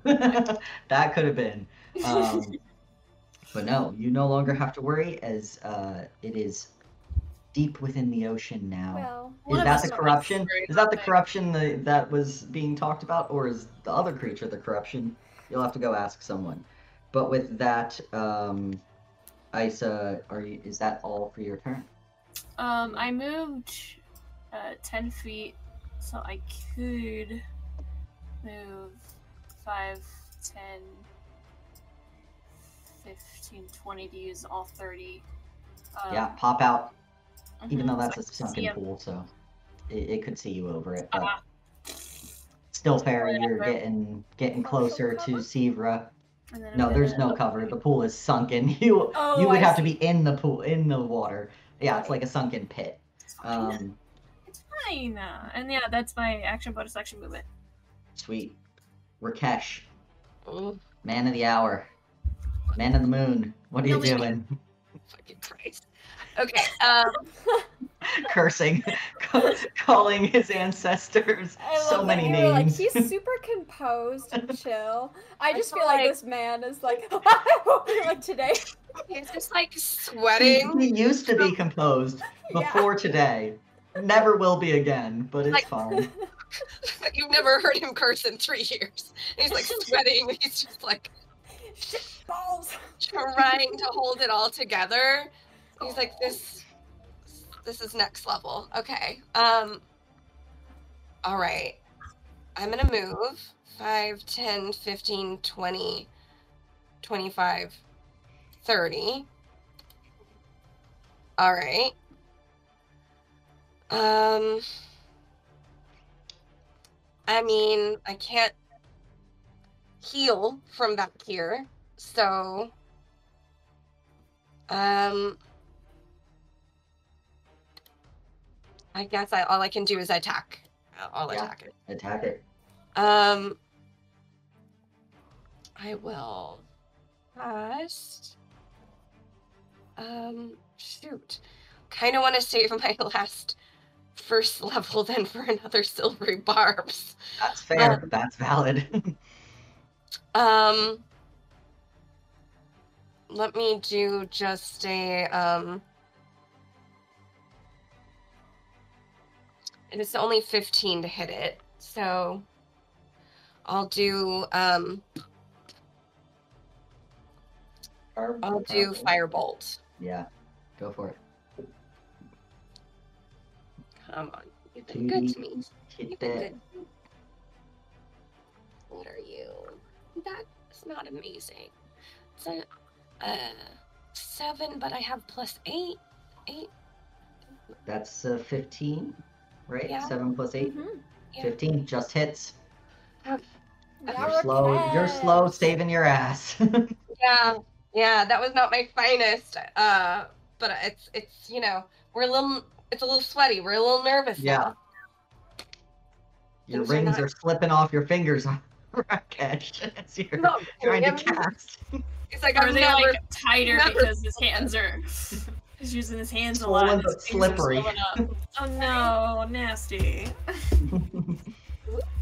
moment. That could have been. But no, you no longer have to worry, as it is deep within the ocean now. Well, is that the corruption? Is that the corruption that was being talked about, or is the other creature the corruption? You'll have to go ask someone. But with that, Isa, is that all for your turn? I moved 10 feet, so I could move 5, 10, 15, 20 to use all 30. Yeah, pop out. Even though that's a sunken pool, so it could see you over it. But still fair, you're getting closer to Sivra. No, there's no cover. The pool is sunken. You would have to be in the pool, in the water. Yeah, it's like a sunken pit. It's fine. And yeah, that's my action bonus action movement. Sweet. Rakesh. Man of the hour. Man of the moon. What are you doing? Fucking Christ. Okay. Cursing. Calling his ancestors so many names. Like, he's super composed and chill. I just feel like this man is like, like today. He's just like sweating. He used to be composed before today. Never will be again, but it's fine. You've never heard him curse in 3 years. He's like sweating. He's just like shit balls, trying to hold it all together. He's like, this is next level. Okay. All right. I'm gonna move 5, 10, 15, 20, 25, 30. All right. I mean, I can't heal from back here, so I guess all I can do is attack. I'll attack it. Attack it. I will cast. Shoot. Kind of want to save my last first level then for another silvery barbs. That's fair. That's valid. Let me do just a and it's only 15 to hit it, so I'll do Firebolt. Yeah, go for it. Come on, you've been good to me. You've been good. What are you? That's not amazing. It's a 7, but I have +8. 8. That's 15, right? Yeah. 7 plus 8. Yeah. 15 just hits. You're slow saving your ass. Yeah, that was not my finest. but it's it's a little sweaty. We're a little nervous now. Your Things rings not- are slipping off your fingers, Rakesh, as you're No, trying to I'm- cast. It's like Are I've they never. like tighter never- because his hands are? He's using his hands a lot. Swollen and his but fingers are slippery. swollen up. Oh no, nasty.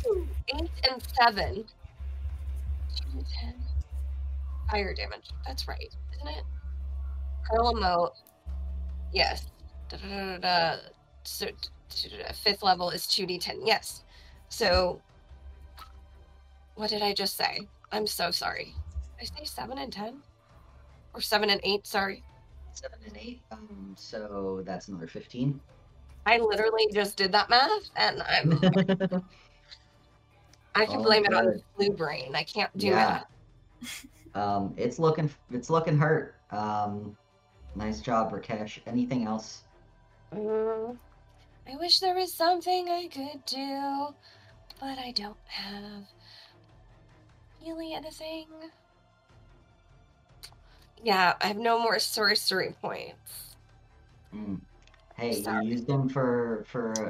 Ooh, 8 and 7. 2 and 10. Fire damage. That's right, isn't it? Hurl emote. Yes. So 5th level is 2d10. Yes. So what did I just say? I'm so sorry. Did I say 7 and 10? Or 7 and 8, sorry. 7 and 8. So that's another 15. I literally just did that math, and I can Oh, blame it on good. flu brain. I can't do Yeah. math. It's looking hurt. Nice job, Rakesh. Anything else? I wish there was something I could do, but I don't have really anything. Yeah, I have no more sorcery points. Hey, Sorry. you used them for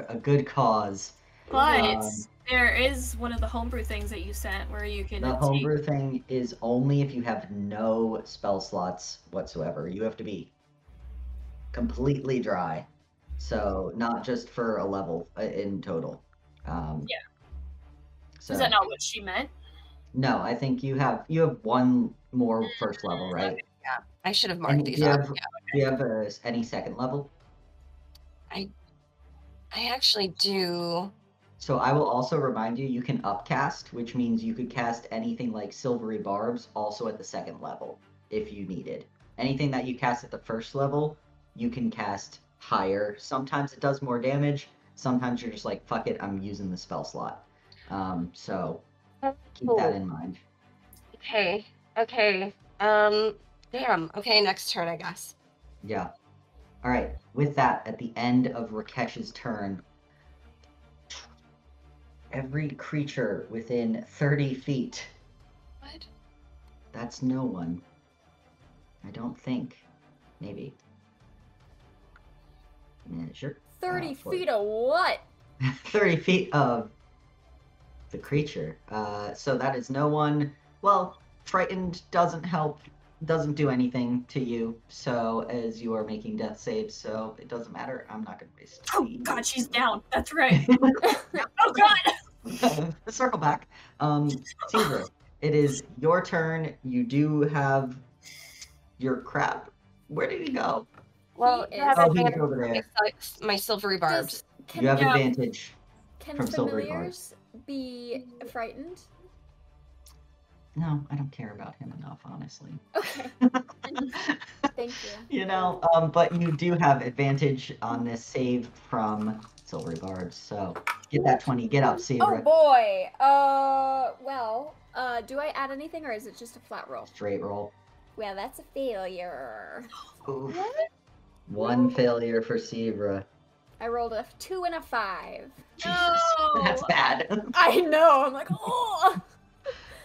a good cause. But there is one of the homebrew things that you sent where you can The take. homebrew thing is only if you have no spell slots whatsoever. You have to be completely dry. So not just for a level in total. Yeah. So, Is that not what she meant? No, I think you have one more first level, right? Yeah, I should have marked And these do you off. have, do you have any second level? I actually do. So I will also remind you, you can upcast, which means you could cast anything like Silvery Barbs also at the second level, if you needed. Anything that you cast at the first level, you can cast higher. Sometimes it does more damage. Sometimes you're just like, fuck it, I'm using the spell slot. So keep that in mind. Okay. Damn. Okay, next turn, I guess. Yeah. All right. With that, at the end of Rakesh's turn, every creature within 30 feet. What? That's no one. I don't think. Maybe. Yeah, sure. 30 feet of what? 30 feet of the creature. So that is no one. Well, frightened doesn't help. Doesn't do anything to you. So as you are making death saves, so it doesn't matter. I'm not going to waste. Oh god, she's down. That's right. Oh god. Circle back. Sivra, it is your turn. You do have your crab. Where did he go? Well, He you have Oh, he's advantage over on there. my silvery barbs. You have Yeah. advantage. Can from Silvery familiars be frightened? No, I don't care about him enough, honestly. Okay, thank you. You know, but you do have advantage on this save from Silvery Barbs. So get that 20. Get up, Oh Sivra. boy. Do I add anything or is it just a flat roll? Straight roll. Well, that's a failure. Oof. One failure for Sivra. I rolled a 2 and a 5. Jesus, No! that's bad. I know. I'm like, oh.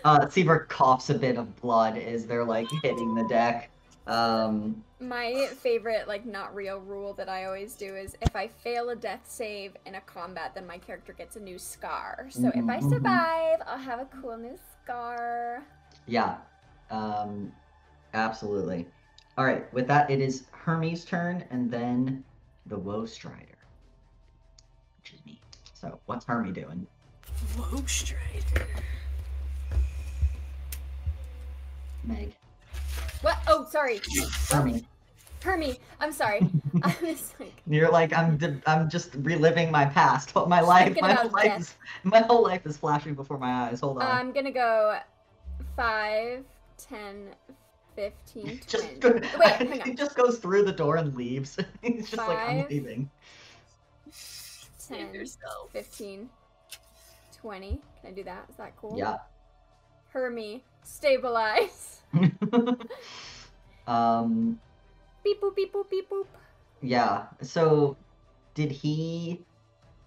Sivra coughs a bit of blood as they're like hitting the deck. My favorite, like, not real rule that I always do is if I fail a death save in a combat, then my character gets a new scar. So if I Mhm. survive, I'll have a cool new scar. Yeah, absolutely. All right, with that, it is Hermes' turn, and then the Woe Strider, which is me. So, what's Hermes doing? Whoa, Strider. Meg. What? Oh, sorry. Hermes. Hermie, I'm sorry. I was like, You're like, I'm just reliving my past. But my Thinking about death. my whole life is flashing before my eyes. Hold on. I'm gonna go 5, 10, 15, 20. Just Wait, hang he on. just goes through the door and leaves. He's just like, I'm 5. leaving. 10, yourself. 15, 20. Can I do that? Is that cool? Yeah. Hermie, stabilize. Beep boop, beep boop, beep boop. Yeah. So, did he?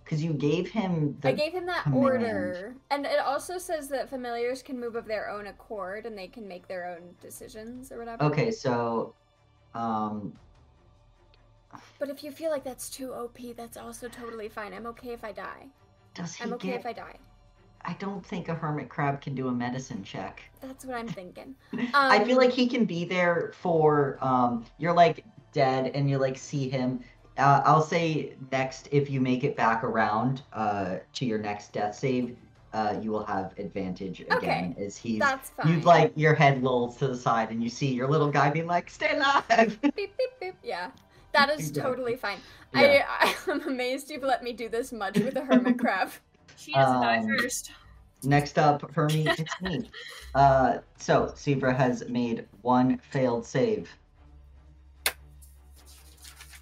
Because you gave him the. I gave him that command. order. And it also says that familiars can move of their own accord and they can make their own decisions or whatever. Okay, so, But if you feel like that's too OP, that's also totally fine. I'm okay if I die. Does he I'm okay get... if I die. I don't think a hermit crab can do a medicine check. That's what I'm thinking. I feel like he can be there for, you're like dead and you like see him. I'll say next, if you make it back around to your next death save, you will have advantage again. Okay, As he's, that's fine. you'd like your head lolls to the side and you see your little guy being like, stay alive. Beep, beep, beep. Yeah, that is Exactly. totally fine. Yeah. I'm amazed you've let me do this much with a hermit crab. She has to die first. Next up, Hermie, it's me. So, Sivra has made one failed save.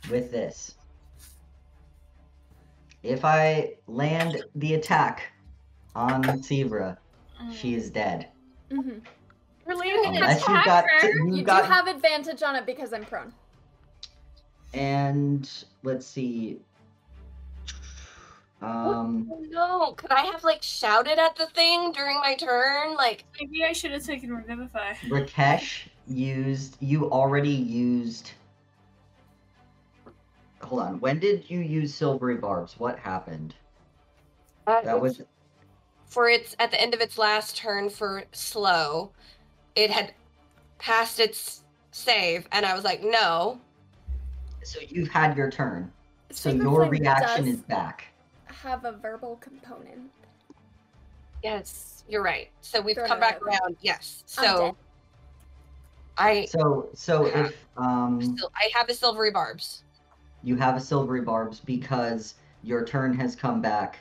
With this. If I land the attack on Sivra, she is dead. Mm-hmm. We're leaving an Unless you've attack got... her. You do have advantage on it because I'm prone. And, let's see... Oh, no, could I have like shouted at the thing during my turn? Like, Maybe I should have taken Revivify. Rakesh you already used... Hold on, when did you use Silvery Barbs? What happened? That was... For its, at the end of its last turn for slow, it had passed its save, and I was like, no. So you've had your turn. So Sacred your Flame reaction does is back. have a verbal component. Yes, you're right. So we've Throw come it back out. around. Yes. I'm So dead. So if I have the silvery barbs. you have a Silvery Barbs because your turn has come back,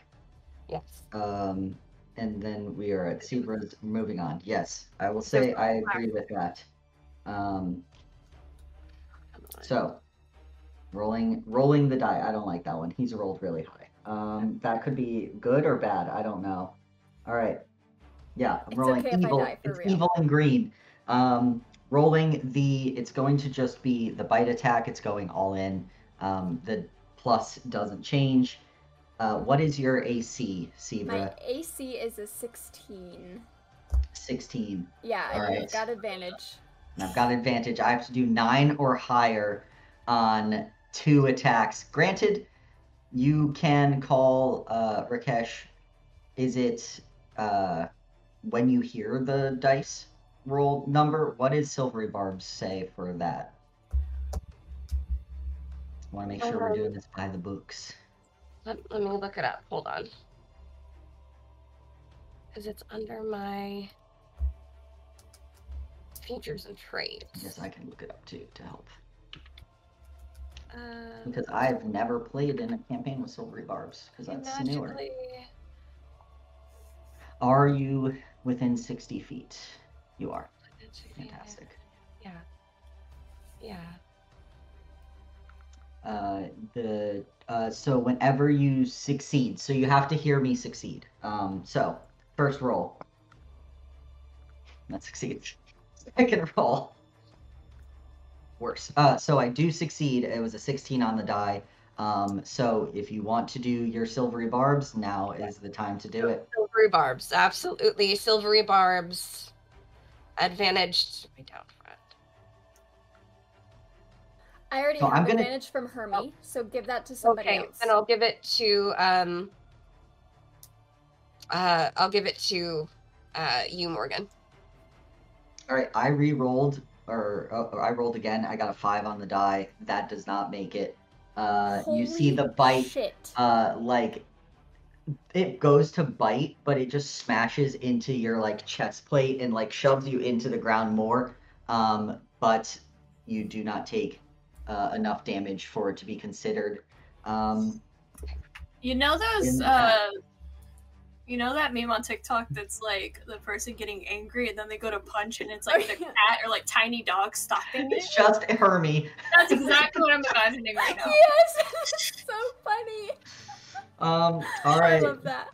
Yes. and then we are at Sibra's moving on. Yes, I will say I agree with that. So rolling the die. I don't like that one. He's rolled really high. That could be good or bad. I don't know. All right. Yeah, I'm It's rolling okay if I evil. die, for It's real. evil and green. Rolling it's going to just be the bite attack. It's going all in. The plus doesn't change. What is your AC, Sivra? My AC is a 16. 16. Yeah, All and right. I've got advantage. And I've got advantage. I have to do 9 or higher on 2 attacks. Granted, you can call Rakesh. Is it when you hear the dice roll number? What does Silvery Barbs say for that? I want to make sure we're doing this by the books. Let me look it up. Hold on. Because it's under my features and traits. I guess I can look it up too to help. Um, Because I've never played in a campaign with Silvery Barbs, because that's newer. magically... Are you within 60 feet? You are. Fantastic. Yeah. Yeah. So whenever you succeed, so you have to hear me succeed. So first roll. That succeeds. Second roll. Worse. So I do succeed. It was a 16 on the die. So if you want to do your Silvery Barbs, now is the time to do it. Silvery barbs, absolutely. Silvery barbs. Advantaged. Way down front. I already So have I'm gonna- advantage from Hermie, so give that to somebody Okay, else. then I'll give it to you, Morgan. All right, I re-rolled, or I rolled again. I got a 5 on the die. That does not make it. You see Holy the bite, shit. like it goes to bite, but it just smashes into your like chest plate and like shoves you into the ground more. But you do not take enough damage for it to be considered. You know those you know that meme on TikTok that's like the person getting angry and then they go to punch and it's like the cat or like tiny dog stopping it? It's just Hermie. That's exactly what I'm imagining right now. Yes! So funny. All I right. love that.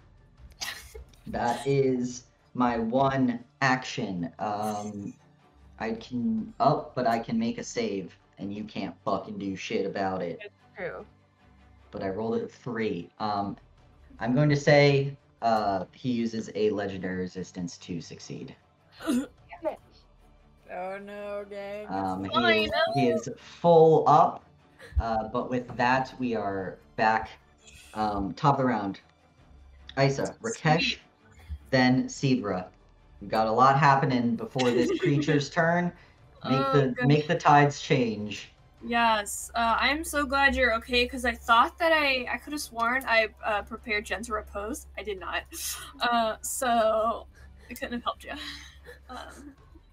That is my one action. I can but I can make a save, and you can't fucking do shit about it. True. But I rolled a 3. I'm going to say he uses a legendary resistance to succeed. Oh no, gang. He is full up. But with that, we are back. Top of the round. Isa, Rakesh, Sweet. then Sivra. We've got a lot happening before this creature's turn. Make the tides change. Yes, I'm so glad you're okay, because I thought that I could have sworn I prepared Jen to repose. I did not. So I couldn't have helped you.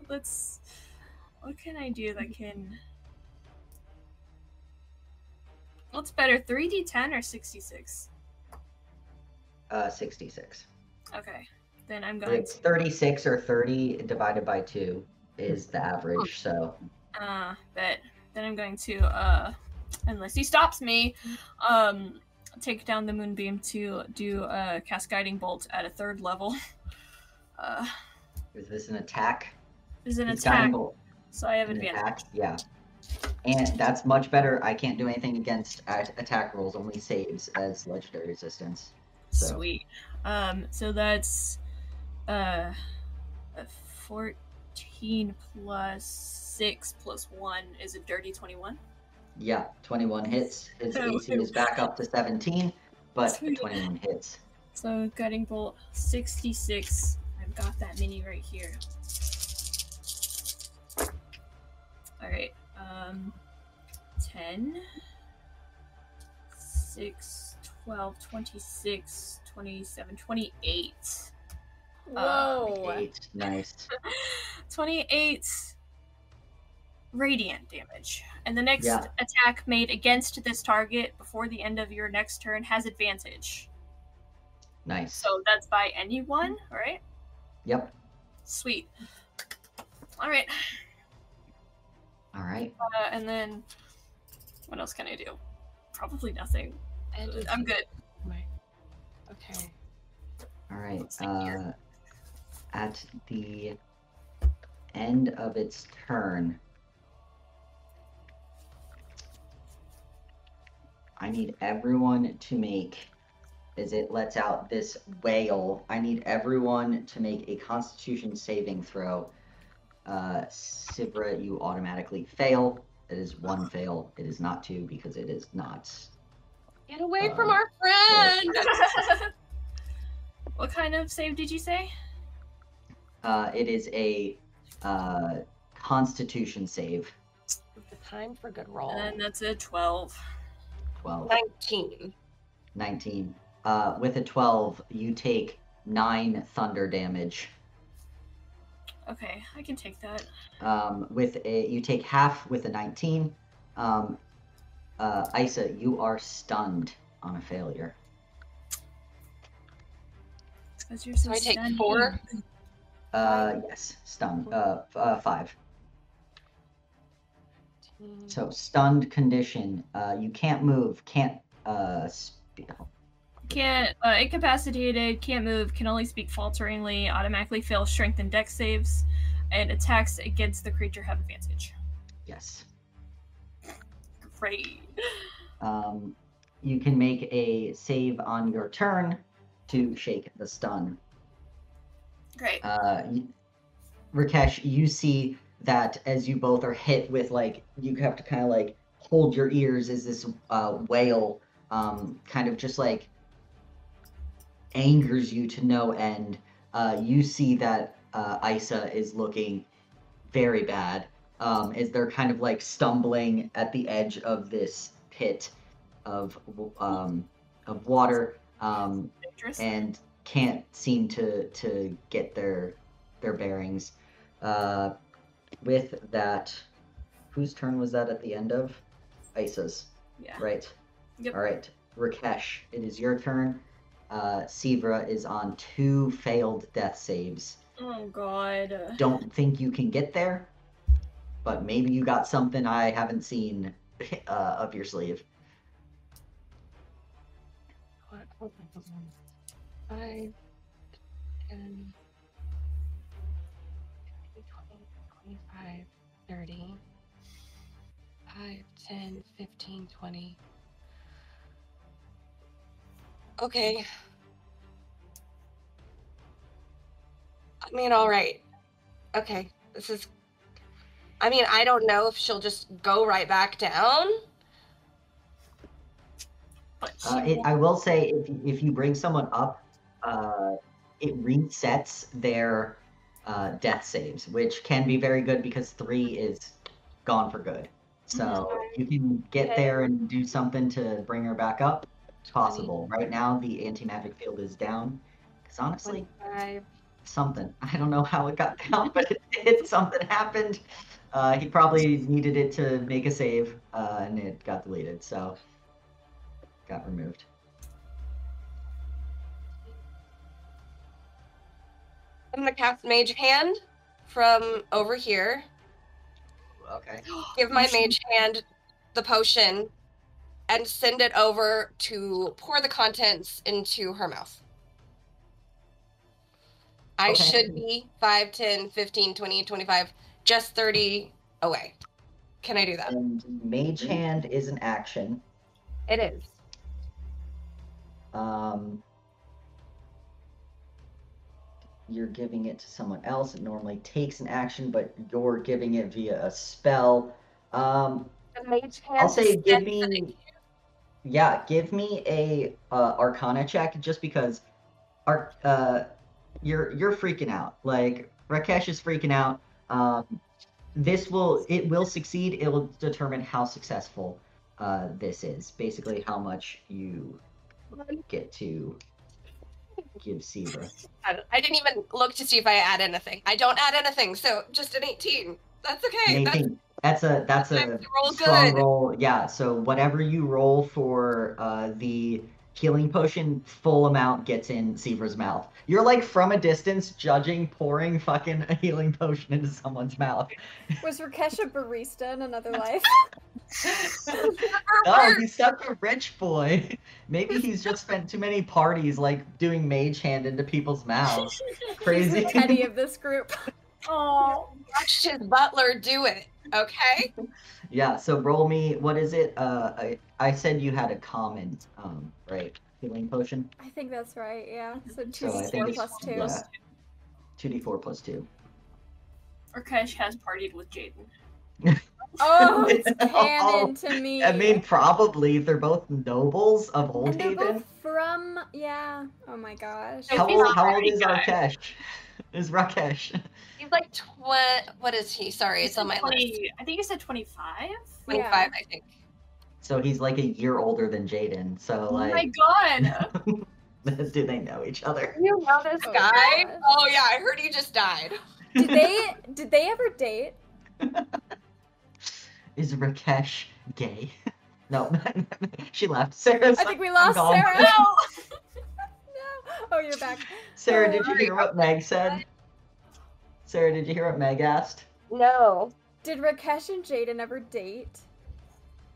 What can I do that can... What's better, 3d10 or 66? 66. Okay, then I'm going It's 36 or 30 divided by 2 is the average, so... Bet. Then I'm going to, unless he stops me, take down the moonbeam to do a cast guiding bolt at a 3rd level. Is this an attack? Is an It's attack, guiding bolt. so I have An advantage. attack? Yeah. And that's much better. I can't do anything against attack rolls, only saves as legendary resistance. So. Sweet. So that's a 14 plus 6 plus 1 is a dirty 21. Yeah, 21 hits. His AC is back up to 17, but 21 hits. So guiding bolt 66. I've got that mini right here. Alright. 10, 6, 12, 26, 27, 28. Whoa. 28. Nice. 28 radiant damage. And the next Yeah. attack made against this target before the end of your next turn has advantage. Nice. So that's by anyone, right? Yep. Sweet. Alright. All right. And then, what else can I do? Probably nothing. I'm good. Okay. All right. At the end of its turn, I need everyone to make, as it lets out this wail, I need everyone to make a Constitution saving throw. Sivra, you automatically fail. It is 1 fail. It is not 2 because it is not. Get away from our friend! What kind of save did you say? It is a Constitution save. The time for good roll. And that's a 12. 12. 19. 19. With a 12, you take 9 thunder damage. Okay, I can take that. You take half with a 19. Isa, you are stunned on a failure. It's 'cause you're so So I take stunning. 4. Yes, stunned. 5. So stunned condition. You can't move. Can't Can't, incapacitated, can't move, can only speak falteringly, automatically fail strength and dex saves, and attacks against the creature have advantage. Yes. Great. You can make a save on your turn to shake the stun. Great. Rakesh, you see that as you both are hit with, like, you have to kind of like hold your ears as this wail kind of just like angers you to no end. You see that Isa is looking very bad as they're kind of like stumbling at the edge of this pit of water Dangerous. and can't seem to get their bearings. With that, whose turn was that at the end of? Isa's. Yeah. Right. Yep. All right, Rakesh, it is your turn. Sivra is on 2 failed death saves. Oh god. Don't think you can get there, but maybe you got something I haven't seen up your sleeve. What? Hold on. 5, 10, 20, 25, 30, 5, 10, 15, 20. Okay. I mean, all right. Okay. I mean, I don't know if she'll just go right back down, But I will say, if you bring someone up, it resets their death saves, which can be very good because 3 is gone for good. So you can get there and do something to bring her back up. It's possible. Right now, the anti-magic field is down. Because honestly, 25. something. I don't know how it got down, but something happened. He probably needed it to make a save, and it got deleted. So got removed. I'm gonna cast Mage Hand from over here. Okay. Give my Mage Hand the potion and send it over to pour the contents into her mouth. I Okay. should be 5, 10, 15, 20, 25, just 30 away. Can I do that? And Mage Hand is an action. It is. You're giving it to someone else. It normally takes an action, but you're giving it via a spell. The Mage Hand I'll say give spends me a Arcana check, just because you're freaking out. Like, Rakesh is freaking out. It will succeed. It will determine how successful this is. Basically, how much you get to give Sivra. I didn't even look to see if I add anything. I don't add anything, so just an 18. That's okay. That's a roll strong good. roll. Yeah, so whatever you roll for the healing potion, full amount gets in Sivra's mouth. You're like from a distance judging pouring fucking a healing potion into someone's mouth. Was Rakesh a barista in another life? Oh, he's such a rich boy. Maybe he's just spent too many parties like doing mage hand into people's mouths. Crazy. He's the Teddy of this group. Oh, Watched his butler do it, okay? Yeah, so roll me, what is it? I said you had a common, right? Healing potion? I think that's right, yeah. So So I think 2d4 it's plus 2. yeah, 2d4 plus 2. Rakesh has partied with Jaden. Oh, it's Oh, canon to me. I mean, probably. They're both nobles of Old and they're Haven. both from, yeah. Oh my gosh. So How he's old not is very Rakesh? Is Rakesh? He's like what is he? Sorry, it's on my list. I think you said 25. 25, Yeah. I think. So he's like a year older than Jaden. So Oh my like, god. do they know each other? You know this Oh, guy? gosh. Oh yeah, I heard he just died. Did they ever date? Is Rakesh gay? No, she left. Sarah's I think we I'm lost gone. Sarah. No. No. Oh, you're back. Sarah, did you hear what Meg said? Sarah, did you hear what Meg asked? No. Did Rakesh and Jaden ever date?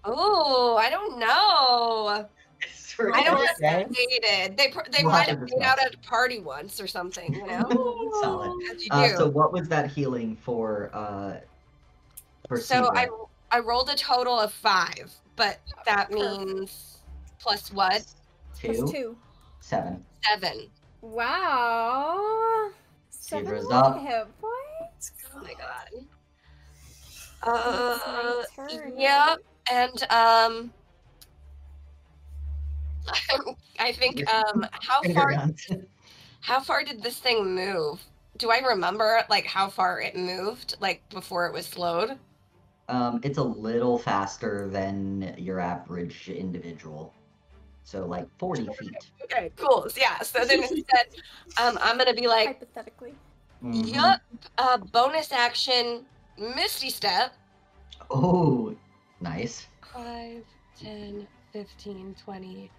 Oh, I don't know. I don't know if Gay? they dated. They We'll might have to have been out at a party once or something, you know? Solid. As you do. So what was that healing for So Sivra? I rolled a total of 5, but that means plus what? Plus 2. 7. 7. Wow. 7 Sibra's up. hit points. Oh my god. It's my turn. Yep, and I think how far did this thing move? Do I remember like how far it moved like before it was slowed? It's a little faster than your average individual. So like 40 feet. Okay, cool. Yeah. So then instead, I'm gonna be like, Hypothetically. Mhm. yup, bonus action, Misty Step. Oh, nice. 5, 10, 15, 20,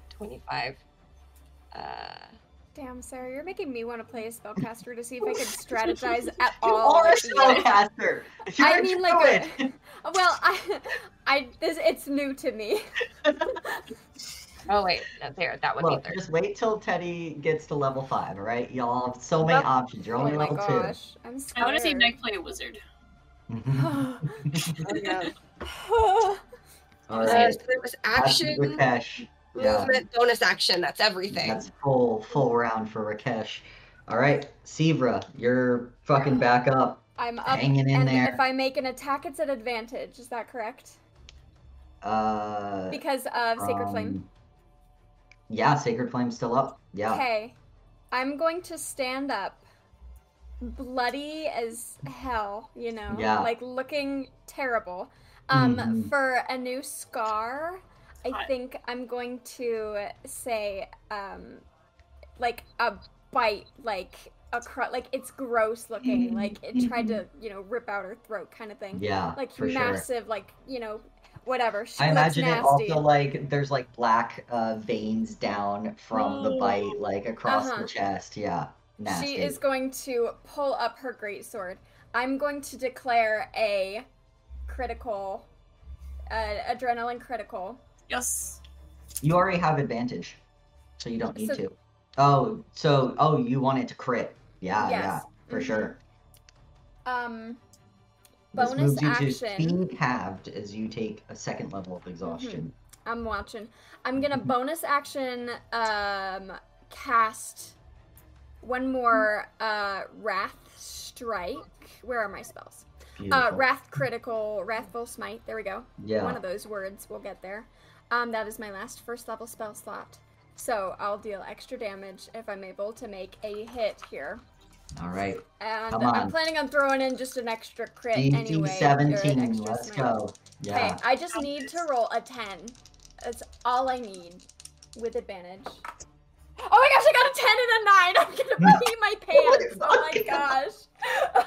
25. Damn, Sarah, you're making me want to play a spellcaster to see if I can strategize at You all. are a at the end. spellcaster. You're I a mean, druid. Well, it's new to me. Oh wait, no, there, that would Look, be 30. just wait till Teddy gets to level 5, all right? Y'all have so many options. You're Oh only my level gosh, I'm scared. I want to see Meg play a wizard. 2. Oh, no. All right. So there was That's action, Rakesh. Yeah, movement, bonus action. That's everything. that's full round for Rakesh. All right, Sivra, you're fucking back up. I'm up, Hanging in and there. if I make an attack, it's at advantage. Is that correct? Because of Sacred Flame. Yeah, Sacred Flame's still up. Yeah. Okay. I'm going to stand up, bloody as hell, Yeah. like looking terrible. Mhm. For a new scar, I think I'm going to say, like a bite, like like it's gross looking, like it tried to, rip out her throat, kind of thing. Yeah, Like for sure. massive, like whatever. She I looks imagine it nasty. also like there's like black veins down from the bite, like across the chest. Yeah, nasty. She is going to pull up her greatsword. I'm going to declare a critical, adrenaline critical. Yes. You already have advantage, so you don't need So- to. Oh, you want it to crit? Yeah, Yes. yeah, for sure. This Bonus moves you to action. speed halved as you take a second level of exhaustion. I'm watching. I'm gonna bonus action cast one more Wrath Strike. Where are my spells? Beautiful. Wrathful Smite. There we go. Yeah. One of those words. We'll get there. That is my last first level spell slot. So I'll deal extra damage if I'm able to make a hit here. All right. And Come on. I'm planning on throwing in just an extra crit DC anyway. 17. Or an extra Let's smite. go. Yeah. Okay, I just need to roll a 10. That's all I need with advantage. Oh my gosh, I got a 10 and a 9! I'm gonna pee my pants! Oh my gosh!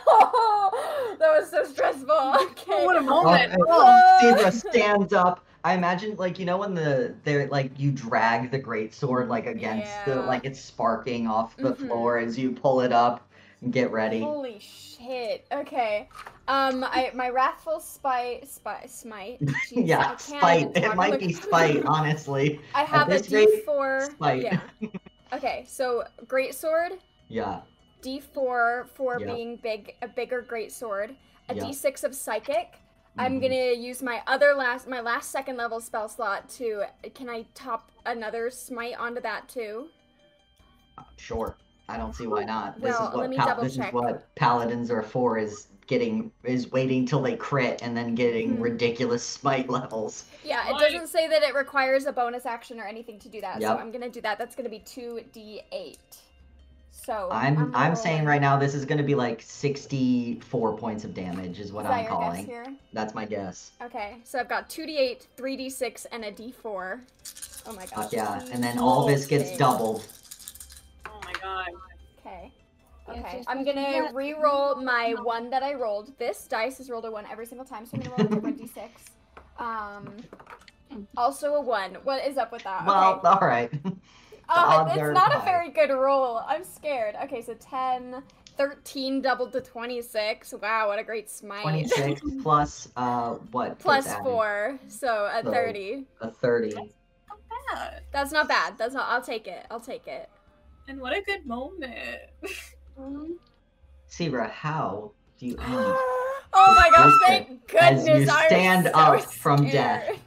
Oh, that was so stressful. Okay. What a moment! Sivra stands up. I imagine, like, when they're like you drag the greatsword like against the like it's sparking off the floor as you pull it up and get ready. Holy shit! Okay, my wrathful smite. Jeez, Yeah, spite. It might be spite, honestly. I have a D4. Spite. Yeah. Okay, so greatsword. Yeah. D4 for being a bigger greatsword. A D6 of psychic. I'm gonna use my last second level spell slot to. Can I top another smite onto that too? Sure. I don't see why not. Well, let me double check. Is what paladins are for. Is waiting till they crit and then getting ridiculous smite levels. Yeah, it doesn't say that it requires a bonus action or anything to do that. Yep. So I'm gonna do that. That's gonna be 2d8. So I'm saying right now this is going to be like 64 points of damage is what I'm calling. Here? That's my guess. Okay, so I've got 2d8, 3d6, and a d4. Oh my gosh. Yeah, and then all this gets doubled. Oh my god. Okay. Okay, I'm gonna re-roll my 1 that I rolled. This dice has rolled a 1 every single time, so I'm gonna roll a different d6. Also a 1. What is up with that? Well, okay. Alright. It's not a very good roll. I'm scared. Okay, so 10, 13 doubled to 26. Wow, what a great smite. 26 plus, what? Plus 4, so a 30. A 30. Not bad. That's not bad. I'll take it. I'll take it. And what a good moment. Sivra, how do you end? Oh my gosh, thank goodness. As you stand up from scared. death.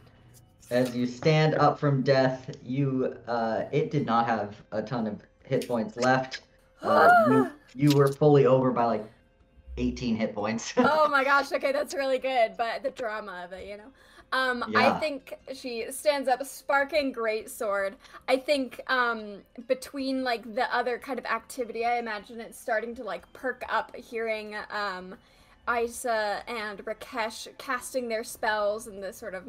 As you stand up from death, it did not have a ton of hit points left. You were fully over by like 18 hit points. Oh my gosh, okay, that's really good, but the drama of it, I think she stands up, sparking greatsword. I think between like the other kind of activity, I imagine it's starting to like perk up hearing Eisa and Rakesh casting their spells and the sort of,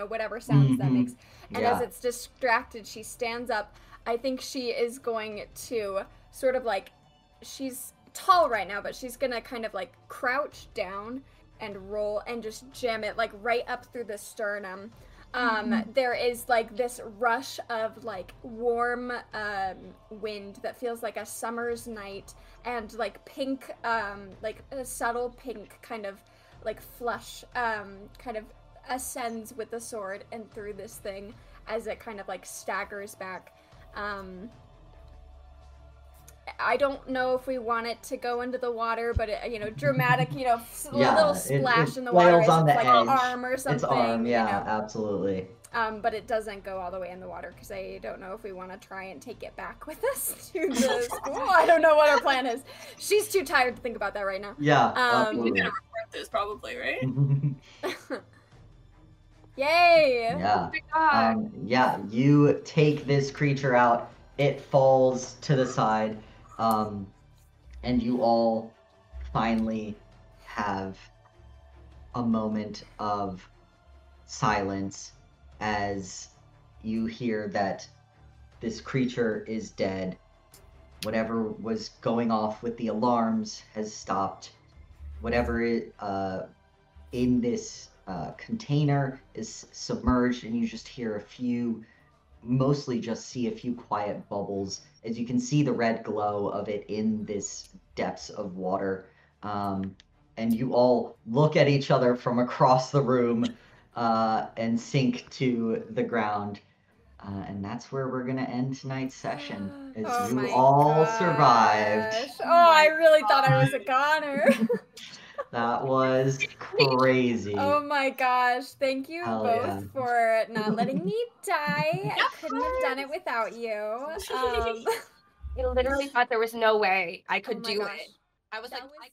whatever sounds that makes. And as it's distracted, she stands up. I think she is going to sort of like, she's tall right now, but she's gonna kind of like crouch down and roll and just jam it like right up through the sternum. There is like this rush of like warm wind that feels like a summer's night, and like pink, like a subtle pink kind of like flush kind of ascends with the sword and through this thing as it kind of like staggers back. I don't know if we want it to go into the water, but it, dramatic, little splash in the water is on the like edge. an arm or something. It's arm, absolutely. But it doesn't go all the way in the water because I don't know if we want to try and take it back with us to the school. I don't know what our plan is. She's too tired to think about that right now. Yeah, We're absolutely. gonna report this probably, right? Yay! Yeah. Oh my god. Yeah, you take this creature out. It falls to the side, and you all finally have a moment of silence as you hear that this creature is dead. Whatever was going off with the alarms has stopped. Whatever in this container is submerged, and you just hear a few, mostly just see a few quiet bubbles as you can see the red glow of it in this depths of water. And you all look at each other from across the room and sink to the ground. And that's where we're gonna end tonight's session. As Oh you my all gosh. survived. Oh, I really thought I was a goner. That was crazy. Oh my gosh. Thank you Hell both yeah. for not letting me die. I couldn't have done it without you. I literally thought there was no way I could Oh my do gosh. it. I was That like, was-